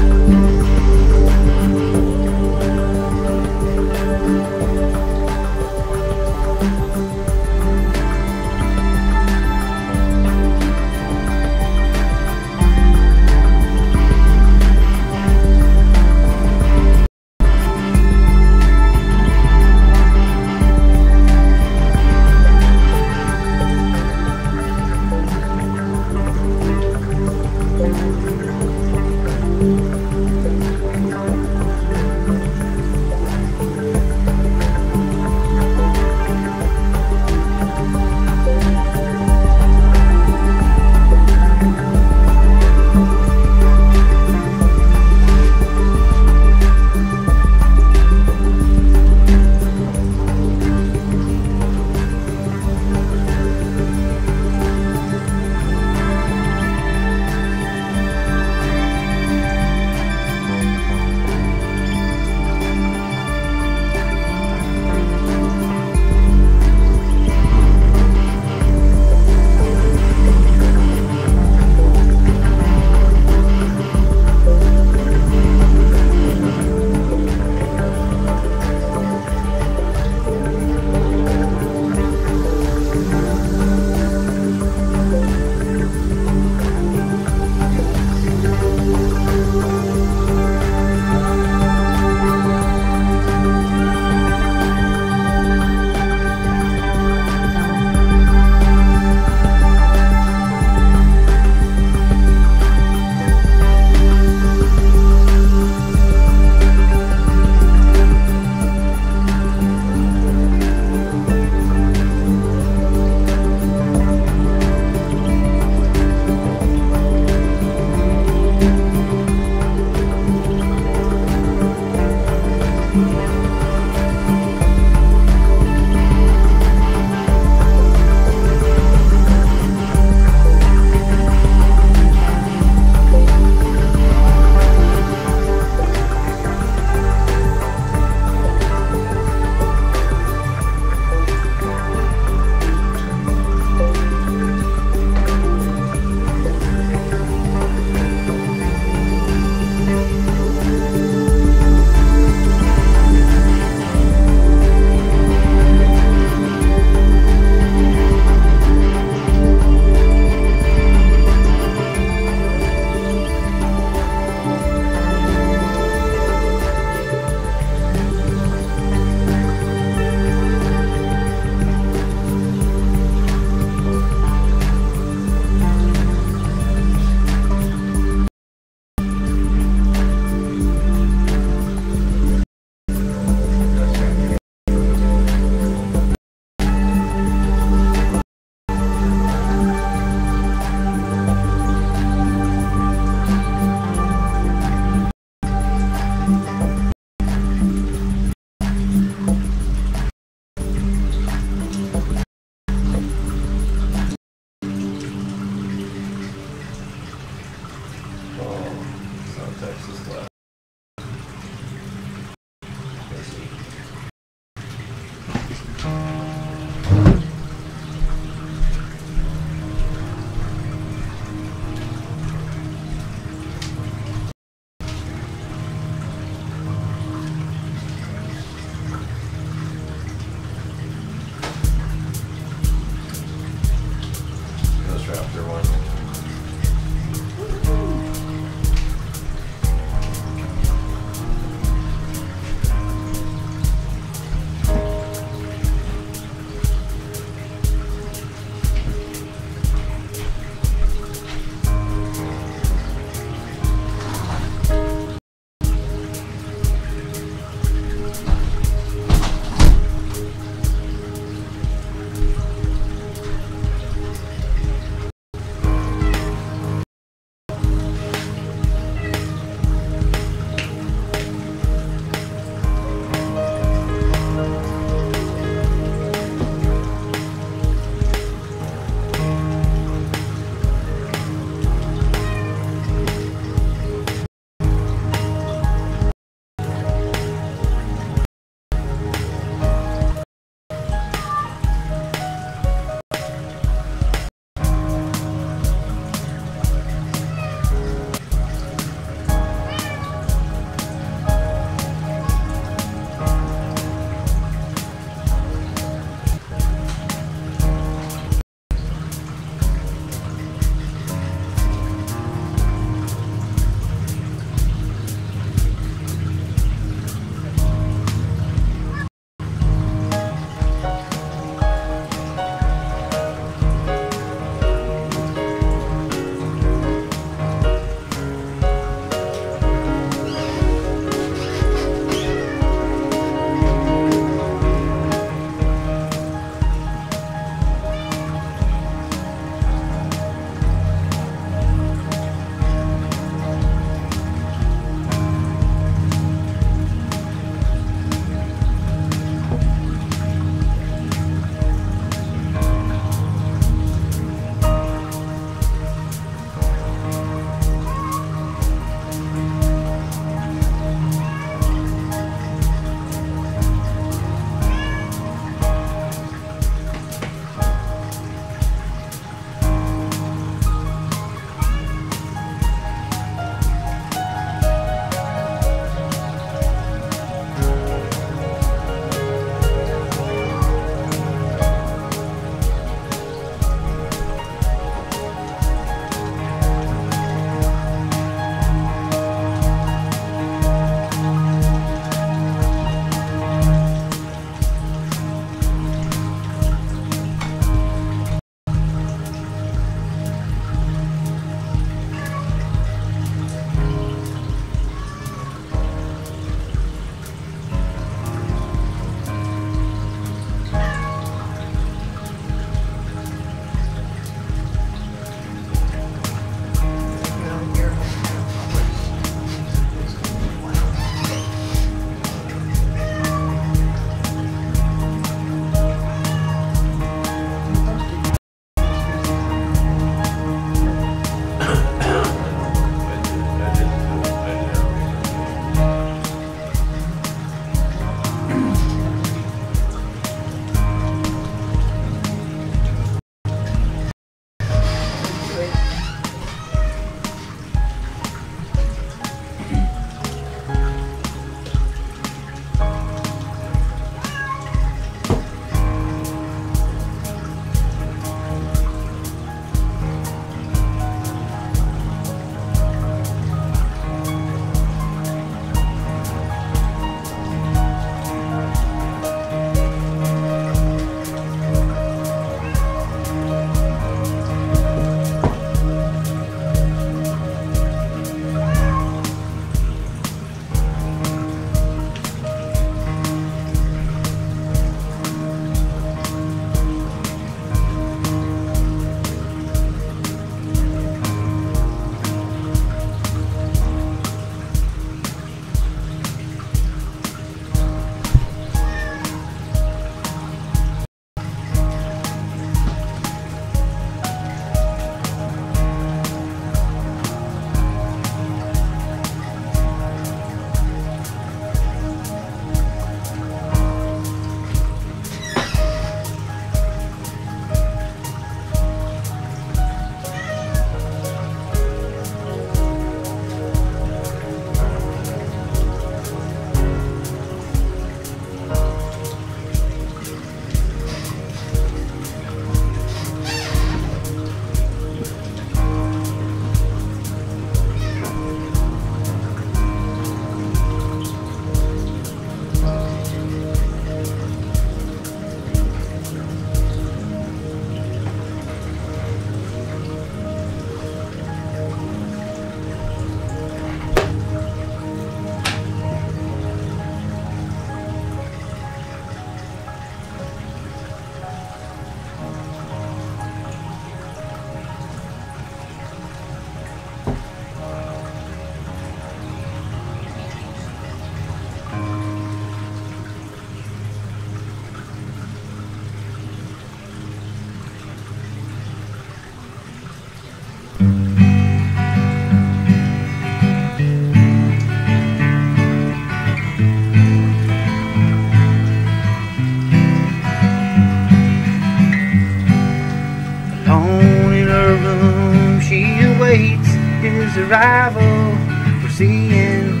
awaits his arrival. Foreseeing,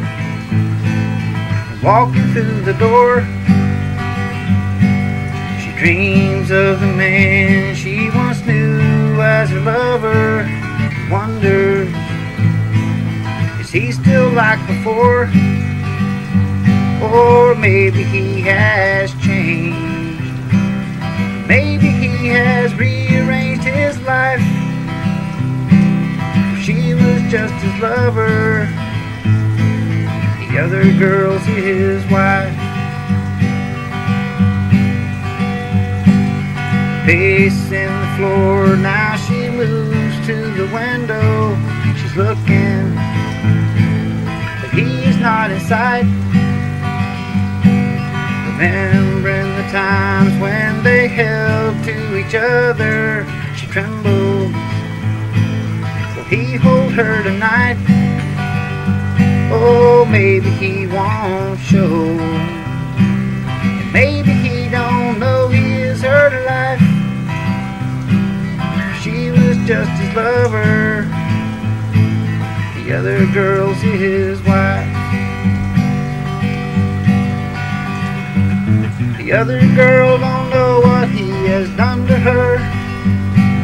walking through the door, she dreams of the man she once knew as her lover. Wonders, is he still like before? Or maybe he has changed. Maybe he has rearranged his life. She was just his lover, the other girl's his wife. Pacing the floor, now she moves to the window. She's looking, but he's not in sight. Remembering the times when they held to each other, she trembles. Will he hold her tonight? Oh, maybe he won't show. And maybe he don't know he is her to life. She was just his lover, the other girl's his wife. The other girl don't know what he has done to her.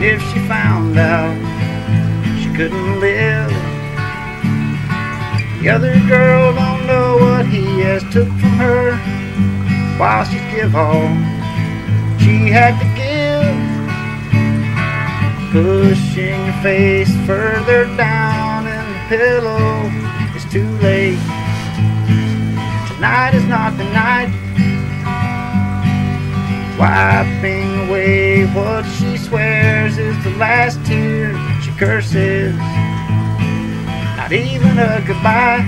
If she found out, she couldn't live. The other girl don't know what he has took from her, while she'd give all she had to give. Pushing her face further down in the pillow, it's too late. Tonight is not the night. Wiping away what she swears is the last tear, she curses, not even a goodbye.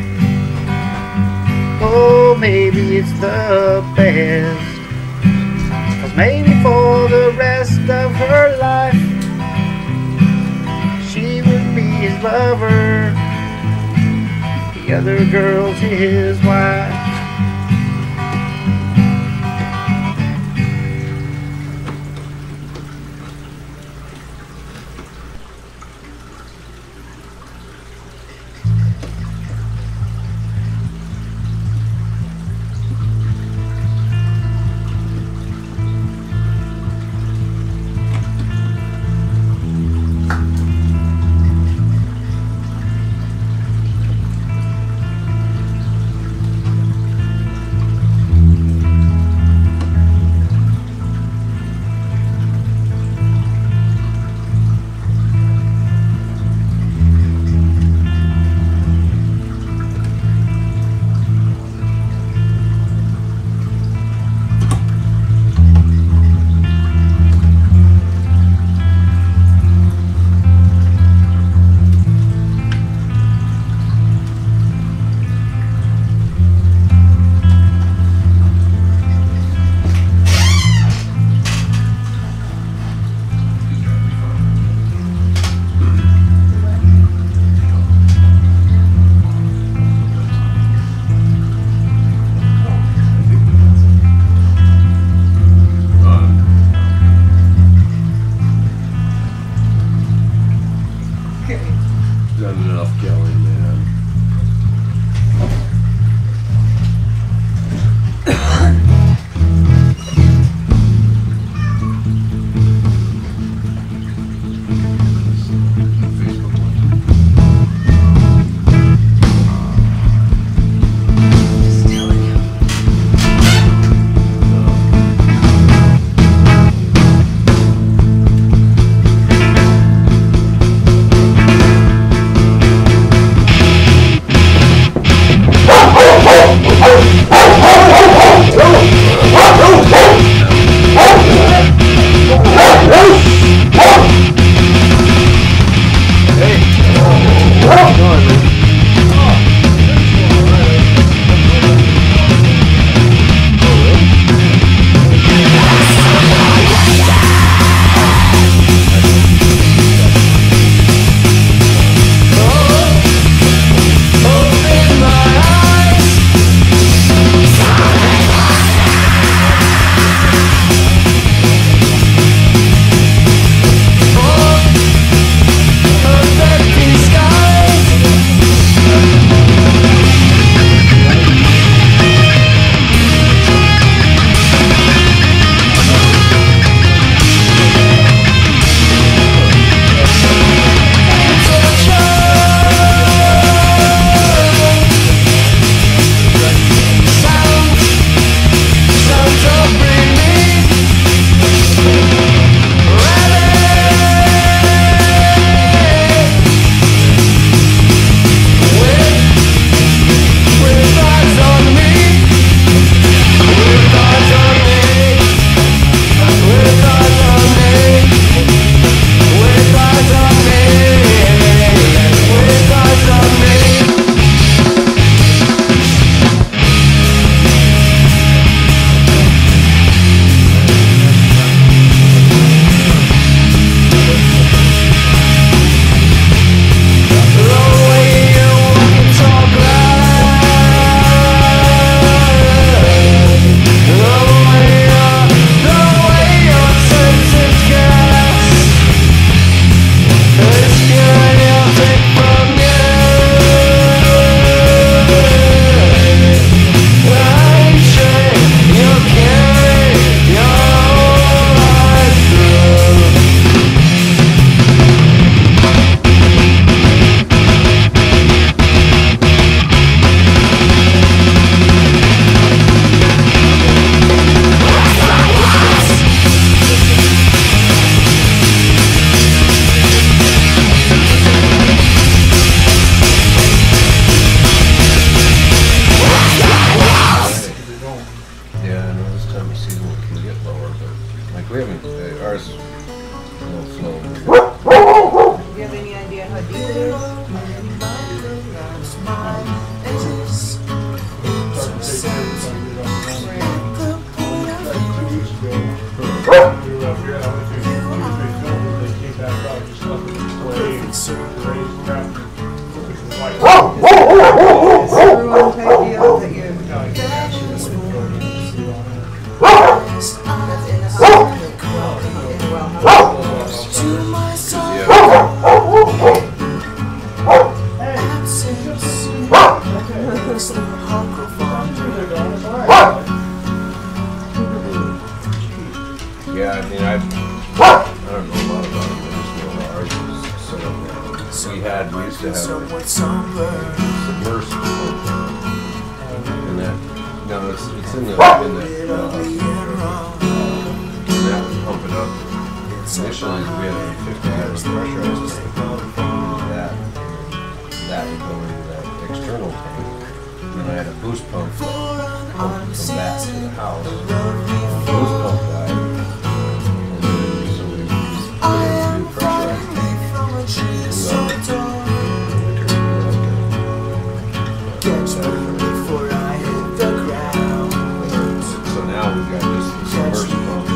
Oh, maybe it's the best, 'cause maybe for the rest of her life she would be his lover, the other girl's his wife. mean, I don't know a lot about it, but just know how ours was set up now. We used to have a submerged pump. And that, no, it's in the house. And that would pump it up. Initially, we had a 50-gallon pressurized tank. That would go into that external tank. And I had a boost pump pumping from that to the house. The boost pump died. And then, so we put in a new pressurized tank. So now we've got just the submerged pump.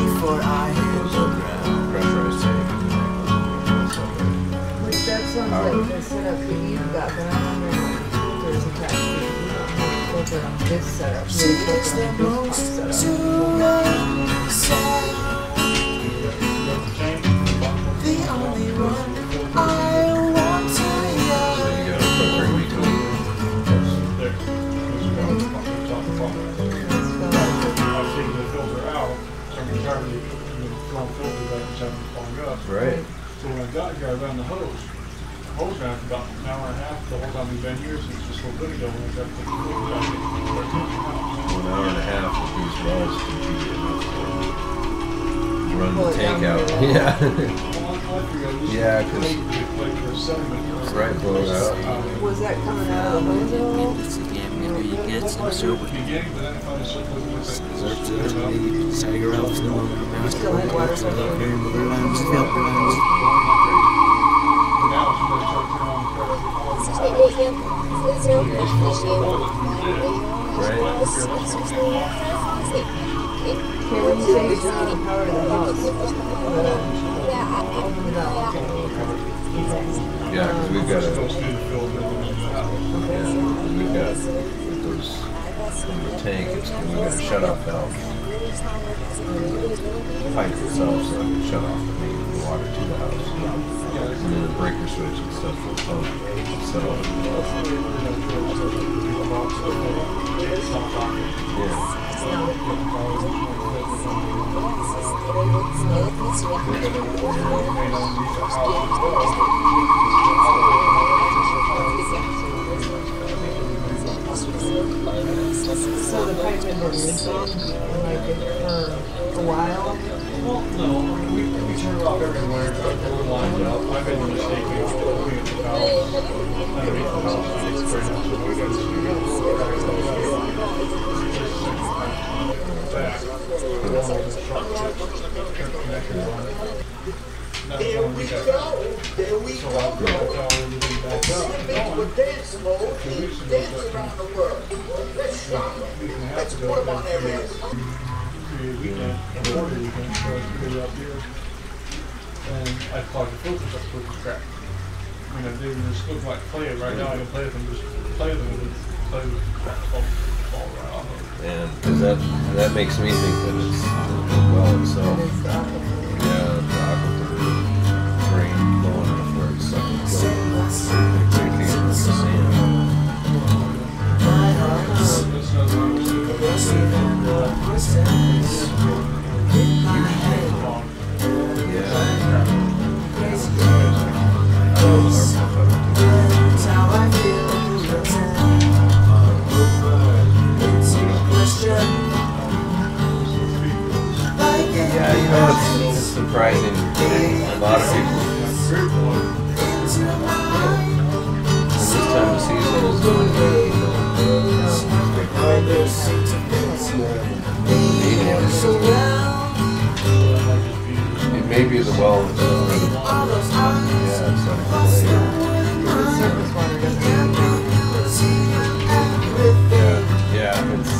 Pressurized tank. That sounds like the setup that you've got, but I don't know what the filters attached to. Filter on this setup. Filter on this setup. The only one I want to hear. You got a filter in between. I've taken the filter out, so I'm entirely throwing filters out and having to clog up. Right. So when I got here, I ran the hose. The hose ran for about an hour and a half the whole time we've been here since just a little bit ago when I got to take the filters out. 1 hour and a half with these wells could be enough to run the tank out. Yeah. Yeah, because right, blow it out. Was that coming out of the hose at all? Still had water when you say you're down the power to the house, yeah, because we've got those in the tank. We've got a shut-off valve. The pipe itself, so I can shut off the main water to the house. And then the breaker switch and stuff for the pump. So, So the pipe had been leaking, like for a while? Well, no. We turn it off everywhere. We're lined up. I've made the mistake of looking at the valves underneath the house. It's very nice. We got to see back. Here we go. There we go. We're dancing, Lord. Dancing around the world. Let's rock. Let's put them on their heads. Weekend, a water weekend, so I put it up here. And I clogged the filters up with the crap. I mean, they just look like clay right now. I can play with them, just play them, and play with the crap fall right off of it. and because that makes me think that it's the well itself. Yeah, the aquifer drain low enough where it's sucking communicating with the sand. Yeah, you know, it's surprising. A lot of people, this time of season is it may be the well. Yeah, it's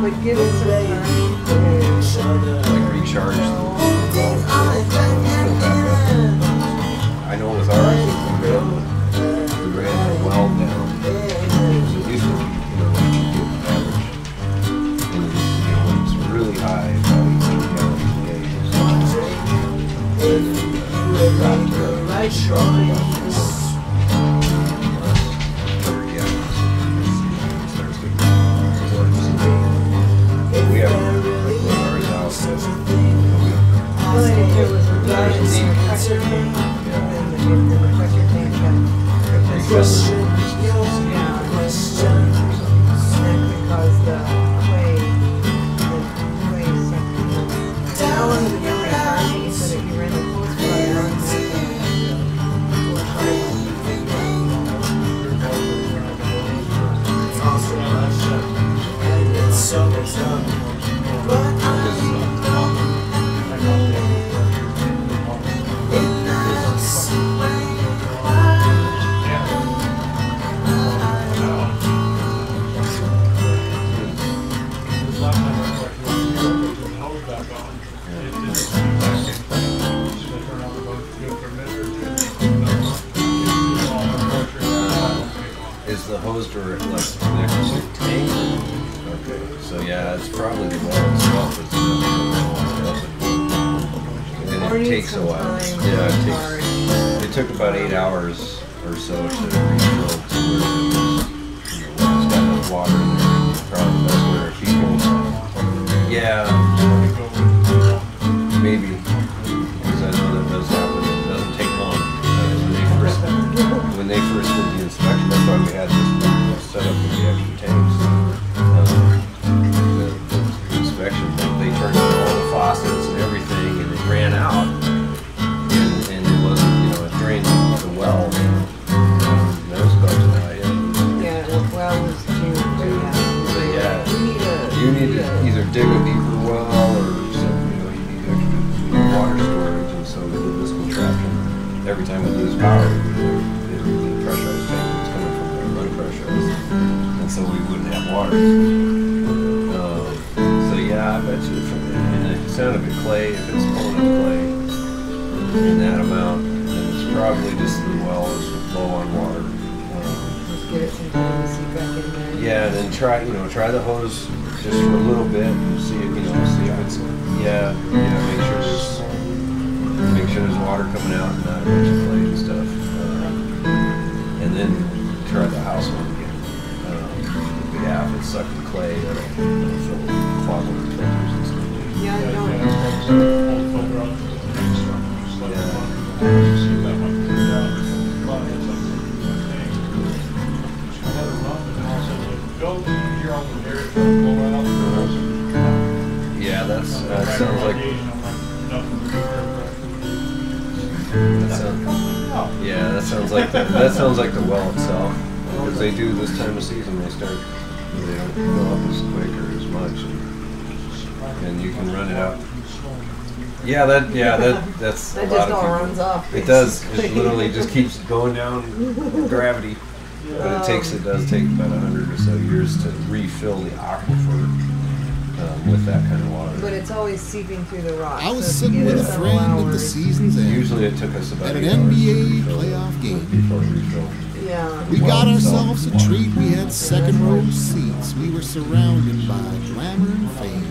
But give it some time. like recharge. I know with ours, we ran the well down. At least, you know, average. And when it's really high, probably 8 gallons a day. And then dropped to about 30 gallons. It starts to Just Because the clay is something. How long did you run? You said that you ran the course for a long Is the hose door like next to the tank? Okay, so yeah, it's probably the well itself is and it takes a while. Yeah, it took about 8 hours or so to refill to where it was, it's got enough water in there. Probably that's where people, yeah, maybe, because I know that does happen. It doesn't take long. When they first did the inspection, that's why we had this set up with the extra tanks. The inspection, they turned on all the faucets and everything, and it ran out, and it wasn't, it drained the well. That was about to die. Yeah, the well was due. But yeah, you need to either dig a deeper well or you need extra water storage, and so we did this contraption. Every time we lose power, the pressurized tank was coming from the unpressurized, and so we wouldn't have water. So yeah, I bet you and the sound of it clay, if it's pulling up clay in that amount, then it's probably just the well is low on water. Just get it some time to seep back in there. Yeah, and then try the hose just for a little bit and see if it's make sure there's water coming out and not a bunch of clay and stuff. And then try the house one again. But yeah, if it's sucking clay, it'll clog up the filters and stuff. Yeah, I know. Yeah, that sounds like. That sounds like the well itself, because they do this time of season. They don't fill up as quick or as much, and you can run it out. Yeah, that's That a lot just of all people. runs off. It does. It literally just keeps going down gravity, but it does take about 100 or so years to refill the aquifer with that kind of water. But it's always seeping through the rocks. I was so sitting with a friend at the season's end. Usually it took us about at 8 an hours NBA playoff game. before refill. Yeah. We got ourselves a treat. We had second row seats. We were surrounded by glamour and fame.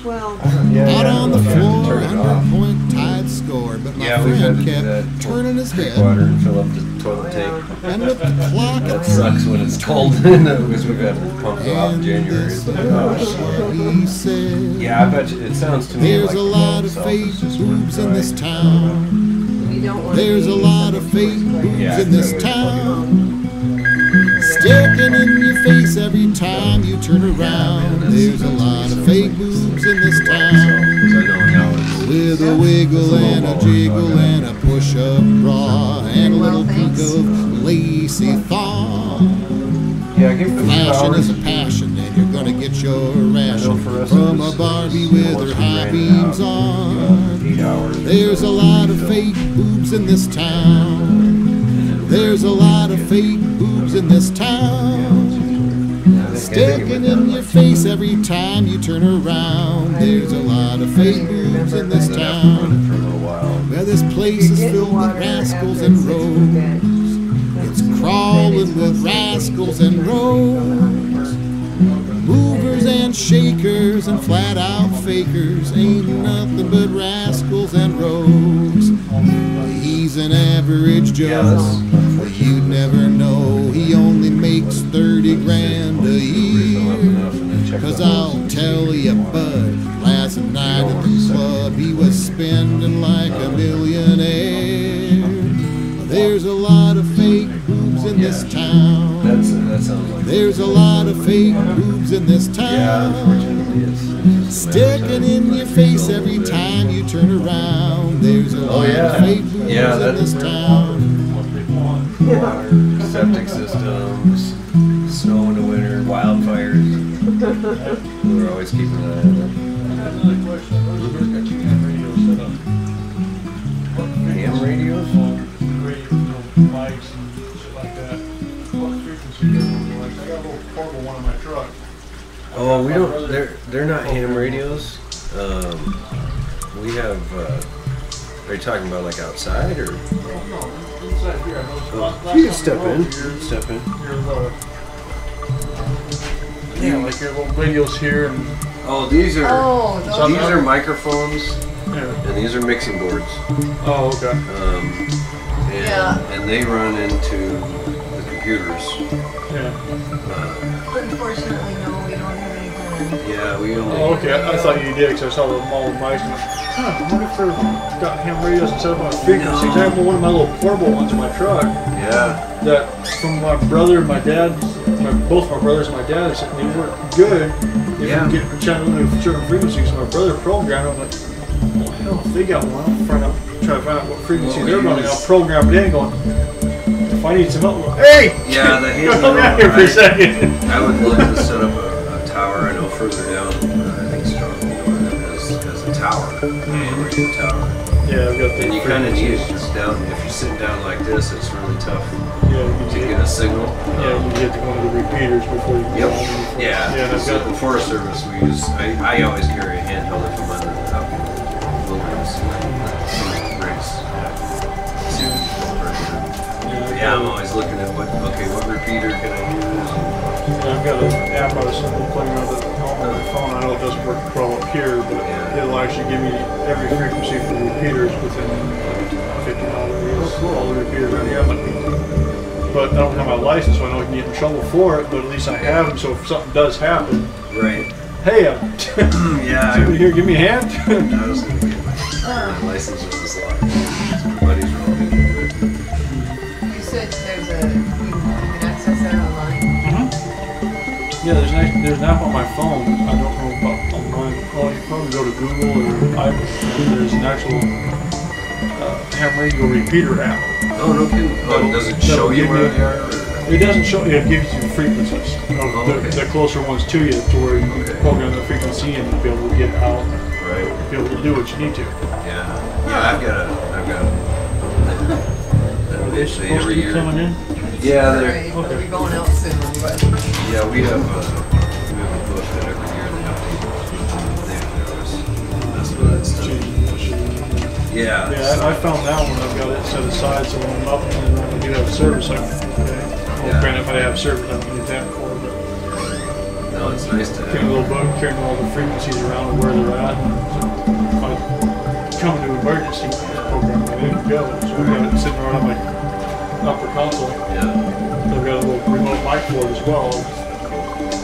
Well, out on the floor, under point, tied score, but my friend kept turning his head. Water and fill up the toilet tank. And with the clock That sucks when it's cold because we've got pumps off in January. It's like, oh shit. Yeah, I bet you, it sounds to me there's like a lot of fake boobs in this town. There's a lot of fake boobs in this town. Sticking in your face every time you turn around. There's a lot of fake boobs in this town. With a wiggle and a jiggle and a push-up bra and a little peek of lacy thong. Fashion is a passion and you're gonna get your ration from a Barbie with her high beams on. There's a lot of fake boobs in this town. There's a lot of fake boobs in this town. Sticking in your face every time you turn around. There's a lot of fake boobs in this town. Well, this place is filled with rascals and rogues. It's crawling with rascals and rogues. Movers and shakers and flat out fakers ain't nothing but rascals and rogues. He's an average Joe, but you'd never know he only makes 30 grand a year. Cause I'll tell you, bud, last night at the club he was spending like a millionaire. There's a lot of in this town. That sounds like. There's a lot of fake boobs in this town. Yeah, unfortunately, it's sticking in your face every time you turn around. There's a lot of fake boobs in this town. Water, septic systems, snow in the winter, wildfires. We're always keeping an eye on that. Ham radios? Mics and shit like that. What frequency they're going to like? I got a little portable one in my truck. Oh, we don't. They're not ham radios. We have. Are you talking about like outside or? No, inside here. I know. You can step in. Step in. Yeah, like your little radios here and. Oh, these are. Oh, these are microphones. Yeah. And these are mixing boards. Oh, okay. And they run into the computers. Yeah. Unfortunately, no, we don't have any plan. Yeah, we only. Oh, okay. I thought you did because I saw the mall mics. And I wonder if they've got ham radios instead of my frequencies. I have one of my little portable ones in my truck. Yeah. That from my brother and my dad, both my brothers and my dad, they weren't good. They didn't get channeling certain frequencies. So my brother programmed. I'm like, well, hell, if they got one, I'll try to find out what frequency they're running. I'll program it in, going. If I need some help, hey! Yeah, the hand. Come out here for a second. I would love to set up a tower. I know further down, I think Stronghold has a tower, a radio tower. Yeah, I've got the. And you kind of need it just down. If you're sitting down like this, it's really tough. Yeah, to get a signal. Yeah, you get to one of the repeaters before you. Yep. Yeah. Yeah, I've So got. the Forest Service, we use. I always carry a handheld if I'm under the wilderness. Yeah, I'm always looking at what repeater can I use? Yeah, I've got an app I was playing with on my phone. I know it doesn't work well up here, but it'll actually give me every frequency for repeaters within 50 mile radius. All the repeaters around here. But I don't have my license, so I know I can get in trouble for it, but at least I have them, so if something does happen. Right. Hey, yeah. Somebody here, give me a hand. I was going to get my license with this lot. My buddies were all going to do it. You said you can access that online? Yeah, there's an app on my phone. I don't know about online. Oh, you probably go to Google or there's an actual ham radio repeater app. Oh, no kidding. Oh, does it show you where they are? It doesn't show you. It gives you the frequencies of the closer ones to you, to where you can program the frequency and be able to get out. Right. Be able to do what you need to. Yeah. Yeah, I've got eventually every year. Coming in? Yeah, they're. Right, we'll be going out soon, but. Yeah, we have a book that every year they update. That's what that stuff. Yeah. Yeah, I found that one. I've got it set aside so when I'm up and when I do have service, I'm okay. Well, granted, if I have service, I don't need that for it. No, it's nice to carry a little book, carrying all the frequencies around and where they're at. If I come into an emergency, program it in and go. So I've got it sitting right on my upper console. Yeah. I've got a little remote mic for it as well.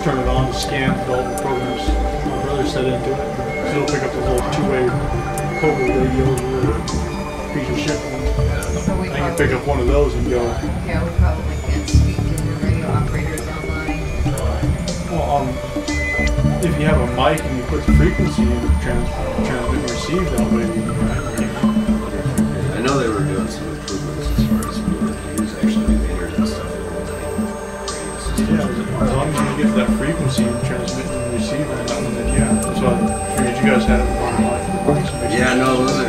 Turn it on to scan all the programs my brother set into it. So it'll pick up the little two-way cobra radios or piece of shit. So we I can pick up one of those and go. Yeah, we probably can't speak to the radio operators online. Well, if you have a mic and you put the frequency in, transmit and receive that way. I know they were doing some improvements as far as use actually the internet stuff. Yeah, as long as you can get to that frequency and transmit and receive that, then yeah. So I figured you guys had it online. Yeah, no, those are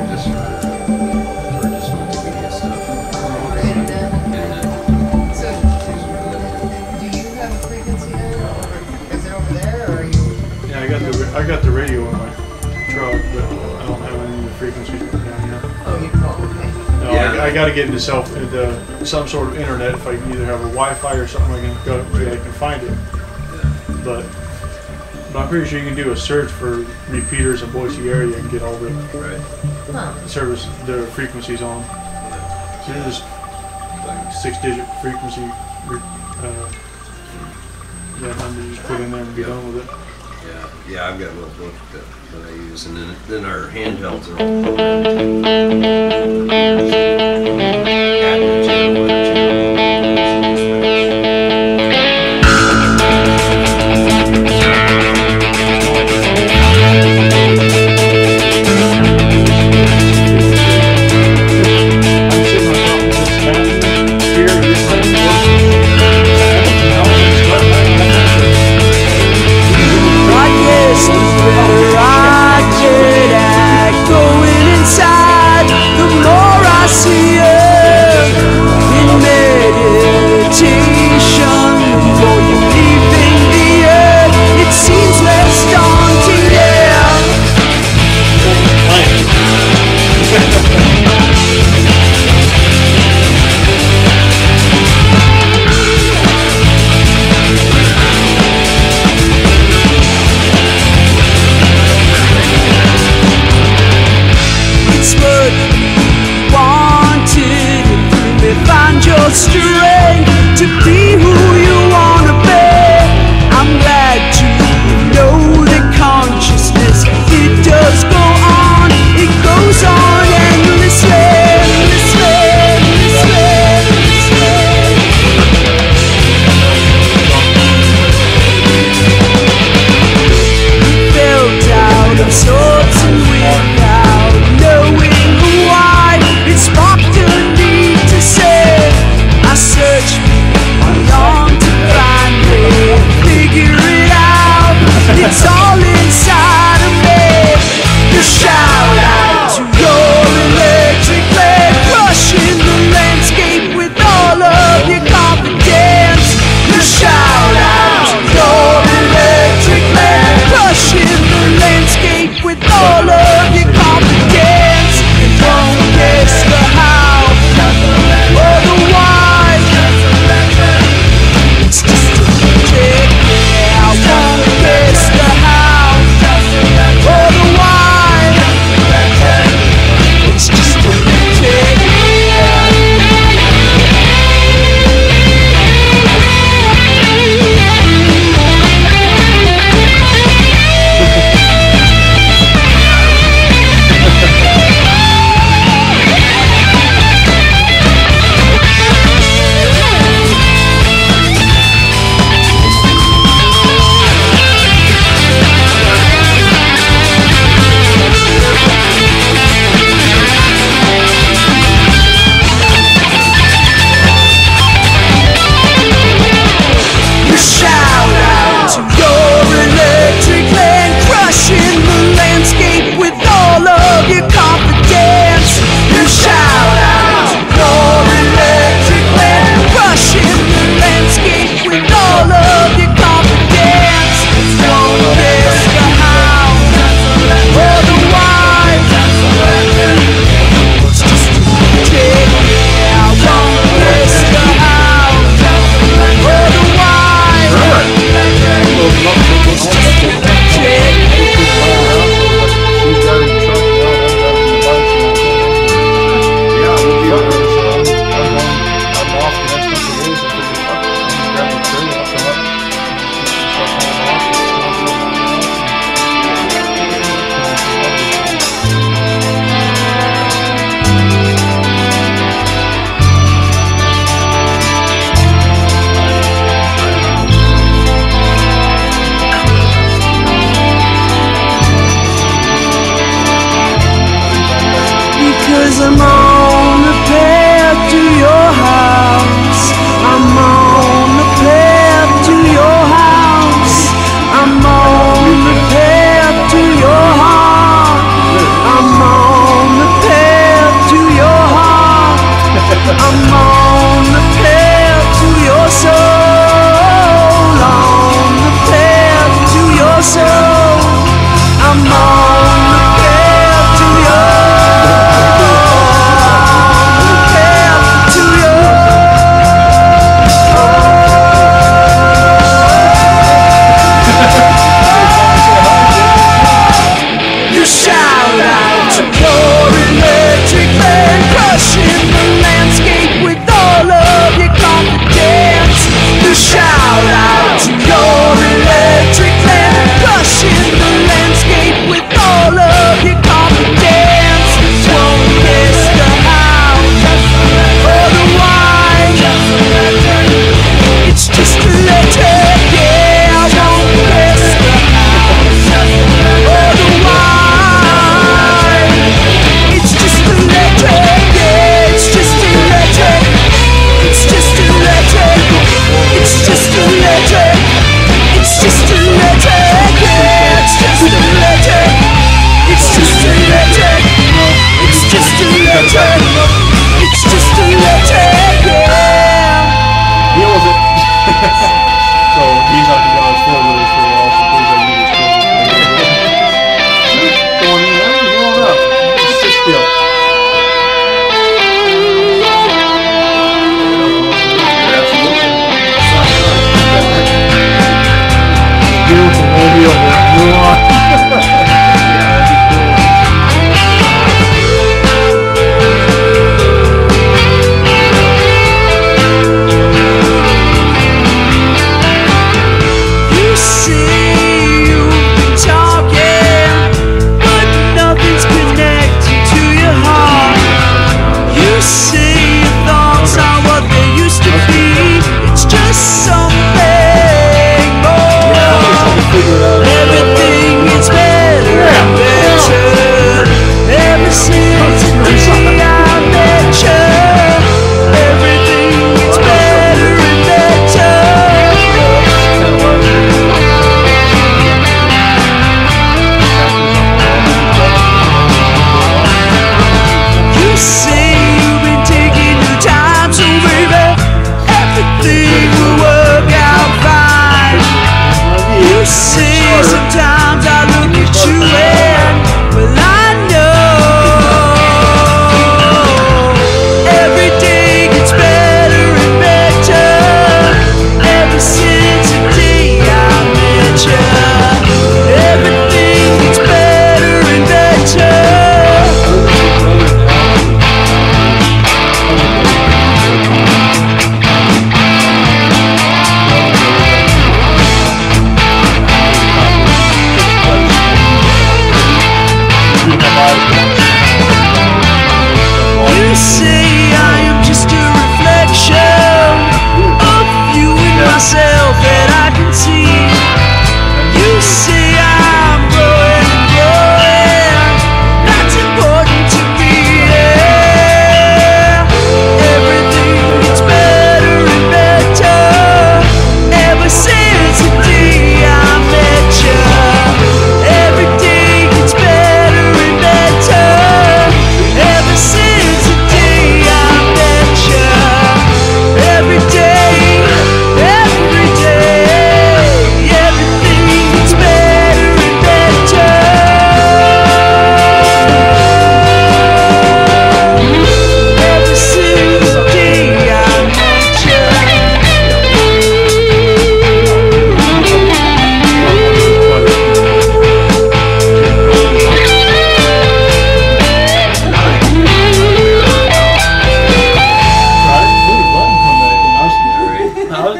just for multimedia stuff. So, do you have a frequency now? Is it over there, or are you? Yeah, I got the radio in my truck, but I don't have any of the frequencies down here. Oh, okay. No, yeah. I got to get into some sort of internet. If I can either have a Wi-Fi or something, I can go. I can find it. But I'm pretty sure you can do a search for repeaters in Boise area and get all the service, the frequencies on. So there's like 6-digit frequency number you just put in there and be done with it. Yeah, I've got a little book that I use, and then our handhelds are all programmed. find your strength to be who you wanna be. I'm glad to know that consciousness, it does go on, it goes on endlessly, filled out of sorts and without knowing why, it sparked a need to say, I search beyond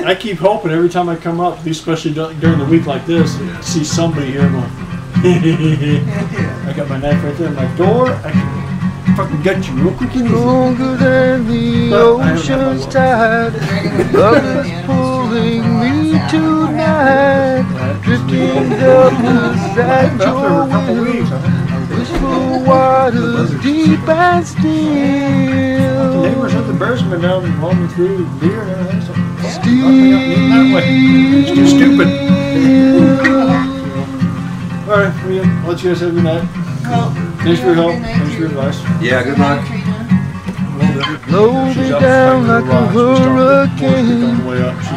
I keep hoping every time I come up, especially during the week like this, I see somebody here going, I got my knife right there in my door. I can fucking get you real quick and easy. Stronger than the ocean's tide, love is pulling me tonight, drifting helpless at your will, wishful waters deep and still. The neighbors at the basement down and home me through beer and everything, so it's too stupid. Alright, I'll let you guys have a good night. Thanks for your help. Thanks for your advice. Yeah, good luck. Blow me down like a hurricane.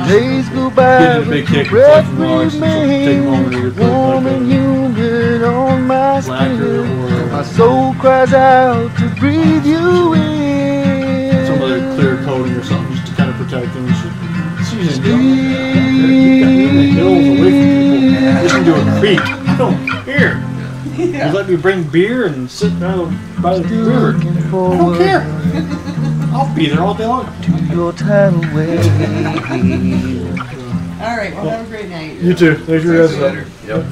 Days go by, but your breath remains warm and humid on my skin. My soul cries out to breathe you in. Some other clear coating or something just to kind of protect them. Season hills away from people. Listen to a creek. I don't care. You let me bring beer and sit down by the river. I don't care. I'll be there all day long. To your tidal wave. All right, well, have a great night. You too. Thanks for your guys' up. Yep.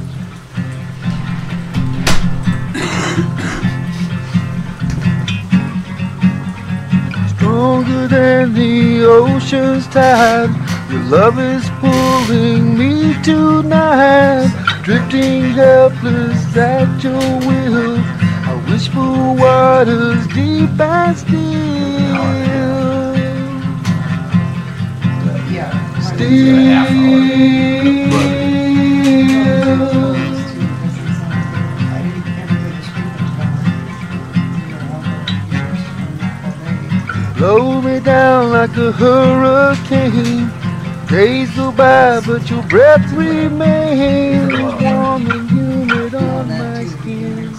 Stronger than the ocean's tide, your love is pulling me tonight, drifting helpless at your will. I wish for waters deep and still. Blow me down like a hurricane. Days go by, but your breath remains warm and humid on my skin.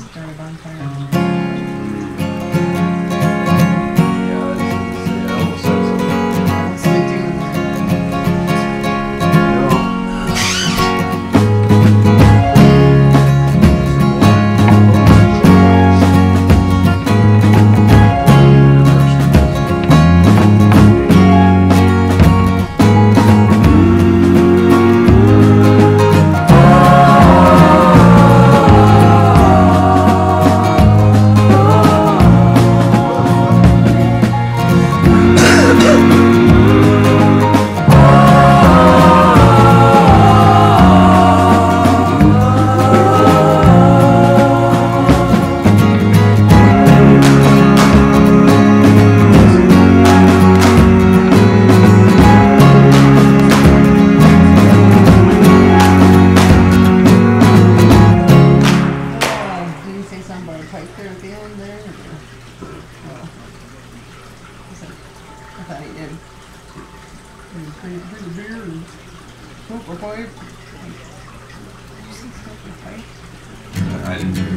I didn't hear it.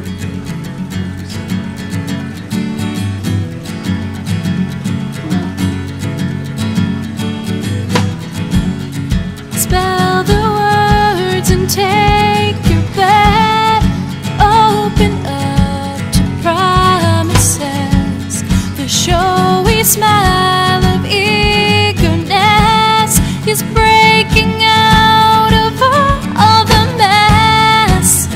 Spell the words and take your bet. Open up to promises. The showy smile of eagerness is breaking out of all the mess.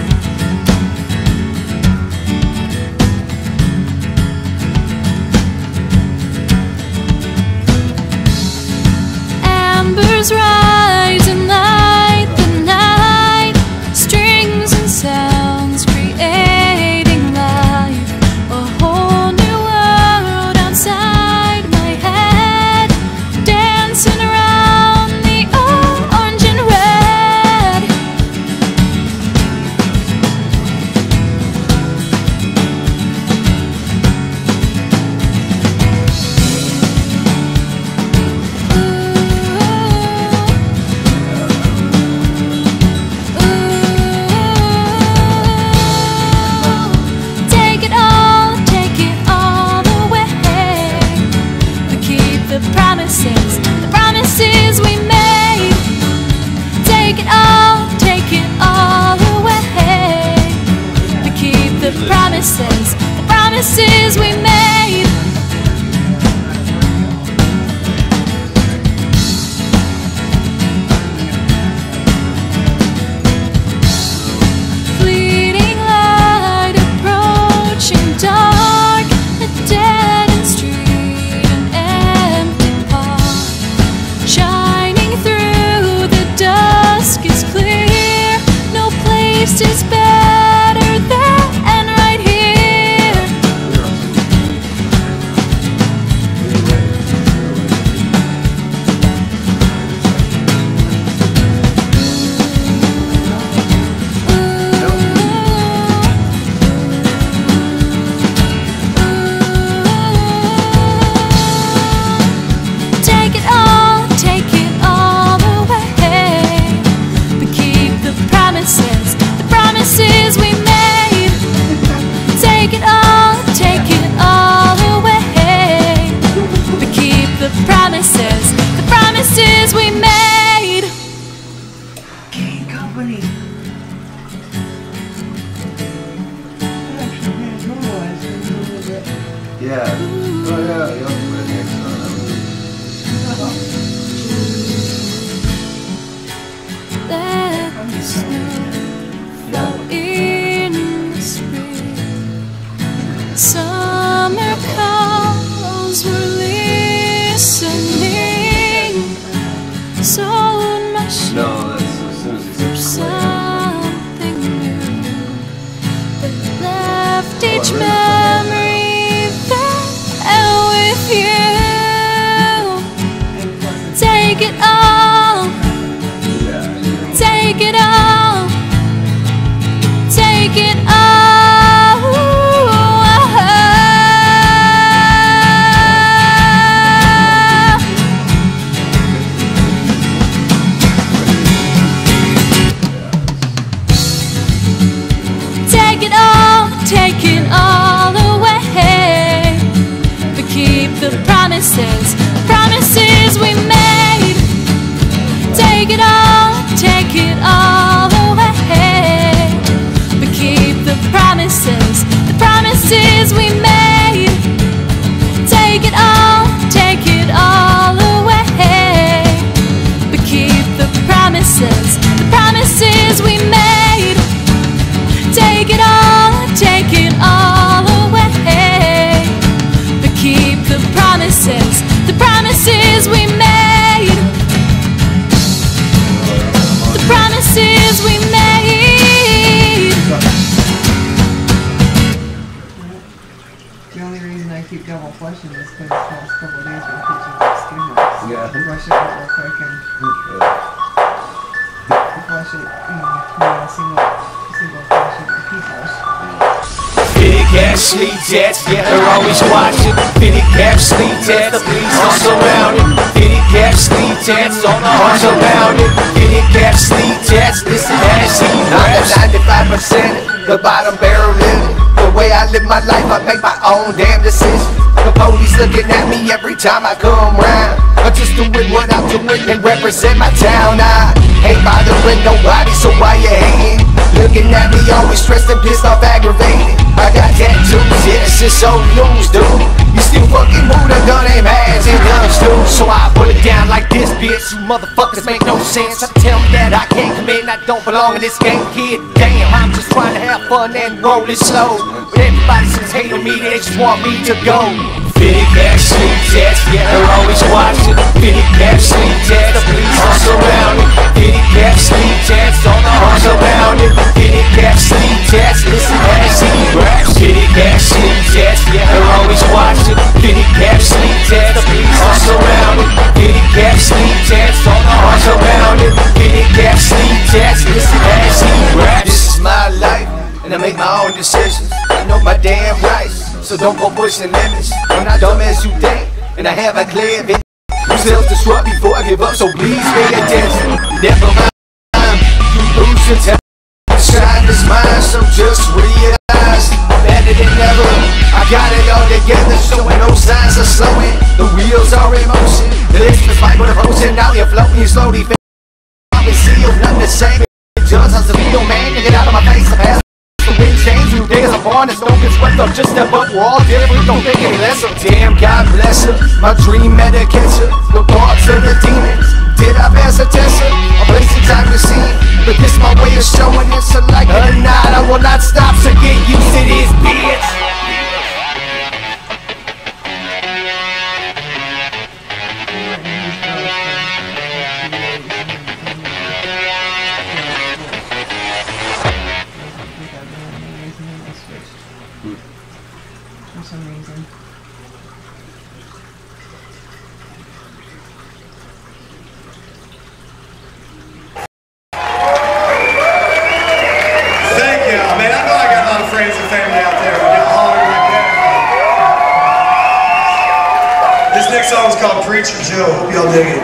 Embers rise and light the night, strings and sounds creating life. A whole new world outside my head, dancing around the orange and red. Take it all the way. We keep the promises we made. Take it all the way. We keep the promises we made. past is better than right here. Take it all away, but keep the promises we made. Take it all away, but keep the promises we made. King Company. Yeah. Oh yeah, you have to put an X on Let the snow fall in the spring. Summer calls were listening. Sold my ship No, that's as soon as he for says something new that left each memory there with you. Take it all. Take it all. Take it all. Take it all away, but keep the promises we made. Take it all away, but keep the promises we made. Take it all away, but keep the promises we made. Take it all away, but keep the promises we made. The promises we made. The only reason I keep double flushing is because the last couple of days been teaching like skin marks. Yeah. Flush it out real quick and flush it in single flush and repeat flush. Fitted cap, sleep jets, yeah, they're always watching. Fitted cap, sleep jets, the police all surrounded. Fitted cap, sleep jets, all the hearts around it. Fitted cap, sleep jets, listen as he raps. I'm the 95%, the bottom barrel living. The way I live my life, I make my own damn decisions. The police looking at me every time I come round. I'm just doing what I'm doing and represent my town. I ain't bothering nobody, so why you hating? Looking at me always stressed and pissed off, aggravated. I got tattoos, yeah, it's just old news, dude. You still fucking move the gun aim hands and guns, dude. So I put it down like this, bitch. You motherfuckers make no sense. I tell me that I can't commit and I don't belong in this game, kid. Damn, I'm just trying to have fun and roll it slow. But everybody seems hating me, they just want me to go. Fitted cap, sleep jets, yeah, they're always watching. Fitted cap, sleep jets, the police all surrounding. Fitted cap, sleep jets, all the hearts around it. Fitted cap, sleep jets, listen as he raps. Fitted cap, sleep jets, yeah, they're always watching. Fitted cap, sleep jets, the police all surrounding. Fitted cap, sleep jets, all the hearts around it. Fitted cap, sleep jets, listen as he raps. This is my life, and I make my own decisions. I know my damn rights, so don't go pushing limits. I'm not dumb as you think, and I have a clear vision. You self-destruct before I give up, so please pay attention. Never mind, you lose your time. Shine this mind, so just realize better than ever. I got it all together, showing no signs of slowing. The wheels are in motion. The listeners fight with a potion. Now you're floating, you slowly feel. I've been sealed, nothing the same. Just as a real man, you get out of my face. The past, the wind change. New days are born, it's don't get swept up. Just step up, we're all different. Don't think any less of. Damn, God bless her. My dream medication. The thoughts of the demons. Did I pass a test? A place and time to see. But this my way of showing it. So like it or not, I will not stop. So get used to this, bitch. Preacher Joe. Hope y'all dig it.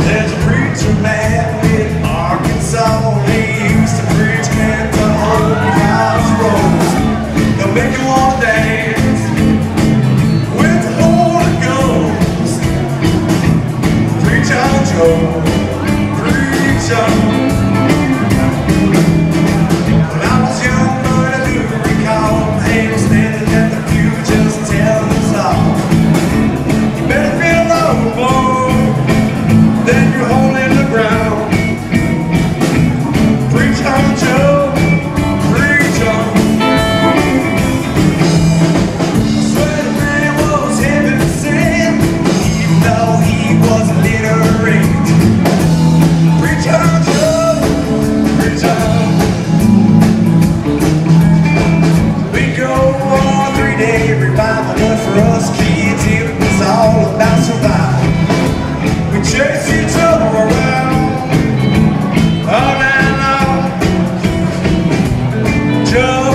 There's a preacher man in Arkansas. He used to preach at the old crossroads. They'll make you wanna dance with the Holy Ghost. Preach on, Joe. Preach on. When I was young, but I do recall him standing at the pew just telling us all. You better feel low, boy. Then you're holding the ground. Preach on, Joe. Preach on. I swear the man was heaven sent, even though he was illiterate. Preach on, Joe. Preach on. We go on a 3-day revival, but for us kids it was all about survival. We chase each other around all night long. Joe,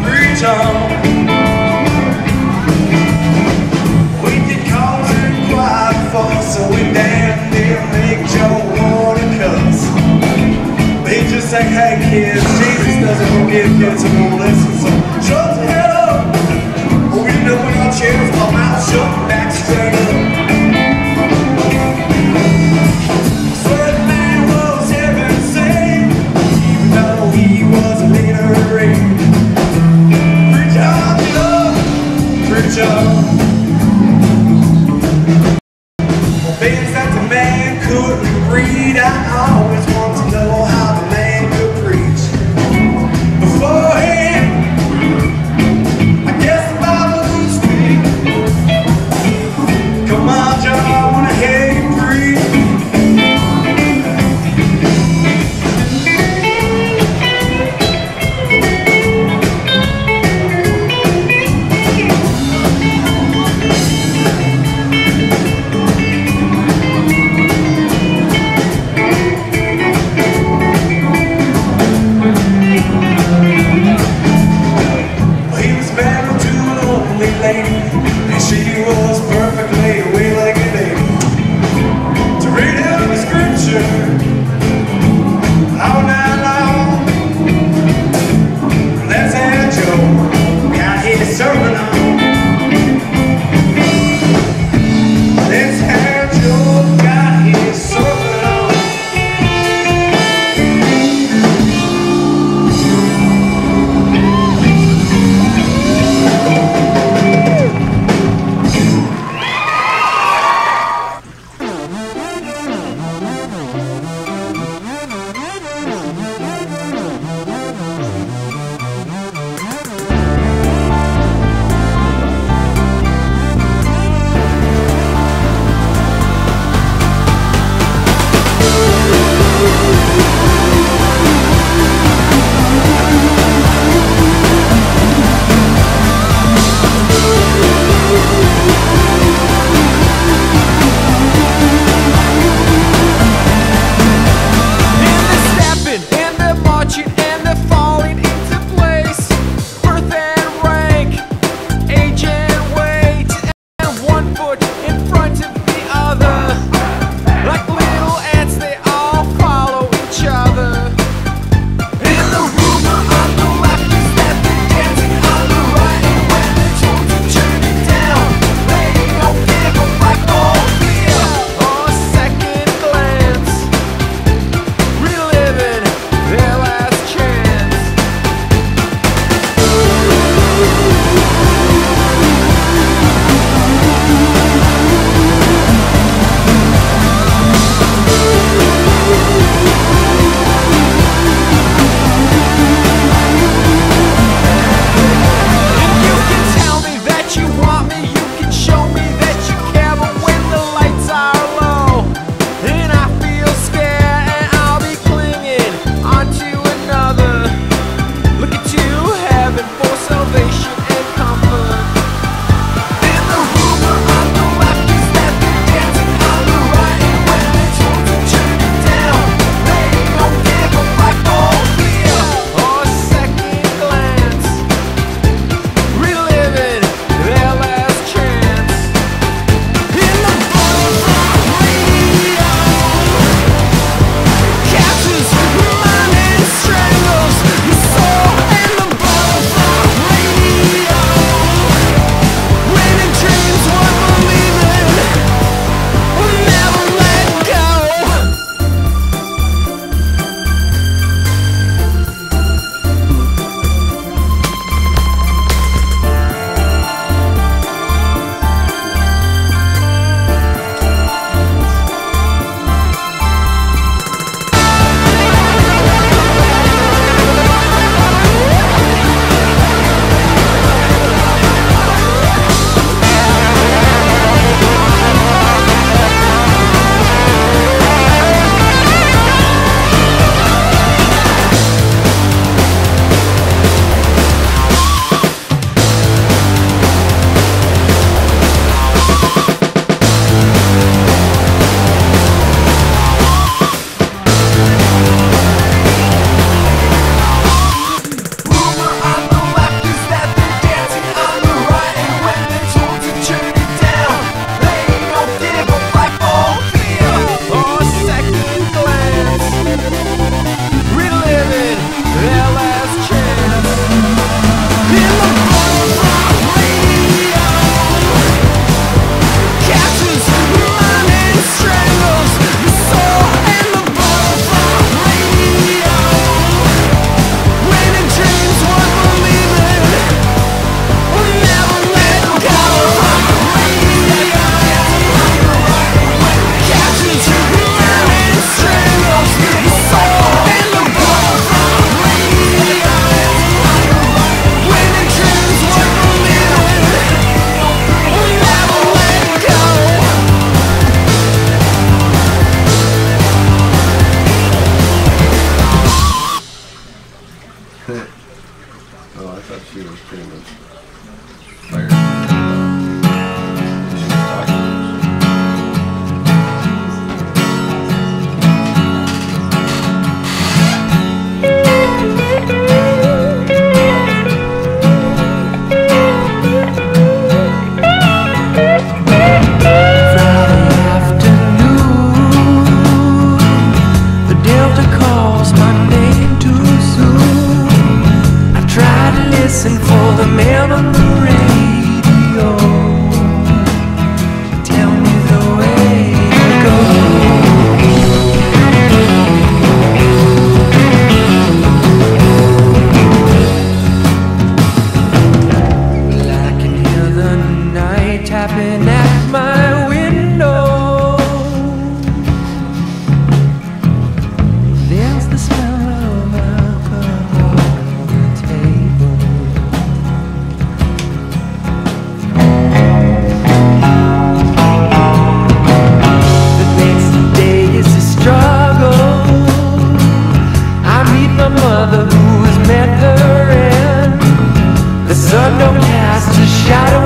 preach on. We get calls and quiet fuss, so we damn near make Joe wanna cuss. They just say, hey kids, Jesus doesn't forgive kids who won't listen, so shut the hell up. We know in our chairs, our mouths shut, back straight up. Things that the man couldn't read, I always want to know how the man could preach. Before him, I guess the Bible would speak. Come on, John, I want to hear you preach. And she was perfectly willing and able to read him the scripture all night long. Let's have Joe got his sermon on. Let's have Joe got his sermon on.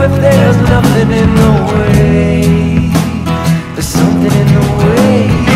if there's nothing in the way? There's something in the way.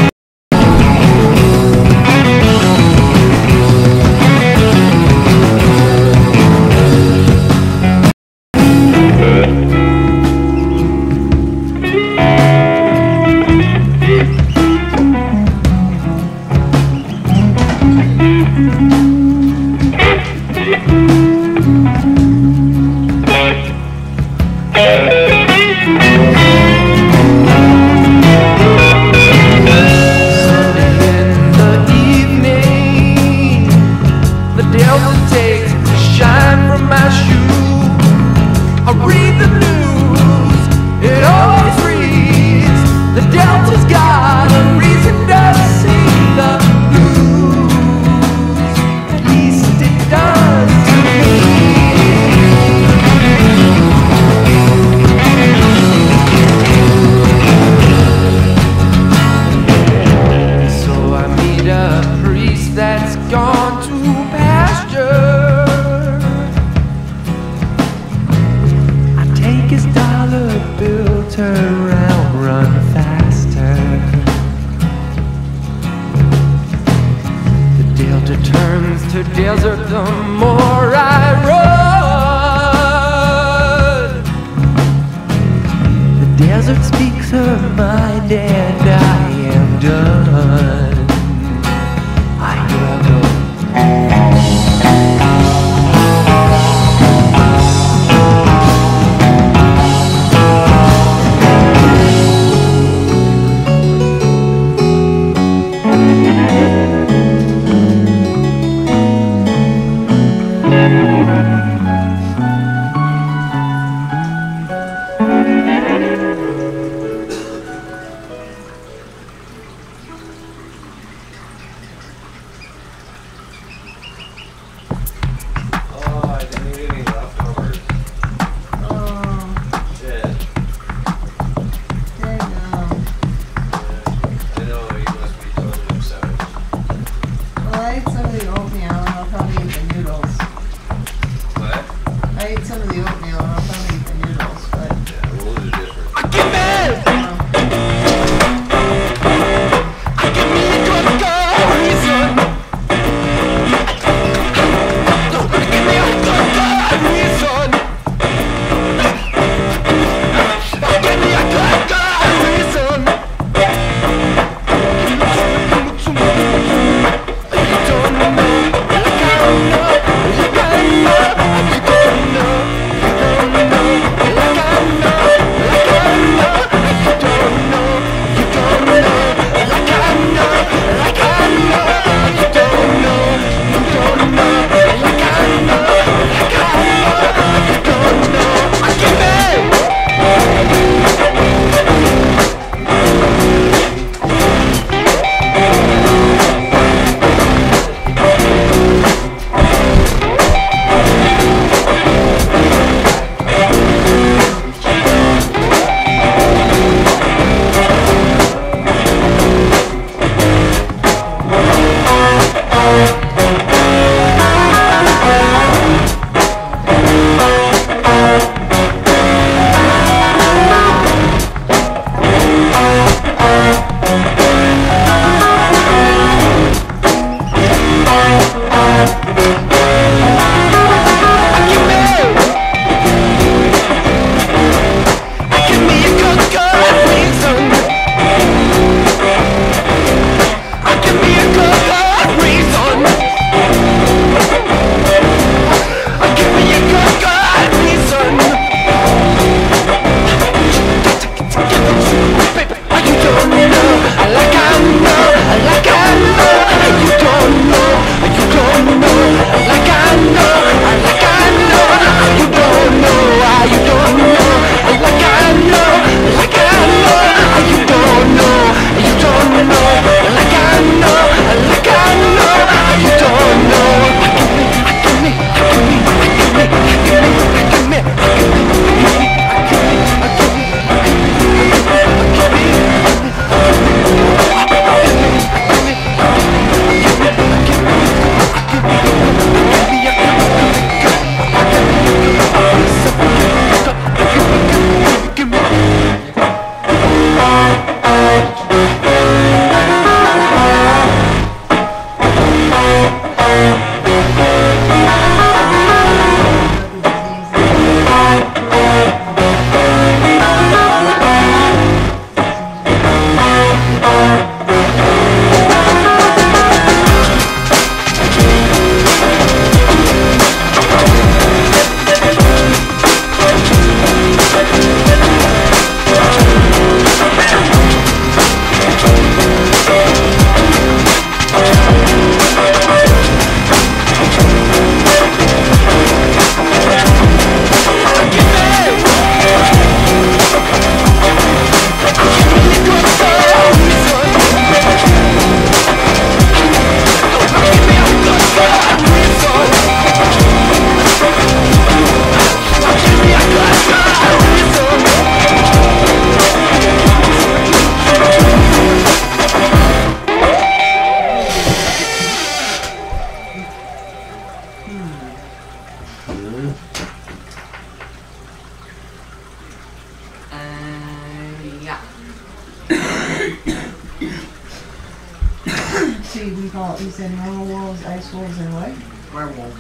see, we call it, you said normal wolves, ice wolves, and what? Werewolf.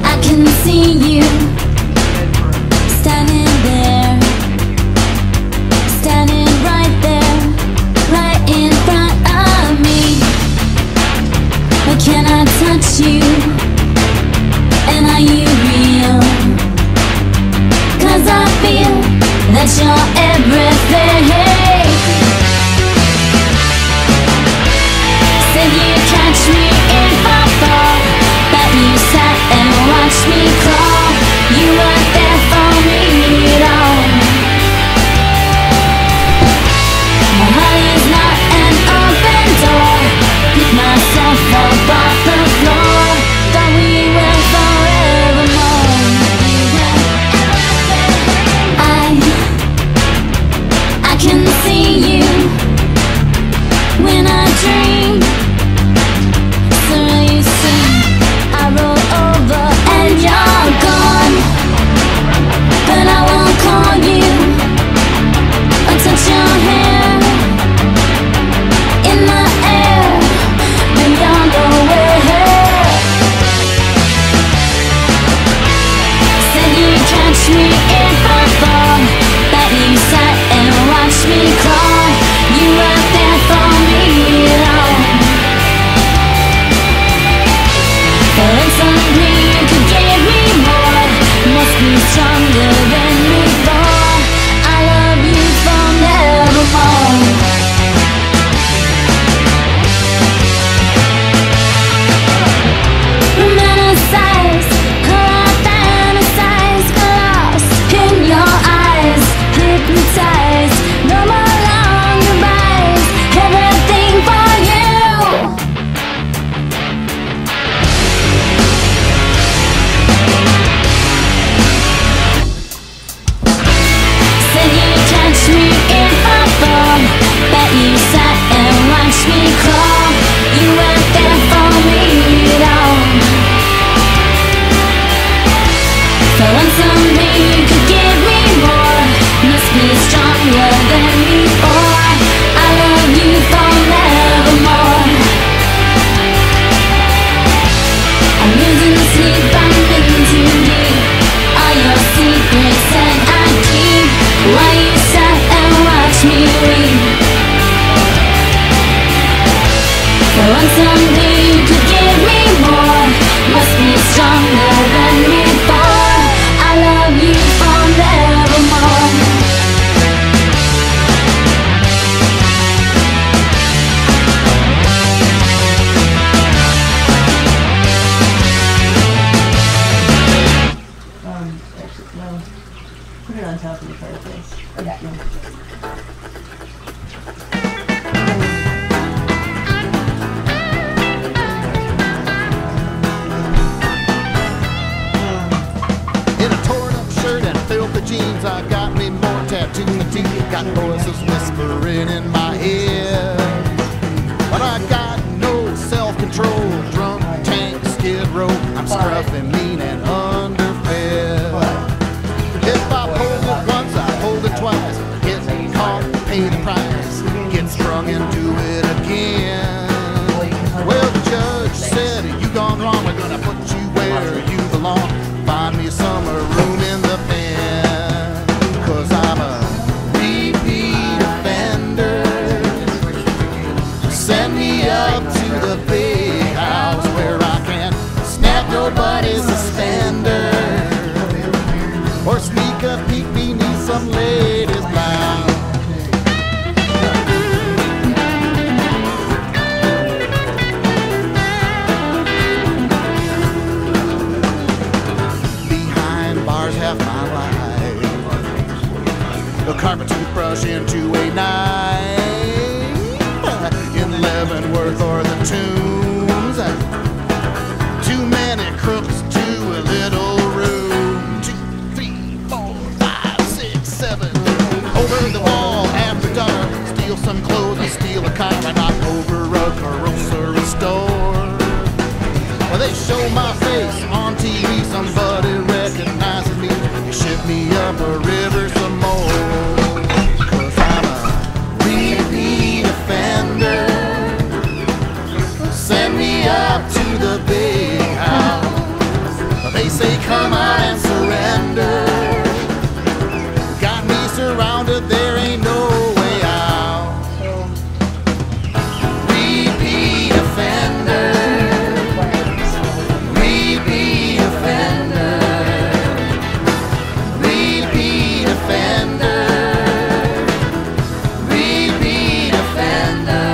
I can see you standing there, standing right there, right in front of me. But can I touch you? And are you real? 'Cause I feel that you're everything. Said you'd catch me if I fall, but you sat and watched me crawl. You weren't there for me at all. My heart is not an open door. Pick myself up off the floor. Thought we were forevermore. I can see you when I dream. So you see, I roll over and you're gone. But I won't call you or touch your hair in the air beyond the way. Said you'd catch me if I fall, but you sat and watched me crawl. You weren't there for me at all. But someday you could give me more. Must be stronger than before. I love you forevermore. Romanticize, I fantasize, lost in your eyes, hypnotized. No more long goodbyes, everything for you. Said you'd catch me if I fall, but you sat and watched me crawl. You weren't there for me at all. So when someday you could give me more, must be stronger than before. I love you forevermore. I'm losing sleep, I'm in too deep. All your secrets and I keep. Why you sat and watched me weep. So when someday you could give me more, must be stronger than before. I love you forevermore. Actually, no. Put it on top of the fireplace. Yeah. In a torn up shirt and filthy jeans, I got me more tattooed than teeth. Got voices whispering in my ear, but I got no self-control. Drunk tank, skid row, I'm scruffy, mean and underfed. If I hold it once, I hold it twice. Get caught, pay the price. Get sprung into it again. Well, the judge said, you gone wrong, we're gonna put you where you belong. Find me some room in the pen, 'cause I'm a repeat offender. Send me up to the big house where I can snap nobody's suspender, or sneak a peek beneath some lady's blouse. Behind bars half my life, a carpet toothbrush into a knife, in Leavenworth or the Tombs. Too many crooks to a little room. 2, 3, 4, 5, 6, 7. Over the wall after dark, steal some clothes and steal a car. I knock over a grocery store. Well, they show my face on TV, somebody recognizes me. You ship me up a river some more. 'Cause I'm a repeat offender. Send me up to the big house. They say come on and surrender. Got me surrounded, there ain't no way out. Repeat offender. Repeat offender. Repeat offender. Repeat offender.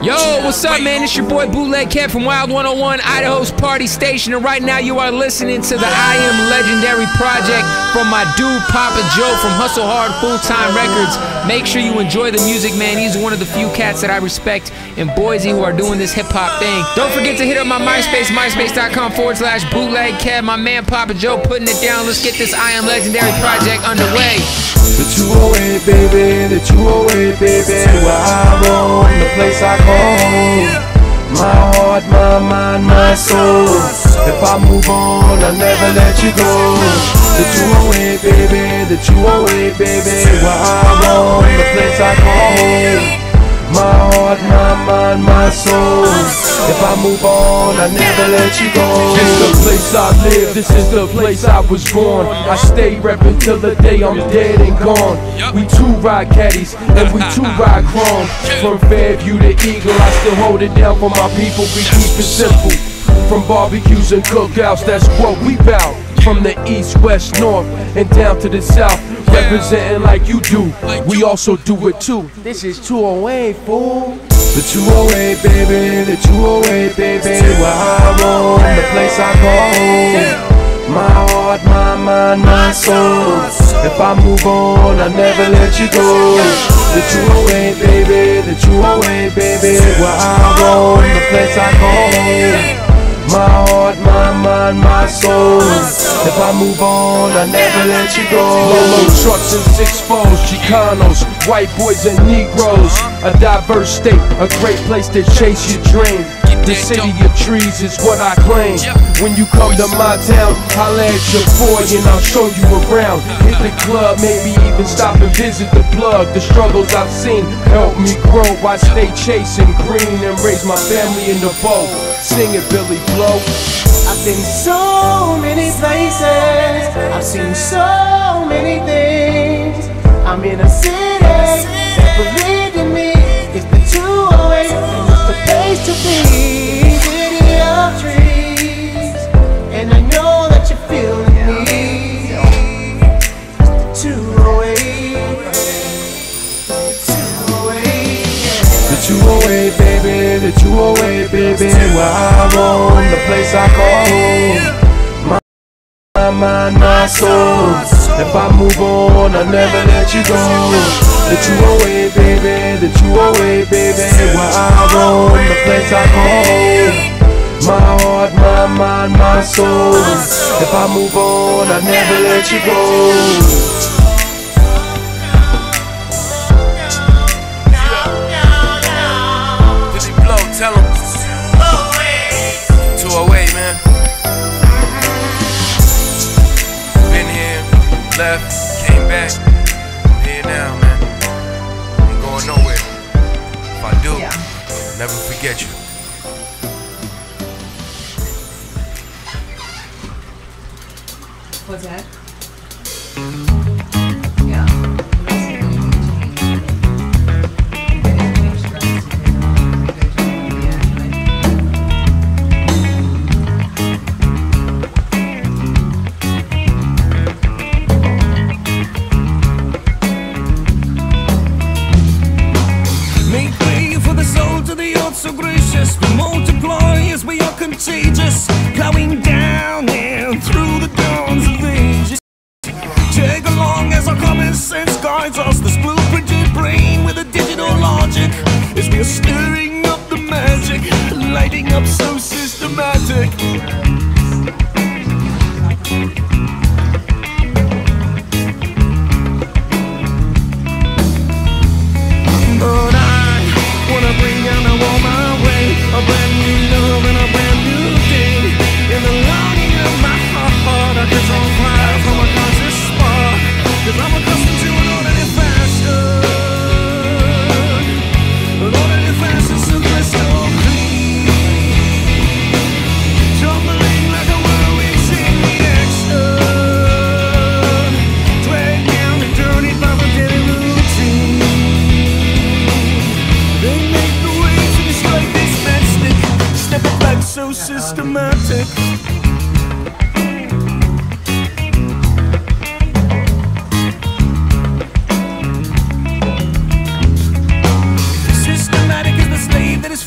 Yo, what's up, man? It's your boy Bootleg Kev from Wild 101, Idaho's party station, and right now you are listening to the I Am Legendary project from my dude Papa Joe from Hustle Hard Full Time Records. Make sure you enjoy the music, man. He's one of the few cats that I respect in Boise who are doing this hip hop thing. Don't forget to hit up my MySpace, myspace.com/bootleg Kev. My man Papa Joe putting it down. Let's get this I Am Legendary project underway. The 208, baby, the 208, baby, where I roam, the place I call home. My heart, my mind, my soul. If I move on, I'll never let you go. The 208, baby, the 208, baby, where I roam, the place I call home. My heart, my mind, my soul. If I move on, I never let you go. This is the place I live, this is the place I was born. I stay reppin' till the day I'm dead and gone. We two ride caddies, and we two ride chrome. From Fairview to Eagle, I still hold it down for my people. We keep it simple. From barbecues and cookouts, that's what we bout. From the east, west, north, and down to the south. Representing like you do, we also do it too. This is 208, fool. The 208, baby, the 208, baby, where I roam, the place I call home. My heart, my mind, my soul. If I move on, I'll never let you go. The 208, baby, the 208, baby, where I roam, the place I call home. My heart, my mind, my soul. If I move on, I never let you go. Lolo trucks and 6-4s, Chicanos, white boys and Negroes. A diverse state, a great place to chase your dream. The city of trees is what I claim. When you come to my town, holla at your boy and I'll show you around. Hit the club, maybe even stop and visit the plug. The struggles I've seen help me grow. I stay chasing green and raise my family in the boat. Sing it, Billy Blow. I've been so many places, I've seen so many things. I'm in a city that believed in me. It's the 208 and it's the place to be. City of trees, and I know that you're feeling me. It's the 208, the 208, baby, the 208, baby, where I roam, the place I call home. My mind, my soul. If I move on, I'll never let you go. The 208, baby, the 208, baby, where I roam, the place I call home. My heart, my mind, my soul. If I move on, I'll never let you go. Tell him 208, man. Been here, left, came back. I'm here now, man. Ain't going nowhere. If I do, never forget you. What's that? So gracious, we multiply as we are contagious, going down and through the dawns of ages. Tag along as our common sense guides us, this blueprinted brain with a digital logic, as we are stirring up the magic, lighting up so systematic. But I wanna bring down the wall my way, a brand new love and a brand new day. In the longing of my heart, I catch on fire from a conscious spark, 'cause I'm accustomed to an orderly fashion, an orderly fashion so crystal clean, tumbling like a whirlwind chain reaction, dragged down and dirtied by the daily routine. They make the waves and strike this matchstick, step it back so systematic. Systematic is the slave that is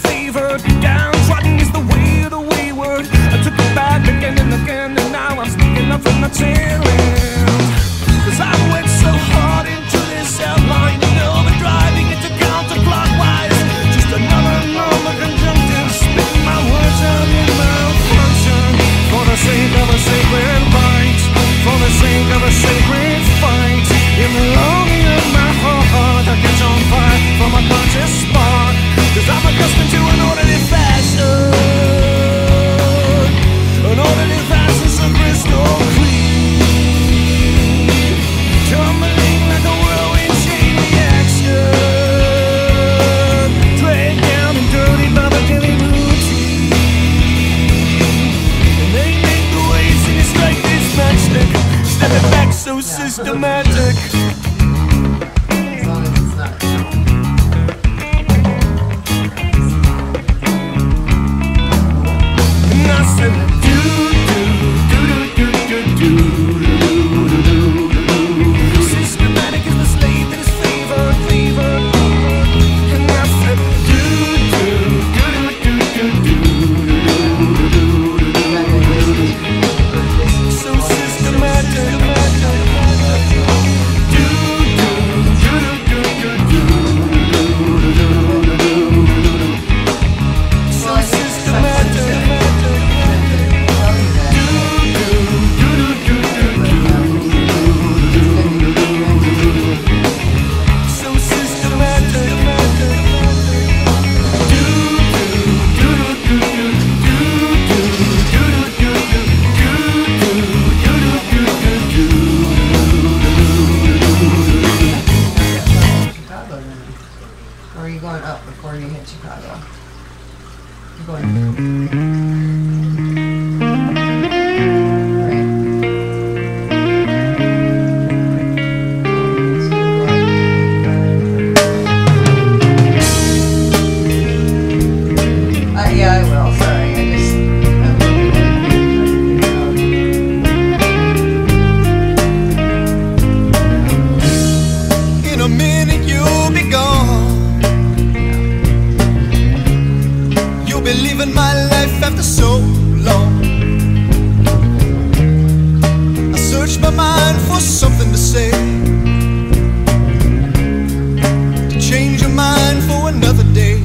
going up before you hit Chicago. You're going. Yeah, I will. Sorry, I just. In a minute you'll be gone. You'll be leaving my life after so long. I searched my mind for something to say, to change your mind for another day.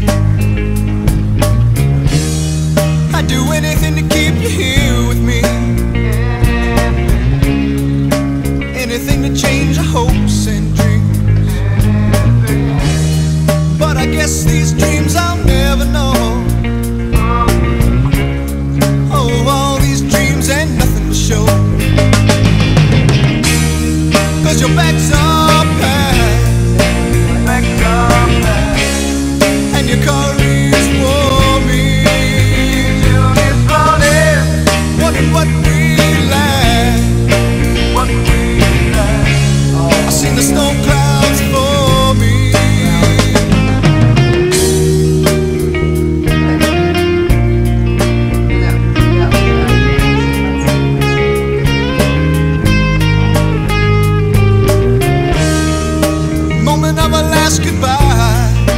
I'd do anything to keep you here with me, anything to change your hopes and dreams. But I guess these dreams I'll never know. Oh, all these dreams and nothing to show. 'Cause your back's up and your car is warming. What we lack, I seen the storm clouds for me. Moment of a last goodbye,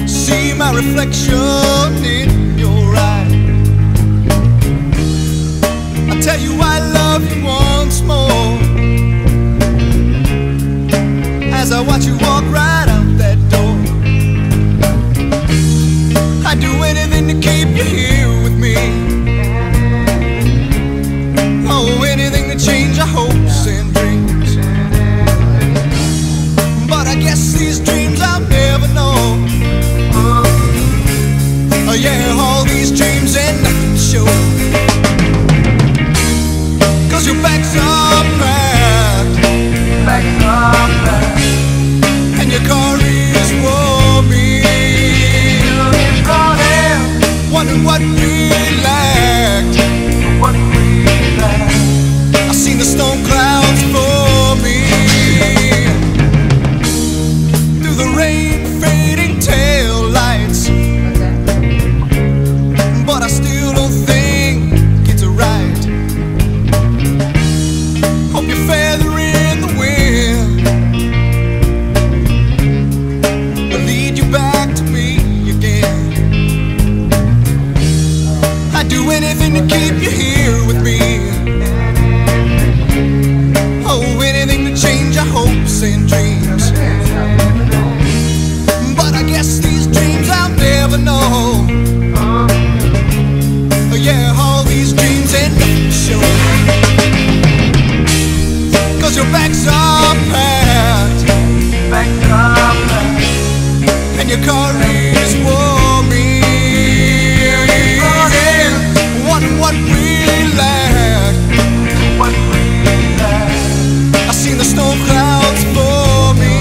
see my reflection in your eye. Tell you I love you once more, as I watch you walk right out that door. I'd do anything to keep you here with me. Oh, anything to change our hopes and dreams. But I guess these dreams I'll never know. Oh yeah, all these dreams and nothing to show. 'Cause your back's up and your car is warming. Wondering what we lacked. I seen the storm clouds for me. Through the rain fading tail lights, but I still don't think it's right. Hope you're feathering the wind will lead you back to me again. I'd do anything to keep you here with me. Oh, anything to change our hopes and dreams. But I guess these dreams I'll never know. Oh yeah, all these dreams and nothing to show. 'Cause your back's up and your car is warming. What we lack, I seen the storm clouds for me.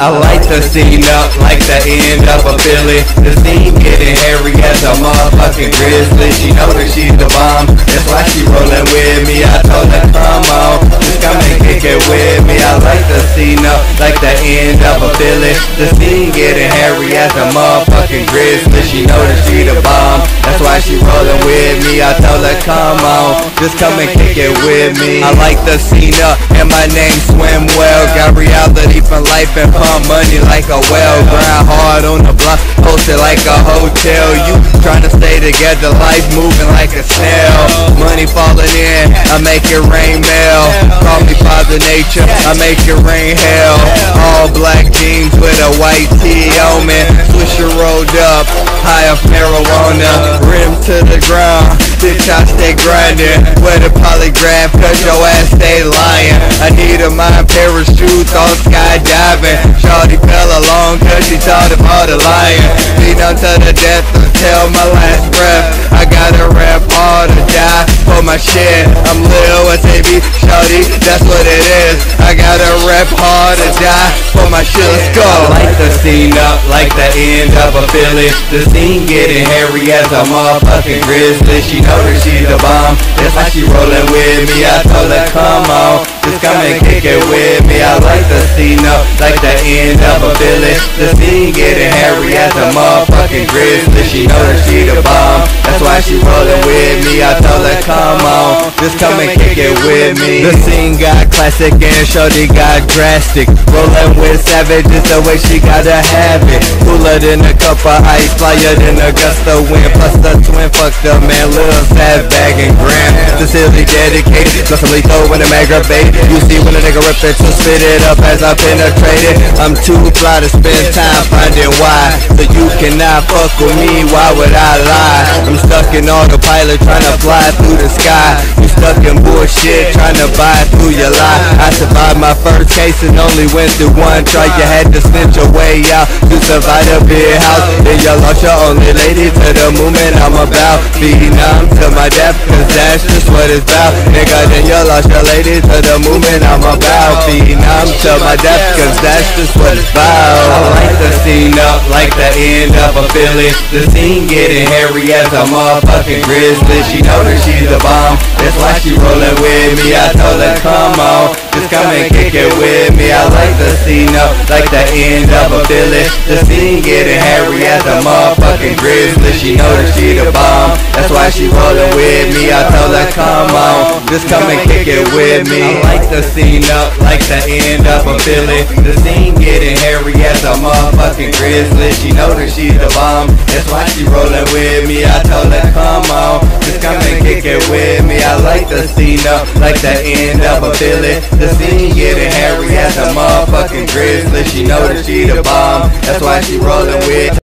I like the scene up like the end of a Philly. The scene getting hairy as a motherfucking grizzly. She know that she's the bomb, that's why she rolling with me. I told her come on, just come and kick it with me. I like the scene up like the end of a Philly. The scene getting hairy as a motherfucking grizzly. She know that she the bomb, that's why she rolling with me. I told her come on, just come and kick it with me. I like the scene up and my name swim well. Got reality from life and pump money like a well. Grind hard on the block, posted like a hotel. You trying to stay together, life moving like a snail. Money falling in, I make it rain mail. Call me Father Nature, I make it rain hell. All black jeans with a white tee on me. Swisher rolled up, high off marijuana. Rim to the ground, bitch I stay grinding. With a polygraph, cause your ass stay lying. I need a mind parachute, on skydiving. Shorty fell along cause she thought about the lion. Beat down to the death until my last breath. I gotta rap hard to die for my shit. I'm Lil with AB, shorty, that's what it is. I gotta rap hard to die for my shit, let's go. I like the scene up like the end of a Philly. The scene getting hairy as a motherfucking grizzly. She know that she's the bomb, that's why she rolling with me. I told her come on, just come and kick it with me. I like the scene up like the end of a Philly. The scene getting hairy as a motherfucking grizzly. She know that she the bomb, that's why she rolling with me. I told her come on, just come and kick it with me. The scene got classic and shorty got drastic. Rolling with savage is the way she gotta have it. Cooler than a cup of ice, flyer than a gust of wind. Plus the twin, fuck the man, Lil Sad Bag and Gram. Sincerely dedicated, plus I'm lethal when I'm aggravated. You see when a nigga rip it to spit it up as I penetrate it. I'm too fly to spend time finding why. So you cannot fuck with me, why would I lie? I'm stuck in autopilot trying to fly through the sky. You stuck in bullshit trying to buy through your lie. I survived my first case and only went through one try. You had to snitch your way out to survive the big house. Then you lost your only lady to the movement I'm about. Be numb to my death cause that's just what it's about. Nigga, then you lost your lady to the movement I'm about. Be numb to my death cause that's just what it's about. I like the scene up like the end of a Philly. The scene getting hairy as a motherfucking grizzly. She know that she's the bomb, that's why she rolling with me. I told her come on, just come and kick it with me. I like the scene up like the end of a Philly. The scene getting hairy as a motherfucking grizzly. She know that she the bomb, that's why she rolling with me. I told her come on, just come and kick it with me. I like the scene up like the end of a Philly. The scene getting hairy as a motherfucking grizzly. She know that she's the bomb, that's why she rolling with me. I told her come on, just come and kick it with me. I like the scene up like the end of a Philly. The scene getting hairy as a motherfucking grizzly. She know that she the bomb, that's why she rolling with.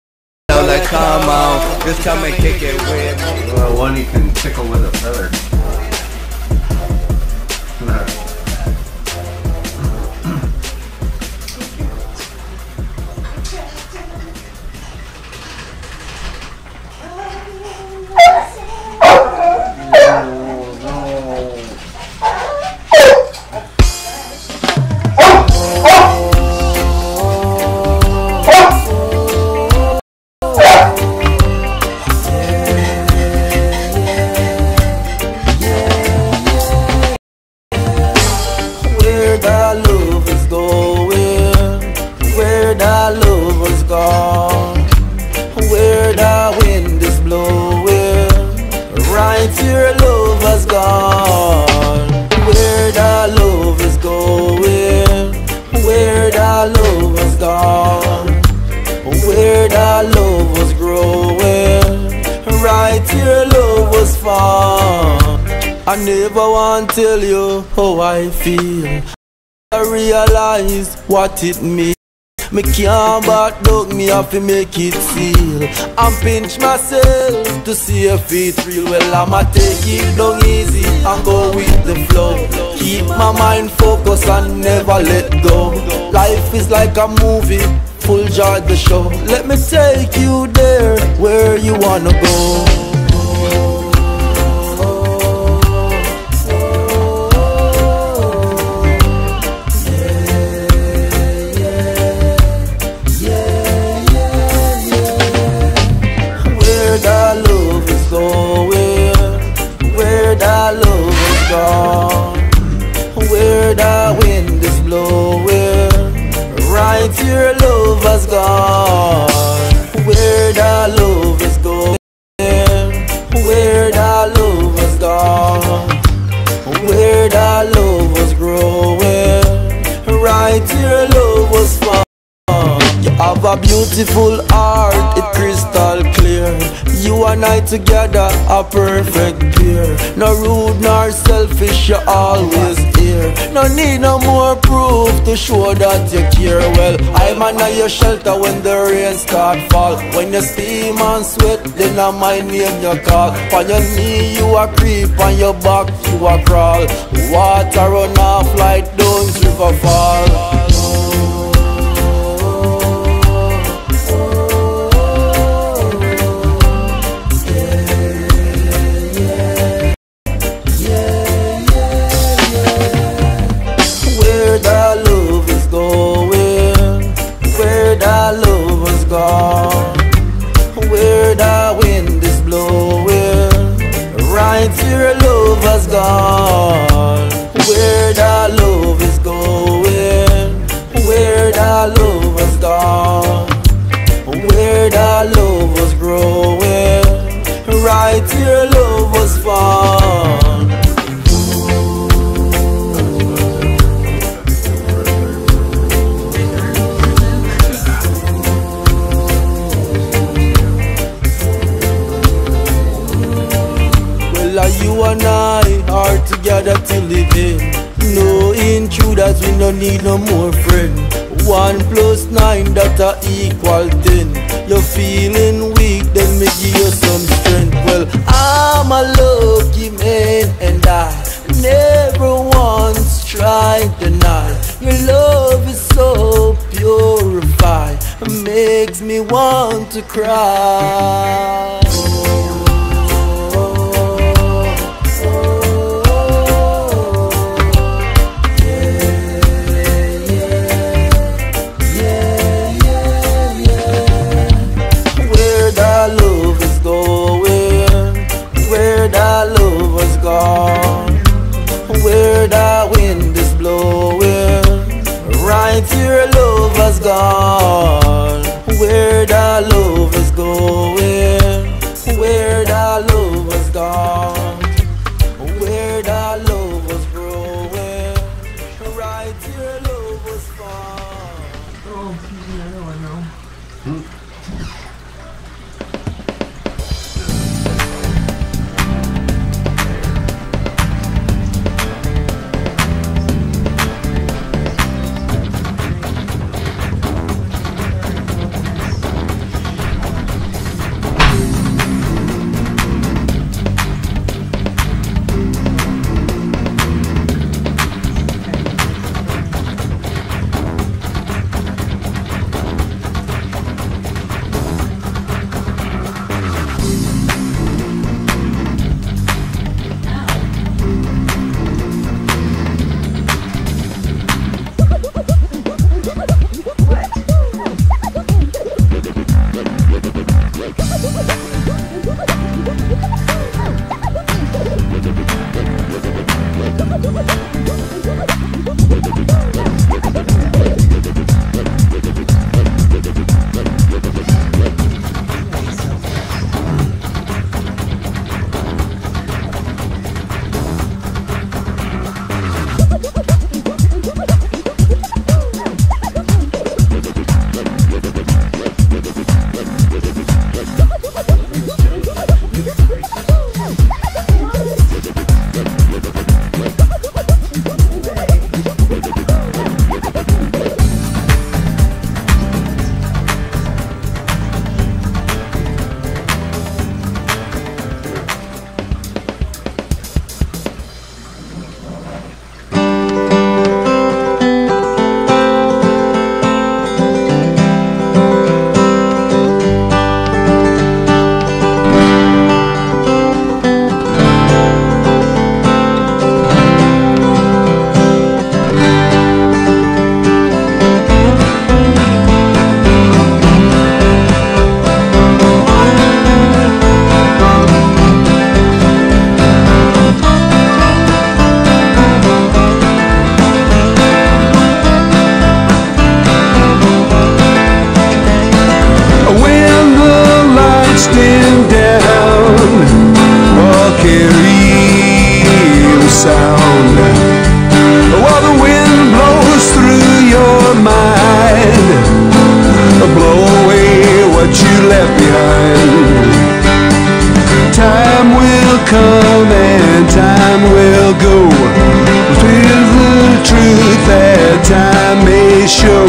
Told her come on, just come and kick it with me. Well, one you can tickle with a feather. I never want to tell you how I feel. I realize what it means. Me can't back down, me have to make it feel. And pinch myself to see if it's real. Well, I'ma take it down easy and go with the flow. Keep my mind focused and never let go. Life is like a movie, full joy the show. Let me take you there where you wanna go. beautiful heart, it crystal clear. You and I together, a perfect pair. No rude nor selfish, you always here. No need no more proof to show that you care. Well, I'm under your shelter when the rain start fall. When you steam and sweat, then I my name you call. On your knee you a creep, on your back you a crawl. Water run off like Dunn's River fall. Where the wind is blowing, right here love has gone. Where the love is going, where the love has gone. Where the love was growing, right here love was found. You and I are together till the end. Knowing true that we no need no more friend. 1 + 9 that a equal 10. You're feeling weak, then me give you some strength. Well, I'm a lucky man and I never once tried to deny. Your love is so purified, it makes me want to cry. Where the wind is blowing, right here love has gone. Where the love is going, where the love has gone. Where the love was growing, right here love was found. Oh, here's another one though. come and time will go. With the truth that time may show.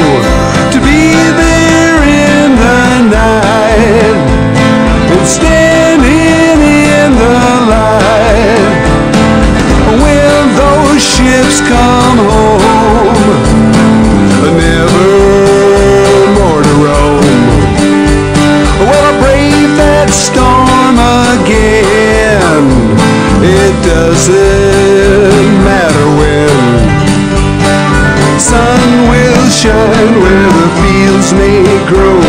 To be there in the night and standing in the light. When those ships come home, never more to roam. Well, I brave that storm again. It doesn't matter when. Sun will shine where the fields may grow.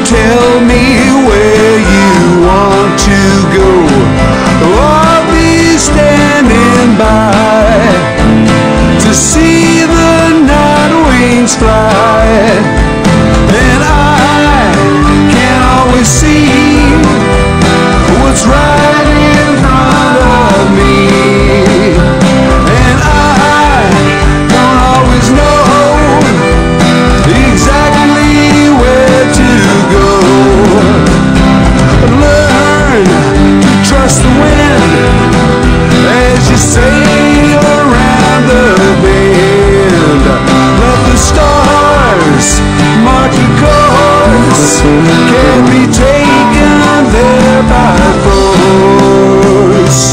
Tell me where you want to go. I'll be standing by to see the night wings fly. And I can always see what's right in front of me. And I don't always know exactly where to go. Learn to trust the wind as you sail around the bend. Let the stars mark the course. Can't be taken there by force.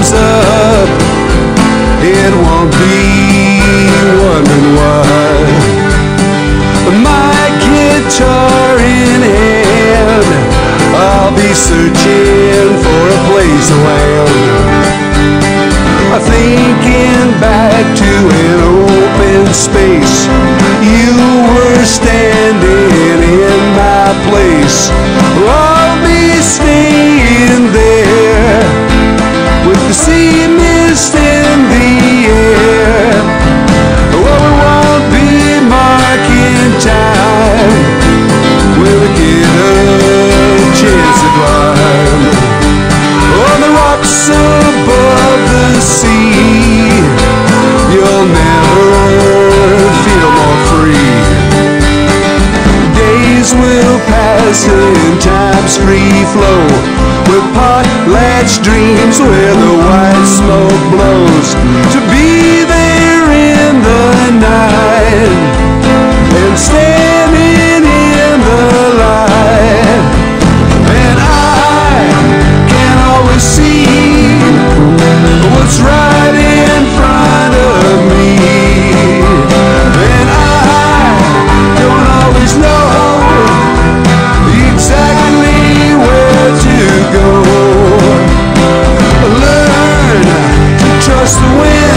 Up, it won't be wondering why. My guitar in hand, I'll be searching for a place to land. Thinking back to an open space, you were standing in my place. I'll be staying there with the sea mist in the air. Well, we won't be marking time. We'll get a chance to climb on the rocks above the sea. You'll never feel more free. Days will pass in time's free flow, with potlatch dreams where the white smoke blows. To be there in the night and standing in the light. And I can always see what's right in front of me. And I don't always know exactly where to go. Learn to trust the wind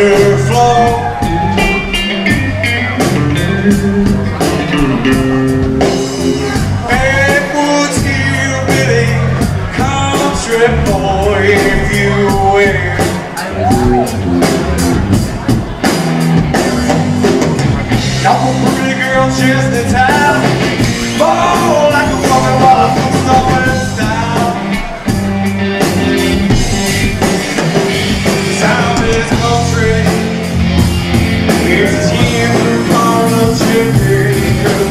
to flow. Backwoods hillbilly, country boy, if you will. Couple pretty girls just in town, fall like a woman while I put something down. Sound is country, here's a team on a chicken coop.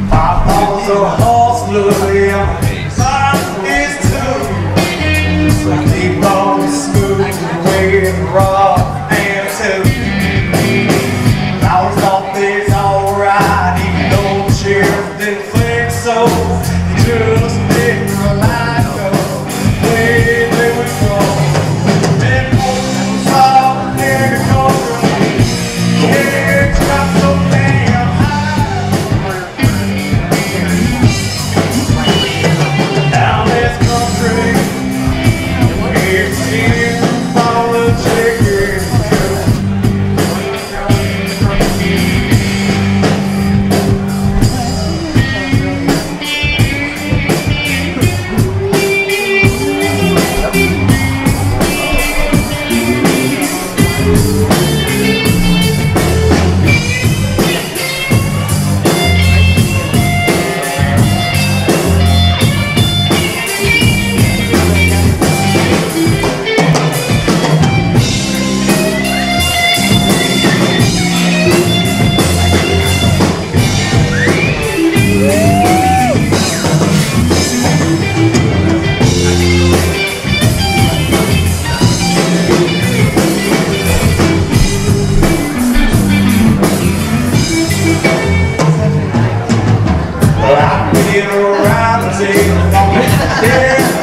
Papa's a horse, Louis, mine is too. I keep on smooth and rock and too. I always thought this alright, even though the sheriff didn't think so. He just didn't like the way they would go. Then folks saw their country, yeah, got so damn high. Down this country, it's here for the chicken coop.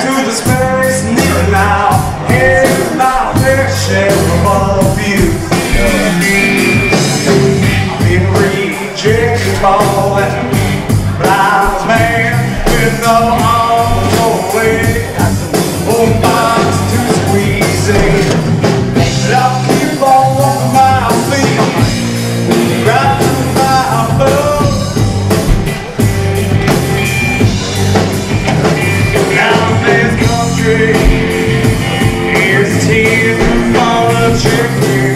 To the space near now, here's my fair share of abuse. I've been rejected for that blind man with no arms or legs, old box to squeeze in. But I'll keep on my feet, right through my blood. Here's a tear for the chicken.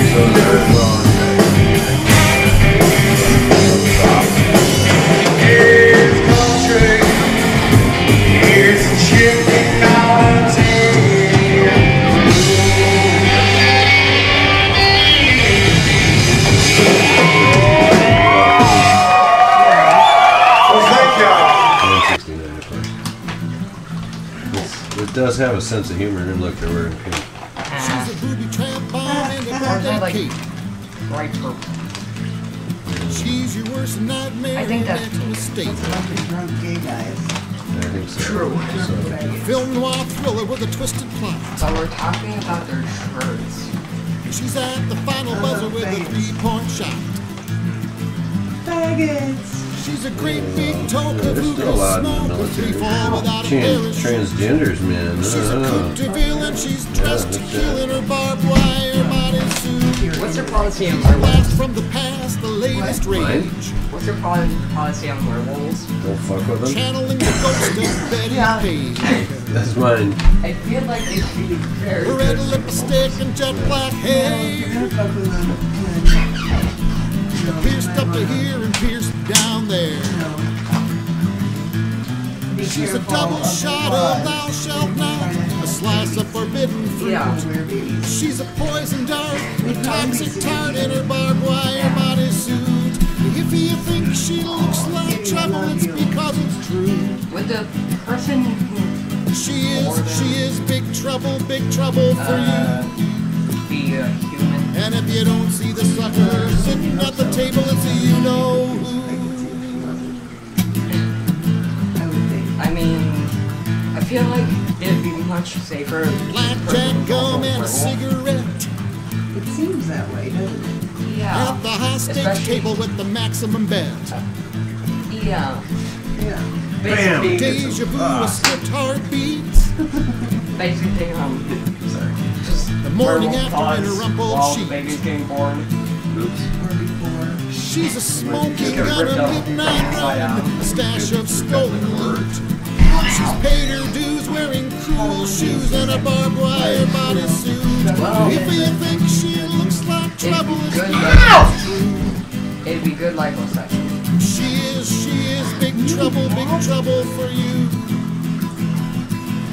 Here's country. Here's a chicken on a tin. Well, thank y'all. 169, of course. It does have a sense of humor, and look, they're wearing pink. She's a booby tramp on in the birthday cake. Bright purple. She's your worst nightmare. I think that's a mistake. Drunk gay guys. I think so. True. Film noir thriller with a twisted plot. So we're talking about their shirts. She's at the final buzzer with a 3-point shot. Faggots. She's a great big toke Yeah, of there's still a lot in the military. Transgenders, man. She's a Coupe de Ville and she's dressed to kill in her barbed wire bodysuit. What's your policy on Blast werewolves? from the past, the latest rage. What's your policy on werewolves? Don't fuck with them. Channeling the ghost of Betty Page. That's mine. I feel like they should be very Red lipstick and jet black hair. Pierced up to here and pierced down there. She's a double shot of thou shalt not, a slice of forbidden fruit. She's a poison dart, a toxic tart in her barbed wire bodysuit. If you think she looks like trouble, it's because it's true. With the person who she is big trouble for you. Be a human. And if you don't see the sucker sitting at the table, it's a you know who. I mean, I feel like it'd be much safer. Blackjack gum and a cigarette. It seems that way, doesn't it? Yeah. At the high stakes table with the maximum bet. Yeah. Yeah. Bam! Deja vu, a skipped heartbeat. Basically, just The morning werewolf after in a thoughts rumpled while the sheet. baby's getting born. She's a smoking Just get gun, ripped a up midnight inside out. run, a stash of stolen loot. She's paid her dues wearing cool shoes and a barbed wire bodysuit. Well, If you think she looks like trouble, Good It'd be good liposuction. she is big trouble for you.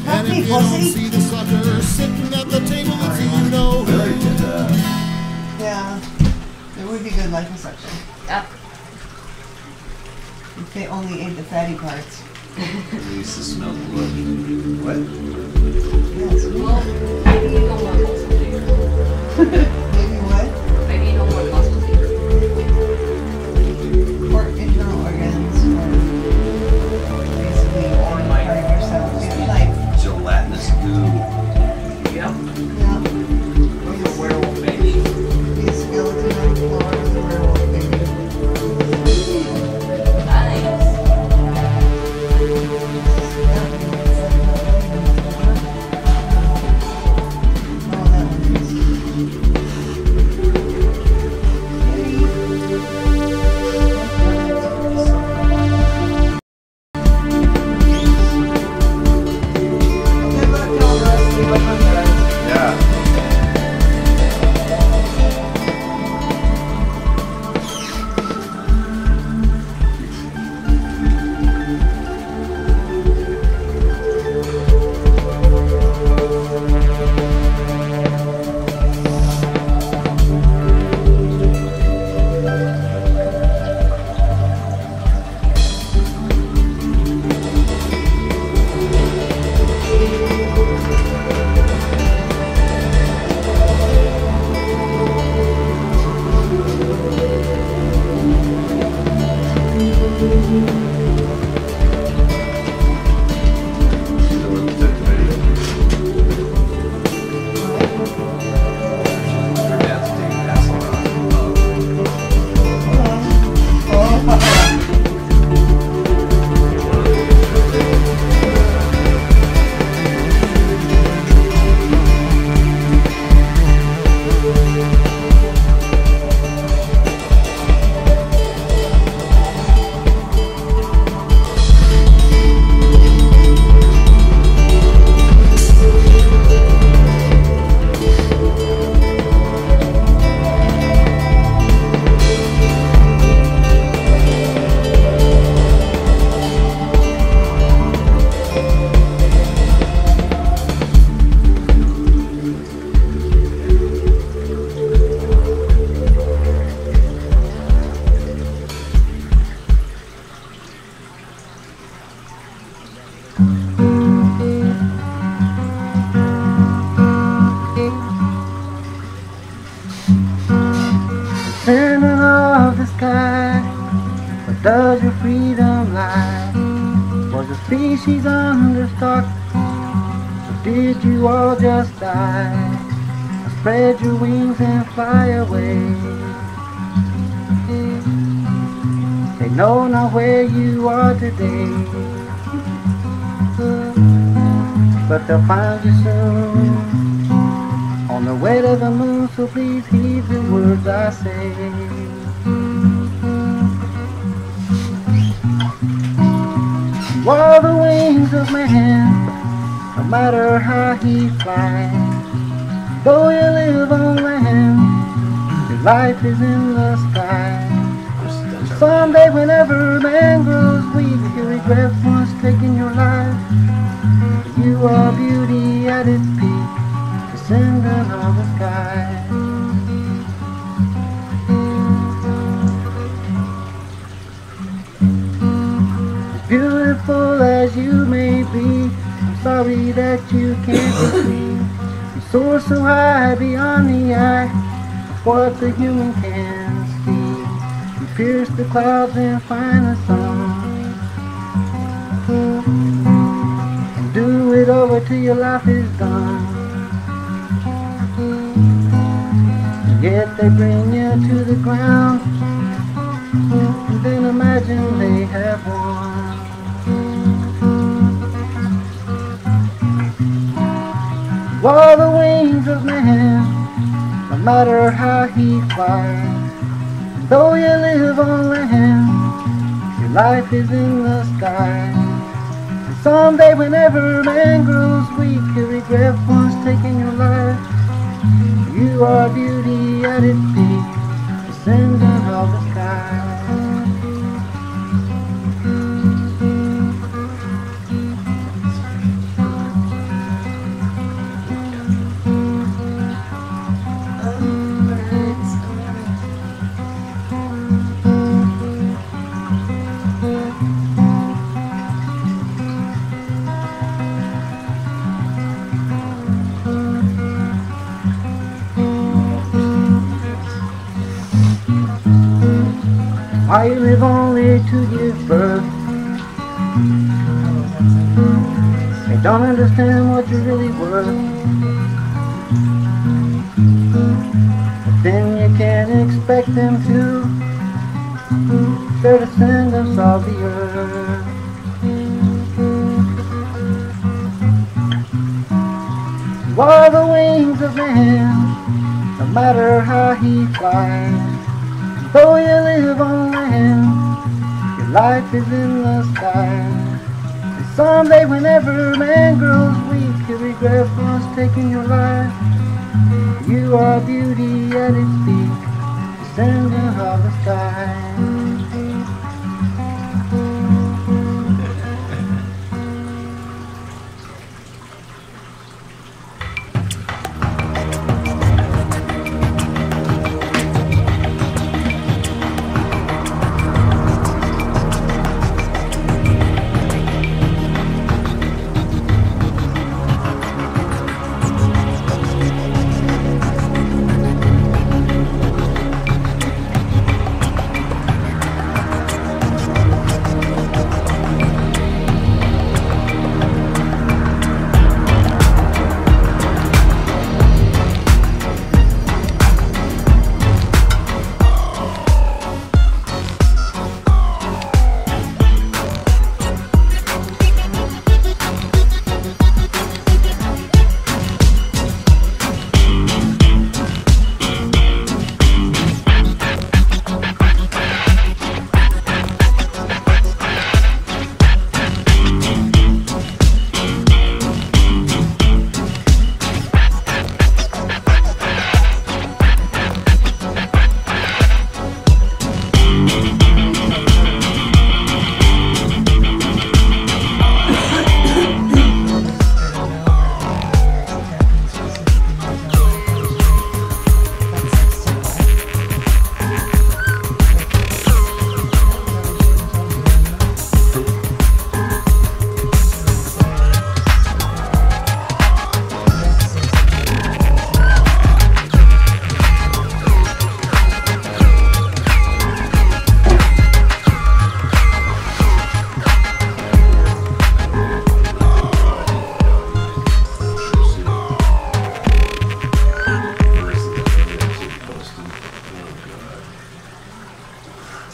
And if you don't see the sucker sitting at the table, it's you know who. Yeah, it would be good liposuction. Yep. If they only ate the fatty parts. At least it smells good. What? Yes. Well, maybe you don't want muscle theater. Maybe what? Maybe you don't want muscle theater. Or internal organs, or basically any part of yourself. Maybe like, Gelatinous goo. Yep. yeah, Or the werewolf baby. be a skeleton on the floor of the werewolf baby. Yeah. Center of the sky, where does your freedom lie? Was the species understocked, or did you all just die? Spread your wings and fly away. They know not where you are today, but they'll find you soon. On the way to the moon, so please heed the words I say. You are the wings of man, no matter how he flies. Though you live on land, your life is in the sky. Someday whenever man grows weak, he'll regret once taking your life. You are beauty at its peak, descendant of the sky. As beautiful as you may be, I'm sorry that you can't be free. You soar so high beyond the eye of what the human can see. You pierce the clouds and find the sun, and do it over till your life is done. Yet they bring you to the ground, and then imagine they have won. are the wings of man, no matter how he flies. Though you live on land, your life is in the sky. And someday whenever man grows weak, he'll regret once taking your life. You are beauty at its peak, descendant of the sky. Why you live only to give birth? They don't understand what you're really worth. But then you can't expect them to. They're descendants of the earth. You are the wings of man, no matter how he flies. Though you live on land, your life is in the sky. And someday whenever man grows weak, he'll regret once taking your life. You are beauty at its peak, descendant of the sky.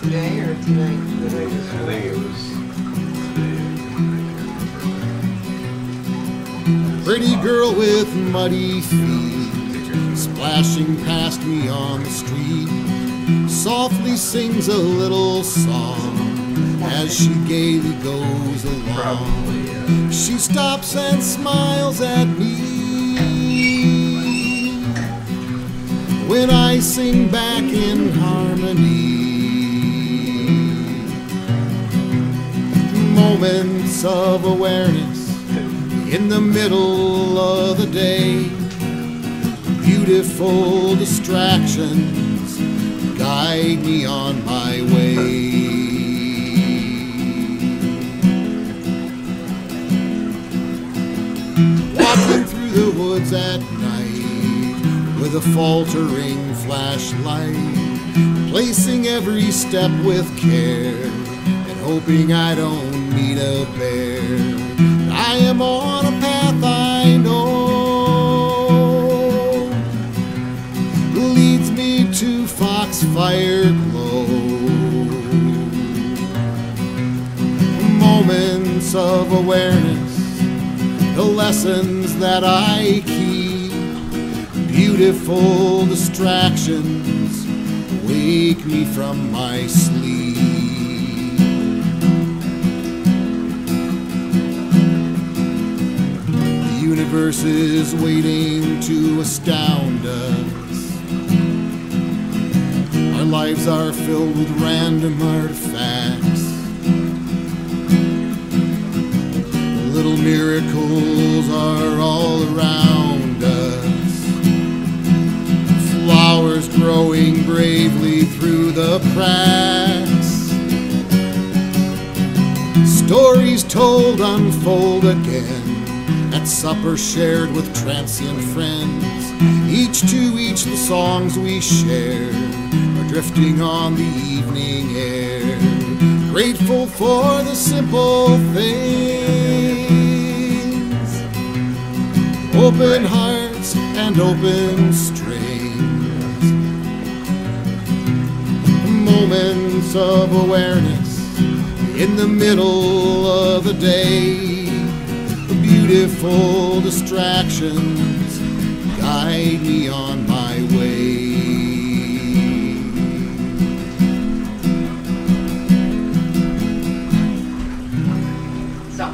Today or tonight? I think it was Pretty girl with muddy feet, splashing past me on the street, softly sings a little song as she gaily goes along. She stops and smiles at me when I sing back in harmony. Moments of awareness in the middle of the day, beautiful distractions guide me on my way. Walking through the woods at night with a faltering flashlight, placing every step with care and hoping I don't meet a bear. I am on a path I know leads me to Foxfire Glow. Moments of awareness, the lessons that I keep Beautiful distractions wake me from my sleep. The universe is waiting to astound us. Our lives are filled with random artifacts. The little miracles are all around us. Flowers growing bravely through the cracks. Stories told unfold again at supper shared with transient friends. Each to each the songs we share are drifting on the evening air. Grateful for the simple things, open hearts and open strings. Moments of awareness in the middle of the day. Beautiful distractions guide me on my way. So.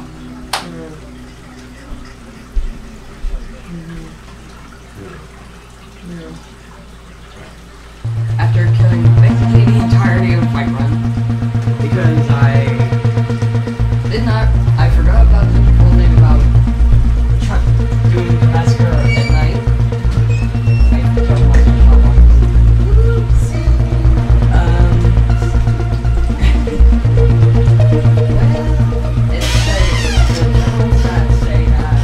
After killing basically the entirety of my run, because I forgot about the whole thing about doing the massacre at night. I killed myself. It's the general stats say that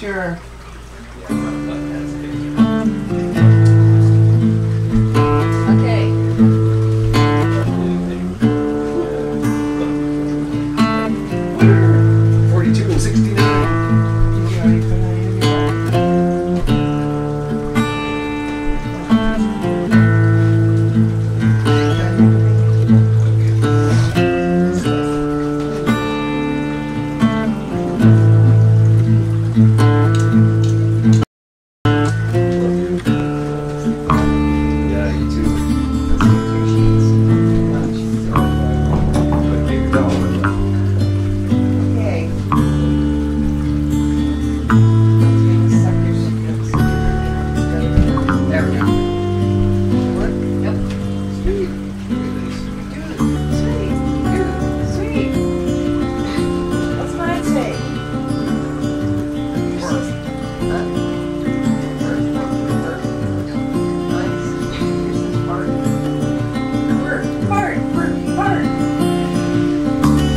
Sure. Okay. 42 and 69.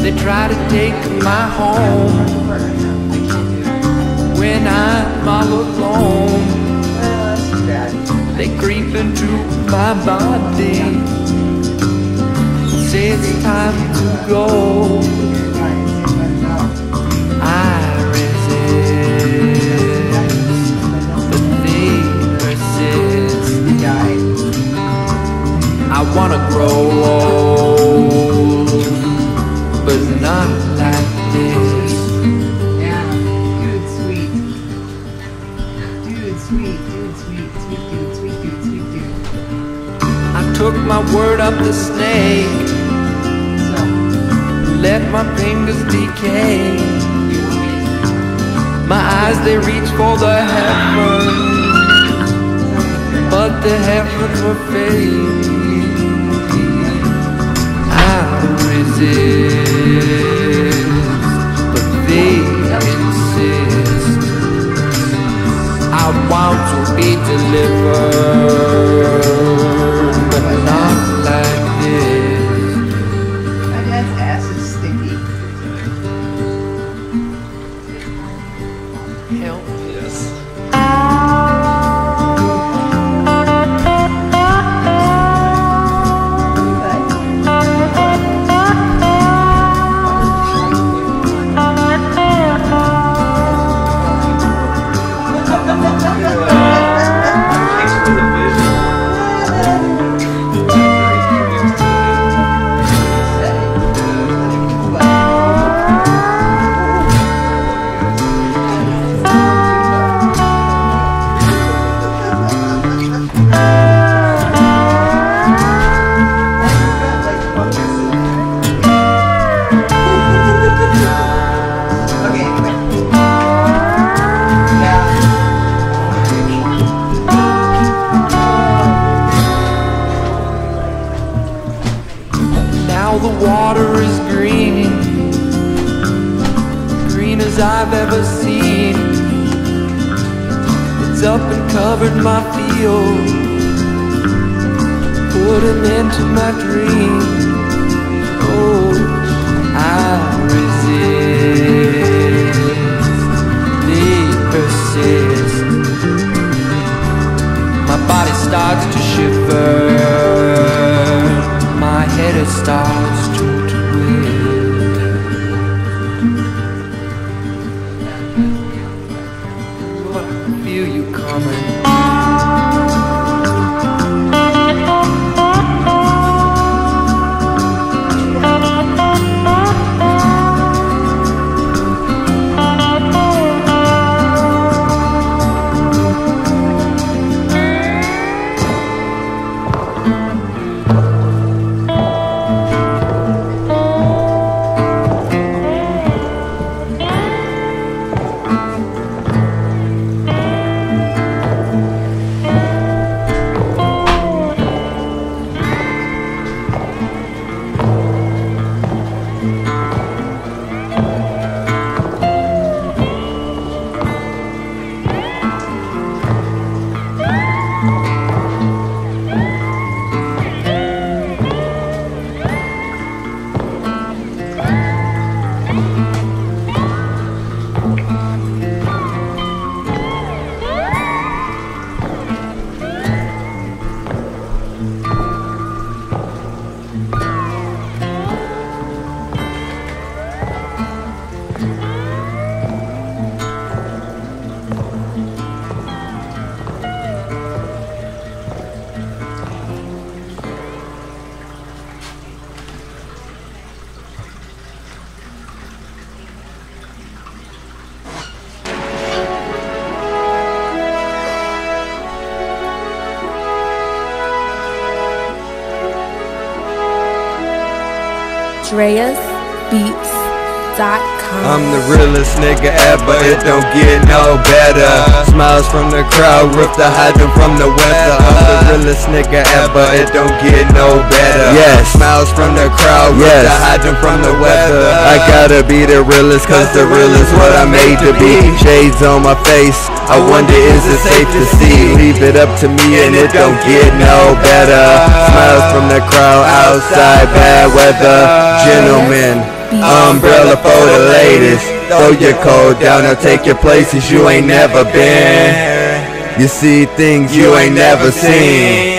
They try to take my home when I'm all alone. They creep into my body, say it's time to go. I resist, but they persist. I wanna grow old, but not like this. Yeah, dude, sweet. Dude, sweet, dude, sweet, sweet dude, sweet dude, sweet dude. I took my word up the snake, let my fingers decay. My eyes, they reach for the heavens, but the heavens were fake. I resist, but they insist. I want to be delivered, but not like this. My dad's ass is sticky. Help. Yes. Now the water is green, green as I've ever seen. It's up and covered my field, put him into my dream. Oh, I resist, they persist. My body starts to shiver, my head it starts to twist. I feel you coming. DreasBeats.com. I'm the realest nigga ever, it don't get no better. Smiles from the crowd, rip the hydrant from the weather. I'm the realest nigga ever, it don't get no better. Yes, smiles from the crowd, rip the hydrant from the weather. I gotta be the realest, cause the real is what I'm made to be. Shades on my face, I wonder is it safe to see? Leave it up to me and it don't get no better. Smiles from the crowd outside, bad weather. Gentlemen, umbrella for the ladies. Throw your coat down, I'll take your places you ain't never been. You see things you ain't never seen.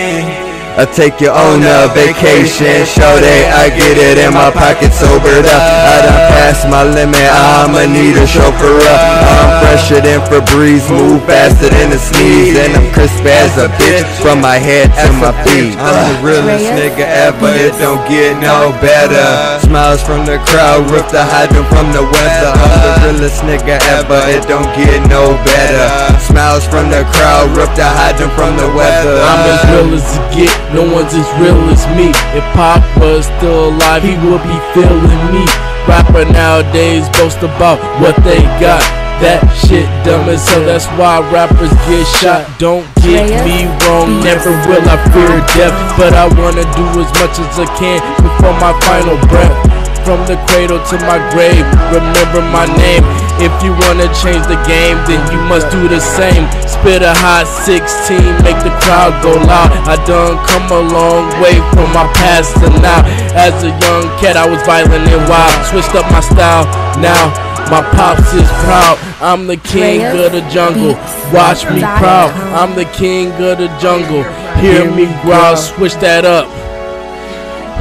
I take you on a vacation, show that I get it in my pocket sobered up. I done passed my limit, I'ma need a chauffeur up. I'm fresher than Febreze, move faster than a sneeze, and I'm crisp as a bitch from my head to my feet. I'm the realest nigga ever, it don't get no better. Smiles from the crowd, rip the hydrant from the weather. I'm the realest nigga ever, it don't get no better. Smiles from the crowd, rip the hydrant from the weather. I'm as real as it get. No one's as real as me. If Pop was still alive, he would be feeling me. Rapper nowadays boast about what they got. That shit dumb as hell, that's why rappers get shot. Don't get me wrong, never will I fear death, but I wanna do as much as I can before my final breath. From the cradle to my grave, remember my name. If you wanna change the game, then you must do the same. Spit a hot 16, make the crowd go loud. I done come a long way from my past to now. As a young cat, I was violent and wild. Switched up my style, now my pops is proud. I'm the king of the jungle, watch me proud. I'm the king of the jungle, hear me growl, switch that up.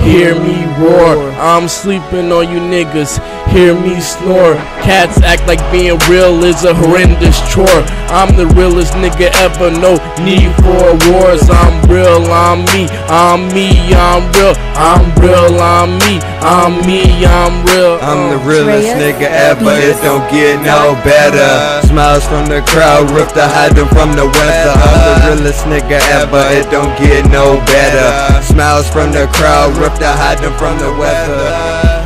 Hear me roar, I'm sleeping on you niggas, hear me snore. Cats act like being real is a horrendous chore. I'm the realest nigga ever, no need for wars. I'm real, I'm me, I'm me, I'm real. I'm real, I'm me, I'm me, I'm real. I'm the realest nigga ever, it don't get no better. Smiles from the crowd, rip the hydrant from the weather. I'm the realest nigga ever, it don't get no better. Smiles from the crowd, rip the hydrant from the weather.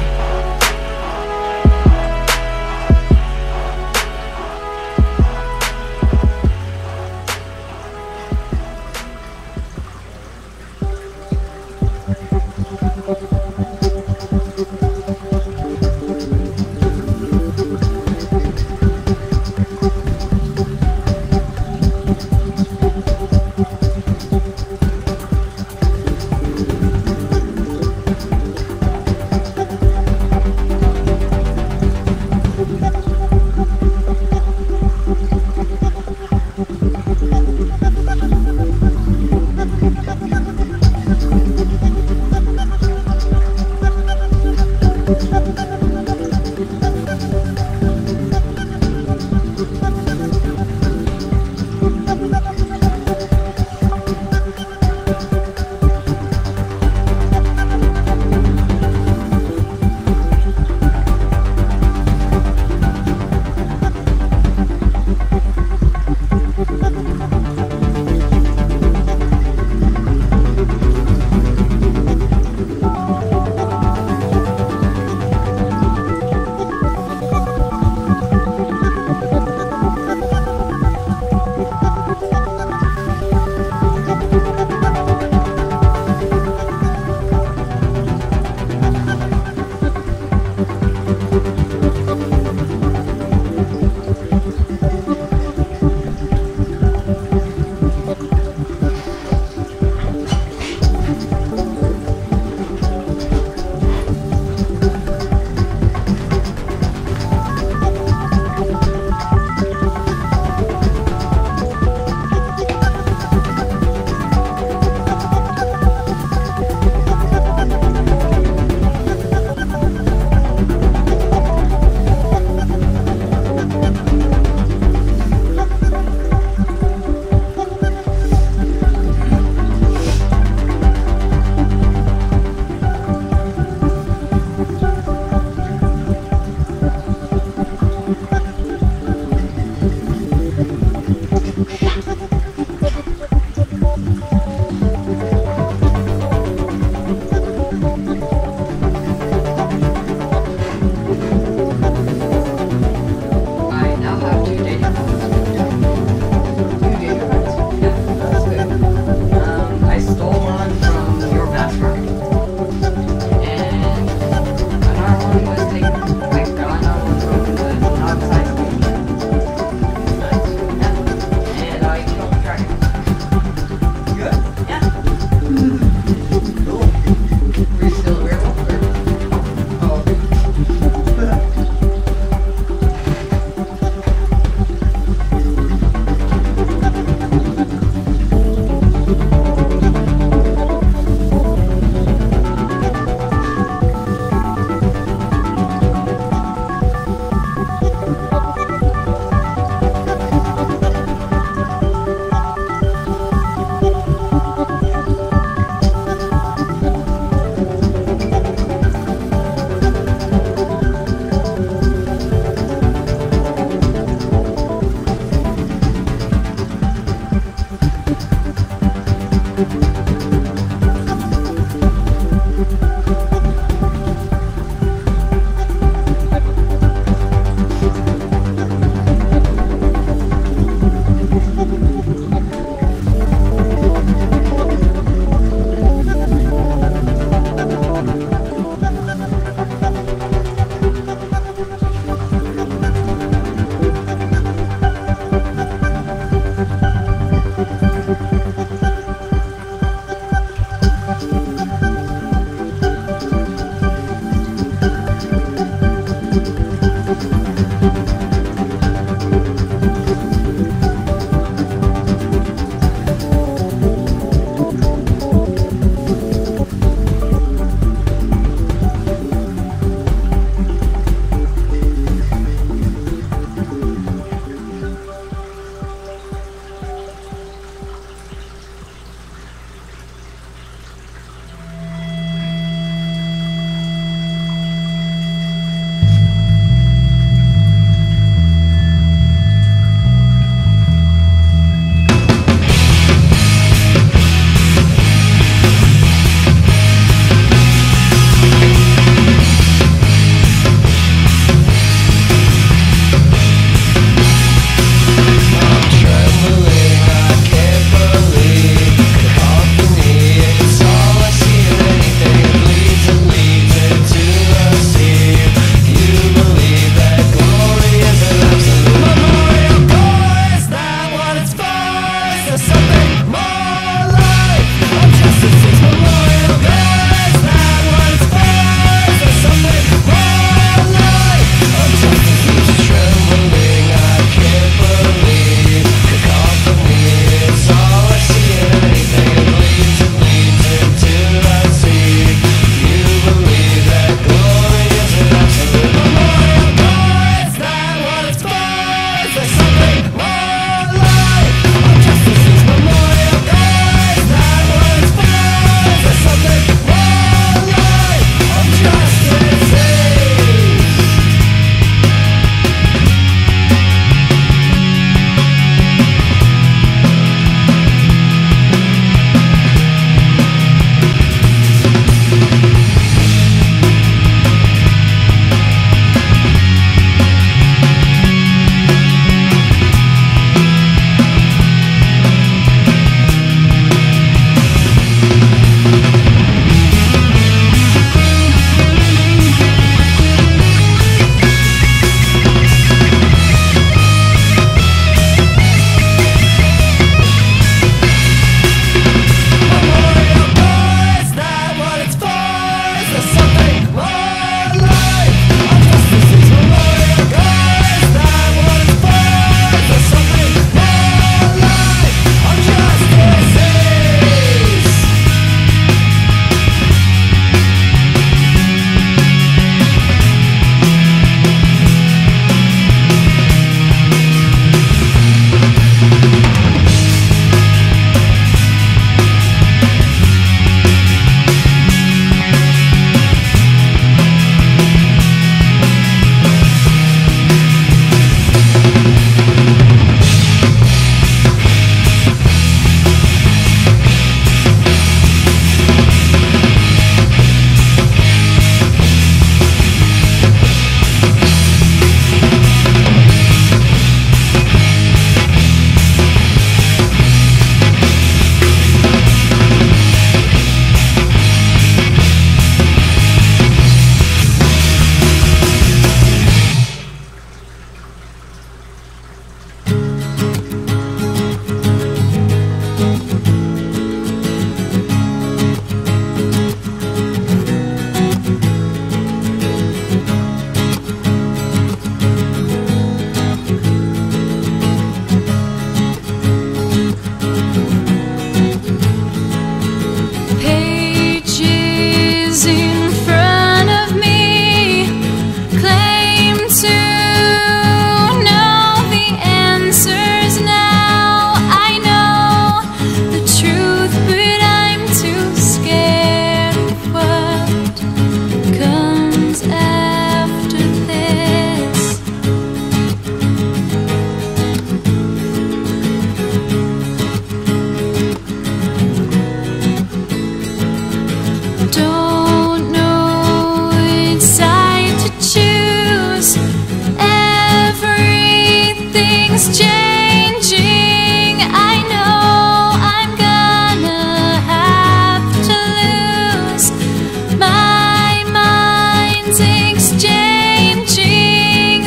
one's exchanging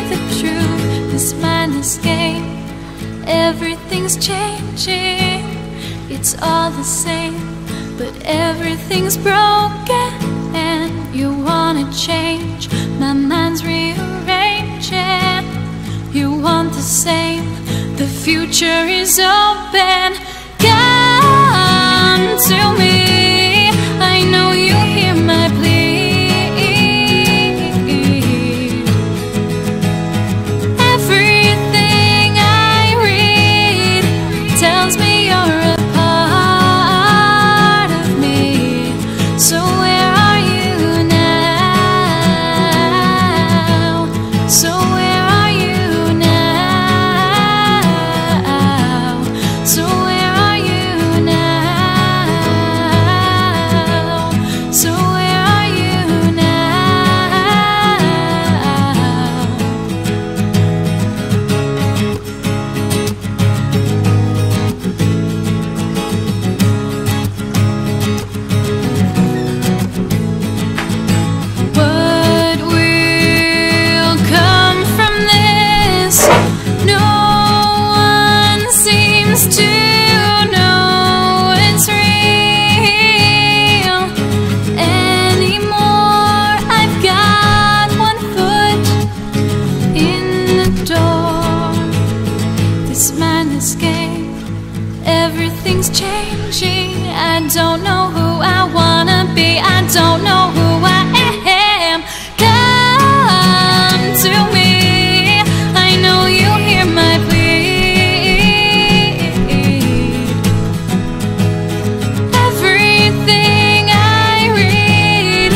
the truth. This mindless game, everything's changing. It's all the same, but everything's broken. And you wanna change, my mind's rearranging. You want the same, the future is open. Come to me, I know you hear my plea. Everything I read tells me you're a part of me. So where are you now? So where are you now? So where are you now? So where are you What will come from this? No one seems to know it's real anymore. I've got one foot in the door. This mindless game, everything's changing. I don't know who I wanna be. I don't know who I am. Come to me, I know you hear my plea. Everything I read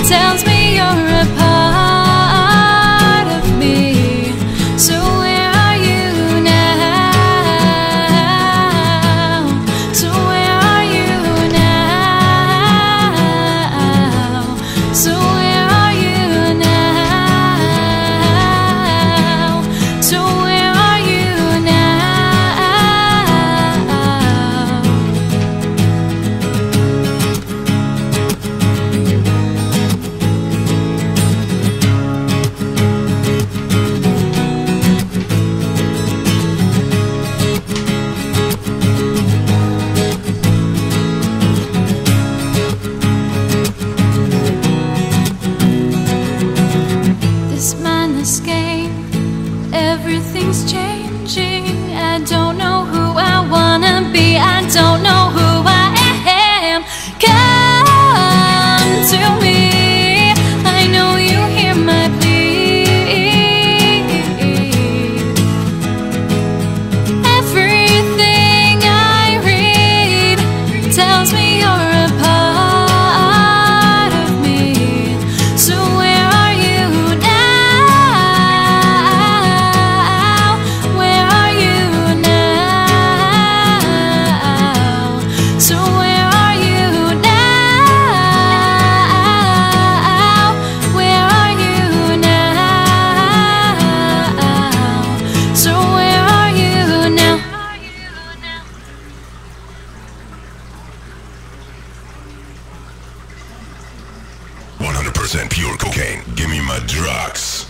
tells me you're a part of me. So where are you now? So where are you now? So where are you now? So where are you This mindless game, everything's changing. I don't know who I wanna be. I don't know who I am. Come to me, I know you hear my plea. Everything I read tells me you're a part of me. So where are you now? Where are you now? So where are you now? Where are you now? So where are you now? 100% pure cocaine. Give me my drugs.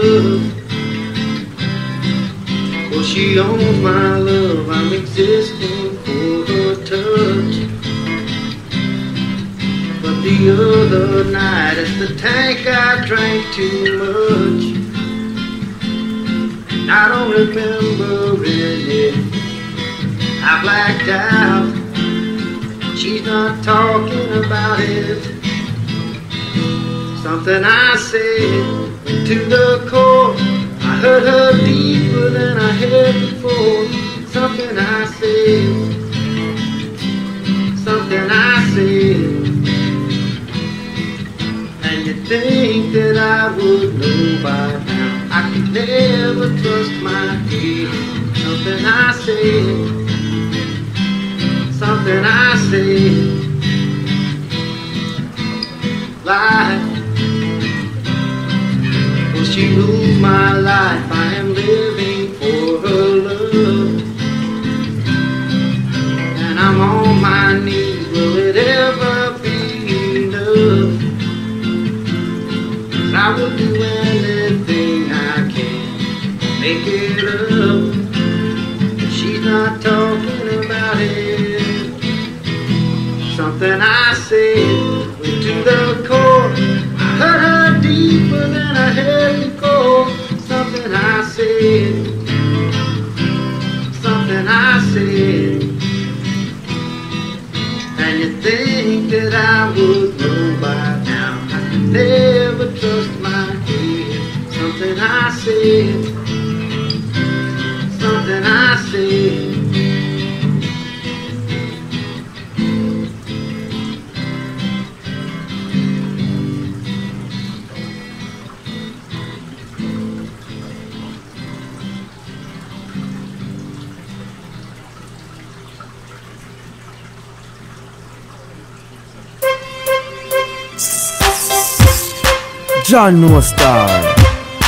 love. Well, she owns my love, I'm existing for her touch. But the other night at the tank I drank too much. I don't remember it, I blacked out. She's not talking about it. Something I said went to the core. I hurt her deeper than I had before. Something I said, something I said. And you think that I would know by now. I could never trust my head. Something I said, something I said. Life, well, she rules my life. I am living for her love, and I'm on my knees. Will it ever be enough? 'Cause I will do anything I can, make it up. But she's not talking about it. Something I said went to the core. I hurt her deeper than I had before. Something I said, something I said. And you think that I would know by now. I could never trust my head. Something I said, something I said. John No Star.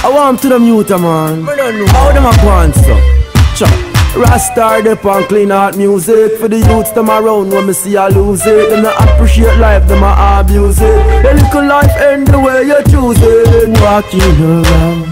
I want to the mute man. How them a want so? Chuck. Rastar dip on clean art music. For the youths them around when me see I lose it. Them not appreciate life, them a abuse it. The little life end the way you choose it. Walking around,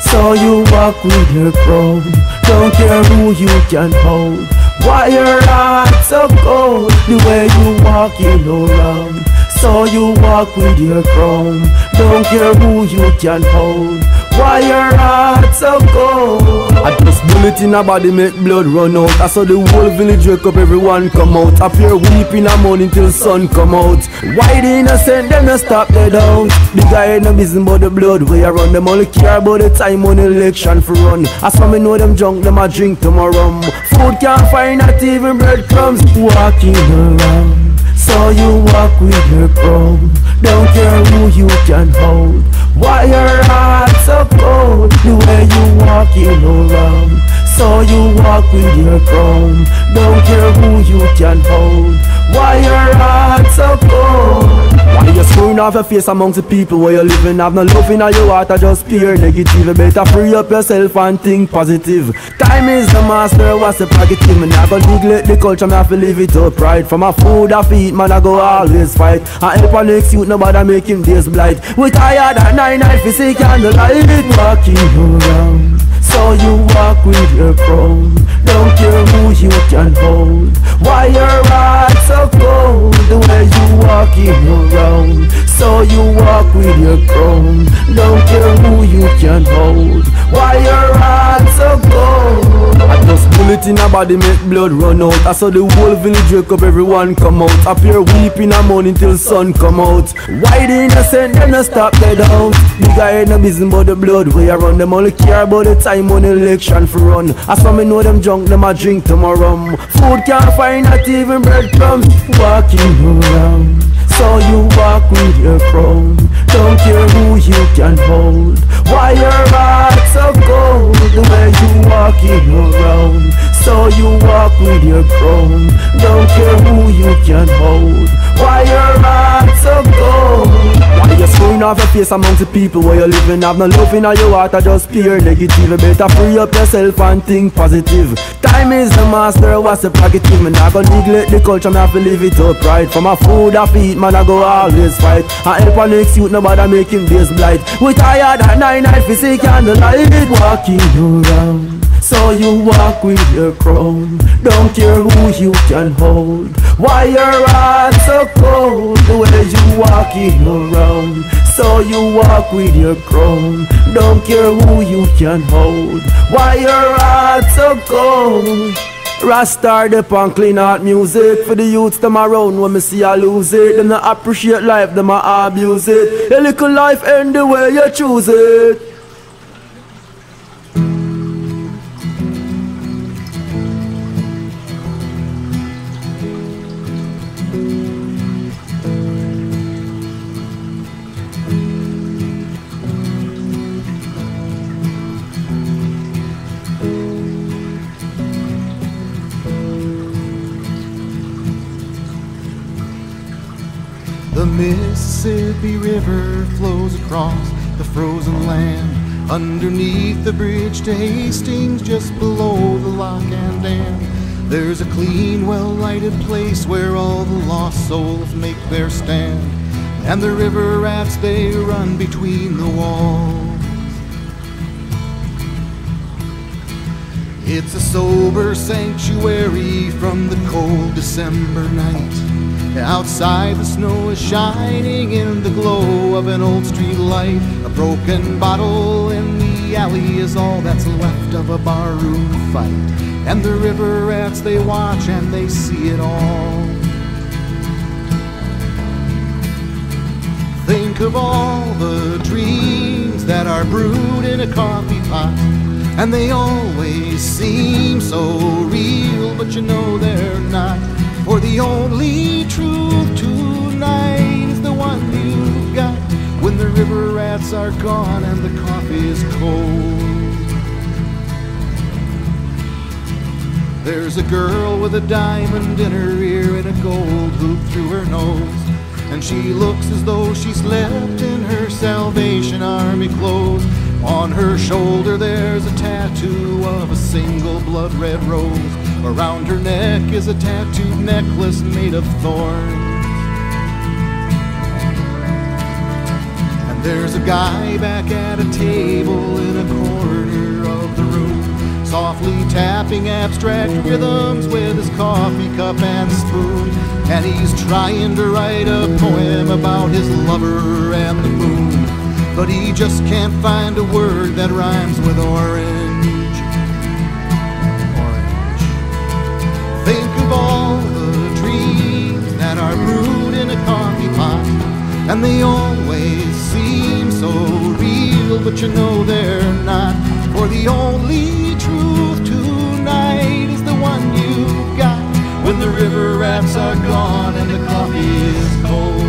so you walk with your crown. Don't care who you can hold. Why your heart so cold? The way you walking around, so you walk with your crown. Don't care who you can hold. Why your heart so cold? I just bullet in a body make blood run out. I saw the whole village wake up, everyone come out. Up here weeping a morning till sun come out. Why the innocent them not stop dead out? The guy ain't no business about the blood where you run. Them only care about the time on election for run. As for me know them drunk, them a drink tomorrow. Food can't find not even breadcrumbs. Walking around, so you walk with your crown. Don't care who you can hold. Why your heart so cold? The way you walking around, so you walk with your crown. Don't care who you can hold. Why your heart so cold? Why you screwing off your face amongst the people where you living? Have no love in your heart, I just pure negative. You better free up yourself and think positive. Time is the master, what's the prerogative? Man, I go neglect the culture, man, I have to live it up right. From my food I feed, man, I go always fight. I help our next youth, nobody make him days blight. We tired at 9 for see candlelight. Walking around, so you walk with your crown. Don't care who you can hold. Why your heart so cold? The way you walking around, so you walk with your crown. Don't care who you can hold. Why your heart so cold? I just bullet in a body make blood run out. I saw the whole village wake up, everyone come out. Up here weeping a morning till sun come out. Why the innocent them not stop dead out? The guy ain't no business about the blood where you run. Them only care about the time on election for run. As for me know them drunk, them a drink tomorrow. Food can't find not even breadcrumbs. Walking around, so you walk with your crown. Don't care who you can hold. Why your heart so cold? The way you walking around, so you walk with your crown. Don't care who you can hold. Why your heart so cold? Why you screwing have a face amongst the people where you living. Have no love in your heart, I just pure negative. You better free up yourself and think positive. Time is the master, what's the prerogative? Me not gonna neglect the culture, me have to live it upright. From a food I feed, man I go always fight. I help an next youth, nobody make him days blight. We tired at night, we see candlelight. Walking around, so you walk with your crown. Don't care who you can hold. Why your heart so cold? The way you walking around, so you walk with your crown. Don't care who you can hold. Why your heart so cold? Rasta dep on clean art music. For the youths them around when me see I lose it. Them not appreciate life, them a abuse it. Your little life end the way you choose it. The Mississippi River flows across the frozen land, underneath the bridge to Hastings, just below the lock and dam. There's a clean, well-lighted place where all the lost souls make their stand, and the river rats, they run between the walls. It's a sober sanctuary from the cold December night. Outside the snow is shining in the glow of an old street light. A broken bottle in the alley is all that's left of a barroom fight. And the river rats, they watch and they see it all. Think of all the dreams that are brewed in a coffee pot, and they always seem so real, but you know they're not. For the only truth tonight is the one you got, when the river rats are gone and the coffee is cold. There's a girl with a diamond in her ear and a gold hoop through her nose, and she looks as though she slept in her Salvation Army clothes. On her shoulder there's a tattoo of a single blood red rose. Around her neck is a tattooed necklace made of thorns. And there's a guy back at a table in a corner of the room, softly tapping abstract rhythms with his coffee cup and spoon. And he's trying to write a poem about his lover and the moon, but he just can't find a word that rhymes with orange. Think of all the dreams that are brewed in a coffee pot, and they always seem so real, but you know they're not. For the only truth tonight is the one you've got, when the river rats are gone and the coffee is cold.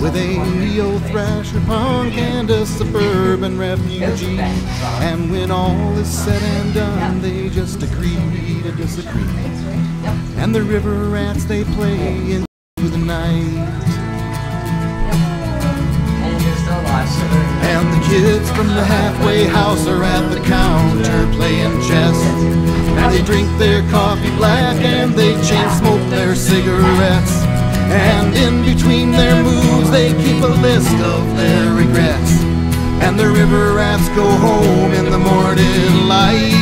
With a neo-thrasher punk and a suburban refugee. And when all is said and done, they just agree to disagree. And the river rats, they play into the night. And the kids from the halfway house are at the counter playing chess. And they drink their coffee black and they chain smoke their cigarettes. And in between their moves they keep a list of their regrets. And the river rats go home in the morning light.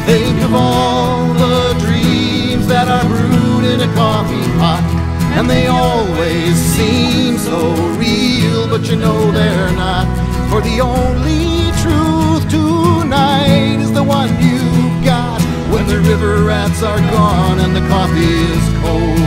Think of all the dreams that are brewed in a coffee pot, and they always seem so real, but you know they're not. For the only truth tonight is the one you've got, when the river rats are gone and the coffee is cold.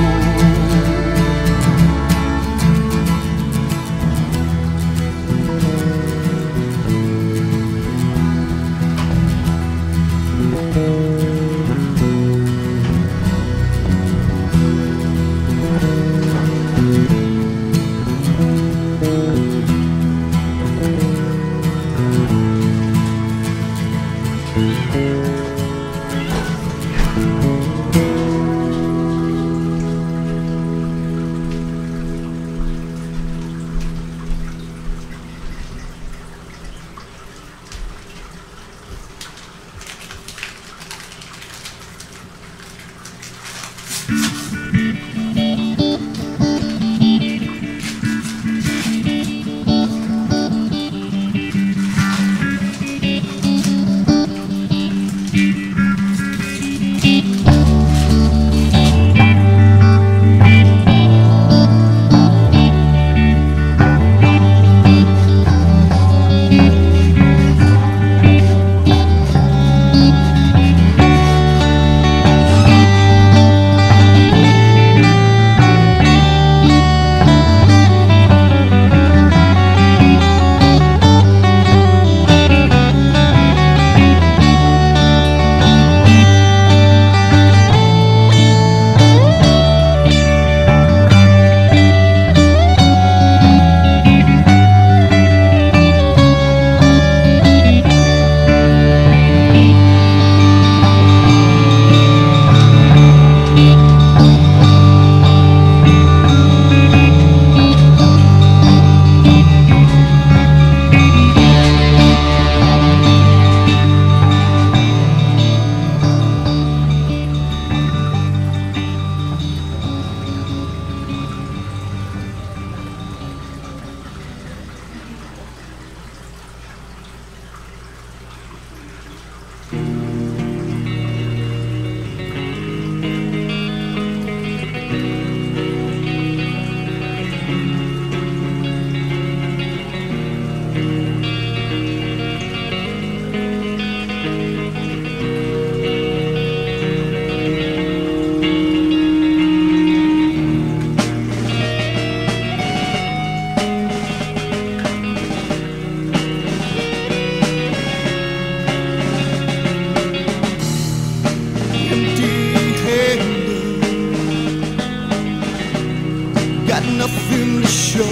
got nothing to show.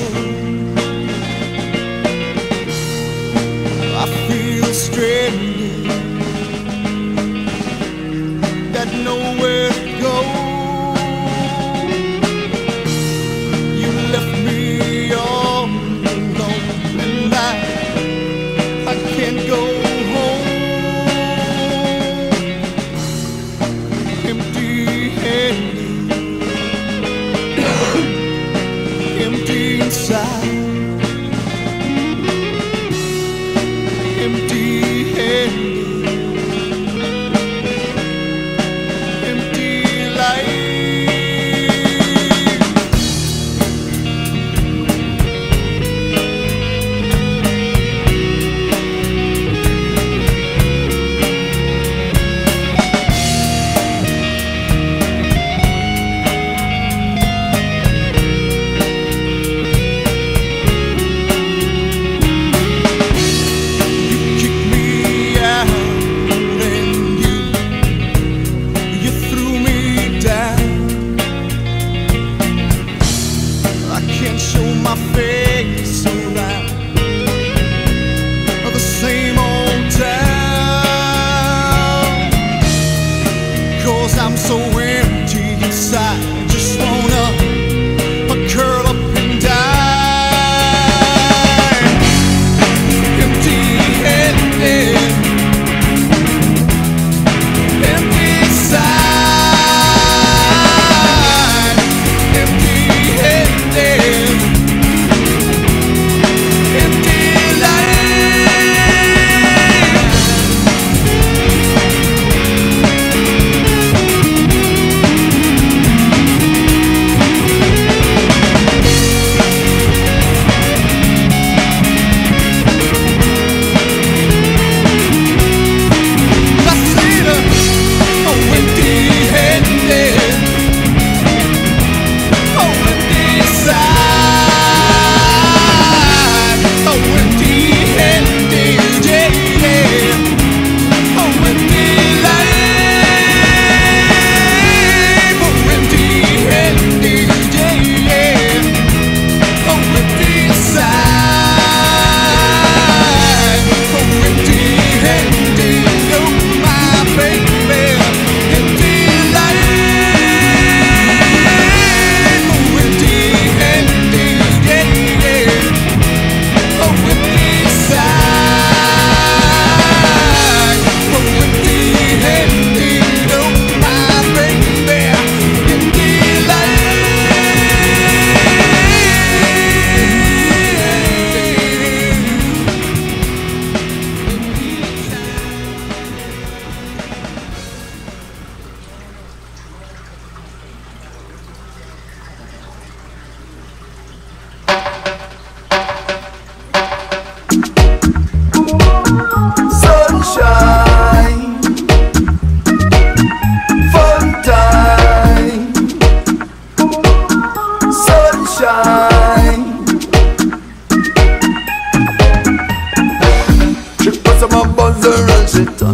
I feel stranded, got nowhere to go. You left me all alone, and I can't go home. Empty-handed, empty inside. I'm so empty inside, just wanna curl up and die. Empty-handed, empty inside. Empty-handed, empty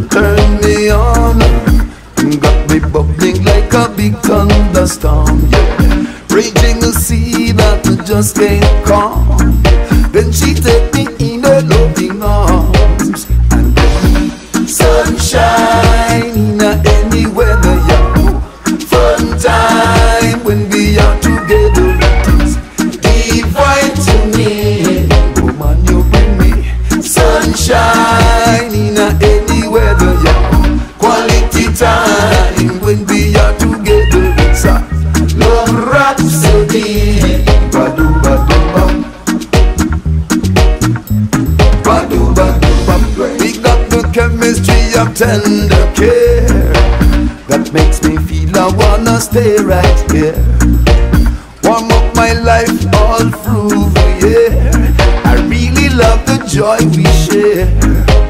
turn me on, got me bubbling like a big thunderstorm, yeah. Raging a sea that I just can't calm. Then she take me in her loving arms, and sunshine in any weather, yeah. Fun time when we are together, it is divine to me. Woman, you bring me sunshine in any weather, yeah. Quality time when we are together, it's a love rhapsody. Badu badu bam, badu badu bam. We got the chemistry of tender care that makes me feel I wanna stay right here. Warm up my life all through the year. I really love the joy we share.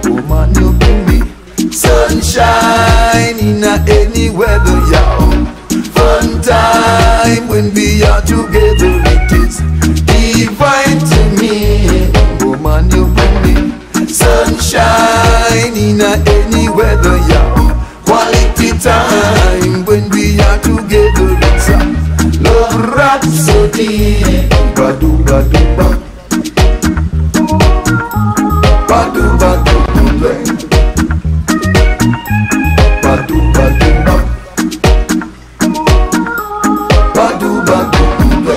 Woman, you bring me sunshine in any weather, y'all. Fun time when we are together, it is divine to me. Woman, you bring me sunshine in any weather, y'all. Quality time when we are together, it's a love rhapsody. Badu badu ba. Badu badu ba. Badu badu ba. Badu badu ba.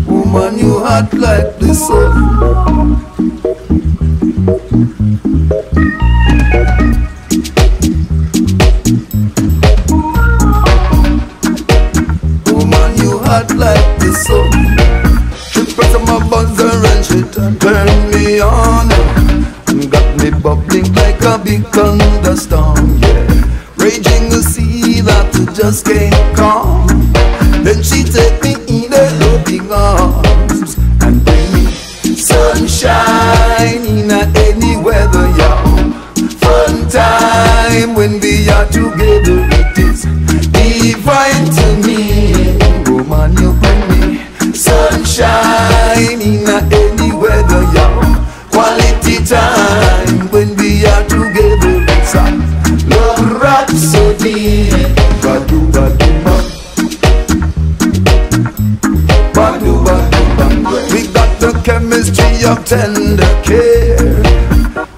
Woman, you hot like the sun. Woman, you hot like the sun. She press on my buzzer and she turn me on. Got me bubbling like a big thunderstorm, yeah. Raging the sea that just can't calm. Then she take me in her loving arms and bring me sunshine in any weather, yeah. Fun time when we are together, it is divine to me. Woman, you bring me sunshine in any weather, yeah. Quality time when we are together, it's a love rhapsody. Badu badu ba. Badu badu ba. We got the chemistry of tender care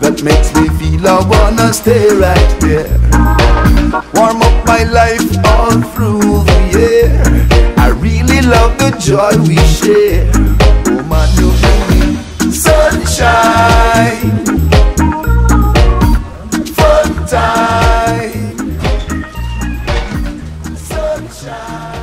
that makes me feel I wanna stay right there. Warm up my life all through the year. I really love the joy we share. Woman, you bring me sunshine, fun time, sunshine.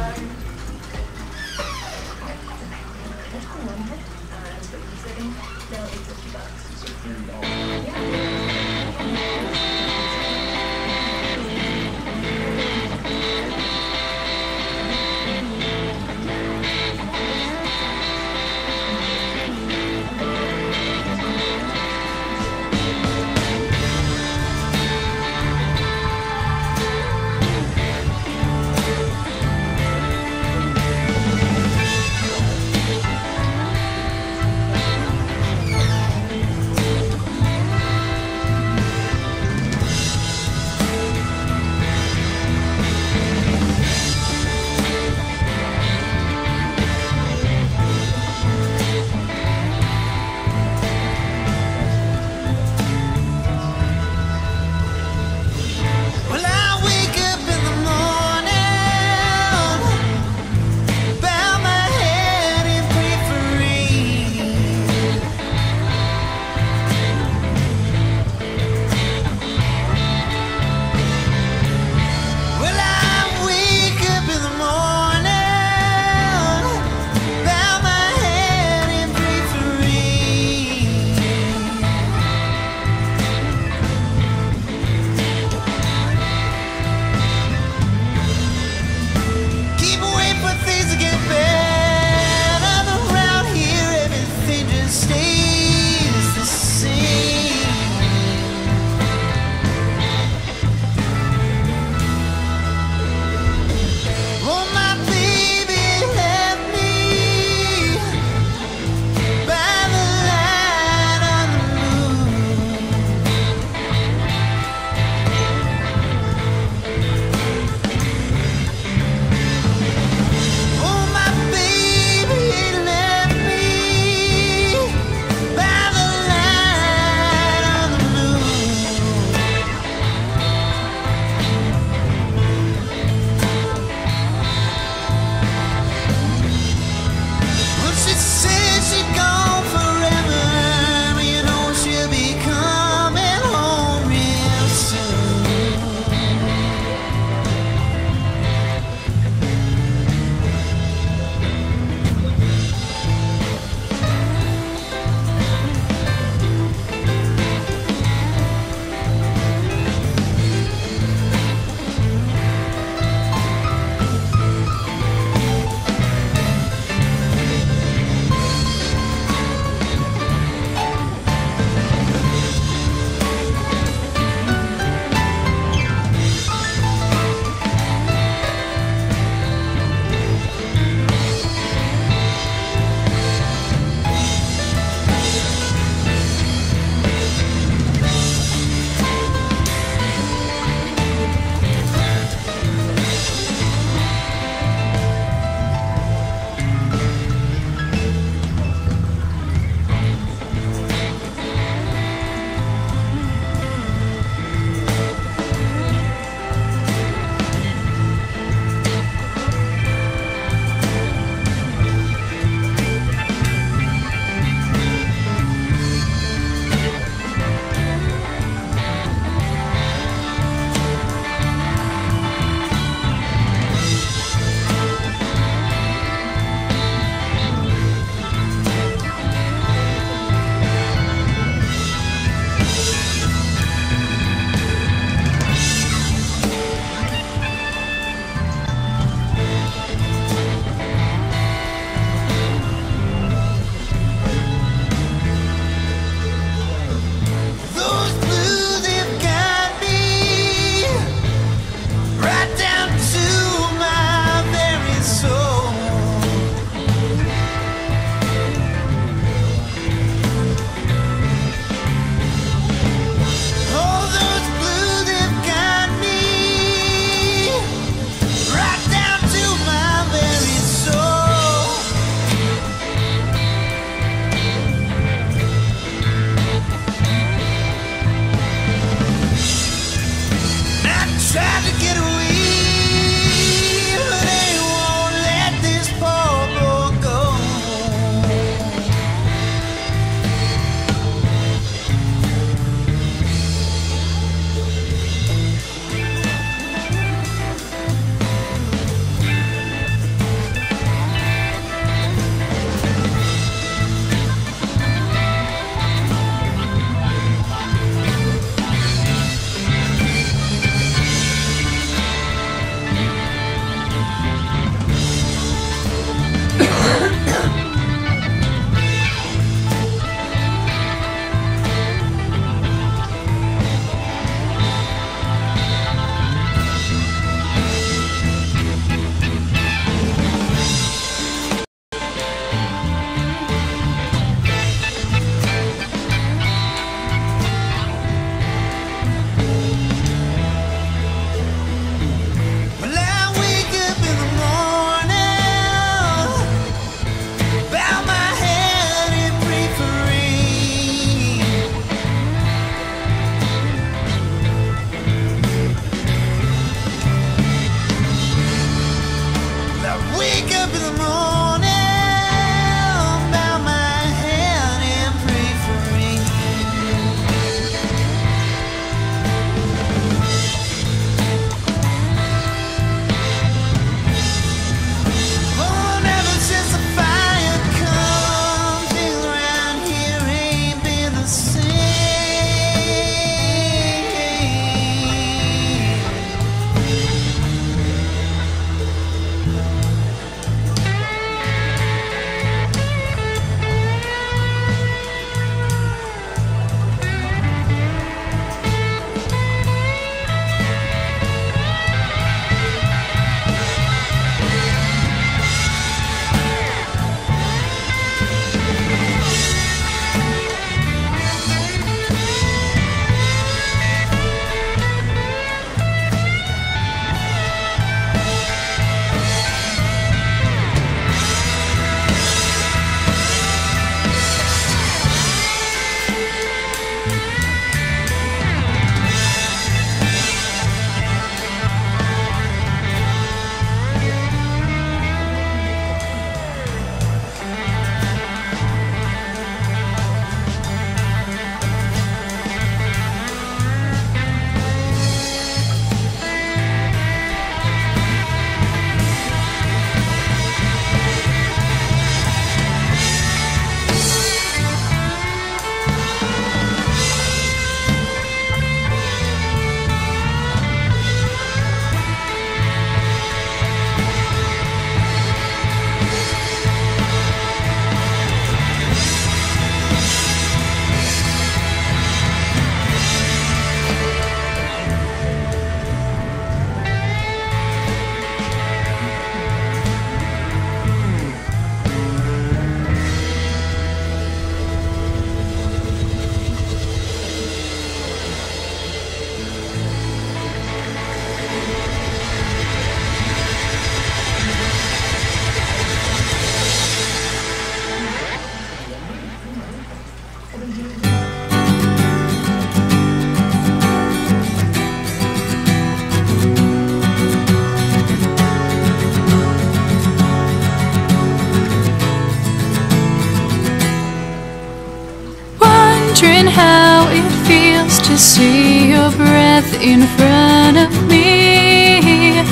Wondering how it feels to see your breath in front of me.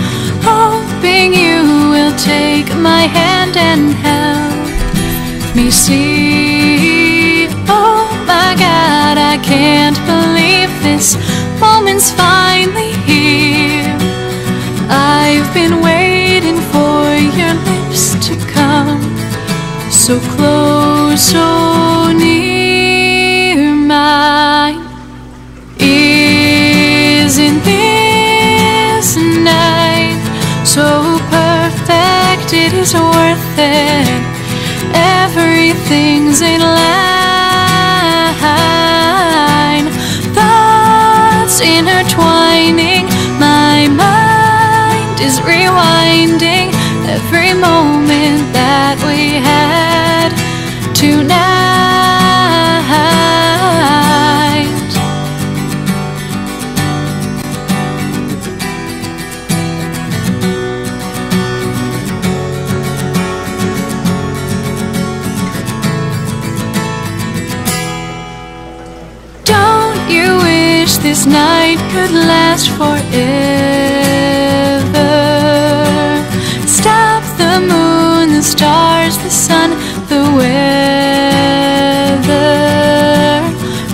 Hoping you will take my hand and help me see. Oh my God, I can't believe this moment's finally here. I've been waiting for your lips to come so close, so near mine. Isn't this night so perfect? It is worth it. Everything's in line. Thoughts intertwining. My mind is rewinding every moment that we had tonight. Don't you wish this night could last forever? Stop the moon, the stars, the sun, the weather.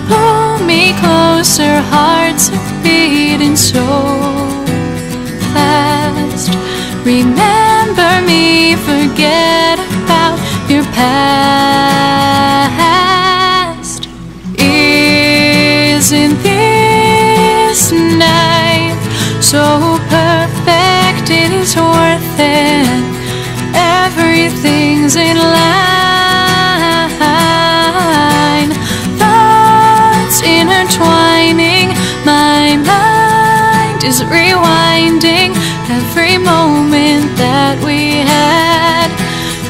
Pull me closer, hearts are beating so fast. Remember me, forget about your past. Isn't this night so perfect? It is worth it. Everything's in line. Thoughts intertwining. My mind is rewinding every moment that we had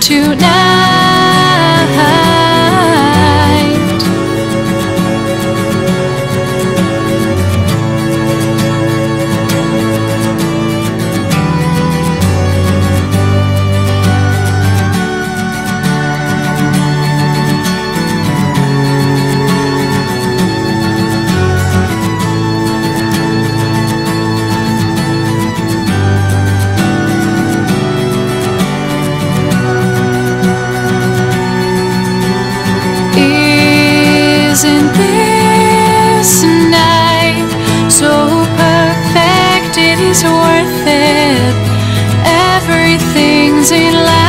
tonight. Isn't this night so perfect? It is worth it. Everything's in line.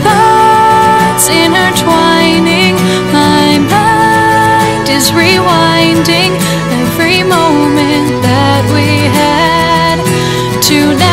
Thoughts intertwining. My mind is rewinding every moment that we had tonight.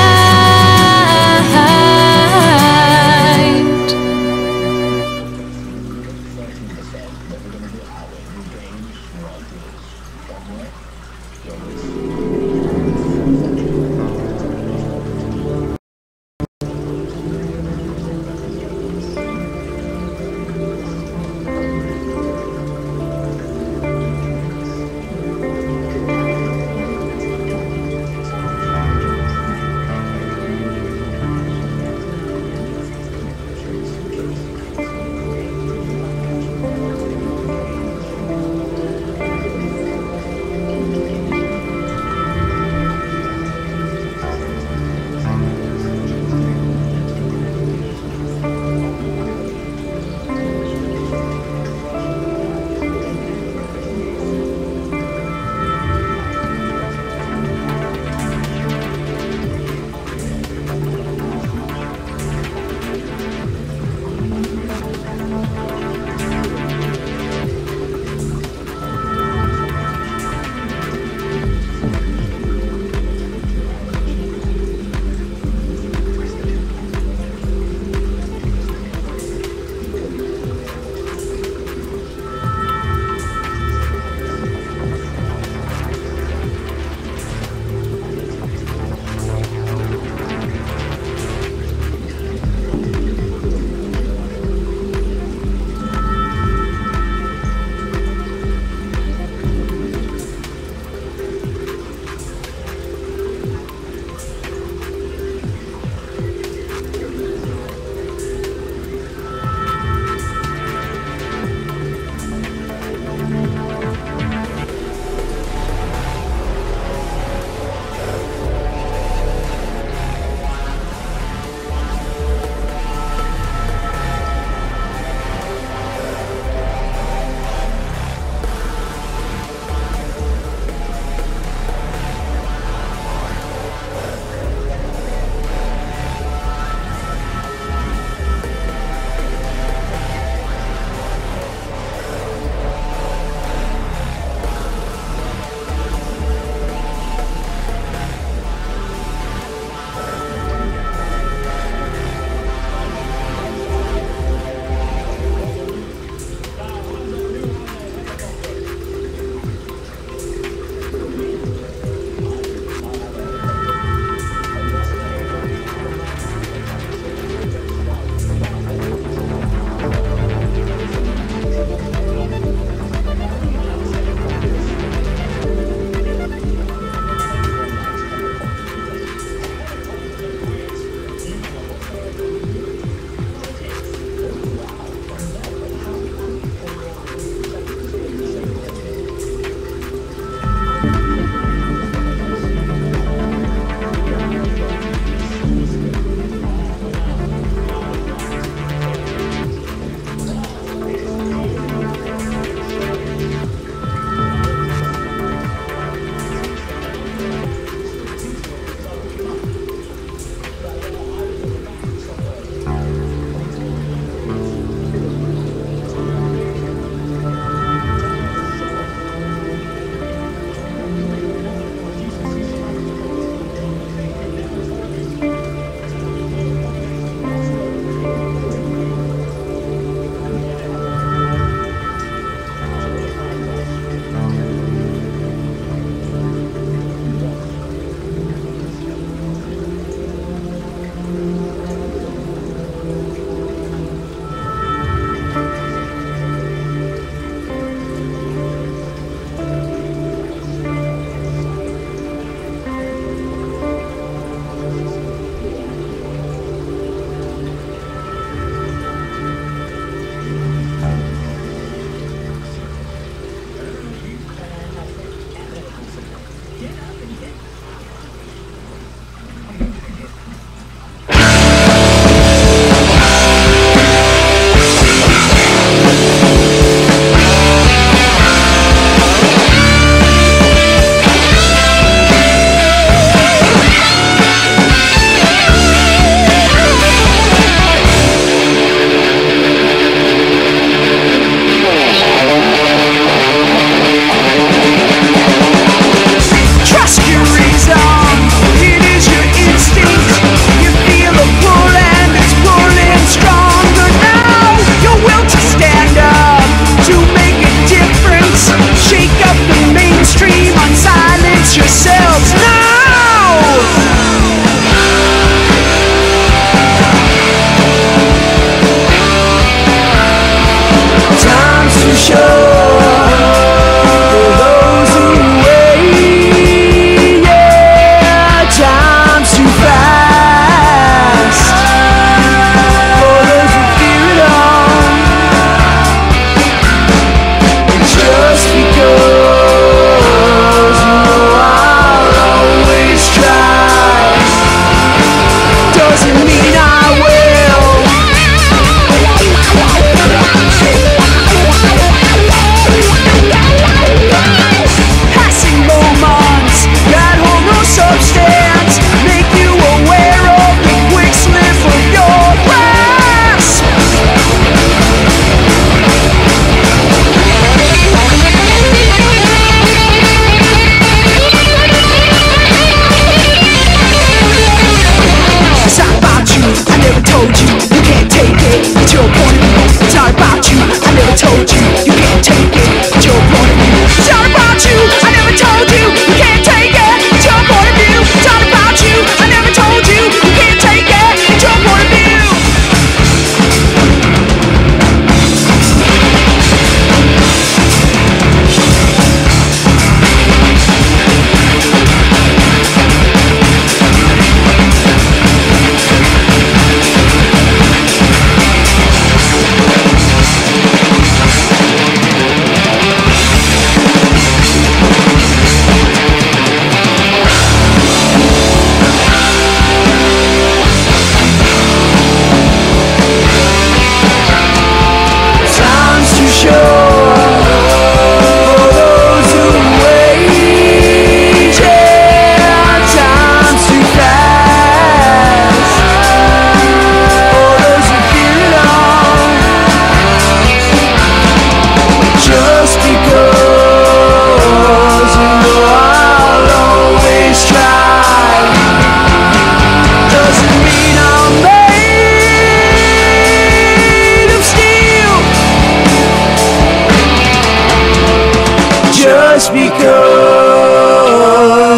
just because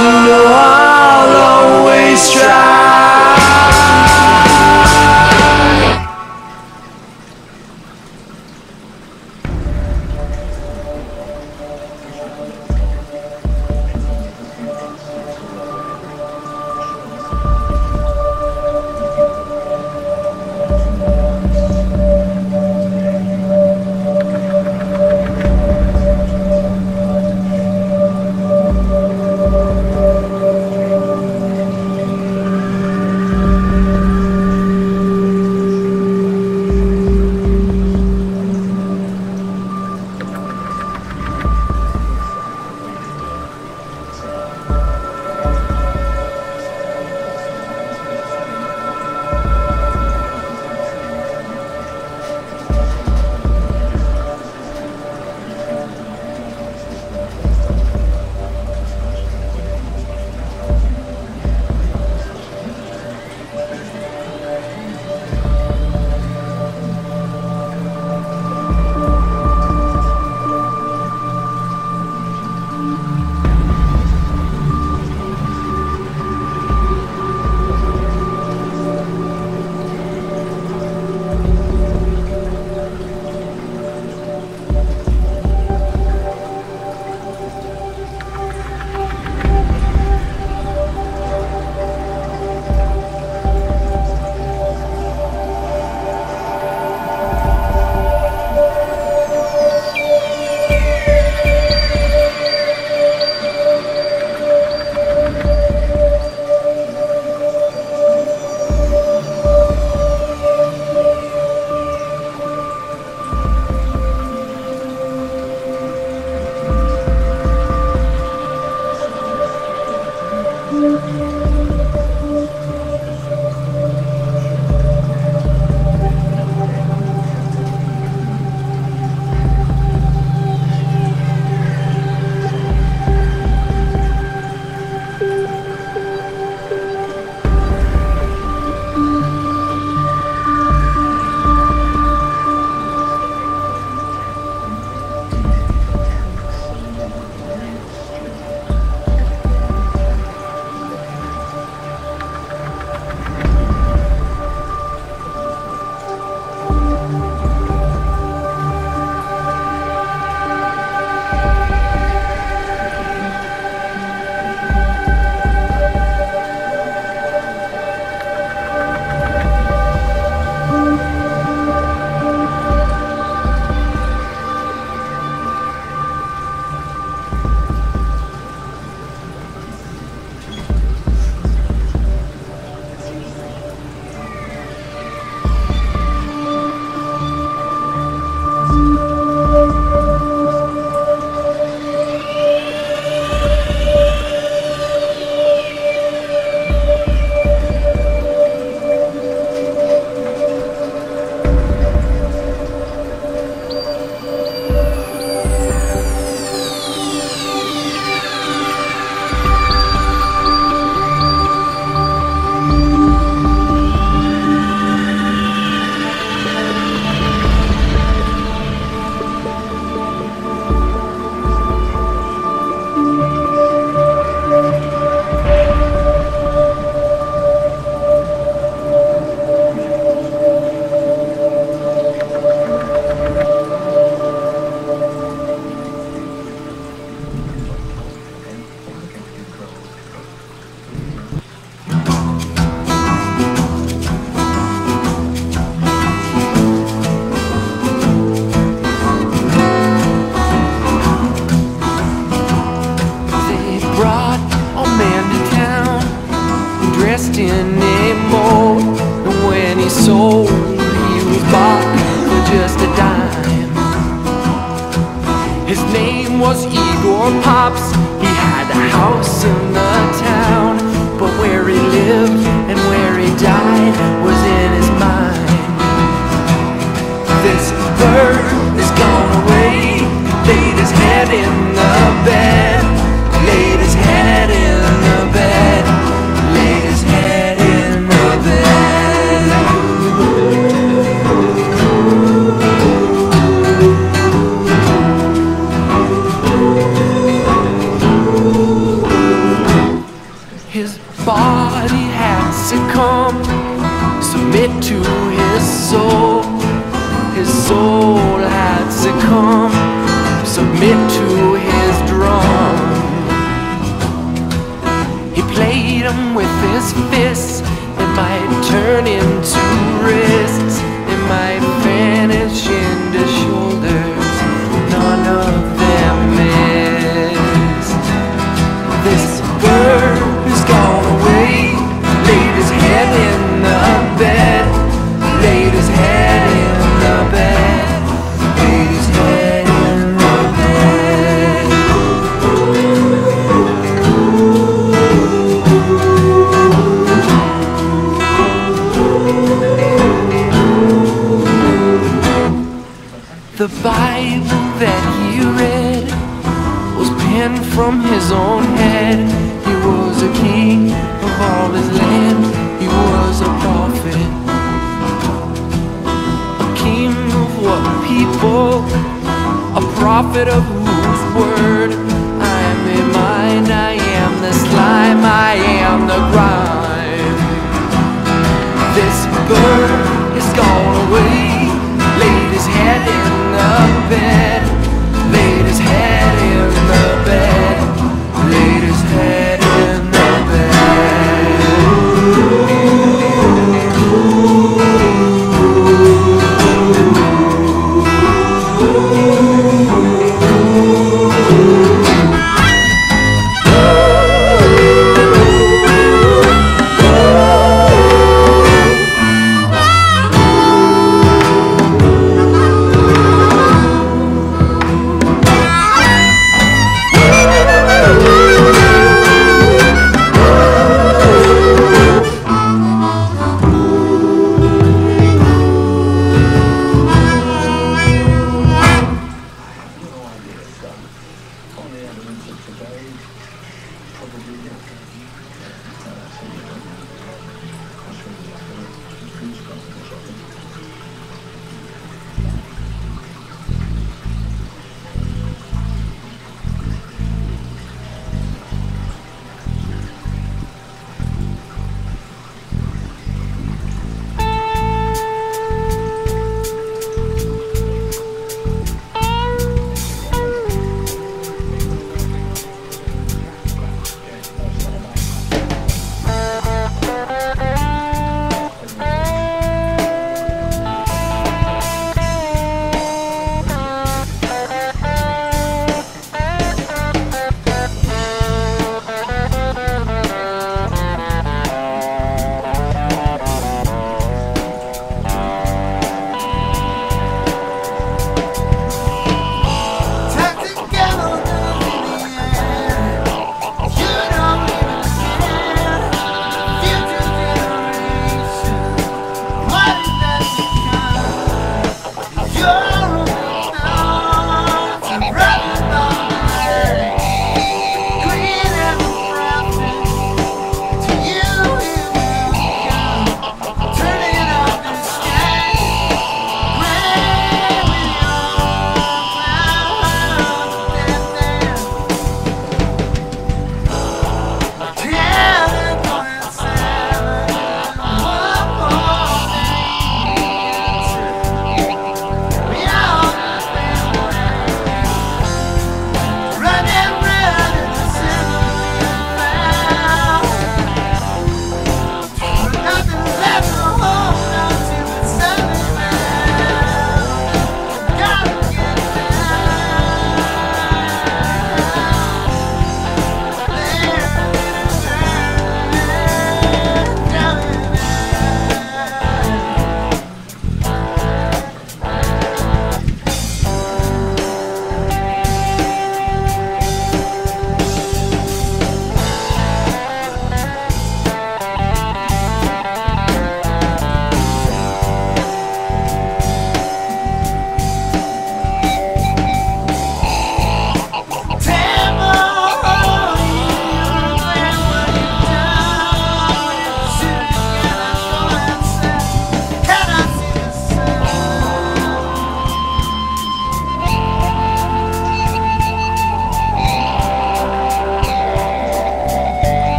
you know I'll always try. sold, he was bought for just a dime. His name was Igor Pops, he had a house in the town, but where he lived and where he died was in his mind. This bird is gone away, laid his head in the bed, laid his head in the bed, laid his head in the bed. The Bible that he read was penned from his own head. He was a king of all his land. He was a prophet, a king of what people, a prophet of whose word I am in mind. I am the slime, I am the grime. This bird is gone away, laid his head in the bed, laid his head in the bed, laid his head in the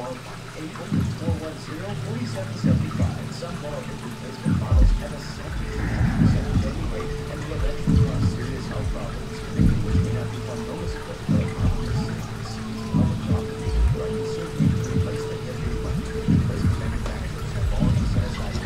form on April 410-4775. Some moral replacement models have a 70% daily rate and will eventually cause serious health problems, many of which may not become noticeable until a problem is public doctors drug surgery to replace the hip reflex. Replacement manufacturers have already set aside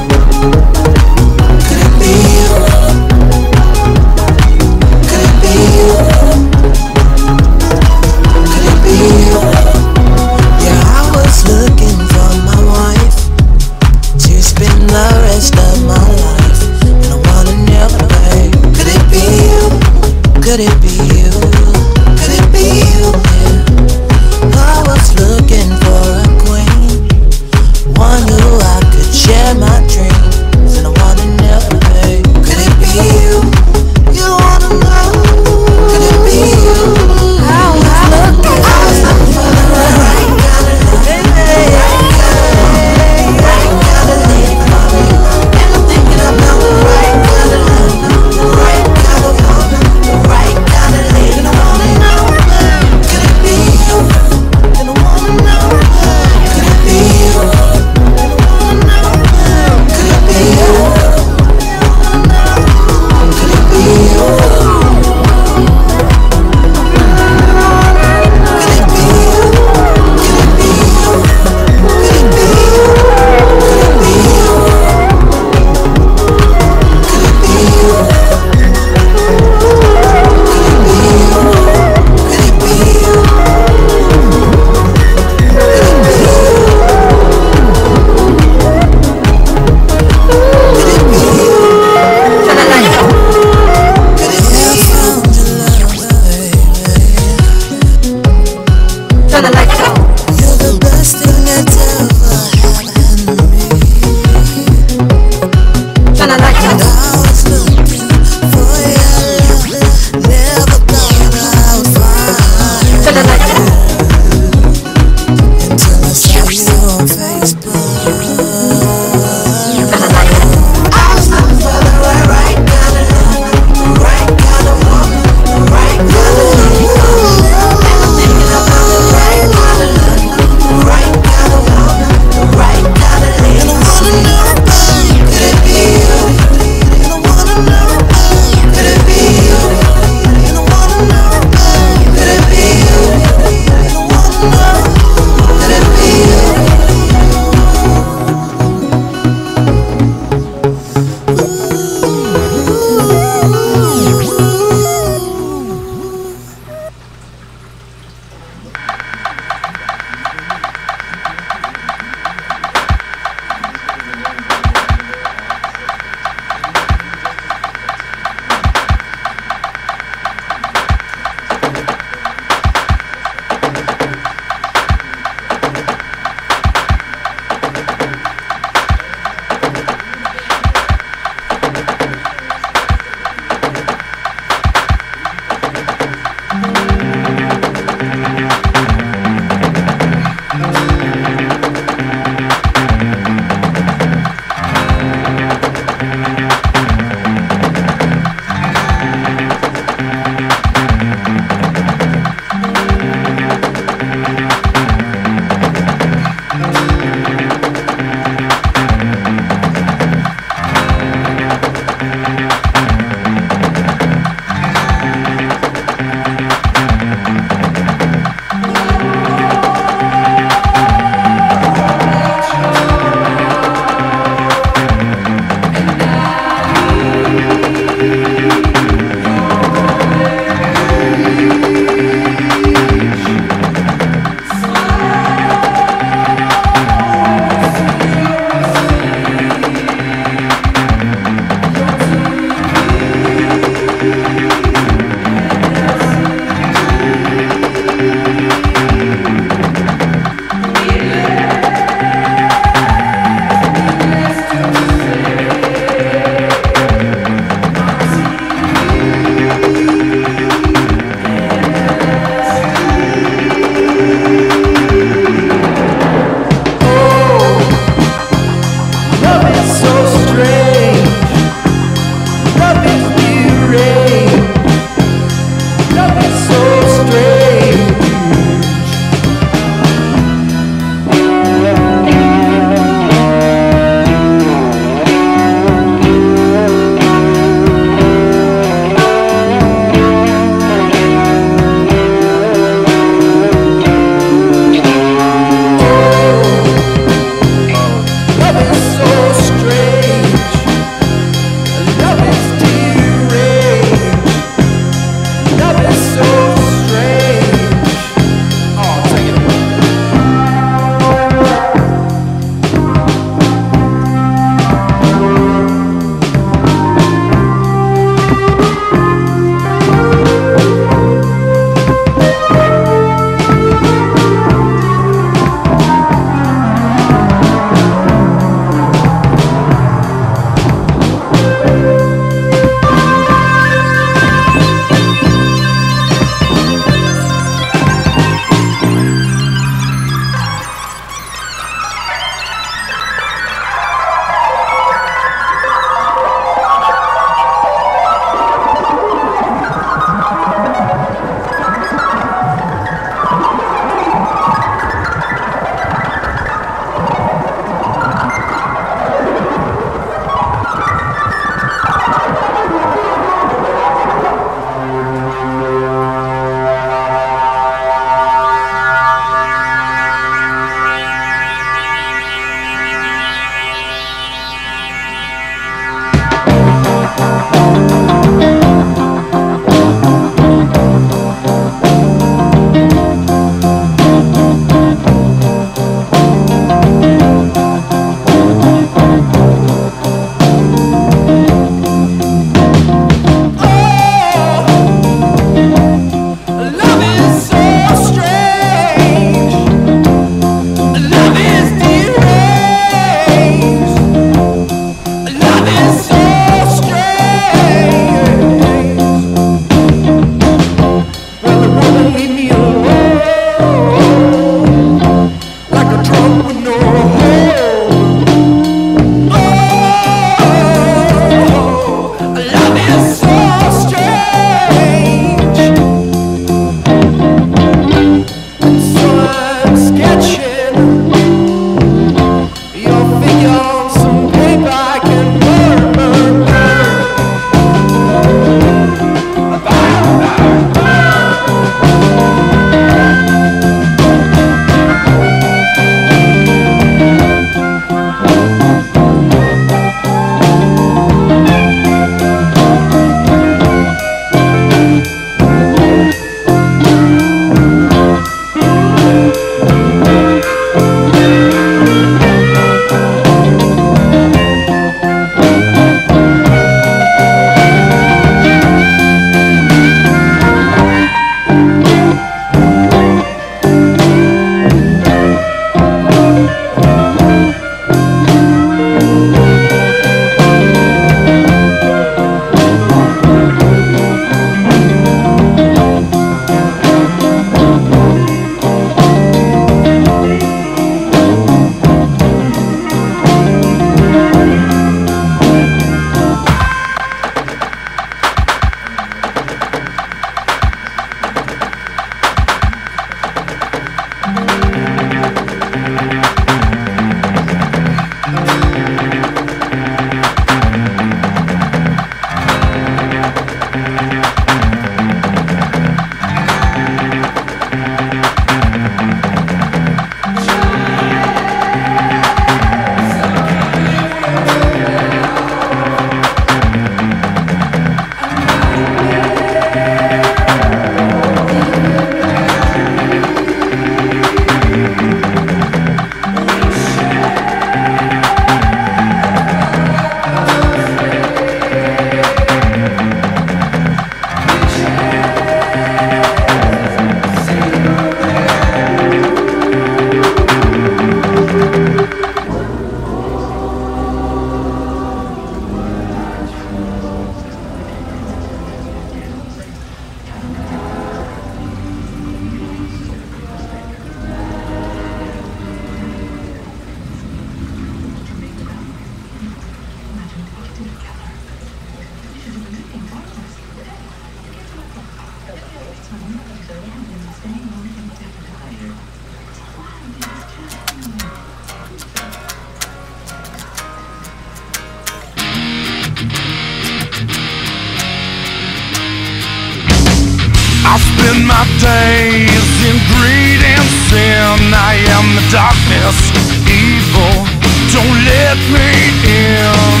spend my days in greed and sin. I am the darkness, evil, don't let me in.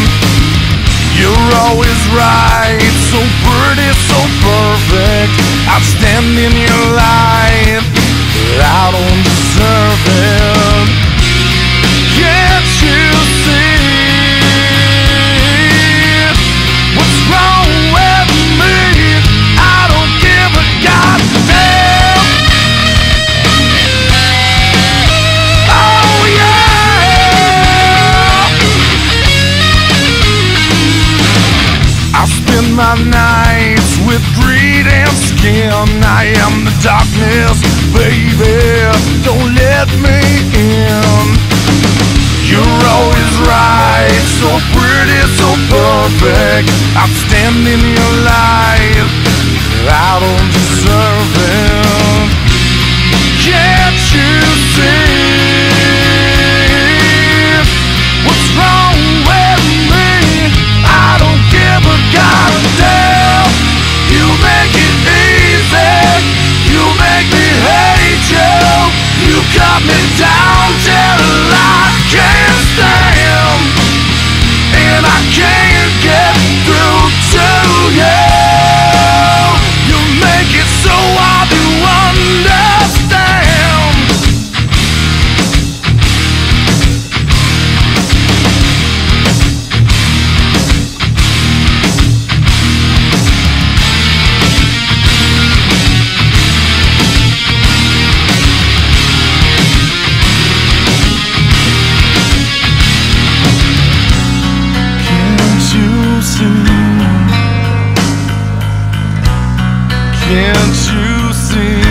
You're always right, so pretty, so perfect, outstanding your life, but I don't deserve it. Can't you see what's wrong with me? I don't give a goddamn. Oh yeah, I spend my nights with greed and skin. I am the darkness, baby, don't let me in. You're always right, so pretty, so perfect, outstanding your life, but I don't deserve it. Can't you see what's wrong with me? I don't give a goddamn. You make it easy, you make me hate you. You cut me down till I can't stand, and I can't get through to you. You make it so hard to understand. Can't you see,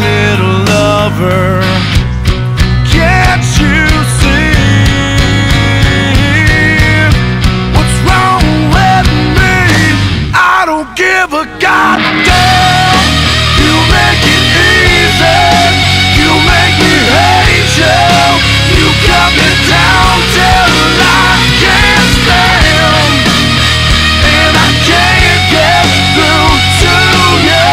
little lover? Can't you see what's wrong with me? I don't give a goddamn. You make it easy, you make me hate you. You cut me down till I can't stand, and I can't get through to you.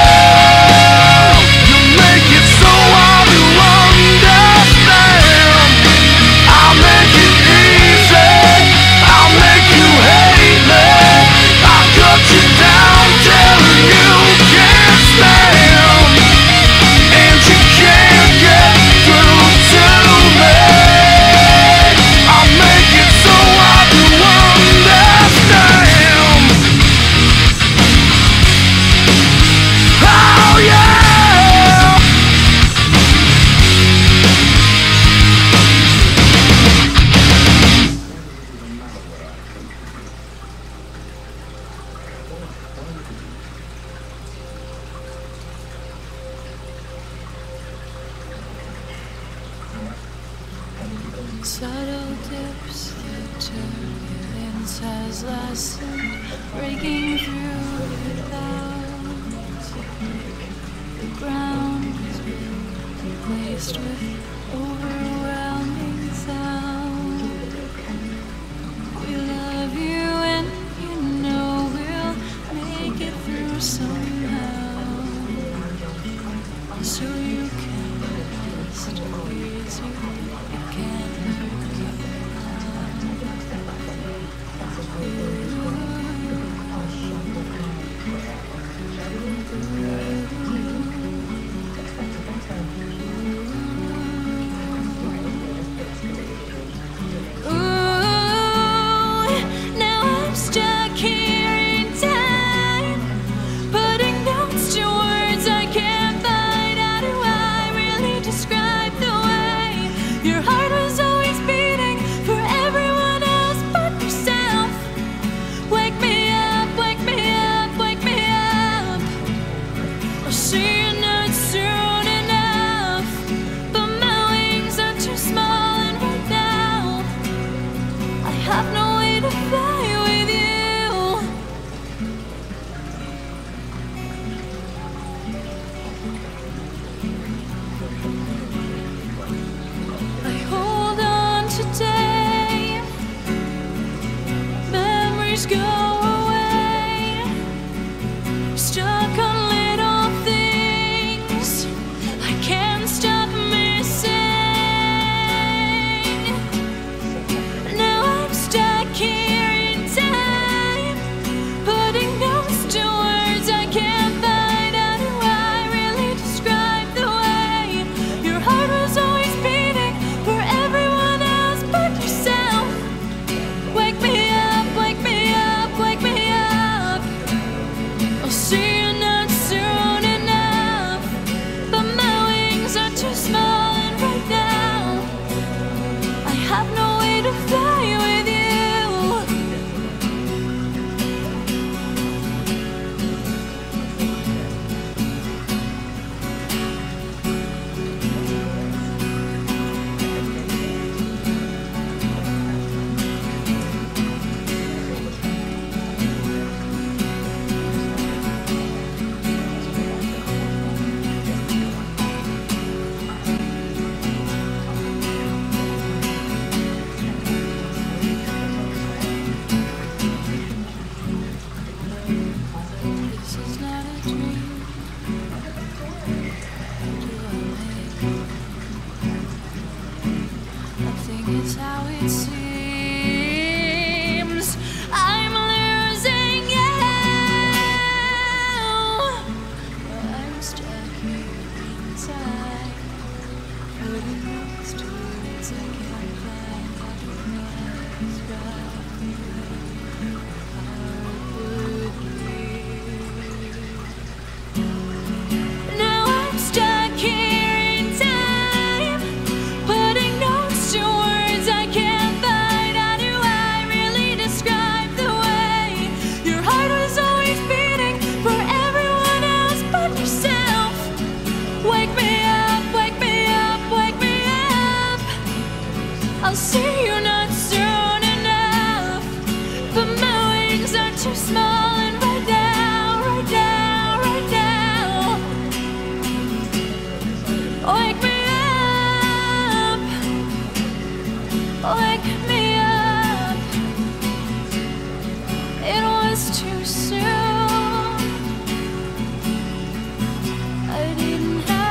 Subtle dips, the turbulence has lessened, breaking through the clouds. The ground is replaced with overwhelming sound. We love you and you know we'll make it through somehow. So you can rest easy. Your heart was always beating for everyone else but yourself. Wake me up, wake me up, wake me up. I'll see you not soon enough, but my wings are too small, and right now I have no way to fly with you. Today, memories go away, stuck on little things. it's too soon. I didn't have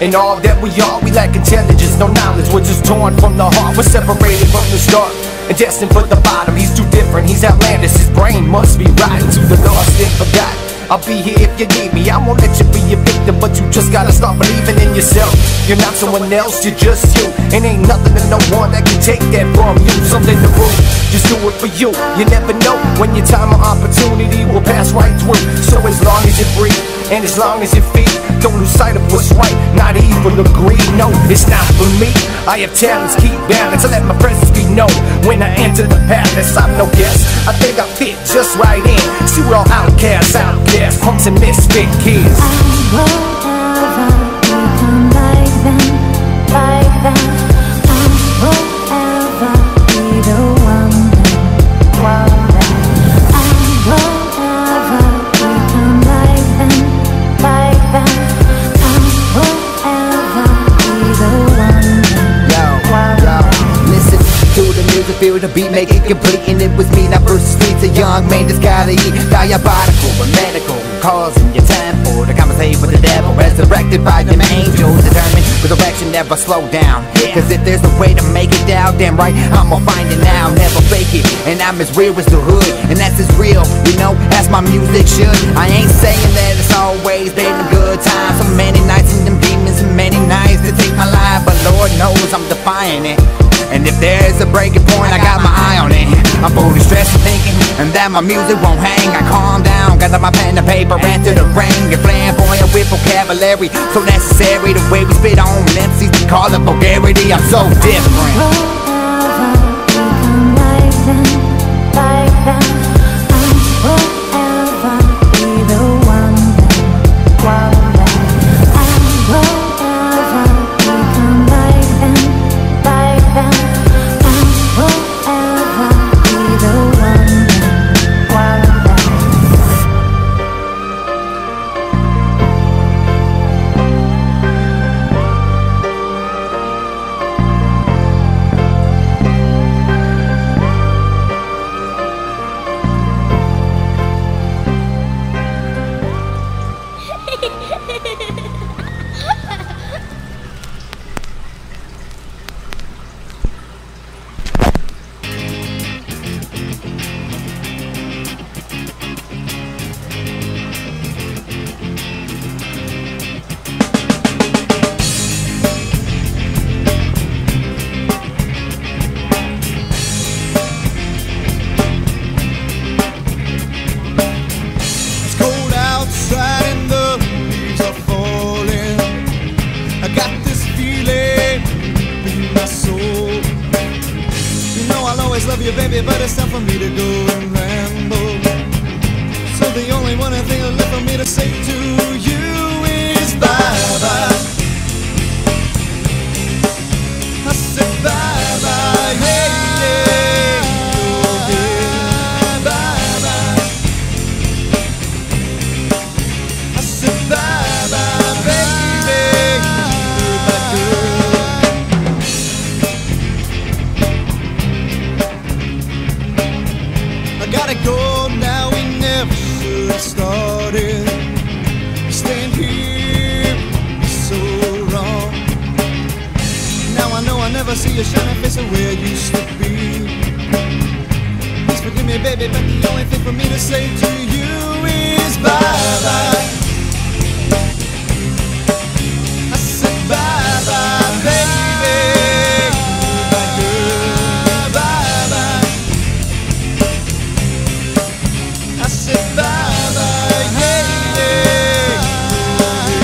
And all that we are, we lack intelligence, no knowledge. We're just torn from the heart, we're separated from the start and destined for the bottom. He's too different, he's outlandish. His brain must be rotten to the lost and forgotten. I'll be here if you need me, I won't let you be a victim, but you just gotta start believing in yourself. You're not someone else, you're just you, and ain't nothing to no one that can take that from you. Something to prove, just do it for you. You never know when your time or opportunity will pass right through. So as long as you breathe, and as long as you feel, don't lose sight of what's right, not evil or greed. No, it's not for me. I have talents, keep balance, I let my presence be known. When I enter the palace, I'm no guest, I think I fit just right in. See, we're all outcasts, punks and misfit kids. I won't ever become like them, like them. I won't ever be the one that. I won't ever become like them, like them. I won't ever be the one that. Listen to the music, feel the beat, make it complete. And it was me, not versus streets, a young man that's gotta eat. Diabolical but medical, causing your tempo to conversate with the devil. Resurrected by them angels, determined with direction, never slow down. Cause if there's a way to make it down, damn right, I'ma find it now. Never fake it, and I'm as real as the hood, and that's as real, you know, as my music should. I ain't saying that it's always been a good time. So many nights and them demons, and many nights to take my life, but Lord knows I'm defying it. And if there's a breaking point, I got my eye on it. I'm fully stressed and thinking, and that my music won't hang. I calm down, gather my pen and paper, enter the ring. And flamboyant with vocabulary so necessary. The way we spit on MCs, we call it vulgarity. I'm so different. I won't ever become like them, like them. I won't ever be the one that. I won't ever become like them, like them. I won't ever be the one that. Love you, baby, but it's time for me to go and ramble. So the only one thing left for me to say to you is bye-bye. I said bye-bye, hey, yeah, oh, yeah, bye-bye. I said bye-bye, baby, goodbye, girl. I gotta go now, we never should have started. Staying here is so wrong. Now I know I'll never see your shining face of where you used to be. Please forgive me, baby, but the only thing for me to say to you is bye-bye. I said bye-bye, baby, goodbye, girl, bye-bye. I said bye-bye, yeah, yeah, oh,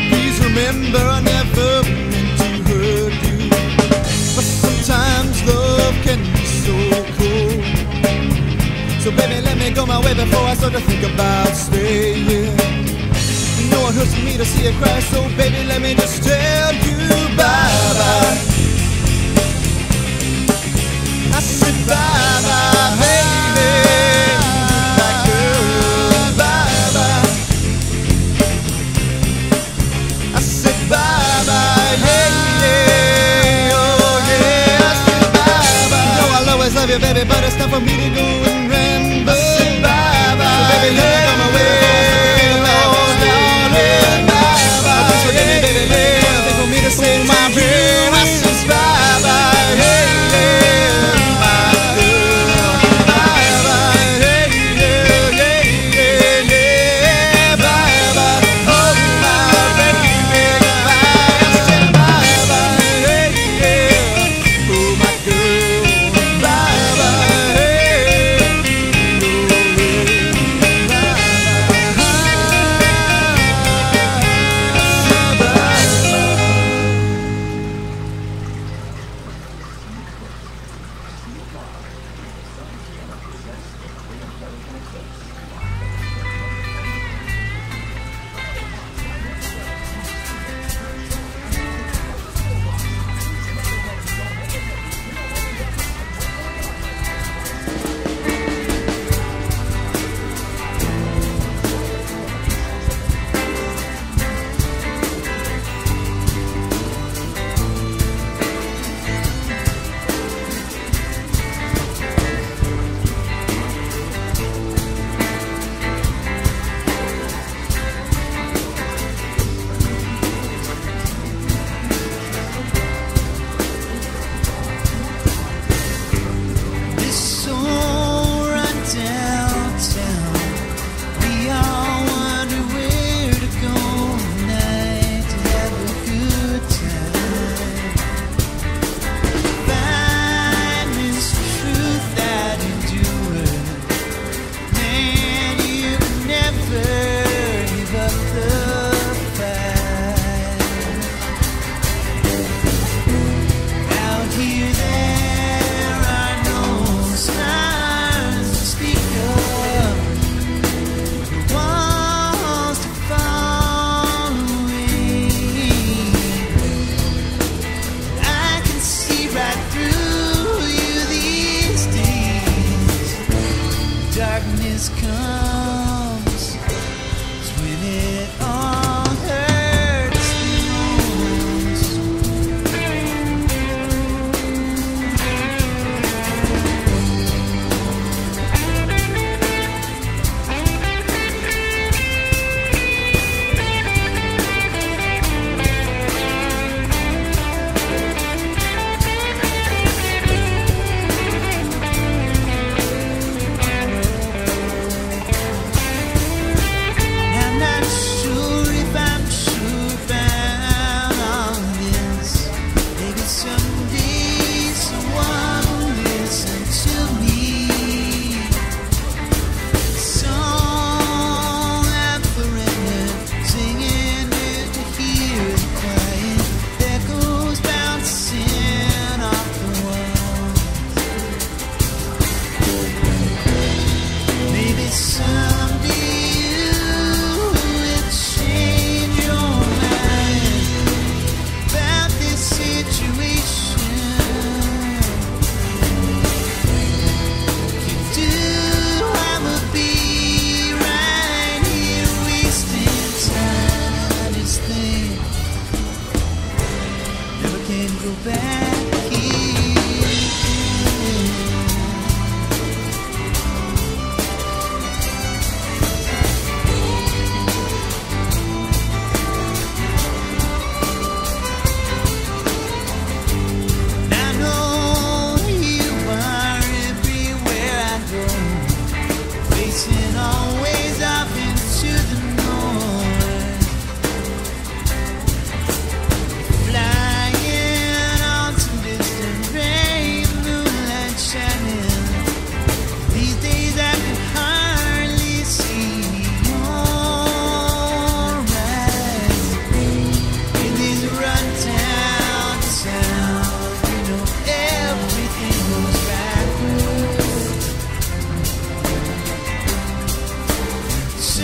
please remember I never meant to hurt you, but sometimes love can be so cold. So baby, let me go my way before I start to think about staying. You know it hurts me to see you cry, so baby, let me just tell you bye-bye. I said bye-bye, baby, goodbye, girl, bye-bye. I said bye-bye, yeah, yeah, oh yeah. I said bye-bye. You know I'll always love you, baby, but it's time for me to go and ramble. I said bye-bye, so baby, let me go my way before I start to think about bye-bye. Please forgive me, baby, but the only thing for me to say to you is bye-bye, hey, yeah, my girl, bye-bye, hey, yeah, yeah, yeah, bye-bye, oh my baby, goodbye. I said bye-bye, hey, yeah, oh my girl, bye-bye, hey.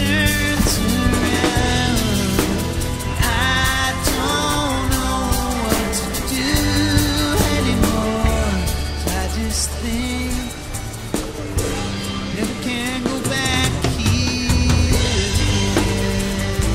turns around. I don't know what to do anymore. So I just think never can go back here again.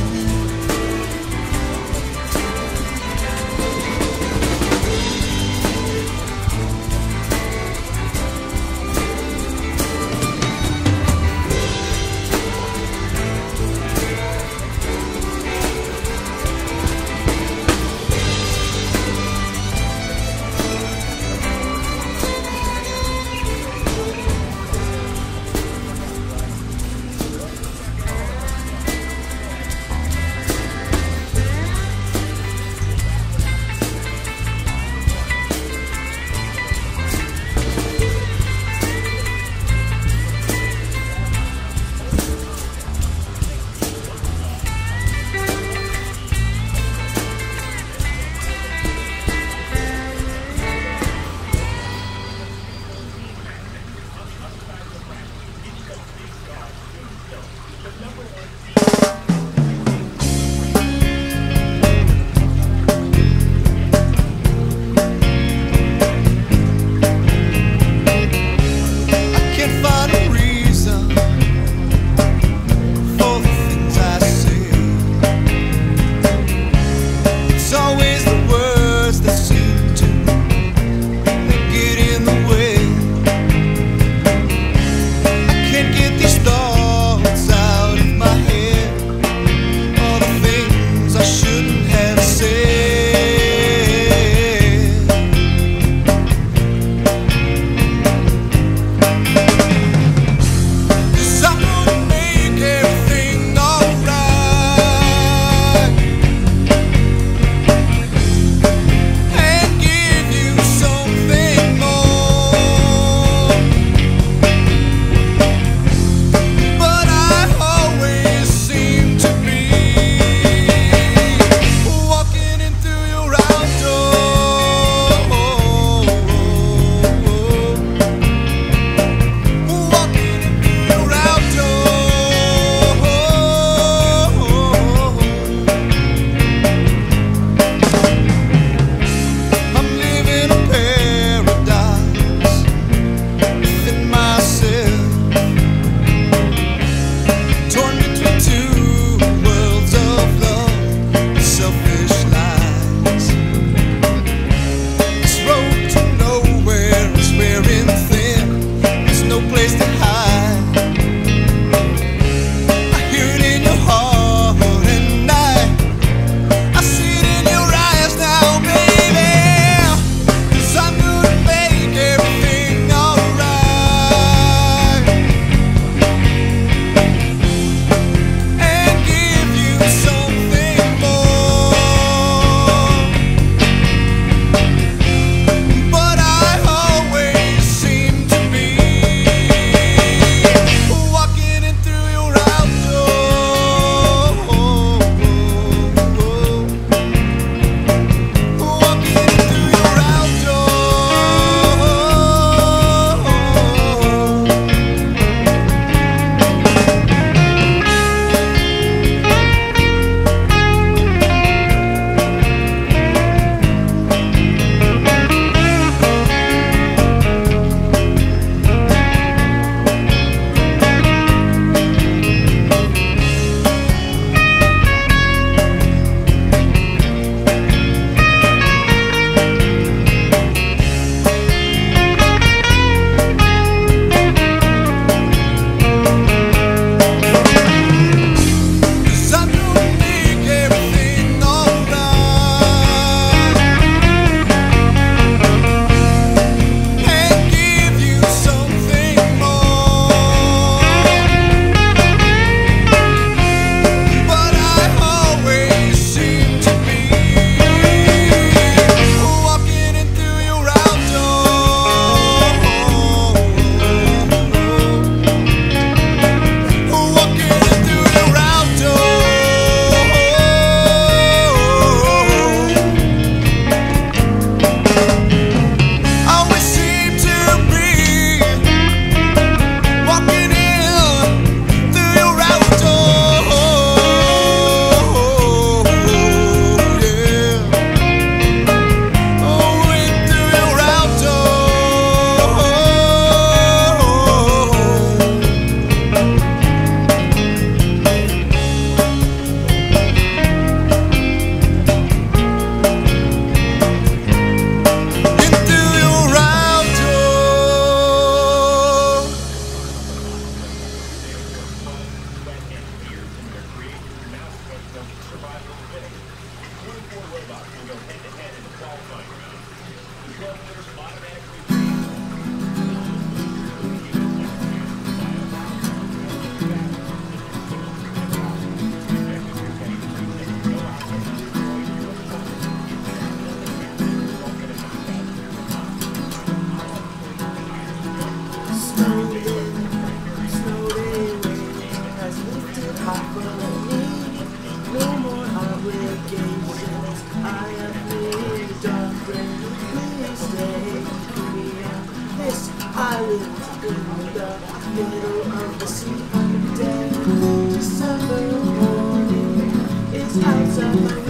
Middle of the sea on the day. December morning is outside my